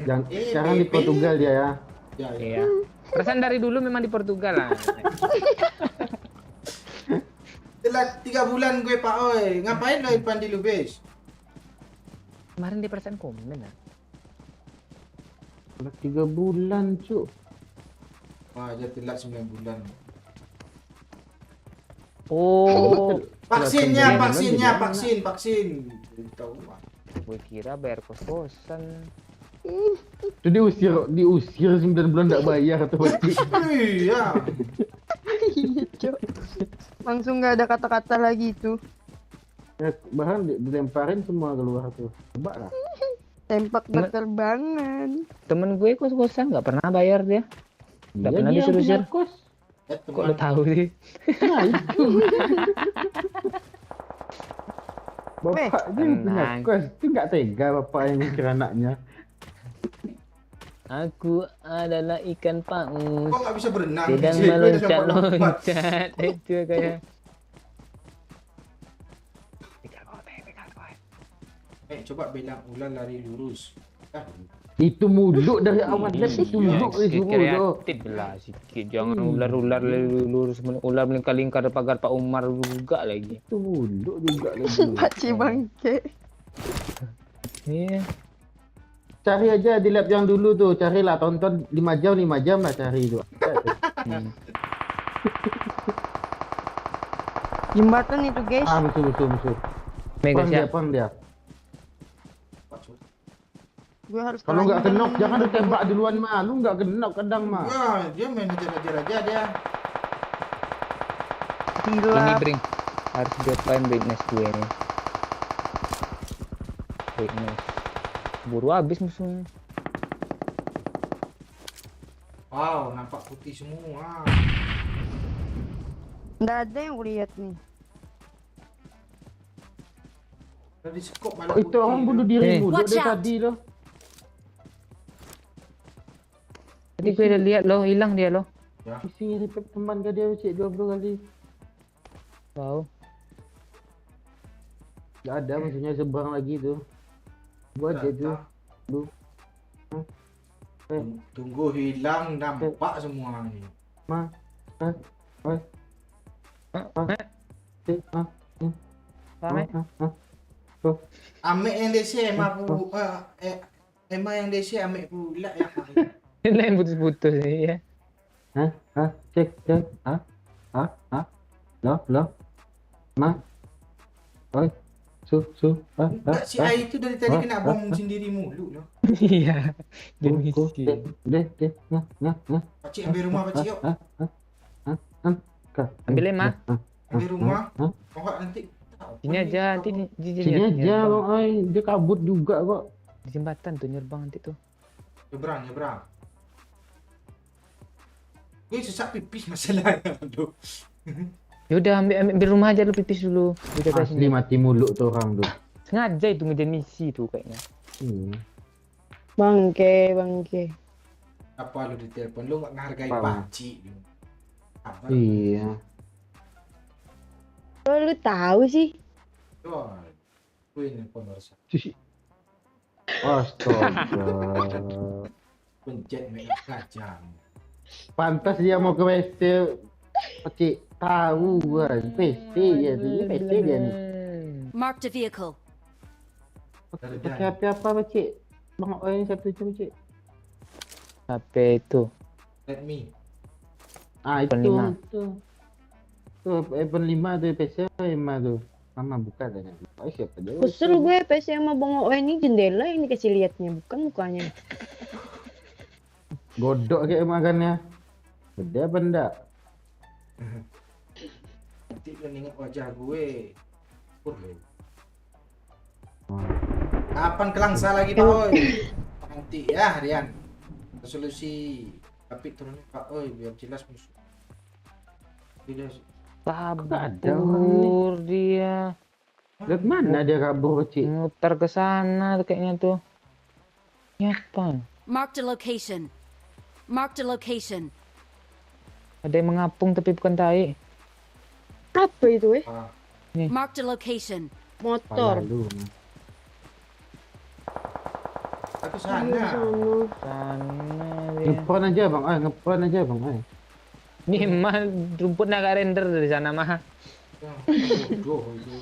Speaker 1: Yang
Speaker 2: Eh,
Speaker 1: sekarang di
Speaker 2: Pepe.
Speaker 1: Portugal dia ya.
Speaker 2: Ya, ya.
Speaker 3: Iya. Perasaan dari dulu memang di Portugal lah.
Speaker 2: Telat 3 bulan gue Pak Oi. Ngapain lo Ipan di Lubis?
Speaker 3: Kemarin di perasaan komen lah.
Speaker 1: Udah 3 bulan, Cuk.
Speaker 2: Wah, aja telat 9 bulan.
Speaker 3: Oh,
Speaker 2: Vaksinnya,
Speaker 1: Vaksin,
Speaker 2: vaksin. Tahu Pak.
Speaker 3: gue kira bayar kos-kosan.
Speaker 1: Itu diusir 9 bulan enggak bayar tuh.
Speaker 2: Iya.
Speaker 6: Iya, Cok. Langsung nggak ada kata-kata lagi tuh.
Speaker 1: Ya, bahkan dilemparin semua keluar tuh. Coba lah.
Speaker 6: Tempat berterbangan.
Speaker 3: Temen gue kos-kosan nggak pernah bayar dia. Nggak
Speaker 1: Iya,
Speaker 3: pernah
Speaker 1: dia
Speaker 3: disuruh-suruh.
Speaker 1: punya kos.
Speaker 3: Kok lo tahu sih?
Speaker 1: Nah, itu. Bapak dia yang punya
Speaker 3: tenang.
Speaker 1: kos. Itu enggak tega bapak yang mikir anaknya.
Speaker 3: Aku adalah ikan paus
Speaker 2: Kok nggak bisa berenang?
Speaker 3: sedang
Speaker 2: Gue udah sampai lompat.
Speaker 3: meloncat-loncat. Itu kayak.
Speaker 2: Coba bilang ular lari lurus. Ah,
Speaker 1: Itu mulu dari awal kan itu mulu itu mulu.
Speaker 3: Kreatif lah sikit. Jangan ular-ular lurus ular melingkar-lingkar pagar Pak Umar juga lagi.
Speaker 1: Itu mulu juga lagi.
Speaker 6: Paci bangke.
Speaker 3: Iya.
Speaker 1: Cari aja di lab yang dulu tuh, carilah tonton 5 jam lah cari itu.
Speaker 3: Hmm.
Speaker 6: Jembatan itu guys.
Speaker 1: Ah, musuh.
Speaker 3: Mega
Speaker 1: Perang dia.
Speaker 2: Pak Cuk.
Speaker 6: Gue harus
Speaker 1: Kalau nggak
Speaker 6: kelanjutan.
Speaker 1: kenok jangan ditembak duluan mah. Lu nggak kenok kadang mah.
Speaker 2: Wah, dia main ajar-ajar aja dia.
Speaker 3: Ini
Speaker 6: Gila.
Speaker 3: bring harus diapain brightness gue nih. Brightness. Buru habis musuhnya.
Speaker 2: Wow, nampak putih semua.
Speaker 6: Nggak ada yang gue lihat nih.
Speaker 2: Dari skop malah
Speaker 1: Kok itu
Speaker 2: putih
Speaker 1: orang
Speaker 2: tu.
Speaker 1: bunuh dirimu
Speaker 4: Watch
Speaker 1: dari
Speaker 4: out.
Speaker 1: tadi loh.
Speaker 3: Tadi gue udah lihat loh, hilang dia loh.
Speaker 1: Isi repair teman ke dia cik 20 kali.
Speaker 3: Wow.
Speaker 1: Gak ada maksudnya seberang lagi tu. Buat dia tu. Lu.
Speaker 2: Tunggu hilang nampak semua ni.
Speaker 1: Ma. Eh. Oi.
Speaker 3: Paham eh?
Speaker 2: Amek yang DC emak pu emak yang DC amek pula yang
Speaker 3: Lain putus-putus ni ya.
Speaker 1: Cek. Lo. Ma. Oi. Su.
Speaker 2: Enggak si Ai itu dari tadi kena bom sendiri mulu loh.
Speaker 3: Iya. Dia misi.
Speaker 1: Deh.
Speaker 2: Pakcik ambil rumah pakcik yuk.
Speaker 3: Ambil lima.
Speaker 2: Ambil rumah. Kok nanti
Speaker 3: Sini aja, nanti di
Speaker 1: Sini aja bang, oi. Dia kabut juga kok.
Speaker 3: Di jembatan tuh nyerbang nanti tuh.
Speaker 2: nyebrang. Gue sesak pipis masalahnya aduh.
Speaker 3: Ya udah ambil rumah aja lu pipis dulu. Jaga
Speaker 1: Asli
Speaker 3: sini.
Speaker 1: mati muluk tuh orang tuh.
Speaker 3: Sengaja itu ngejar misi tuh kayaknya.
Speaker 6: Bangke.
Speaker 2: Apa lu ditelepon lu nggak menghargai
Speaker 1: Apa?
Speaker 2: pakcik lu. Apa?
Speaker 1: Iya.
Speaker 6: Kok lu tahu sih?
Speaker 2: Wah, gue ini pemirsa.
Speaker 1: Astaga.
Speaker 2: Pencet make kacang.
Speaker 1: Pantas dia mau ke WC. Pecik tahu kan. PC dia tu. Dia PC dia ni.
Speaker 4: Marked a vehicle.
Speaker 1: Pakai HP apa pecik? Bang Oi ni satu tu pecik.
Speaker 3: HP itu.
Speaker 2: Redmi.
Speaker 1: Ah itu.
Speaker 3: iPhone 5.
Speaker 1: Tu. Tu iPhone 5 tu PC 5 tu. Mama buka dah nanti. Oh siapa dia?
Speaker 6: Kesel gue PC sama Bang Oe ini jendela yang dikasih liatnya, bukan mukanya.
Speaker 1: Godok kayak makannya. Beda apa enggak?
Speaker 2: Nanti lu ingat wajah gue. Pur. Kapan kelangsa lagi Pak Oi? Nanti ya Rian. Resolusi tapi turunnya Pak Oi biar jelas musuh. Tidak
Speaker 3: Kabur dia.
Speaker 1: Lihat mana dia kabur pecik?
Speaker 3: Muter ke sana kayaknya tuh. Siapa?
Speaker 4: Marked a location.
Speaker 3: Ada yang mengapung tapi bukan tai.
Speaker 6: Apa itu
Speaker 4: Marked a location.
Speaker 6: Motor.
Speaker 1: Lalu.
Speaker 2: Aku
Speaker 6: Iya,
Speaker 2: sana.
Speaker 3: Sana dia.
Speaker 1: Ngepon aja bang, ngepon aja bang.
Speaker 3: Nih mah rumput agak render dari sana mah.
Speaker 2: Bodoh itu.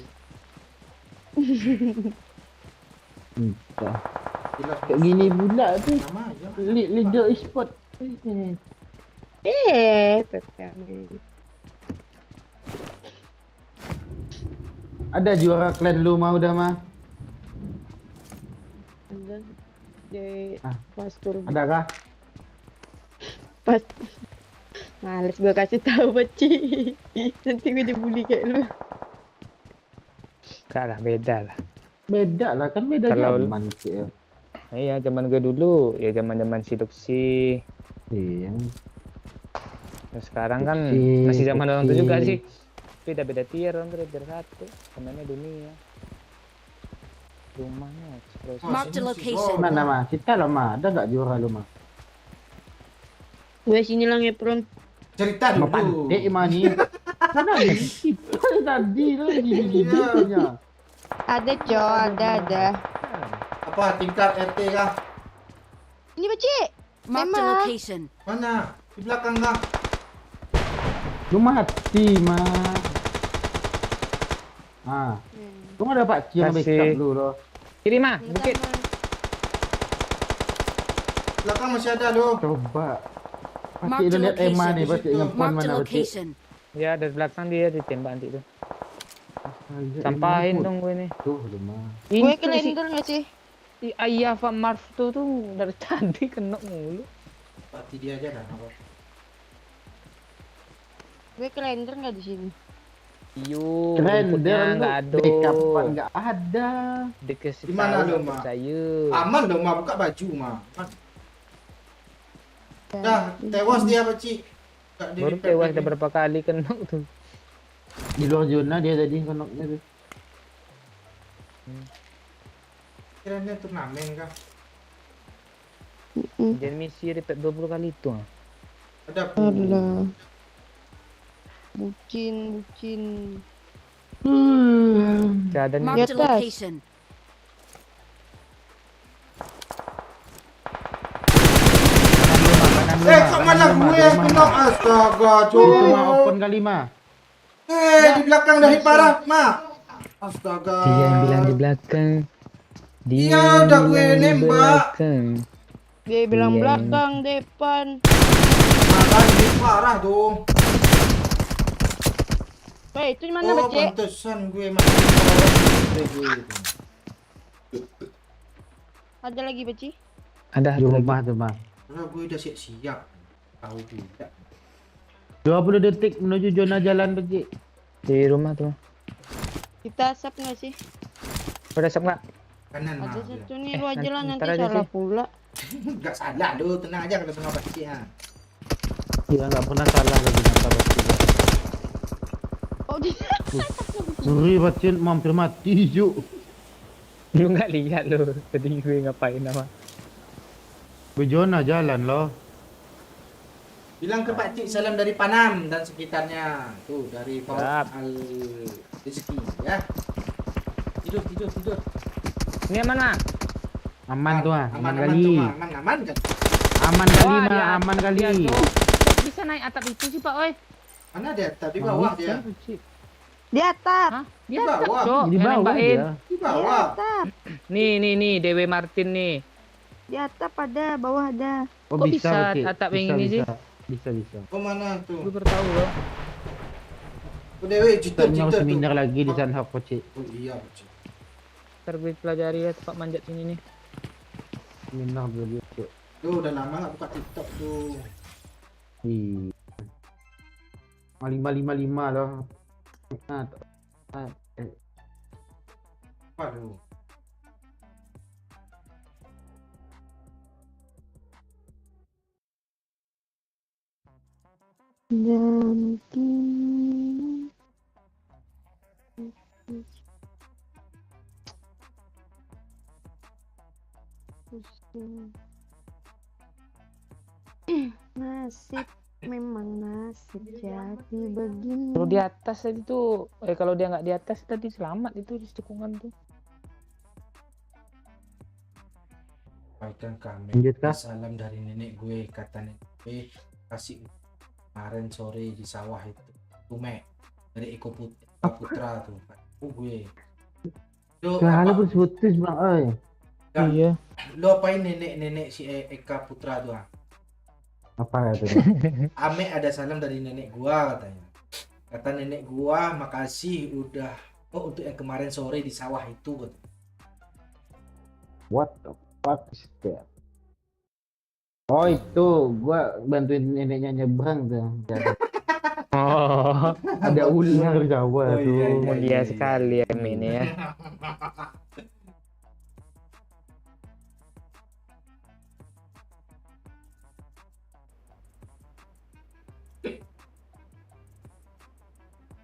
Speaker 1: Entah.
Speaker 2: Jelas
Speaker 1: Kayak gini pula tu.
Speaker 2: sama aja.
Speaker 1: Leader e-sport. Ada juara klan lu mau dah mah?
Speaker 6: Ada di
Speaker 1: Ah.
Speaker 6: pastur.
Speaker 1: Adakah?
Speaker 6: Pas males gue kasih tahu Paci. Nanti gue dibully kayak lu.
Speaker 3: Enggak lah, beda lah.
Speaker 1: Beda lah kan beda
Speaker 3: Kalau-
Speaker 1: zaman cik ya.
Speaker 3: Iya, zaman gue dulu ya zaman-zaman siduksi.
Speaker 1: Iya.
Speaker 3: Nah, sekarang kan
Speaker 1: Kecil,
Speaker 3: masih zaman orang tuh juga
Speaker 1: kecil.
Speaker 3: sih. Beda-beda tier orang tuh tier 1. Temannya dunia. Rumahnya ekspresi.
Speaker 4: Marked a location.
Speaker 1: Mana mah? Kita lah mah. Ada nggak juara lu mah?
Speaker 6: Gue sini lah ngepron.
Speaker 2: Cerita
Speaker 1: Mau
Speaker 2: dulu.
Speaker 1: pandai mah ni. Mana ada kita tadi lah gini-gini punya.
Speaker 6: Ada ada.
Speaker 2: Apa tingkat RT kah?
Speaker 6: Ini Paci.
Speaker 4: Marked a
Speaker 6: Memang.
Speaker 4: location.
Speaker 2: Mana? Di belakang kah?
Speaker 1: Lu mati mah. Ah. Lu ada pak Cia
Speaker 3: Kasih.
Speaker 1: backup lu loh.
Speaker 3: Kiri mah, bukit.
Speaker 2: Belakang masih ada loh.
Speaker 1: Coba. Pasti
Speaker 4: Marked
Speaker 1: udah
Speaker 4: a
Speaker 1: lihat Emma nih,
Speaker 4: location.
Speaker 1: pasti ngepon
Speaker 4: Marked a
Speaker 1: mana pasti.
Speaker 4: location.
Speaker 3: Ya, dari belakang dia ditembak nanti tuh. Sampahin dong gue nih.
Speaker 1: Tuh lu mah.
Speaker 6: Gue
Speaker 3: Ini
Speaker 6: ke
Speaker 3: tuh si,
Speaker 6: lender nggak sih?
Speaker 3: si Ayafa Marv tuh dari tadi kena mulu.
Speaker 2: Pati dia aja dah. Apa?
Speaker 6: Gue ke lender nggak di sini?
Speaker 3: Iyo,
Speaker 1: Keren
Speaker 3: rumputnya
Speaker 1: dia
Speaker 3: nggak ada.
Speaker 1: backupan nggak ada.
Speaker 3: Dikasih
Speaker 2: Di mana
Speaker 3: tahu
Speaker 2: lu,
Speaker 3: nggak
Speaker 2: Ma?
Speaker 3: percaya.
Speaker 2: Aman dong mah buka baju mah. Dah tewas dia Pakcik. Tak di
Speaker 3: Baru
Speaker 2: repair
Speaker 3: tewas
Speaker 2: lagi.
Speaker 3: dah berapa kali kena tuh.
Speaker 1: Di luar zona dia tadi konoknya tuh.
Speaker 2: Kiranya turnamen kah?
Speaker 3: Jadi misi repeat 20 kali itu.
Speaker 2: Ada pun.
Speaker 6: Alah. Bucin.
Speaker 3: Keadaan
Speaker 5: Marked a
Speaker 6: Atas.
Speaker 5: location.
Speaker 2: Kok malah gue yang kena? Astaga,
Speaker 1: Itu mah
Speaker 2: cowok.
Speaker 1: open kali mah.
Speaker 2: Di belakang dah hit parah, Mak. Astaga.
Speaker 3: dia yang bilang di belakang. Dia
Speaker 2: Iya,
Speaker 3: yang
Speaker 2: udah gue
Speaker 3: bilang di
Speaker 2: nembak.
Speaker 3: belakang.
Speaker 6: Dia bilang
Speaker 3: Iya.
Speaker 6: belakang, depan.
Speaker 2: Makan hit parah tuh.
Speaker 6: Itu di mana,
Speaker 2: Oh,
Speaker 6: Bece?
Speaker 2: pantesan gue makin parah gue itu.
Speaker 6: Ada lagi, Beci?
Speaker 3: Ada
Speaker 1: Di
Speaker 3: satu lagi.
Speaker 1: rumah tuh mah.
Speaker 2: Karena gue udah siap-siap. Tahu tidak.
Speaker 1: 20 detik menuju zona jalan Pakcik.
Speaker 3: Di rumah tuh.
Speaker 6: Kita asap nggak sih?
Speaker 3: Udah siap nggak?
Speaker 2: Kanan mah.
Speaker 6: Ada satu nih
Speaker 3: Eh,
Speaker 6: luar jalan nanti
Speaker 3: ntar aja
Speaker 6: salah
Speaker 3: sih.
Speaker 6: pula.
Speaker 2: Enggak salah lu, tenang aja kalau sama Pakcik ha.
Speaker 1: Iya nggak pernah salah lagi nata Pakcik.
Speaker 6: Oh, dia.
Speaker 1: Ngeri Pakcik mampir mati juk.
Speaker 3: Lu nggak lihat lu. Tadi gue ngapain nama.
Speaker 1: Bejona jalan loh.
Speaker 2: Bilang ke Pakcik salam dari Panam dan sekitarnya. Tuh dari Paul
Speaker 3: Siap.
Speaker 2: Al Rizki ya. Tidur.
Speaker 3: Ini mana?
Speaker 1: Aman tuh ah, aman
Speaker 2: Aman
Speaker 1: kali.
Speaker 2: tuh, Mak. Aman kan?
Speaker 1: Aman kali
Speaker 3: Wah,
Speaker 1: mah,
Speaker 3: dia-
Speaker 1: aman kali.
Speaker 3: dia tuh. Kok bisa naik atap itu sih Pak, oi?
Speaker 2: Mana dia? Tadi bawah dia.
Speaker 6: Di atap.
Speaker 3: Hah?
Speaker 2: Di
Speaker 3: Dia atap,
Speaker 2: bawah.
Speaker 3: Cok.
Speaker 1: Di
Speaker 3: Yang
Speaker 1: bawah
Speaker 3: nembakin.
Speaker 1: dia.
Speaker 2: Di
Speaker 6: Di
Speaker 2: bawah.
Speaker 6: atap.
Speaker 3: Nih, Dewi Martin nih.
Speaker 6: Di atap ada, bawah ada.
Speaker 1: Oh
Speaker 3: Kok
Speaker 1: bisa
Speaker 3: bisa
Speaker 1: Pakcik.
Speaker 3: atap yang
Speaker 1: Bisa,
Speaker 3: ini sih?
Speaker 1: Bisa.
Speaker 2: Oh mana tuh?
Speaker 3: Gue baru tahu loh.
Speaker 2: Oh Dewi
Speaker 1: Kita
Speaker 2: cerita
Speaker 1: harus
Speaker 2: tuh.
Speaker 1: seminar lagi di Sunhub Pakcik.
Speaker 2: Oh iya Pakcik.
Speaker 3: Ntar gue pelajari ya tempat manjat sini nih.
Speaker 1: Seminar dulu Pakcik.
Speaker 2: Tuh udah lama gak buka TikTok tuh.
Speaker 1: Iya. 555 loh. Nah,
Speaker 2: Waduh.
Speaker 6: Dan kini nasib memang nasib jadi begini.
Speaker 3: Kalau di atas tadi tuh, kalau dia nggak di atas tadi selamat itu di tikungan tuh.
Speaker 2: Sampaikan kami
Speaker 1: Lanjut, Kak.
Speaker 2: salam dari nenek gue, kata nenek gue kasih kemarin sore di sawah itu Tume dari Eko Putra tuh gue lo
Speaker 1: Kalau
Speaker 2: apa,
Speaker 1: putus bang, oi.
Speaker 3: Iya.
Speaker 2: lo apain nenek si Eka Putra tuh
Speaker 1: Apa itu?
Speaker 2: Ame ada salam dari nenek gua katanya, kata nenek gua makasih udah untuk yang kemarin sore di sawah itu katanya.
Speaker 1: What the fuck is that? Oh itu, gua bantuin neneknya nyebrang tuh.
Speaker 3: Oh,
Speaker 1: Ada ular Jawa
Speaker 2: Oh,
Speaker 1: tuh.
Speaker 2: iya, iya.
Speaker 3: mulia sekali ya ini ya.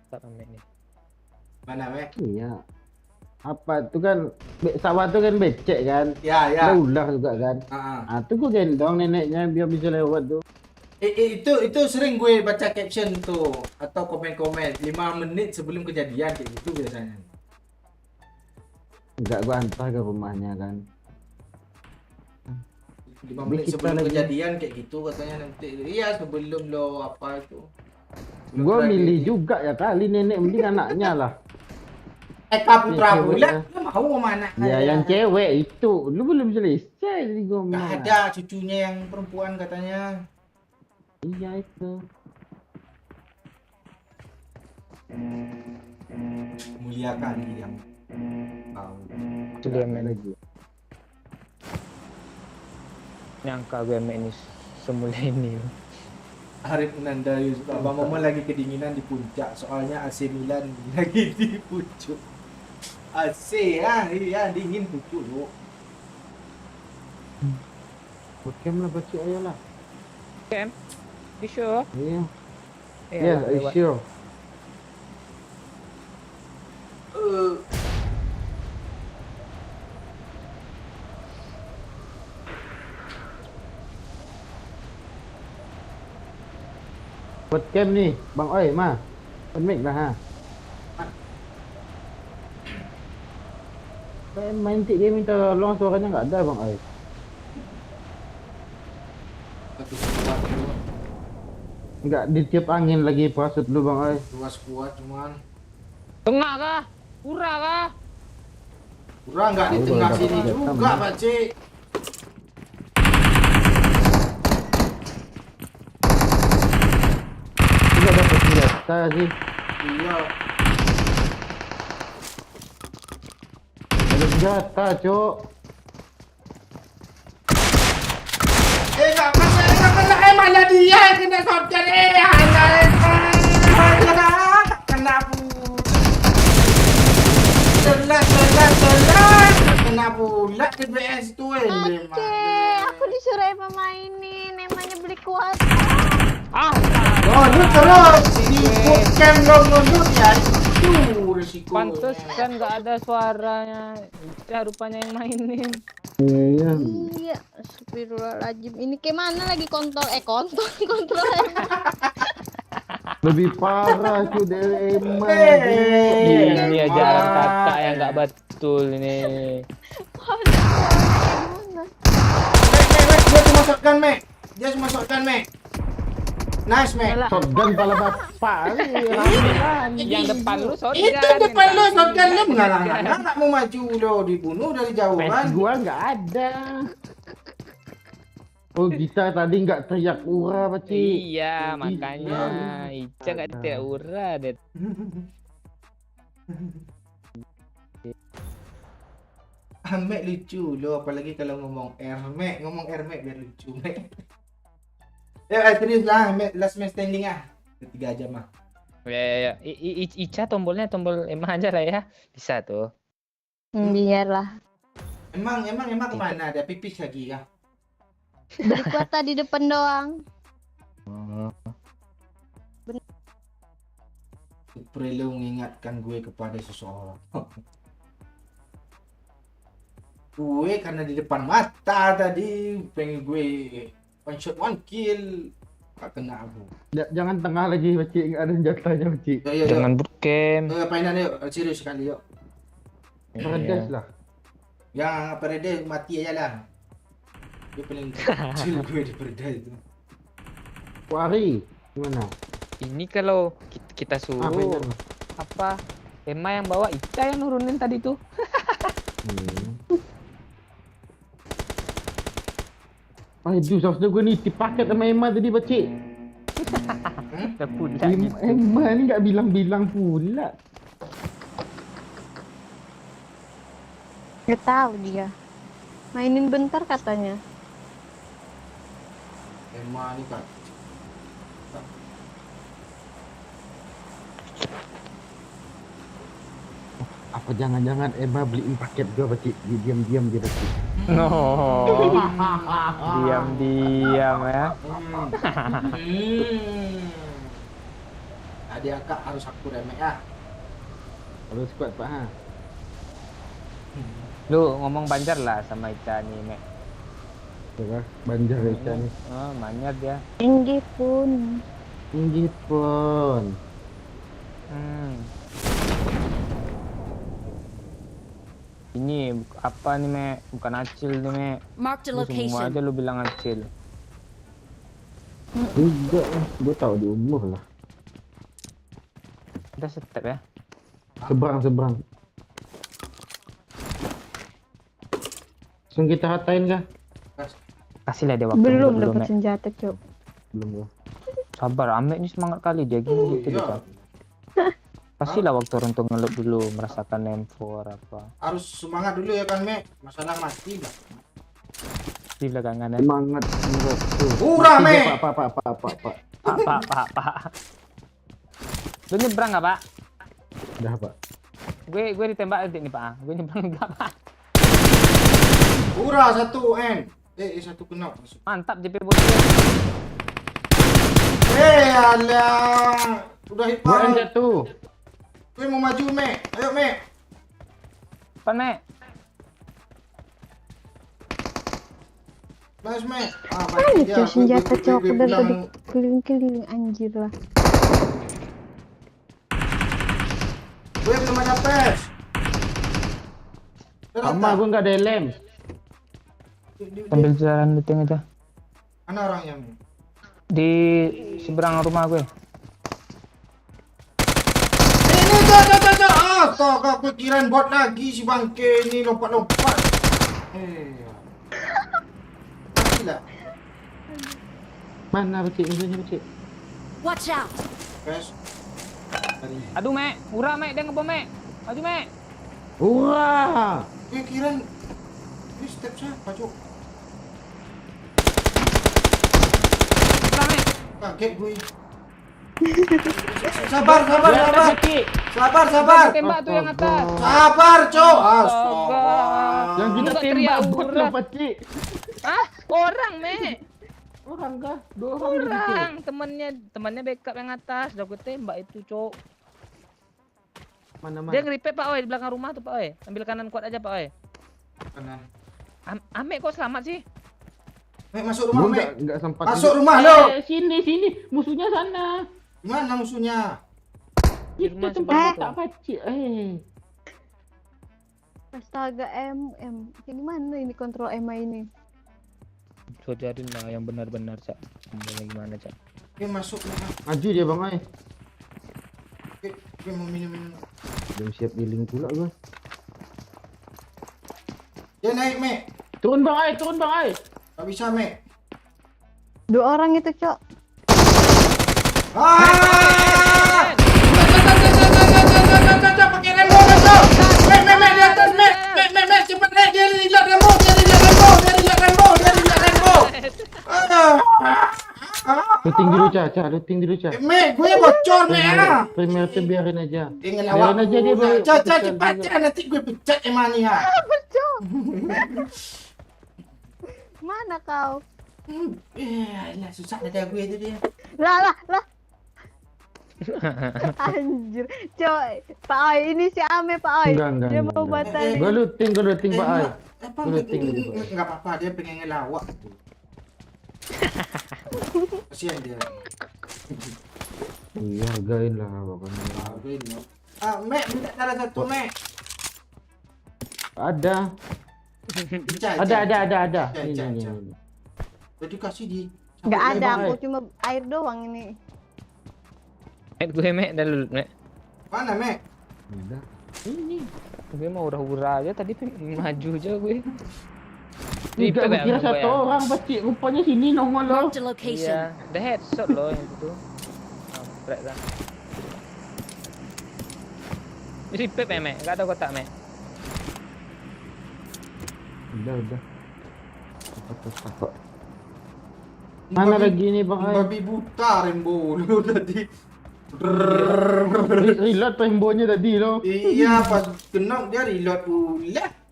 Speaker 3: Tak ambil nih.
Speaker 2: Mana me?
Speaker 1: Iya. Apa itu kan sawah tuh kan becek kan?
Speaker 2: Ya
Speaker 1: Ada
Speaker 2: ya.
Speaker 1: ular juga kan? Ah tuh gua gendong neneknya biar bisa lewat tuh.
Speaker 2: Itu sering gue baca caption tuh atau komen-komen 5 menit sebelum kejadian kayak gitu biasanya.
Speaker 1: Enggak gua antar ke rumahnya kan.
Speaker 2: 5 menit
Speaker 1: Kita
Speaker 2: sebelum
Speaker 1: lagi-
Speaker 2: kejadian kayak gitu katanya nanti. Iya sebelum lo apa itu. Sebelum
Speaker 1: Gua
Speaker 2: tragedi.
Speaker 1: milih juga ya kali nenek mending anaknya lah.
Speaker 2: Eka Putra
Speaker 1: Cewek
Speaker 2: pula
Speaker 1: ya.
Speaker 2: lo mau sama anaknya.
Speaker 1: Ya yang cewek itu lu belum selesai jadi gua
Speaker 2: Gak
Speaker 1: ngomong.
Speaker 2: ada cucunya yang perempuan katanya.
Speaker 1: Iya itu.
Speaker 2: Mulia kali yang tahu.
Speaker 3: Itu dia main.
Speaker 1: Lagi.
Speaker 3: Nyangka gue main ini semulia ini.
Speaker 2: Arif Nanda Yusuf Abang Momo lagi kedinginan di puncak soalnya AC Milan lagi di pucuk. AC ya, iya dingin pucuk lo.
Speaker 1: Bocem lah bocil ayo lah.
Speaker 3: Kem. You sure?
Speaker 1: Iya.
Speaker 3: Eh,
Speaker 1: Yes,
Speaker 3: alah,
Speaker 1: I
Speaker 3: lewat.
Speaker 1: sure. Buat camp nih, Bang Oi, mah. Mic dah ha. Main tik dia minta tolong suaranya nggak ada Bang Oi.
Speaker 2: Satu squad dulu.
Speaker 1: Nggak ditiup angin lagi pasut lu Bang Oi.
Speaker 2: 2 squad cuman.
Speaker 3: Tengah kah? Pura kah?
Speaker 2: Kurang nggak di
Speaker 1: Tahu
Speaker 2: tengah
Speaker 1: kalau
Speaker 2: sini
Speaker 1: dapat
Speaker 2: juga,
Speaker 1: senjata,
Speaker 2: Pak Cik.
Speaker 1: Nggak dapat senjata sih.
Speaker 2: Iya.
Speaker 1: Ada senjata, Cok.
Speaker 2: Nggak kena, malah dia yang kena shotgun. Kena pula. Telat. Kena pula DBS tuh
Speaker 6: Oke, aku disuruh Emma mainin. Emanya beli kuat.
Speaker 3: Ah,
Speaker 2: Oh, lu terus di bootcamp lo nunduk ya. Itu resiko.
Speaker 3: pantesan nggak ada suaranya. Ica rupanya yang mainin.
Speaker 1: Iya.
Speaker 6: Iya, astagfirullahaladzim. Ini kayak mana lagi kontrol kontrol Emma.
Speaker 1: Lebih parah cuy dari Emma.
Speaker 3: Ini ajaran kakak yang nggak betul ini.
Speaker 2: Dia cuma shotgun, Mek. Dia cuma shotgun, Mek. Nice, Mek.
Speaker 1: Shotgun pala bapak nih.
Speaker 3: Yang depan lu shotgun.
Speaker 2: Itu depan lo shotgun lo menghalang-halang, nggak mau maju lo, dibunuh dari jauh kan.
Speaker 1: Gua nggak ada. Oh kita tadi nggak teriak ura Pak Cik.
Speaker 3: Iya, makanya Ica nggak tidak ura deh.
Speaker 2: Mek lucu lo, apalagi kalau ngomong Mek biar lucu, Mek. Serius lah, Mek, last man standing ah. Ketiga aja mah.
Speaker 3: Ya. Ica tombolnya tombol Emma aja lah ya. Bisa tuh.
Speaker 6: Biarlah.
Speaker 2: Emang kemana? Ada pipis lagi ya?
Speaker 6: Beli kuat tadi depan doang.
Speaker 2: Perlu mengingatkan gue kepada seseorang. Gue karena di depan mata tadi pengen gue one shot one kill, gak kena aku.
Speaker 1: Jangan tengah lagi Pak Cik, nggak ada senjatanya Pak Cik.
Speaker 2: Yuk.
Speaker 3: Jangan bootcamp.
Speaker 2: Painan yuk, serius sekali yuk.
Speaker 1: Paradise lah.
Speaker 2: Yang Paradise mati aja lah. Dia paling kecil gue di Paradise itu.
Speaker 1: Wari gimana?
Speaker 3: Ini kalau kita suruh
Speaker 1: Bener.
Speaker 3: apa? Emma yang bawa, Ica yang nurunin tadi tuh.
Speaker 1: Aduh, seharusnya gue nih paket sama Emma tadi Pak Cik.
Speaker 3: Udah pula gitu.
Speaker 1: Emma ni nggak bilang-bilang pula.
Speaker 6: Nggak tahu dia. Mainin bentar katanya.
Speaker 2: Emma nih kak.
Speaker 1: Apa jangan-jangan Emma beliin paket gue Pak Cik? Diam-diam dia Pak Cik.
Speaker 3: No. Diam-diam ya.
Speaker 2: Adik kakak harus aku remek ya.
Speaker 1: Harus kuat Pak ha.
Speaker 3: Lu ngomong Banjar lah sama Ica nih, Mek.
Speaker 1: Ya, Banjar Ica nih.
Speaker 3: Oh, Banjar dia.
Speaker 6: Tinggi pun.
Speaker 1: Tinggi pun.
Speaker 3: Ini apa nih, Mek? Bukan acil nih, Mek.
Speaker 5: Marked a
Speaker 3: Lu semua aja
Speaker 5: location.
Speaker 3: lu bilang acil.
Speaker 1: Enggak, gue tahu di umur lah.
Speaker 3: Udah step ya.
Speaker 1: Seberang. Langsung kita hatain kah?
Speaker 3: Kasihlah dia waktu
Speaker 6: Belum
Speaker 3: dulu,
Speaker 6: dapat
Speaker 3: Mek.
Speaker 6: senjata, Cok.
Speaker 1: Belum gua.
Speaker 3: Sabar, Amek ini semangat kali dia gini gitu
Speaker 2: Iya.
Speaker 3: kan. Kasihlah waktu untuk ngelup dulu, merasakan M4 apa.
Speaker 2: Harus semangat dulu ya kan Mek. Masalah mati lah.
Speaker 3: Di belakangan ya.
Speaker 1: Semangat tuh.
Speaker 2: Hurrah, Mek.
Speaker 1: Pak.
Speaker 3: Lu nyebrang nggak, Pak?
Speaker 1: Udah Pak.
Speaker 3: Gue ditembak nanti nih, Pak. Gue nyebrang enggak, Pak.
Speaker 2: Hurrah, 1 N. Satu kena.
Speaker 3: Mantap JP bos.
Speaker 2: Alah. Udah hit
Speaker 1: Buat yang
Speaker 2: parah.
Speaker 1: jatuh.
Speaker 2: Gue mau maju, Mek. Ayo, Mek.
Speaker 3: Depan, Mek.
Speaker 2: Nice, Mek.
Speaker 6: Mana
Speaker 2: dia.
Speaker 6: tuh senjata cowok
Speaker 2: Gue
Speaker 6: dari tadi
Speaker 2: bilang,
Speaker 6: keliling-keliling anjir lah.
Speaker 2: gue belum ada pes.
Speaker 1: Sama gue nggak ada lem.
Speaker 3: Sambil jalan looting aja.
Speaker 2: Mana orangnya, Mek?
Speaker 3: Di seberang rumah gue.
Speaker 2: Ini cok. Astaga, gue kirain bot lagi si bangke ini lompat-lompat. Mati lah.
Speaker 1: Mana becik musuhnya becik?
Speaker 5: Watch out!
Speaker 2: Pes.
Speaker 3: Aduh, Mek. Murah, Mek. Dia ngebom, Mek. Maju, Mek.
Speaker 1: Wah.
Speaker 2: Gue kirain ini step siapa, cok?
Speaker 3: Murah, Mek.
Speaker 2: Kaget gue. Sabar. Sabar.
Speaker 3: Tembak tuh yang atas.
Speaker 2: Sabar, cok.
Speaker 3: Astaga.
Speaker 1: Yang kita
Speaker 3: Enggak
Speaker 1: tembak
Speaker 3: teriak,
Speaker 1: bot
Speaker 3: Ura.
Speaker 1: lah becik.
Speaker 3: Hah? Orang, Mek.
Speaker 1: Orang kah? 2 orang dia becik.
Speaker 3: Orang. Temannya backup yang atas. Udah gue tembak itu, Cok.
Speaker 1: Mana
Speaker 3: Dia ngeripet, Pak Oi, di belakang rumah tuh, Pak Oi. Ambil kanan kuat aja, Pak Oi.
Speaker 2: Kanan.
Speaker 3: Ame kok selamat sih?
Speaker 2: Mek, masuk
Speaker 1: Gue
Speaker 2: rumah, Mek.
Speaker 1: nggak sempat.
Speaker 2: Masuk rumah lo.
Speaker 1: Sini. Musuhnya sana.
Speaker 2: Mana musuhnya?
Speaker 3: Di
Speaker 1: Itu
Speaker 3: rumah
Speaker 1: tempat
Speaker 3: sebelah
Speaker 1: tak becik.
Speaker 6: Astaga gimana ini kontrol Emma ini?
Speaker 3: Sojarin lah yang benar-benar, Cak. Gimana, Cak?
Speaker 2: Gue masuk, Mek.
Speaker 1: Maju dia bang Ai.
Speaker 2: Gue mau minum.
Speaker 1: Belum siap healing pula gue.
Speaker 2: Dia naik, Mek.
Speaker 1: Turun bang Ai.
Speaker 2: Gak bisa, Mek.
Speaker 6: 2 orang itu, Cok.
Speaker 2: Pakai rembo, Cok. Mek, di atas, Mek. Mek, cepet, Mek. Dia lihat rembo.
Speaker 1: Looting dulu Ca.
Speaker 2: Mek, gue bocor, Mek.
Speaker 1: Premier tuh biarin aja.
Speaker 2: Ingin
Speaker 1: Biarin aja dia baru.
Speaker 2: Caca cepat, nanti gue pecat Emani ha.
Speaker 6: Mana kau?
Speaker 2: Lah susah dada gue itu dia.
Speaker 6: Lah. Anjir. Coy, Pak Oi, ini si Ame, Pak Oi.
Speaker 1: Enggak.
Speaker 6: Dia mau batalin.
Speaker 1: Gue looting Pak Ai.
Speaker 2: Apa
Speaker 1: Gue looting dulu, Pak.
Speaker 2: enggak apa-apa, dia pengen ngelawak. Kasihan dia.
Speaker 1: Iya, hargain lah pokoknya.
Speaker 2: Mek, minta salah satu, Mek.
Speaker 1: Ada. Ada. Ini.
Speaker 2: Jadi kasih di.
Speaker 6: Enggak ada,
Speaker 1: Bang,
Speaker 6: aku
Speaker 1: Ai.
Speaker 6: cuma air doang ini.
Speaker 3: Gue, Mek. Dah lu, Mek.
Speaker 2: Mana, Mek?
Speaker 1: Udah.
Speaker 3: Gue mau hura-hura aja tadi maju aja gue.
Speaker 1: Enggak, gue kira
Speaker 3: Ripet
Speaker 1: satu
Speaker 3: ya.
Speaker 1: orang becik. Rupanya sini nongol lo.
Speaker 5: Marked a location.
Speaker 3: Iya, the headshot loh yang itu. Kampret lah. Ripet ya, Mek. Enggak ada kotak, Mek.
Speaker 1: Udah. Apa? Mana lagi nih Bang Ai?
Speaker 2: Babi buta rembo lu tadi.
Speaker 1: Reload rembonya tadi lo.
Speaker 2: Iya, pas kena dia reload pula.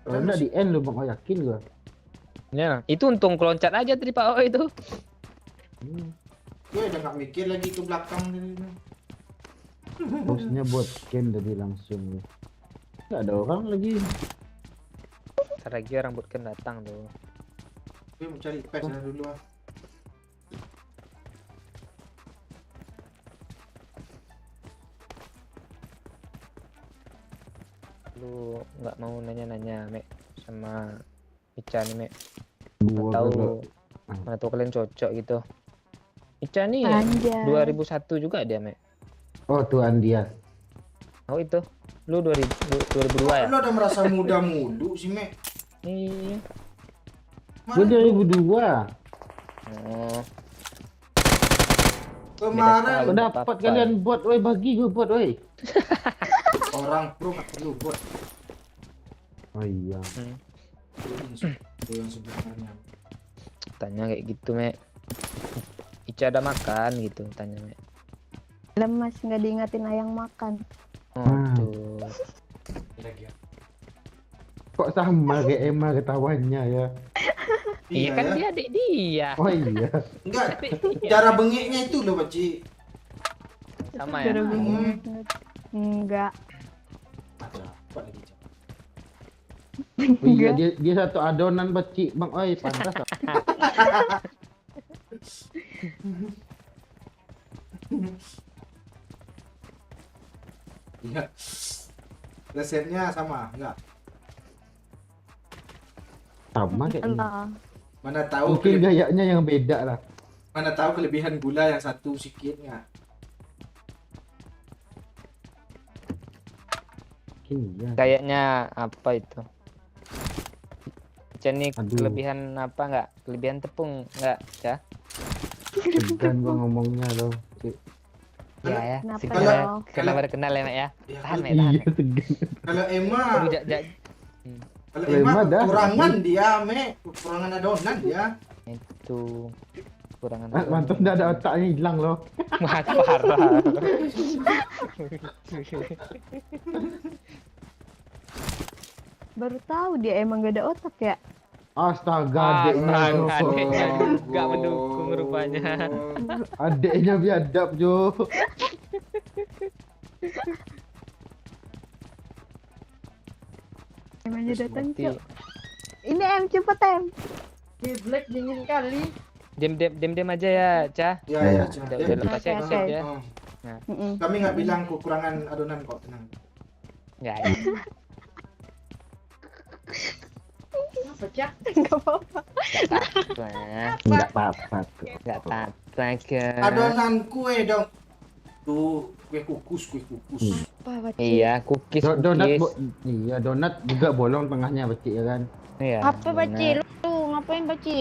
Speaker 1: Kalau enggak di end lo Bang Ai, yakin gua.
Speaker 3: Ya, itu untung keloncat aja tadi Pak O itu.
Speaker 2: Gue udah gak mikir lagi ke belakang tadi.
Speaker 1: Bosnya buat scan tadi langsung. Enggak ada orang lagi.
Speaker 3: Ntar lagi orang bootcamp datang tuh.
Speaker 2: Gue mau cari pes dulu ah.
Speaker 3: Lu nggak mau nanya-nanya, Mek, sama Ica nih, Mek.
Speaker 1: Gua
Speaker 3: Tahu
Speaker 1: kagak.
Speaker 3: mana tahu kalian cocok gitu. Ica nih
Speaker 6: Anjay.
Speaker 3: 2001 juga dia, Mek.
Speaker 1: Oh, Tuan dia.
Speaker 3: Oh itu. Lu 2002 ya?
Speaker 2: Lu udah merasa muda-mudu sih, Mek.
Speaker 3: Iya.
Speaker 1: Gua 2002.
Speaker 3: Oh,
Speaker 2: Kemarin
Speaker 3: Beda
Speaker 1: Udah
Speaker 3: apa-apa.
Speaker 1: dapat kalian buat, woi bagi gua buat, woi.
Speaker 2: orang pro gak perlu buat
Speaker 1: Oh iya.
Speaker 2: itu yang sebenarnya.
Speaker 3: tanya kayak gitu, Mek. Ica ada makan gitu, tanya, Mek.
Speaker 6: Lemas nggak diingatin ayang makan.
Speaker 3: Oh, tuh.
Speaker 2: Lagi ya.
Speaker 1: Kok sama kayak Emma ketawanya ya?
Speaker 3: Iya kan
Speaker 2: ya.
Speaker 3: dia adik dia.
Speaker 1: Oh iya.
Speaker 2: Enggak,
Speaker 3: Adik dia.
Speaker 2: cara bengeknya itu loh, Pakcik.
Speaker 3: Sama ya.
Speaker 6: Cara bengek. Enggak.
Speaker 2: Ada apa lagi, Cak?
Speaker 1: Oh iya, dia satu adonan Pakcik, Bang. Oi, pantas.
Speaker 2: Iya. Resepnya sama, enggak?
Speaker 1: Sama kayaknya.
Speaker 6: Entah.
Speaker 2: Mana tahu
Speaker 1: Mungkin gayanya yang beda lah.
Speaker 2: mana tahu kelebihan gula yang satu sedikit enggak?
Speaker 1: Mungkin iya.
Speaker 3: Kayaknya apa itu? Ceni
Speaker 1: Aduh.
Speaker 3: kelebihan apa enggak? Kelebihan tepung enggak, Cah?
Speaker 1: Segan gua ngomongnya loh. Cik.
Speaker 3: Ya ya.
Speaker 6: Kenapa
Speaker 3: Segera
Speaker 6: dong?
Speaker 3: kena baru kenal ya, Mek ya.
Speaker 2: Ya,
Speaker 3: Tahan, Mek, tahan.
Speaker 1: Iya,
Speaker 3: Mek.
Speaker 1: segan.
Speaker 2: Kalau Emma,
Speaker 3: Aduh,
Speaker 2: kalau
Speaker 1: Kalau
Speaker 2: Emma
Speaker 1: Emma dah.
Speaker 2: kekurangan dia, kekurangan adonan dia.
Speaker 3: itu kurangan.
Speaker 1: Mantap, dah ada otaknya hilang loh.
Speaker 3: Wah, parah.
Speaker 6: Baru tahu dia emang gak ada otak ya.
Speaker 1: Astaga, adeknya.
Speaker 3: adeknya
Speaker 1: Jo.
Speaker 3: juga mendukung rupanya.
Speaker 1: Adeknya biadab, Jo.
Speaker 6: Em aja datang,
Speaker 3: Seperti
Speaker 6: Cok. Ini Em, cepet Em. Di Black dingin kali.
Speaker 3: dem aja ya, Cah.
Speaker 2: Ya,
Speaker 1: Ya,
Speaker 2: ya,
Speaker 1: ya.
Speaker 2: Cak.
Speaker 3: Udah
Speaker 2: Ya,
Speaker 3: lepas ya,
Speaker 6: Oke,
Speaker 3: sip
Speaker 6: oke.
Speaker 3: ya.
Speaker 2: oh.
Speaker 6: Mm-mm.
Speaker 2: Kami nggak bilang kekurangan adonan kok, tenang.
Speaker 3: Ya, ya.
Speaker 6: Pecah. Enggak apa-apa.
Speaker 1: Enggak apa-apa tuh.
Speaker 3: Enggak apa-apa, kan.
Speaker 2: Adonan kue dong. Tuh, kue kukus.
Speaker 6: Apa, Pak?
Speaker 3: Iya, cookies,
Speaker 1: Donat,
Speaker 3: cookies.
Speaker 1: iya donat juga bolong tengahnya Pakcik ya kan.
Speaker 3: Iya.
Speaker 6: Apa, Pak Ci?
Speaker 3: donat.
Speaker 6: Lu ngapain, Pak Ci?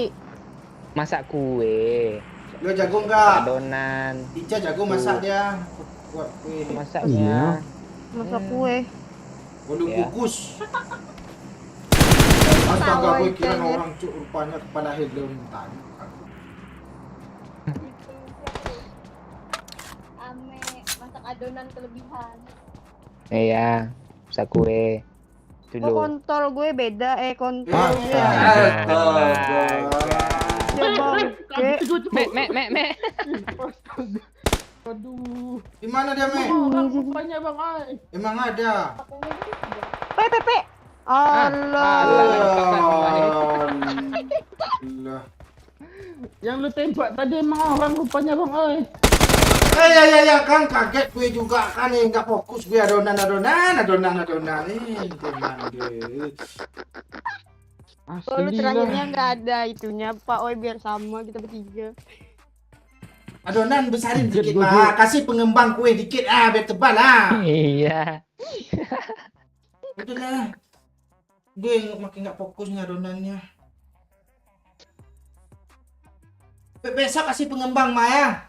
Speaker 3: Masak kue,
Speaker 2: Lo jago nggak?
Speaker 3: adonan,
Speaker 2: Ica jago masak dia. Buat kue.
Speaker 1: Iya.
Speaker 3: masaknya.
Speaker 6: Masak kue.
Speaker 2: Bolu
Speaker 3: Ya.
Speaker 2: kukus. Astaga,
Speaker 6: Tahu
Speaker 2: gue kira
Speaker 6: ikannya.
Speaker 2: orang cuk rupanya kepala helm tadi.
Speaker 6: Ame masak adonan kelebihan.
Speaker 3: Iya, masak kue.
Speaker 6: Oh,
Speaker 3: Dulu.
Speaker 6: kontol gue beda. Kontol gue.
Speaker 2: Astaga.
Speaker 6: Coba.
Speaker 3: Mek.
Speaker 1: Aduh.
Speaker 2: Di mana dia, Me?
Speaker 1: Orang rupanya Bang Ai.
Speaker 2: Emang ada.
Speaker 6: Pepe. Allah.
Speaker 2: Allah.
Speaker 1: Yang lu tembak tadi emang orang rupanya Bang Ai.
Speaker 2: Ya kan kaget gue juga kan nggak fokus gue adonan nih tenang deh.
Speaker 6: Oh, lu
Speaker 1: Asli
Speaker 6: terakhirnya
Speaker 1: lah.
Speaker 6: nggak ada itunya, Pak. Oi, biar sama kita bertiga.
Speaker 2: Adonan besarin
Speaker 1: Kaget
Speaker 2: dikit
Speaker 1: gue,
Speaker 2: Pak, kasih pengembang kue dikit biar tebal lah.
Speaker 3: Iya.
Speaker 2: Udah lah. Gue makin nggak fokus nih adonannya. Besok kasih pengembang Maya.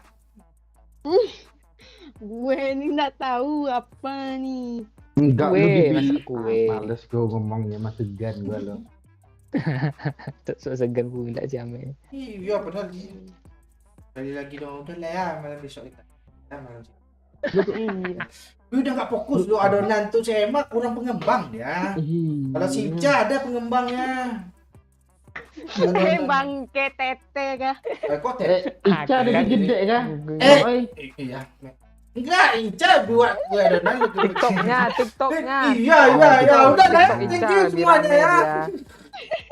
Speaker 6: Gue ini nggak tahu apa nih.
Speaker 1: Enggak
Speaker 3: Kue,
Speaker 1: lu bibi.
Speaker 3: masak kue.
Speaker 1: Males gue ngomongnya mah segan gue lo.
Speaker 3: So segan pula Ame.
Speaker 2: Iya padahal kali lagi dong udah lah ya malam besok kita. Malam sih.
Speaker 6: Iya.
Speaker 2: Gue udah nggak fokus lu adonan tuh Cema kurang pengembang ya. Kalau si Ica ada pengembangnya.
Speaker 6: Gue bangke tete kah?
Speaker 2: Kok
Speaker 1: Ica ada
Speaker 3: Kan
Speaker 1: gede kah?
Speaker 2: Eh.
Speaker 1: Oi.
Speaker 2: iya. Enggak, Ica buat gue adonan lu.
Speaker 3: TikToknya.
Speaker 2: Iya, udah kan.
Speaker 3: TikTok
Speaker 2: Thank
Speaker 3: Ica
Speaker 2: you
Speaker 3: lebih
Speaker 2: semuanya
Speaker 3: rame
Speaker 2: ya.
Speaker 3: dia.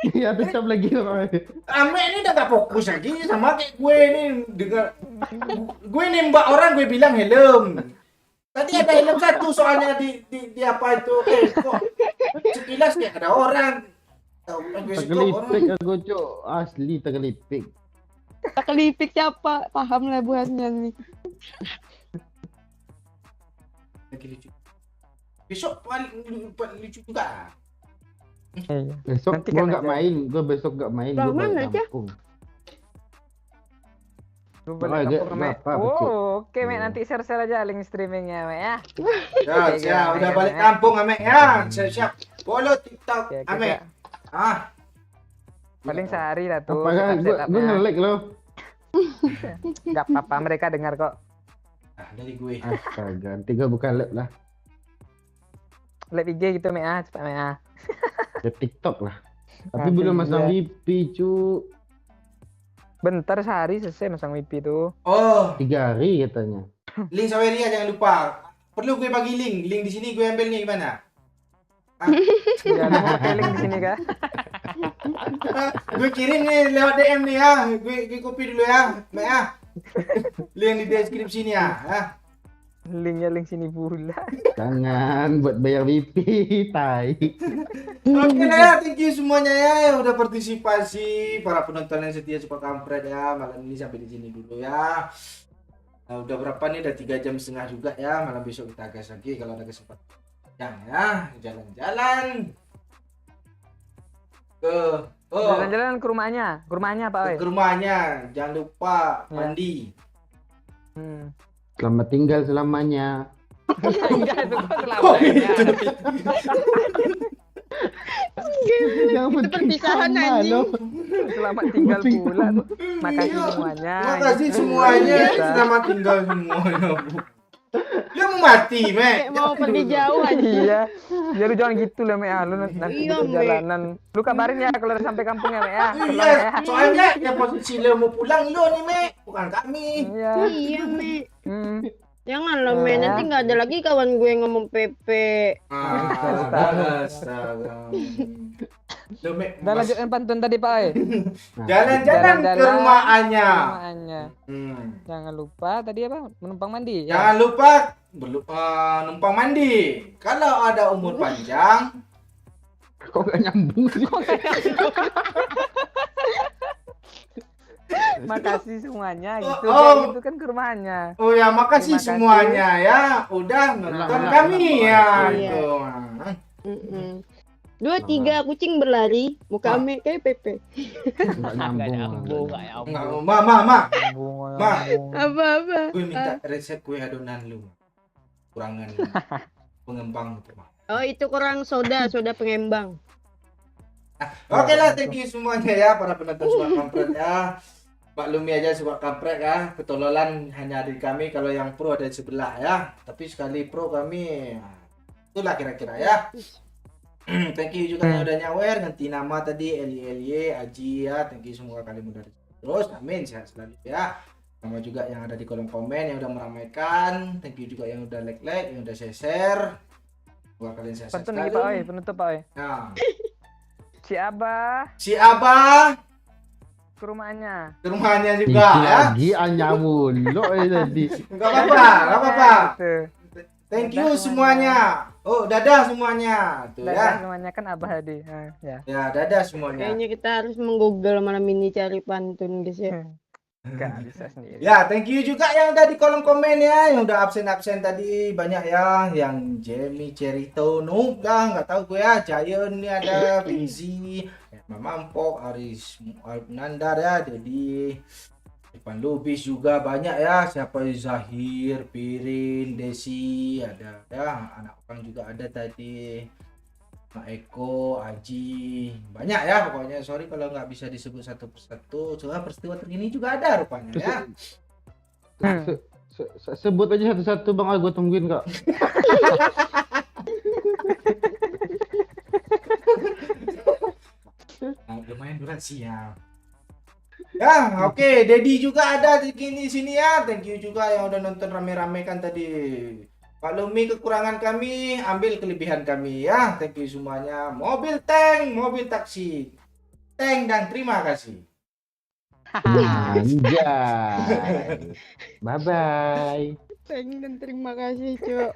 Speaker 1: Iya tetap lagi Oi.
Speaker 2: Ame ini udah gak fokus lagi sama kayak gue nih dengar gue nembak orang gue bilang helm. Tadi ada helm satu soalnya di apa itu kok sekilas kayak ada orang. Tahu gue
Speaker 1: Tergelipik
Speaker 2: orang.
Speaker 1: aku cuk. Asli tergelipik.
Speaker 6: Tak kelipik siapa? Paham lah buatnya nih.
Speaker 2: Lagi lucu. Besok paling lucu juga.
Speaker 1: Besok
Speaker 3: Nanti
Speaker 1: gua
Speaker 3: kan
Speaker 1: nggak
Speaker 3: ada.
Speaker 1: main. Gua besok nggak main. Gua
Speaker 6: Bang,
Speaker 1: balik
Speaker 6: mana aja?
Speaker 1: kampung.
Speaker 3: Lu
Speaker 1: Oh,
Speaker 3: balik
Speaker 1: agak-
Speaker 3: kampung, Mek.
Speaker 1: apa, Cik?
Speaker 3: Oke, Mek,
Speaker 1: Iya.
Speaker 3: nanti share-share aja link streamingnya, Mek ya.
Speaker 2: Ya,
Speaker 3: Oke,
Speaker 2: siap. Udah
Speaker 3: Ame,
Speaker 2: balik
Speaker 3: Ame.
Speaker 2: kampung Ame ya. Siap. Follow TikTok
Speaker 3: Ya, kita
Speaker 2: Ame. Ah.
Speaker 3: paling sehari lah tuh.
Speaker 1: Apa kan? Gua
Speaker 3: update-upnya.
Speaker 1: nge-lag loh.
Speaker 3: Nggak apa-apa, mereka dengar kok.
Speaker 2: Ah, dari gue.
Speaker 1: Astaga, nanti gua buka lab lah.
Speaker 3: Live IG gitu, Mek ya, cepat Mek ya.
Speaker 1: Ke TikTok lah. Tapi
Speaker 3: Langsung
Speaker 1: belum masang
Speaker 3: juga.
Speaker 1: VP cu.
Speaker 3: Bentar sehari selesai masang wifi tuh.
Speaker 2: Oh,
Speaker 1: 3 hari katanya.
Speaker 2: link Saweria jangan lupa. Perlu gue bagi link di sini gue ambilnya gimana?
Speaker 3: Ya, lu mau pakai link di sini kah?
Speaker 2: Gue kirim nih lewat DM nih ya. Gue copy dulu ya, Mek ya. Link di deskripsi nih ya.
Speaker 3: Linknya link sini pula.
Speaker 1: Jangan buat bayar wifi, tai.
Speaker 2: Oke lah ya, thank you semuanya ya yang udah partisipasi, para penonton yang setia Suka Kampret ya. Malam ini sampai di sini dulu ya. Nah, udah berapa nih? Udah 3 jam setengah juga ya. Malam besok kita gas lagi kalau ada kesempatan. Ya, jalan-jalan ke
Speaker 3: Jalan-jalan ke rumahnya Pak Oi.
Speaker 2: ke rumahnya. Jangan lupa
Speaker 3: Ya.
Speaker 2: mandi.
Speaker 1: Selamat tinggal selamanya.
Speaker 3: Enggak, itu kok
Speaker 2: Oh,
Speaker 3: selamanya.
Speaker 1: Yang
Speaker 6: Itu perpisahan
Speaker 1: sama
Speaker 6: anjing.
Speaker 1: lo.
Speaker 3: Selamat tinggal pula tuh. Makasih semuanya.
Speaker 2: Makasih semuanya. Selamat tinggal semuanya. Lu mau mati, Mek.
Speaker 6: Kayak mau pergi jauh aja.
Speaker 3: Iya. Ya lu jangan gitu lah, Mea. Lu nanti di
Speaker 6: Iya, Mek.
Speaker 3: perjalanan. Lu kabarin ya kalau udah sampai kampung ya, Mea.
Speaker 2: Iya, soalnya yang posisi lu mau pulang lu nih, Mek, bukan kami.
Speaker 3: Iya.
Speaker 6: Iya, Mek.
Speaker 3: Hmm.
Speaker 6: Janganlah, Mek. Nanti nggak ada lagi kawan gue ngomong Pepe.
Speaker 2: Astaga. Lu, Mek,
Speaker 3: Dan lanjutin pantun tadi, Pak Oi.
Speaker 2: jalan-jalan ke rumahnya.
Speaker 3: Rumahnya.
Speaker 2: Hmm.
Speaker 3: Jangan lupa tadi apa? Menumpang mandi.
Speaker 2: Jangan lupa numpang mandi. Kalau ada umur panjang,
Speaker 1: Kok gak nyambung sih?
Speaker 3: Makasih semuanya gitu.
Speaker 2: Oh.
Speaker 3: Kayak gitu kan ke rumahnya.
Speaker 2: oh ya makasih
Speaker 3: Terima kasih.
Speaker 2: semuanya ya udah nonton
Speaker 1: Nah,
Speaker 2: kami ya.
Speaker 6: iya.
Speaker 2: Gitu.
Speaker 6: 2, 3 kucing berlari. Muka
Speaker 2: Ah.
Speaker 6: Mek kayak Pepe.
Speaker 1: Gak nyambung.
Speaker 2: Enggak, Ma.
Speaker 6: Apa-apa.
Speaker 2: Gue minta resep kue adonan lu. Kurangan pengembang gitu, Ma.
Speaker 6: Oh, itu kurang soda pengembang.
Speaker 2: Oke lah, thank you semuanya ya para penonton Suka Kampret ya. Maklumi aja Suka Kampret ya, ketololan hanya ada di kami, kalau yang pro ada di sebelah ya. Tapi sekali pro kami, itulah kira-kira ya. Thank you juga yang udah nyawer, ganti nama tadi Elie, Aji ya. Thank you semua kalian udah terus, amin sehat selalu ya. Sama juga yang ada di kolom komen yang udah meramaikan. Thank you juga yang udah like, yang udah share. Semoga kalian sehat
Speaker 3: Pantun
Speaker 2: selalu.
Speaker 3: lagi Pak Oi, penutup Pak Oi.
Speaker 2: Nah,
Speaker 3: Si Abah
Speaker 2: si Abah
Speaker 3: ke rumahnya.
Speaker 2: ke rumahnya
Speaker 1: Iki
Speaker 2: juga ya.
Speaker 1: lagi anyabun lo tadi.
Speaker 2: Enggak apa-apa.
Speaker 3: Gitu.
Speaker 2: Thank
Speaker 3: Dadah
Speaker 2: you semuanya. Oh, dadah semuanya. Tuh
Speaker 3: Dadah
Speaker 2: ya.
Speaker 3: semuanya kan Abah tadi. Nah, ya.
Speaker 2: Ya, dadah semuanya.
Speaker 6: Kayaknya kita harus menggoogle malam ini cari pantun, guys ya.
Speaker 3: Enggak bisa sendiri.
Speaker 2: Ya, thank you juga yang udah di kolom komen ya, yang udah absen tadi banyak ya, yang Jamie Cerito, nggak tahu gue ya, Giant ini ada, Fizi, Mama Empok, Aris Nandar ya, jadi Ivan Lubis juga banyak ya, siapa Zahir, Pirin, Desi, ada ya, anak orang juga ada tadi. Mak Eko, Aji, banyak ya pokoknya. Sorry kalau nggak bisa disebut satu persatu. Soalnya peristiwa terkini juga ada rupanya ya.
Speaker 1: Sebut aja satu-satu bang, gue tungguin kok.
Speaker 2: Nah, lumayan durasinya. Ya, oke. Dedi juga ada di sini ya. Thank you juga yang udah nonton rame-rame kan tadi. Maklumi kekurangan kami, ambil kelebihan kami ya. Thank you semuanya. Mobil tank, mobil taksi. Tank dan terima kasih.
Speaker 1: Anjay. Bye bye.
Speaker 6: Dan terima kasih, Cok.